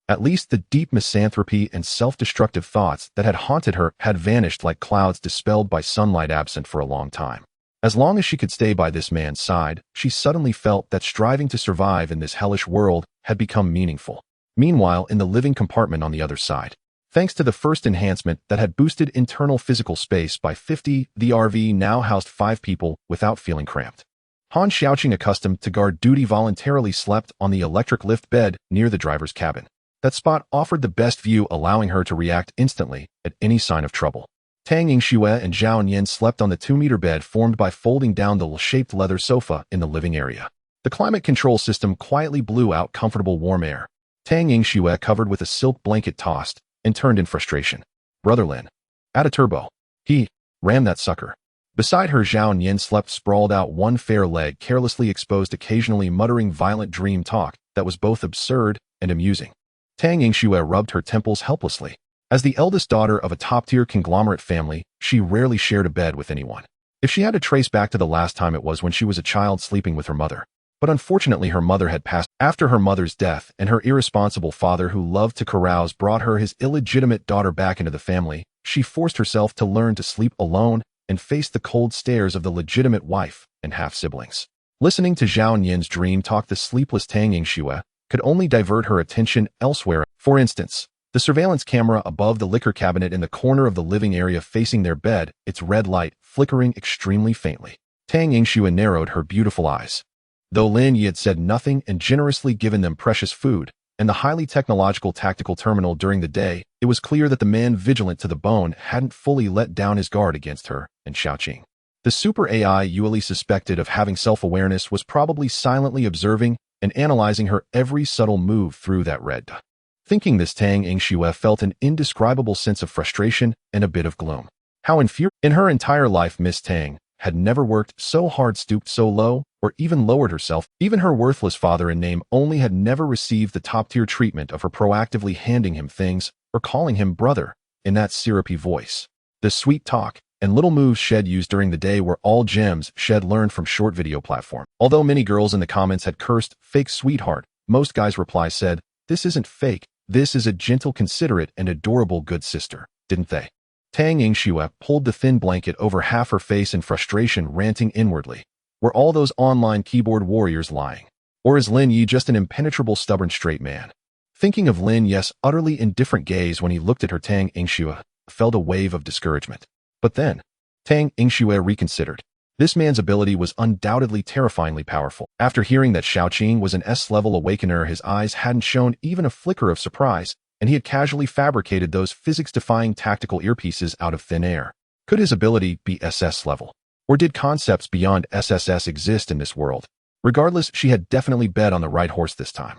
At least the deep misanthropy and self-destructive thoughts that had haunted her had vanished like clouds dispelled by sunlight absent for a long time. As long as she could stay by this man's side, she suddenly felt that striving to survive in this hellish world had become meaningful. Meanwhile, in the living compartment on the other side, thanks to the first enhancement that had boosted internal physical space by 50, the RV now housed 5 people without feeling cramped. Han Xiaoqing, accustomed to guard duty, voluntarily slept on the electric lift bed near the driver's cabin. That spot offered the best view, allowing her to react instantly at any sign of trouble. Tang Yingxue and Zhao Nian slept on the 2-meter bed formed by folding down the L-shaped leather sofa in the living area. The climate control system quietly blew out comfortable warm air. Tang Yingxue, covered with a silk blanket, tossed and turned in frustration. Brother Lin, add a turbo. He ran that sucker. Beside her, Zhao Nian slept sprawled out, one fair leg carelessly exposed, occasionally muttering violent dream talk that was both absurd and amusing. Tang Yingxue rubbed her temples helplessly. As the eldest daughter of a top-tier conglomerate family, she rarely shared a bed with anyone. If she had to trace back to the last time, it was when she was a child sleeping with her mother. But unfortunately, her mother had passed. After her mother's death, and her irresponsible father, who loved to carouse, brought her his illegitimate daughter back into the family, she forced herself to learn to sleep alone and face the cold stares of the legitimate wife and half-siblings. Listening to Zhao Nian's dream talk, the sleepless Tang Yingxue could only divert her attention elsewhere. For instance, the surveillance camera above the liquor cabinet in the corner of the living area facing their bed, its red light flickering extremely faintly. Tang Yingxue narrowed her beautiful eyes. Though Lin Ye had said nothing and generously given them precious food and the highly technological tactical terminal during the day, it was clear that the man, vigilant to the bone, hadn't fully let down his guard against her and Xiaoqing. The super AI, usually suspected of having self-awareness, was probably silently observing and analyzing her every subtle move through that red dot. Thinking this, Tang Yingxue felt an indescribable sense of frustration and a bit of gloom. How infuriating. In her entire life, Miss Tang had never worked so hard, stooped so low, or even lowered herself. Even her worthless father in name only had never received the top-tier treatment of her proactively handing him things or calling him brother in that syrupy voice. The sweet talk and little moves Shed used during the day were all gems Shed learned from short video platform. Although many girls in the comments had cursed fake sweetheart, most guys' replies said, "This isn't fake, this is a gentle, considerate, and adorable good sister," didn't they? Tang Yingxue pulled the thin blanket over half her face in frustration, ranting inwardly. Were all those online keyboard warriors lying? Or is Lin Ye just an impenetrable, stubborn straight man? Thinking of Lin Ye's utterly indifferent gaze when he looked at her, Tang Yingxue felt a wave of discouragement. But then, Tang Yingxue reconsidered. This man's ability was undoubtedly terrifyingly powerful. After hearing that Xiaoqing was an S-level awakener, his eyes hadn't shown even a flicker of surprise, and he had casually fabricated those physics-defying tactical earpieces out of thin air. Could his ability be SS level? Or did concepts beyond SSS exist in this world? Regardless, she had definitely bet on the right horse this time.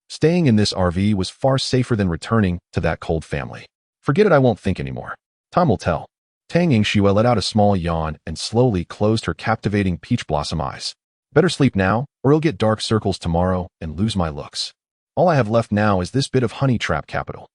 Staying in this RV was far safer than returning to that cold family. Forget it, I won't think anymore. Time will tell. Tang Yingxue let out a small yawn and slowly closed her captivating peach blossom eyes. Better sleep now, or I'll get dark circles tomorrow and lose my looks. All I have left now is this bit of honey trap capital.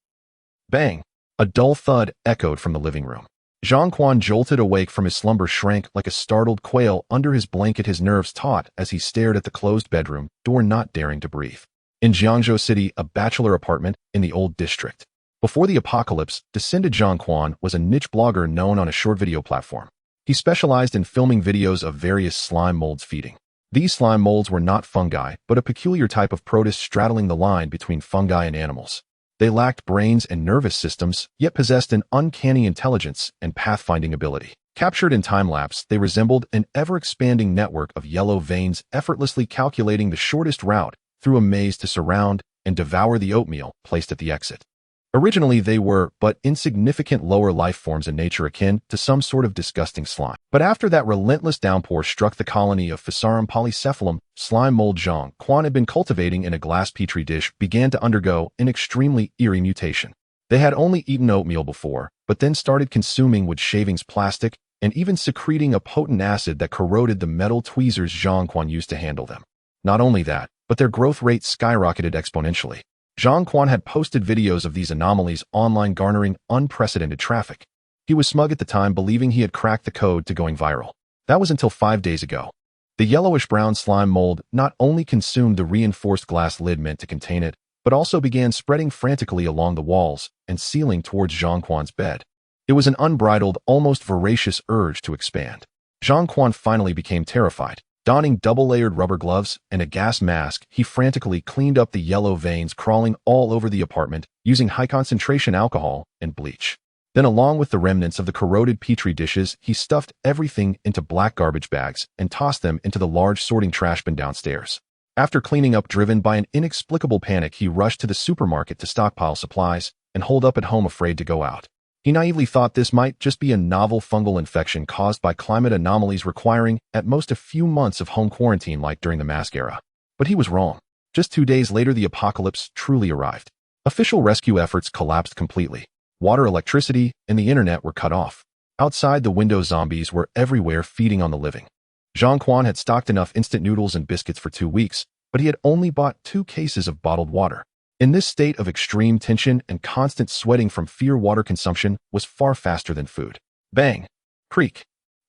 Bang! A dull thud echoed from the living room. Zhang Quan jolted awake from his slumber, shrank like a startled quail under his blanket, his nerves taut as he stared at the closed bedroom door, not daring to breathe. In Jiangzhou City, a bachelor apartment in the old district. Before the apocalypse descended, Zhang Quan was a niche blogger known on a short video platform. He specialized in filming videos of various slime molds feeding. These slime molds were not fungi, but a peculiar type of protist straddling the line between fungi and animals. They lacked brains and nervous systems, yet possessed an uncanny intelligence and pathfinding ability. Captured in time-lapse, they resembled an ever-expanding network of yellow veins, effortlessly calculating the shortest route through a maze to surround and devour the oatmeal placed at the exit. Originally, they were but insignificant lower life forms in nature, akin to some sort of disgusting slime. But after that relentless downpour struck the colony of Physarum polycephalum, slime mold Zhang Quan had been cultivating in a glass petri dish began to undergo an extremely eerie mutation. They had only eaten oatmeal before, but then started consuming wood shavings, plastic, and even secreting a potent acid that corroded the metal tweezers Zhang Quan used to handle them. Not only that, but their growth rate skyrocketed exponentially. Zhang Quan had posted videos of these anomalies online, garnering unprecedented traffic. He was smug at the time, believing he had cracked the code to going viral. That was until 5 days ago. The yellowish-brown slime mold not only consumed the reinforced glass lid meant to contain it, but also began spreading frantically along the walls and ceiling towards Zhang Quan's bed. It was an unbridled, almost voracious urge to expand. Zhang Quan finally became terrified. Donning double-layered rubber gloves and a gas mask, he frantically cleaned up the yellow veins crawling all over the apartment using high-concentration alcohol and bleach. Then, along with the remnants of the corroded petri dishes, he stuffed everything into black garbage bags and tossed them into the large sorting trash bin downstairs. After cleaning up, driven by an inexplicable panic, he rushed to the supermarket to stockpile supplies and holed up at home, afraid to go out. He naively thought this might just be a novel fungal infection caused by climate anomalies requiring at most a few months of home quarantine like during the mask era. But he was wrong. Just 2 days later, the apocalypse truly arrived. Official rescue efforts collapsed completely. Water, electricity, and the internet were cut off. Outside the window, zombies were everywhere, feeding on the living. Zhang Quan had stocked enough instant noodles and biscuits for 2 weeks, but he had only bought 2 cases of bottled water. In this state of extreme tension and constant sweating from fear, water consumption was far faster than food. Bang! Creak!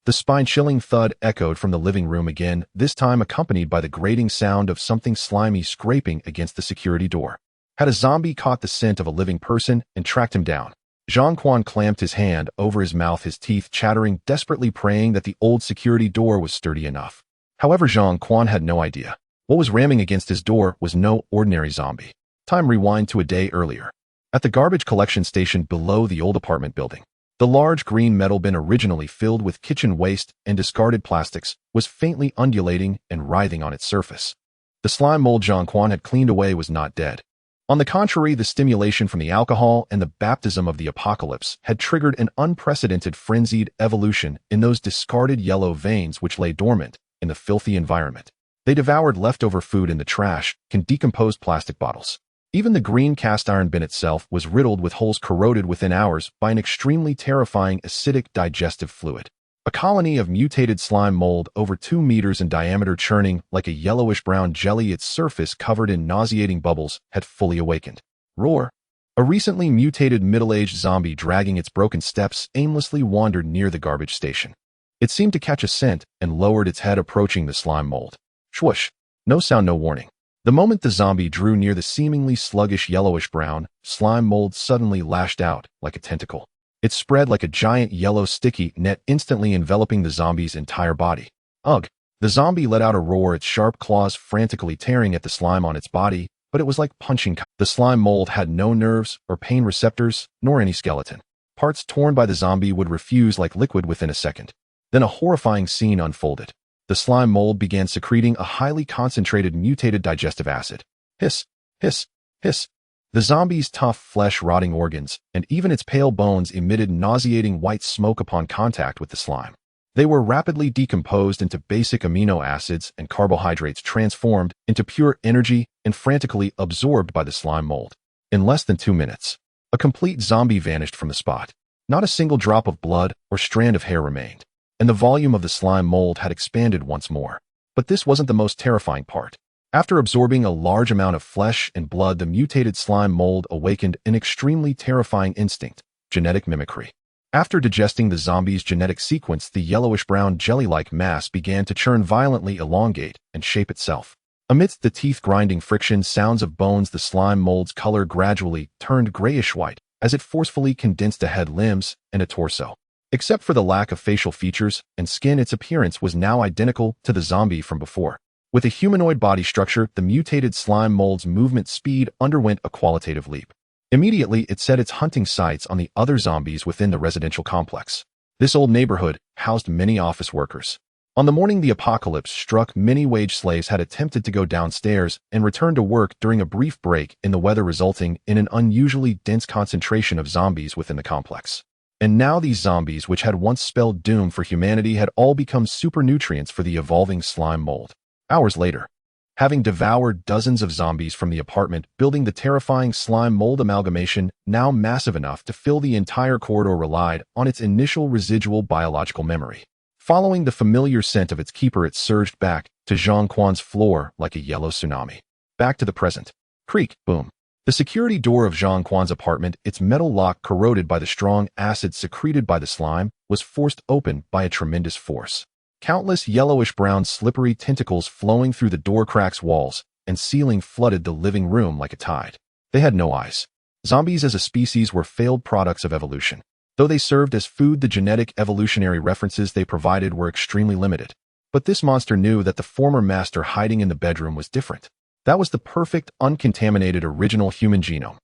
The spine-chilling thud echoed from the living room again, this time accompanied by the grating sound of something slimy scraping against the security door. Had a zombie caught the scent of a living person and tracked him down? Zhang Quan clamped his hand over his mouth, his teeth chattering, desperately praying that the old security door was sturdy enough. However, Zhang Quan had no idea. What was ramming against his door was no ordinary zombie. Time rewind to a day earlier. At the garbage collection station below the old apartment building, the large green metal bin, originally filled with kitchen waste and discarded plastics, was faintly undulating and writhing on its surface. The slime mold Zhang Quan had cleaned away was not dead. On the contrary, the stimulation from the alcohol and the baptism of the apocalypse had triggered an unprecedented frenzied evolution in those discarded yellow veins which lay dormant in the filthy environment. They devoured leftover food in the trash and decomposed plastic bottles. Even the green cast iron bin itself was riddled with holes corroded within hours by an extremely terrifying acidic digestive fluid. A colony of mutated slime mold over 2 meters in diameter, churning like a yellowish-brown jelly, its surface covered in nauseating bubbles, had fully awakened. Roar! A recently mutated middle-aged zombie dragging its broken steps aimlessly wandered near the garbage station. It seemed to catch a scent and lowered its head, approaching the slime mold. Swoosh! No sound, no warning. The moment the zombie drew near the seemingly sluggish yellowish-brown slime mold suddenly lashed out like a tentacle. It spread like a giant yellow sticky net, instantly enveloping the zombie's entire body. Ugh! The zombie let out a roar, its sharp claws frantically tearing at the slime on its body, but it was like punching. The slime mold had no nerves or pain receptors, nor any skeleton. Parts torn by the zombie would refuse like liquid within a second. Then a horrifying scene unfolded. The slime mold began secreting a highly concentrated mutated digestive acid. Hiss! Hiss! Hiss! The zombie's tough flesh, rotting organs, and even its pale bones emitted nauseating white smoke upon contact with the slime. They were rapidly decomposed into basic amino acids and carbohydrates, transformed into pure energy and frantically absorbed by the slime mold. In less than 2 minutes, a complete zombie vanished from the spot. Not a single drop of blood or strand of hair remained, and the volume of the slime mold had expanded once more. But this wasn't the most terrifying part. After absorbing a large amount of flesh and blood, the mutated slime mold awakened an extremely terrifying instinct: genetic mimicry. After digesting the zombie's genetic sequence, the yellowish-brown jelly-like mass began to churn violently, elongate, and shape itself. Amidst the teeth-grinding friction sounds of bones, the slime mold's color gradually turned grayish-white as it forcefully condensed a head, limbs, and a torso. Except for the lack of facial features and skin, its appearance was now identical to the zombie from before. With a humanoid body structure, the mutated slime mold's movement speed underwent a qualitative leap. Immediately, it set its hunting sights on the other zombies within the residential complex. This old neighborhood housed many office workers. On the morning the apocalypse struck, many wage slaves had attempted to go downstairs and return to work during a brief break in the weather, resulting in an unusually dense concentration of zombies within the complex. And now these zombies, which had once spelled doom for humanity, had all become super nutrients for the evolving slime mold. Hours later, having devoured dozens of zombies from the apartment building, the terrifying slime mold amalgamation, now massive enough to fill the entire corridor, relied on its initial residual biological memory. Following the familiar scent of its keeper, it surged back to Zhang Quan's floor like a yellow tsunami. Back to the present. Creak, boom. The security door of Zhang Quan's apartment, its metal lock corroded by the strong acid secreted by the slime, was forced open by a tremendous force. Countless yellowish-brown slippery tentacles flowing through the door cracks, walls, and ceiling flooded the living room like a tide. They had no eyes. Zombies as a species were failed products of evolution. Though they served as food, the genetic evolutionary references they provided were extremely limited. But this monster knew that the former master hiding in the bedroom was different. That was the perfect, uncontaminated original human genome.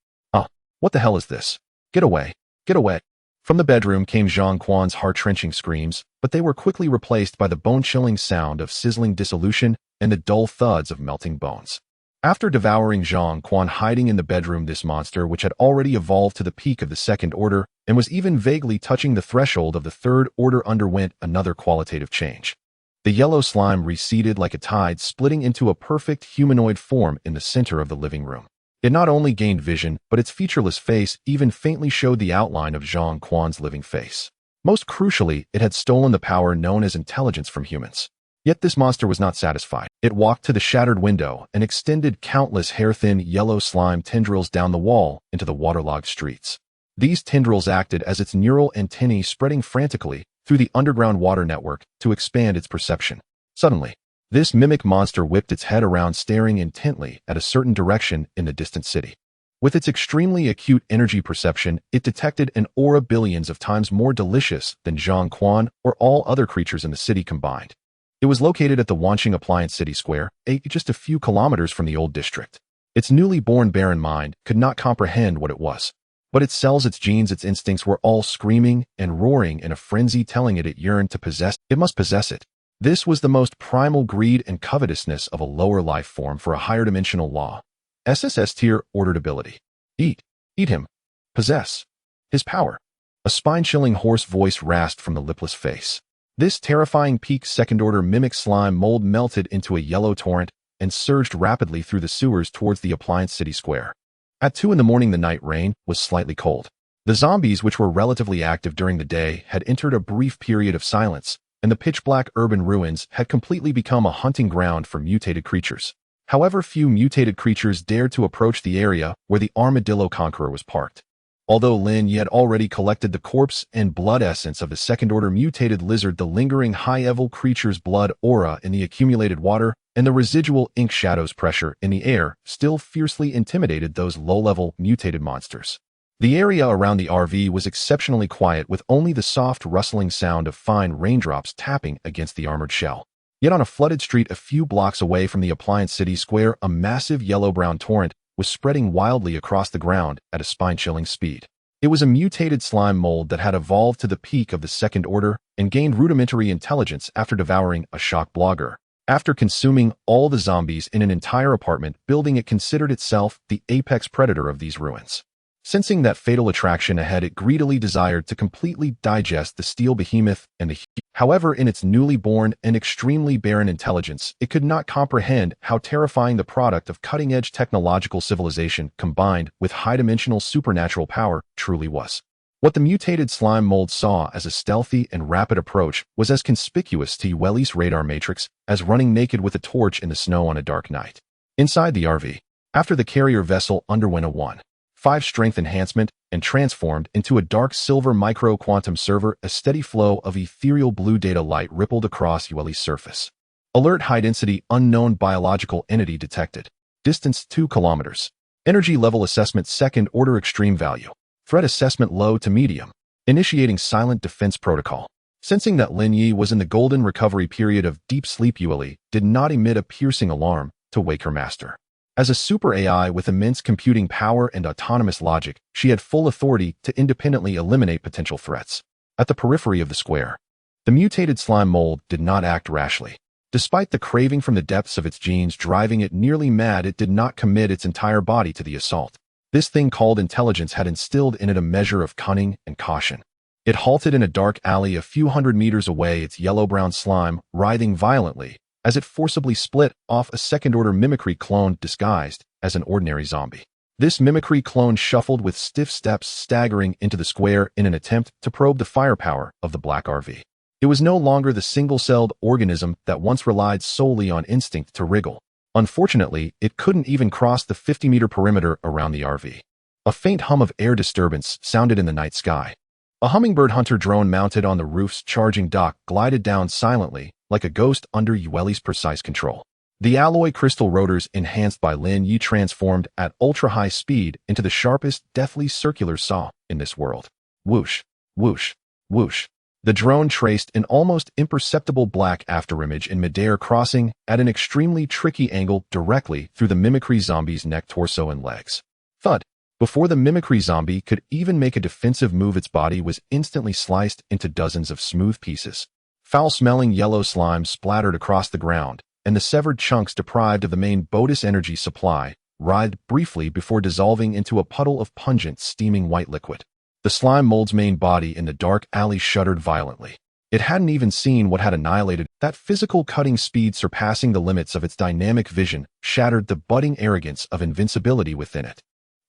What the hell is this? Get away! Get away! From the bedroom came Zhang Quan's heart-wrenching screams, but they were quickly replaced by the bone-chilling sound of sizzling dissolution and the dull thuds of melting bones. After devouring Zhang Quan hiding in the bedroom, this monster, which had already evolved to the peak of the second order and was even vaguely touching the threshold of the third order, underwent another qualitative change. The yellow slime receded like a tide, splitting into a perfect humanoid form in the center of the living room. It not only gained vision, but its featureless face even faintly showed the outline of Zhang Quan's living face. Most crucially, it had stolen the power known as intelligence from humans. Yet this monster was not satisfied. It walked to the shattered window and extended countless hair-thin yellow slime tendrils down the wall into the waterlogged streets. These tendrils acted as its neural antennae, spreading frantically through the underground water network to expand its perception. Suddenly, this mimic monster whipped its head around, staring intently at a certain direction in the distant city. With its extremely acute energy perception, it detected an aura billions of times more delicious than Zhang Quan or all other creatures in the city combined. It was located at the Wanqing Appliance City Square, just a few kilometers from the old district. Its newly born barren mind could not comprehend what it was. But its cells, its genes, its instincts were all screaming and roaring in a frenzy, telling it yearned to possess. It must possess it. This was the most primal greed and covetousness of a lower life form for a higher dimensional law. SSS tier ordered ability. Eat. Eat him. Possess. His power. A spine-chilling hoarse voice rasped from the lipless face. This terrifying peak second-order mimic slime mold melted into a yellow torrent and surged rapidly through the sewers towards the Appliance City Square. At 2 in the morning, the night rain was slightly cold. The zombies, which were relatively active during the day, had entered a brief period of silence, and the pitch-black urban ruins had completely become a hunting ground for mutated creatures. However, few mutated creatures dared to approach the area where the Armadillo Conqueror was parked. Although Lin Ye had already collected the corpse and blood essence of the second-order mutated lizard, the lingering high-level creature's blood aura in the accumulated water and the residual ink shadows pressure in the air still fiercely intimidated those low-level mutated monsters. The area around the RV was exceptionally quiet, with only the soft rustling sound of fine raindrops tapping against the armored shell. Yet on a flooded street a few blocks away from the Appliance City Square, a massive yellow-brown torrent was spreading wildly across the ground at a spine-chilling speed. It was a mutated slime mold that had evolved to the peak of the second order and gained rudimentary intelligence after devouring a shock blogger. After consuming all the zombies in an entire apartment building, it considered itself the apex predator of these ruins. Sensing that fatal attraction ahead, it greedily desired to completely digest the steel behemoth and the However, in its newly born and extremely barren intelligence, it could not comprehend how terrifying the product of cutting-edge technological civilization combined with high-dimensional supernatural power truly was. What the mutated slime mold saw as a stealthy and rapid approach was as conspicuous to Yueli's radar matrix as running naked with a torch in the snow on a dark night. Inside the RV, after the carrier vessel underwent a 1.5 strength enhancement and transformed into a dark silver micro-quantum server, a steady flow of ethereal blue data light rippled across Yueli's surface. Alert: high-density unknown biological entity detected. Distance 2 kilometers. Energy level assessment second order extreme value. Threat assessment low to medium. Initiating silent defense protocol. Sensing that Lin Ye was in the golden recovery period of deep sleep, Yueli did not emit a piercing alarm to wake her master. As a super AI with immense computing power and autonomous logic, she had full authority to independently eliminate potential threats. At the periphery of the square, the mutated slime mold did not act rashly. Despite the craving from the depths of its genes driving it nearly mad, it did not commit its entire body to the assault. This thing called intelligence had instilled in it a measure of cunning and caution. It halted in a dark alley a few hundred meters away, its yellow-brown slime writhing violently as it forcibly split off a second-order mimicry clone disguised as an ordinary zombie. This mimicry clone shuffled with stiff steps, staggering into the square in an attempt to probe the firepower of the black RV. It was no longer the single-celled organism that once relied solely on instinct to wriggle. Unfortunately, it couldn't even cross the 50-meter perimeter around the RV. A faint hum of air disturbance sounded in the night sky. A hummingbird hunter drone mounted on the roof's charging dock glided down silently, like a ghost under Yueli's precise control. The alloy crystal rotors enhanced by Lin Ye transformed at ultra-high speed into the sharpest, deathly circular saw in this world. Whoosh, whoosh, whoosh. The drone traced an almost imperceptible black afterimage in midair, crossing at an extremely tricky angle directly through the mimicry zombie's neck, torso, and legs. Thud. Before the mimicry zombie could even make a defensive move, its body was instantly sliced into dozens of smooth pieces. Foul-smelling yellow slime splattered across the ground, and the severed chunks, deprived of the main bonus energy supply, writhed briefly before dissolving into a puddle of pungent, steaming white liquid. The slime mold's main body in the dark alley shuddered violently. It hadn't even seen what had annihilated. That physical cutting speed, surpassing the limits of its dynamic vision, shattered the budding arrogance of invincibility within it.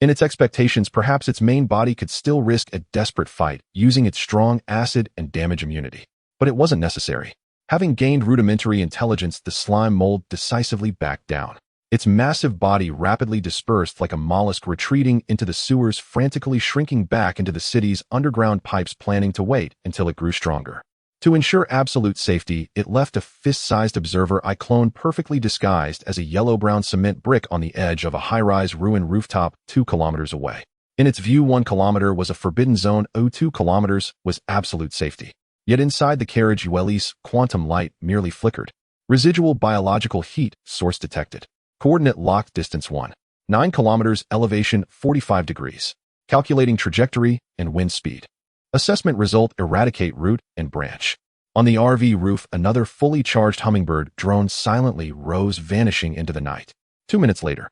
In its expectations, perhaps its main body could still risk a desperate fight, using its strong acid and damage immunity. But it wasn't necessary. Having gained rudimentary intelligence, the slime mold decisively backed down. Its massive body rapidly dispersed like a mollusk retreating into the sewers, frantically shrinking back into the city's underground pipes, planning to wait until it grew stronger. To ensure absolute safety, it left a fist-sized observer eye clone perfectly disguised as a yellow-brown cement brick on the edge of a high-rise ruin rooftop 2 kilometers away. In its view, 1 kilometer was a forbidden zone, 2 kilometers was absolute safety. Yet inside the carriage, Yueli's quantum light merely flickered. Residual biological heat source detected. Coordinate locked, distance 1.9 kilometers, elevation 45 degrees. Calculating trajectory and wind speed. Assessment result: eradicate root and branch. On the RV roof, another fully charged hummingbird drone silently rose, vanishing into the night. 2 minutes later,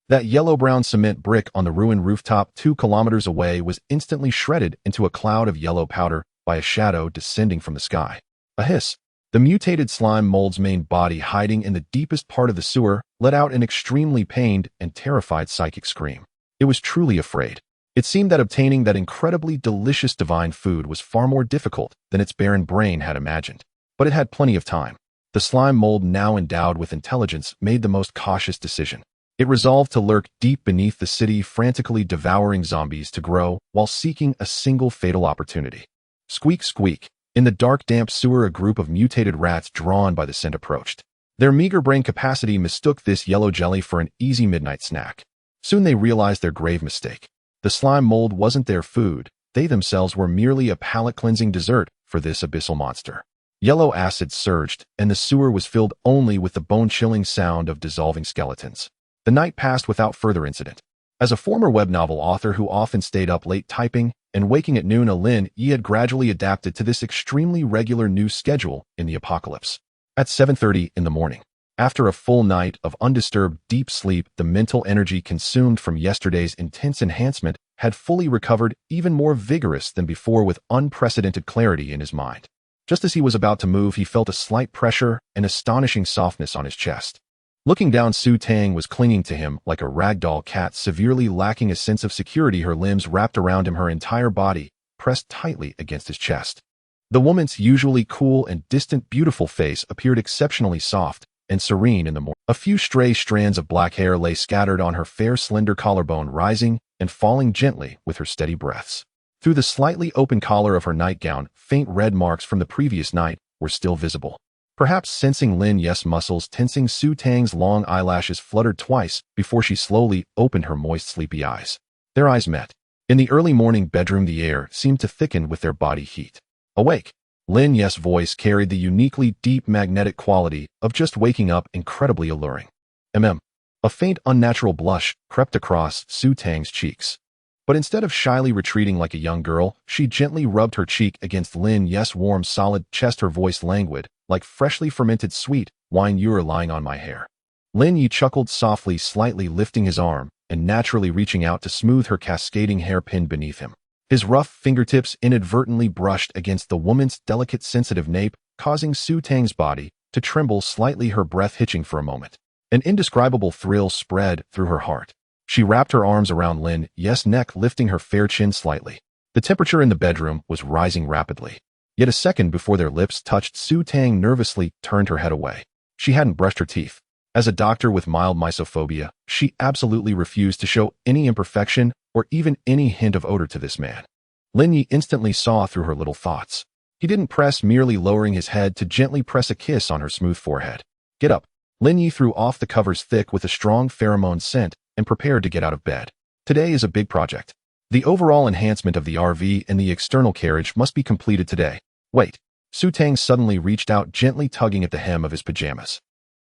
that yellow-brown cement brick on the ruined rooftop 2 kilometers away was instantly shredded into a cloud of yellow powder by a shadow descending from the sky. A hiss. The mutated slime mold's main body, hiding in the deepest part of the sewer, let out an extremely pained and terrified psychic scream. It was truly afraid. It seemed that obtaining that incredibly delicious divine food was far more difficult than its barren brain had imagined. But it had plenty of time. The slime mold, now endowed with intelligence, made the most cautious decision. It resolved to lurk deep beneath the city, frantically devouring zombies to grow while seeking a single fatal opportunity. Squeak, squeak. In the dark, damp sewer, a group of mutated rats drawn by the scent approached. Their meager brain capacity mistook this yellow jelly for an easy midnight snack. Soon they realized their grave mistake. The slime mold wasn't their food. They themselves were merely a palate-cleansing dessert for this abyssal monster. Yellow acid surged, and the sewer was filled only with the bone-chilling sound of dissolving skeletons. The night passed without further incident. As a former web novel author who often stayed up late typing and waking at noon, Lin Ye had gradually adapted to this extremely regular news schedule in the apocalypse. At 7:30 in the morning, after a full night of undisturbed deep sleep, the mental energy consumed from yesterday's intense enhancement had fully recovered, even more vigorous than before, with unprecedented clarity in his mind. Just as he was about to move, he felt a slight pressure and astonishing softness on his chest. Looking down, Su Tang was clinging to him like a ragdoll cat, severely lacking a sense of security, her limbs wrapped around him, her entire body pressed tightly against his chest. The woman's usually cool and distant beautiful face appeared exceptionally soft and serene in the morning. A few stray strands of black hair lay scattered on her fair, slender collarbone, rising and falling gently with her steady breaths. Through the slightly open collar of her nightgown, faint red marks from the previous night were still visible. Perhaps sensing Lin Ye's muscles tensing, Su Tang's long eyelashes fluttered twice before she slowly opened her moist, sleepy eyes. Their eyes met. In the early morning bedroom, the air seemed to thicken with their body heat. Awake. Lin Ye's voice carried the uniquely deep magnetic quality of just waking up, incredibly alluring. A faint, unnatural blush crept across Su Tang's cheeks. But instead of shyly retreating like a young girl, she gently rubbed her cheek against Lin Ye's warm, solid chest, her voice languid, like freshly fermented sweet wine. "You're lying on my hair." Lin Ye chuckled softly, slightly lifting his arm and naturally reaching out to smooth her cascading hair pinned beneath him. His rough fingertips inadvertently brushed against the woman's delicate, sensitive nape, causing Su Tang's body to tremble slightly, her breath hitching for a moment. An indescribable thrill spread through her heart. She wrapped her arms around Lin Ye's neck, lifting her fair chin slightly. The temperature in the bedroom was rising rapidly. Yet a second before their lips touched, Su Tang nervously turned her head away. She hadn't brushed her teeth. As a doctor with mild mysophobia, she absolutely refused to show any imperfection or even any hint of odor to this man. Lin Ye instantly saw through her little thoughts. He didn't press, merely lowering his head to gently press a kiss on her smooth forehead. "Get up." Lin Ye threw off the covers thick with a strong pheromone scent and prepared to get out of bed. Today is a big project. The overall enhancement of the RV and the external carriage must be completed today. Wait. Su Tang suddenly reached out, gently tugging at the hem of his pajamas.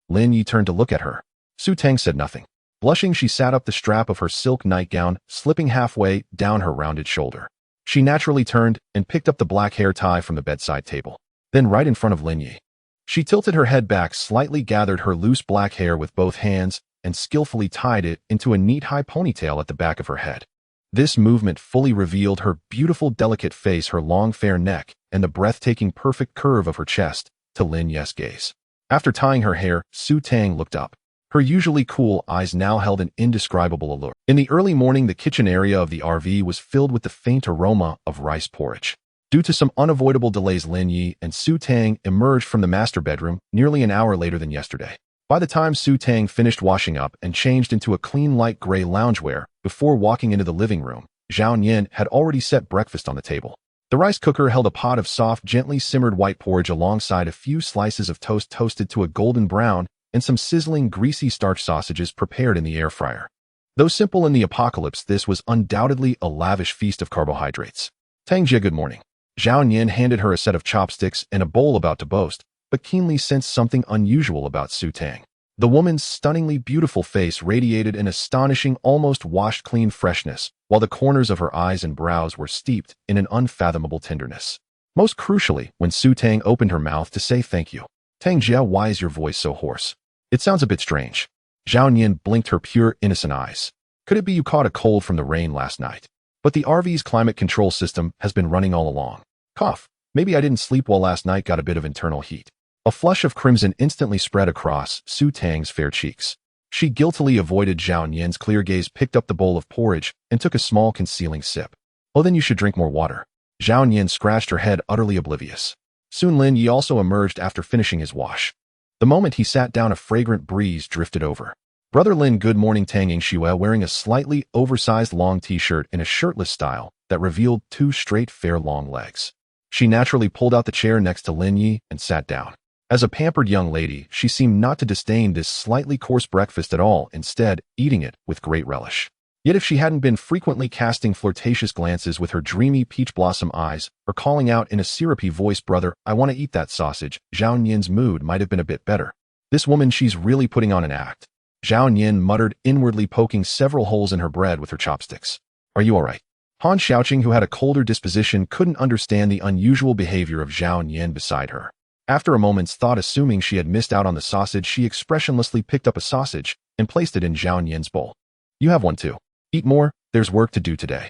Lin Ye turned to look at her. Su Tang said nothing. Blushing, she sat up, the strap of her silk nightgown slipping halfway down her rounded shoulder. She naturally turned and picked up the black hair tie from the bedside table. Then right in front of Lin Ye, she tilted her head back slightly, gathered her loose black hair with both hands, and skillfully tied it into a neat high ponytail at the back of her head. This movement fully revealed her beautiful, delicate face, her long, fair neck, and the breathtaking, perfect curve of her chest to Lin Ye's gaze. After tying her hair, Su Tang looked up. Her usually cool eyes now held an indescribable allure. In the early morning, the kitchen area of the RV was filled with the faint aroma of rice porridge. Due to some unavoidable delays, Lin Ye and Su Tang emerged from the master bedroom nearly an hour later than yesterday. By the time Su Tang finished washing up and changed into a clean light gray loungewear before walking into the living room, Zhao Nian had already set breakfast on the table. The rice cooker held a pot of soft, gently simmered white porridge alongside a few slices of toast toasted to a golden brown and some sizzling, greasy starch sausages prepared in the air fryer. Though simple in the apocalypse, this was undoubtedly a lavish feast of carbohydrates. "Tang Jie, good morning." Zhao Nian handed her a set of chopsticks and a bowl, about to boast, but keenly sensed something unusual about Su Tang. The woman's stunningly beautiful face radiated an astonishing, almost washed-clean freshness, while the corners of her eyes and brows were steeped in an unfathomable tenderness. Most crucially, when Su Tang opened her mouth to say thank you. "Tang Jie, why is your voice so hoarse? It sounds a bit strange." Zhao Nian blinked her pure, innocent eyes. "Could it be you caught a cold from the rain last night? But the RV's climate control system has been running all along." Cough. Maybe I didn't sleep well last night, got a bit of internal heat. A flush of crimson instantly spread across Su Tang's fair cheeks. She guiltily avoided Zhao Nian's clear gaze, picked up the bowl of porridge, and took a small concealing sip. Oh, then you should drink more water. Zhao Nian scratched her head, utterly oblivious. Soon Lin Ye also emerged after finishing his wash. The moment he sat down, a fragrant breeze drifted over. Brother Lin, good morning. Tang Yingxue, wearing a slightly oversized long t-shirt in a shirtless style that revealed two straight, fair, long legs. She naturally pulled out the chair next to Lin Ye and sat down. As a pampered young lady, she seemed not to disdain this slightly coarse breakfast at all, instead eating it with great relish. Yet if she hadn't been frequently casting flirtatious glances with her dreamy peach blossom eyes, or calling out in a syrupy voice, "Brother, I want to eat that sausage," Zhao Nian's mood might have been a bit better. This woman, she's really putting on an act. Zhao Nian muttered, inwardly poking several holes in her bread with her chopsticks. Are you all right? Han Xiaoqing, who had a colder disposition, couldn't understand the unusual behavior of Zhao Nian beside her. After a moment's thought, assuming she had missed out on the sausage, she expressionlessly picked up a sausage and placed it in Zhao Nian's bowl. You have one too. Eat more, there's work to do today.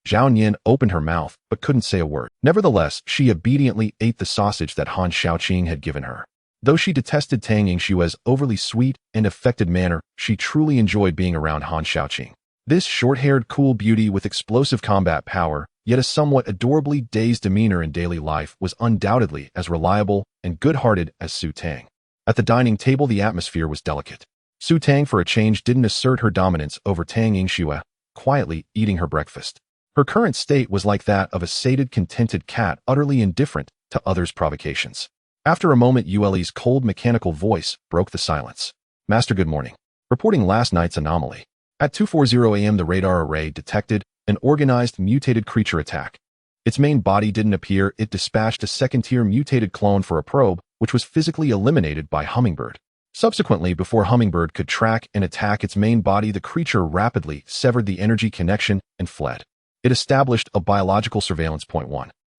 Zhao Nian opened her mouth, but couldn't say a word. Nevertheless, she obediently ate the sausage that Han Xiaoqing had given her. Though she detested Tang Yingshue's overly sweet and affected manner, she truly enjoyed being around Han Xiaoqing. This short-haired cool beauty with explosive combat power, yet a somewhat adorably dazed demeanor in daily life, was undoubtedly as reliable and good-hearted as Su Tang. At the dining table, the atmosphere was delicate. Su Tang, for a change, didn't assert her dominance over Tang Yingxue, quietly eating her breakfast. Her current state was like that of a sated, contented cat, utterly indifferent to others' provocations. After a moment, Yueli's cold, mechanical voice broke the silence. Master, good morning. Reporting last night's anomaly. At 2:40 a.m., the radar array detected an organized mutated creature attack. Its main body didn't appear. It dispatched a second-tier mutated clone for a probe, which was physically eliminated by Hummingbird. Subsequently, before Hummingbird could track and attack its main body, the creature rapidly severed the energy connection and fled. It established a biological surveillance point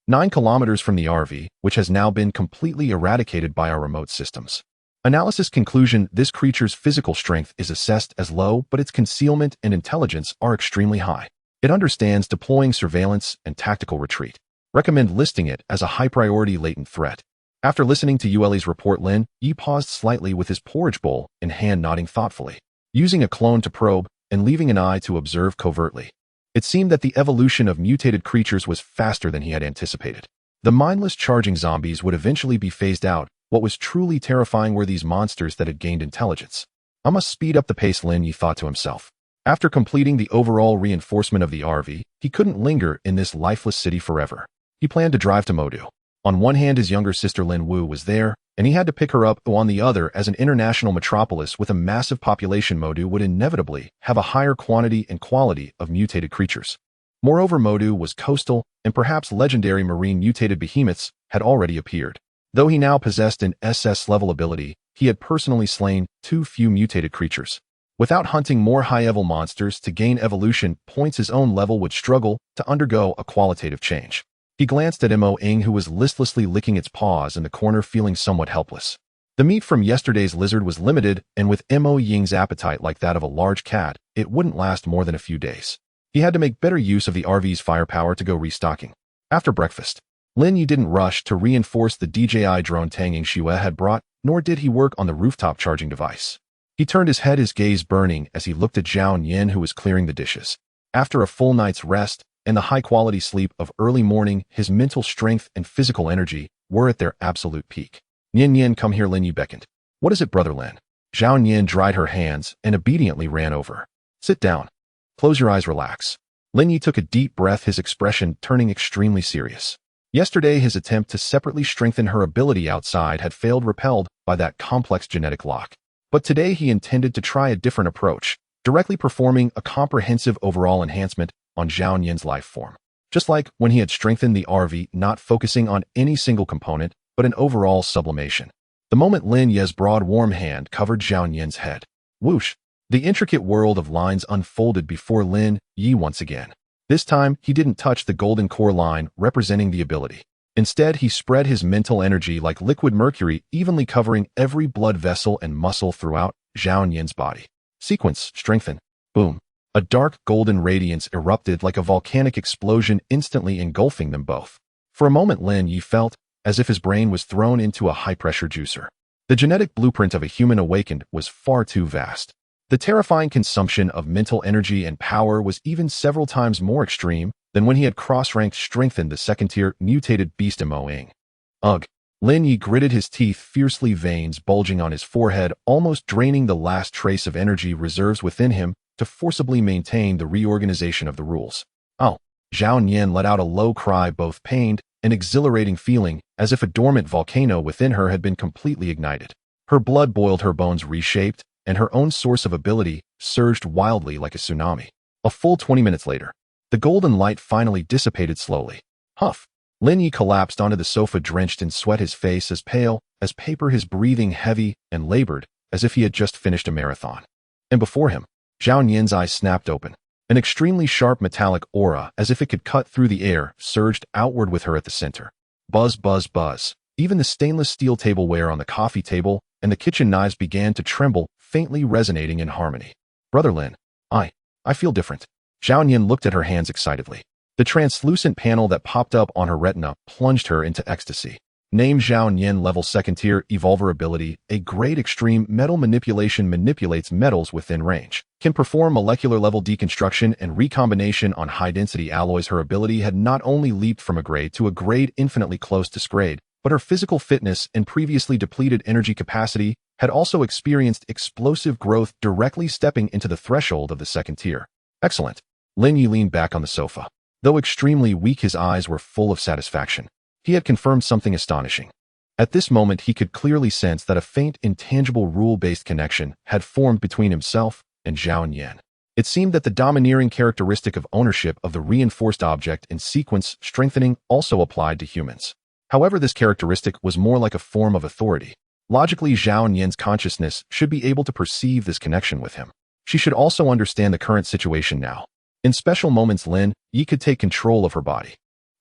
9 kilometers from the RV, which has now been completely eradicated by our remote systems. Analysis conclusion: this creature's physical strength is assessed as low, but its concealment and intelligence are extremely high. It understands deploying surveillance and tactical retreat. Recommend listing it as a high-priority latent threat. After listening to Yueli's report, Lin Ye paused slightly with his porridge bowl in hand, nodding thoughtfully. Using a clone to probe and leaving an eye to observe covertly. It seemed that the evolution of mutated creatures was faster than he had anticipated. The mindless charging zombies would eventually be phased out. What was truly terrifying were these monsters that had gained intelligence. I must speed up the pace, Lin Ye thought to himself. After completing the overall reinforcement of the RV, he couldn't linger in this lifeless city forever. He planned to drive to Modu. On one hand, his younger sister Lin Wu was there, and he had to pick her up. On the other, as an international metropolis with a massive population, Modu would inevitably have a higher quantity and quality of mutated creatures. Moreover, Modu was coastal, and perhaps legendary marine mutated behemoths had already appeared. Though he now possessed an SS-level ability, he had personally slain too few mutated creatures. Without hunting more high-level monsters to gain evolution points, his own level would struggle to undergo a qualitative change. He glanced at Mo Ying, who was listlessly licking its paws in the corner, feeling somewhat helpless. The meat from yesterday's lizard was limited, and with Mo Ying's appetite like that of a large cat, it wouldn't last more than a few days. He had to make better use of the RV's firepower to go restocking. After breakfast, Lin Ye didn't rush to reinforce the DJI drone Tang Yingxue had brought, nor did he work on the rooftop charging device. He turned his head, his gaze burning, as he looked at Zhao Nian, who was clearing the dishes. After a full night's rest and the high-quality sleep of early morning, his mental strength and physical energy were at their absolute peak. Nian Nian, come here, Lin Ye beckoned. What is it, Brother Lin? Zhao Nian dried her hands and obediently ran over. Sit down. Close your eyes, relax. Lin Ye took a deep breath, his expression turning extremely serious. Yesterday, his attempt to separately strengthen her ability outside had failed, repelled by that complex genetic lock. But today he intended to try a different approach, directly performing a comprehensive overall enhancement on Zhao Nian's life form. Just like when he had strengthened the RV, not focusing on any single component, but an overall sublimation. The moment Lin Ye's broad, warm hand covered Zhao Nian's head. Whoosh! The intricate world of lines unfolded before Lin Ye once again. This time, he didn't touch the golden core line representing the ability. Instead, he spread his mental energy like liquid mercury, evenly covering every blood vessel and muscle throughout Zhao Nian's body. Sequence, strengthen, boom. A dark golden radiance erupted like a volcanic explosion, instantly engulfing them both. For a moment, Lin Ye felt as if his brain was thrown into a high-pressure juicer. The genetic blueprint of a human awakened was far too vast. The terrifying consumption of mental energy and power was even several times more extreme than when he had cross-ranked strengthened the second-tier mutated beast Moing. Ugh. Lin Ye gritted his teeth fiercely, veins bulging on his forehead, almost draining the last trace of energy reserves within him to forcibly maintain the reorganization of the rules. Oh. Zhao Nian let out a low cry, both pained and exhilarating, feeling as if a dormant volcano within her had been completely ignited. Her blood boiled, her bones reshaped, and her own source of ability surged wildly like a tsunami. A full 20 minutes later, the golden light finally dissipated slowly. Huff. Lin Ye collapsed onto the sofa, drenched in sweat, his face as pale as paper, his breathing heavy and labored as if he had just finished a marathon. And before him, Zhao Nian's eyes snapped open. An extremely sharp metallic aura, as if it could cut through the air, surged outward with her at the center. Buzz, buzz, buzz. Even the stainless steel tableware on the coffee table and the kitchen knives began to tremble, faintly resonating in harmony. Brother Lin, I feel different. Zhao Nian looked at her hands excitedly. The translucent panel that popped up on her retina plunged her into ecstasy. Name Zhao Nian, level 2nd tier, evolver ability, a grade extreme metal manipulation, manipulates metals within range. Can perform molecular level deconstruction and recombination on high density alloys. Her ability had not only leaped from a grade to a grade infinitely close to grade, but her physical fitness and previously depleted energy capacity had also experienced explosive growth, directly stepping into the threshold of the 2nd tier. Excellent. Lin Ye leaned back on the sofa. Though extremely weak, his eyes were full of satisfaction. He had confirmed something astonishing. At this moment, he could clearly sense that a faint, intangible, rule-based connection had formed between himself and Zhao Nian. It seemed that the domineering characteristic of ownership of the reinforced object in sequence strengthening also applied to humans. However, this characteristic was more like a form of authority. Logically, Zhao Nian's consciousness should be able to perceive this connection with him. She should also understand the current situation now. In special moments, Lin Ye could take control of her body.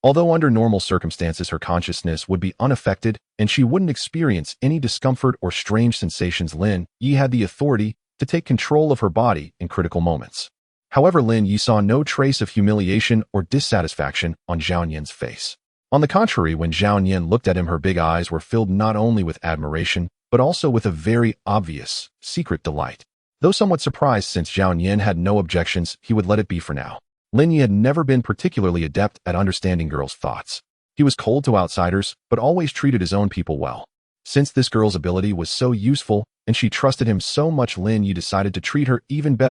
Although under normal circumstances her consciousness would be unaffected and she wouldn't experience any discomfort or strange sensations, Lin Ye had the authority to take control of her body in critical moments. However, Lin Ye saw no trace of humiliation or dissatisfaction on Zhao Nian's face. On the contrary, when Zhao Nian looked at him, her big eyes were filled not only with admiration, but also with a very obvious, secret delight. Though somewhat surprised, since Zhao Nian had no objections, he would let it be for now. Lin Ye had never been particularly adept at understanding girls' thoughts. He was cold to outsiders, but always treated his own people well. Since this girl's ability was so useful, and she trusted him so much, Lin Ye decided to treat her even better.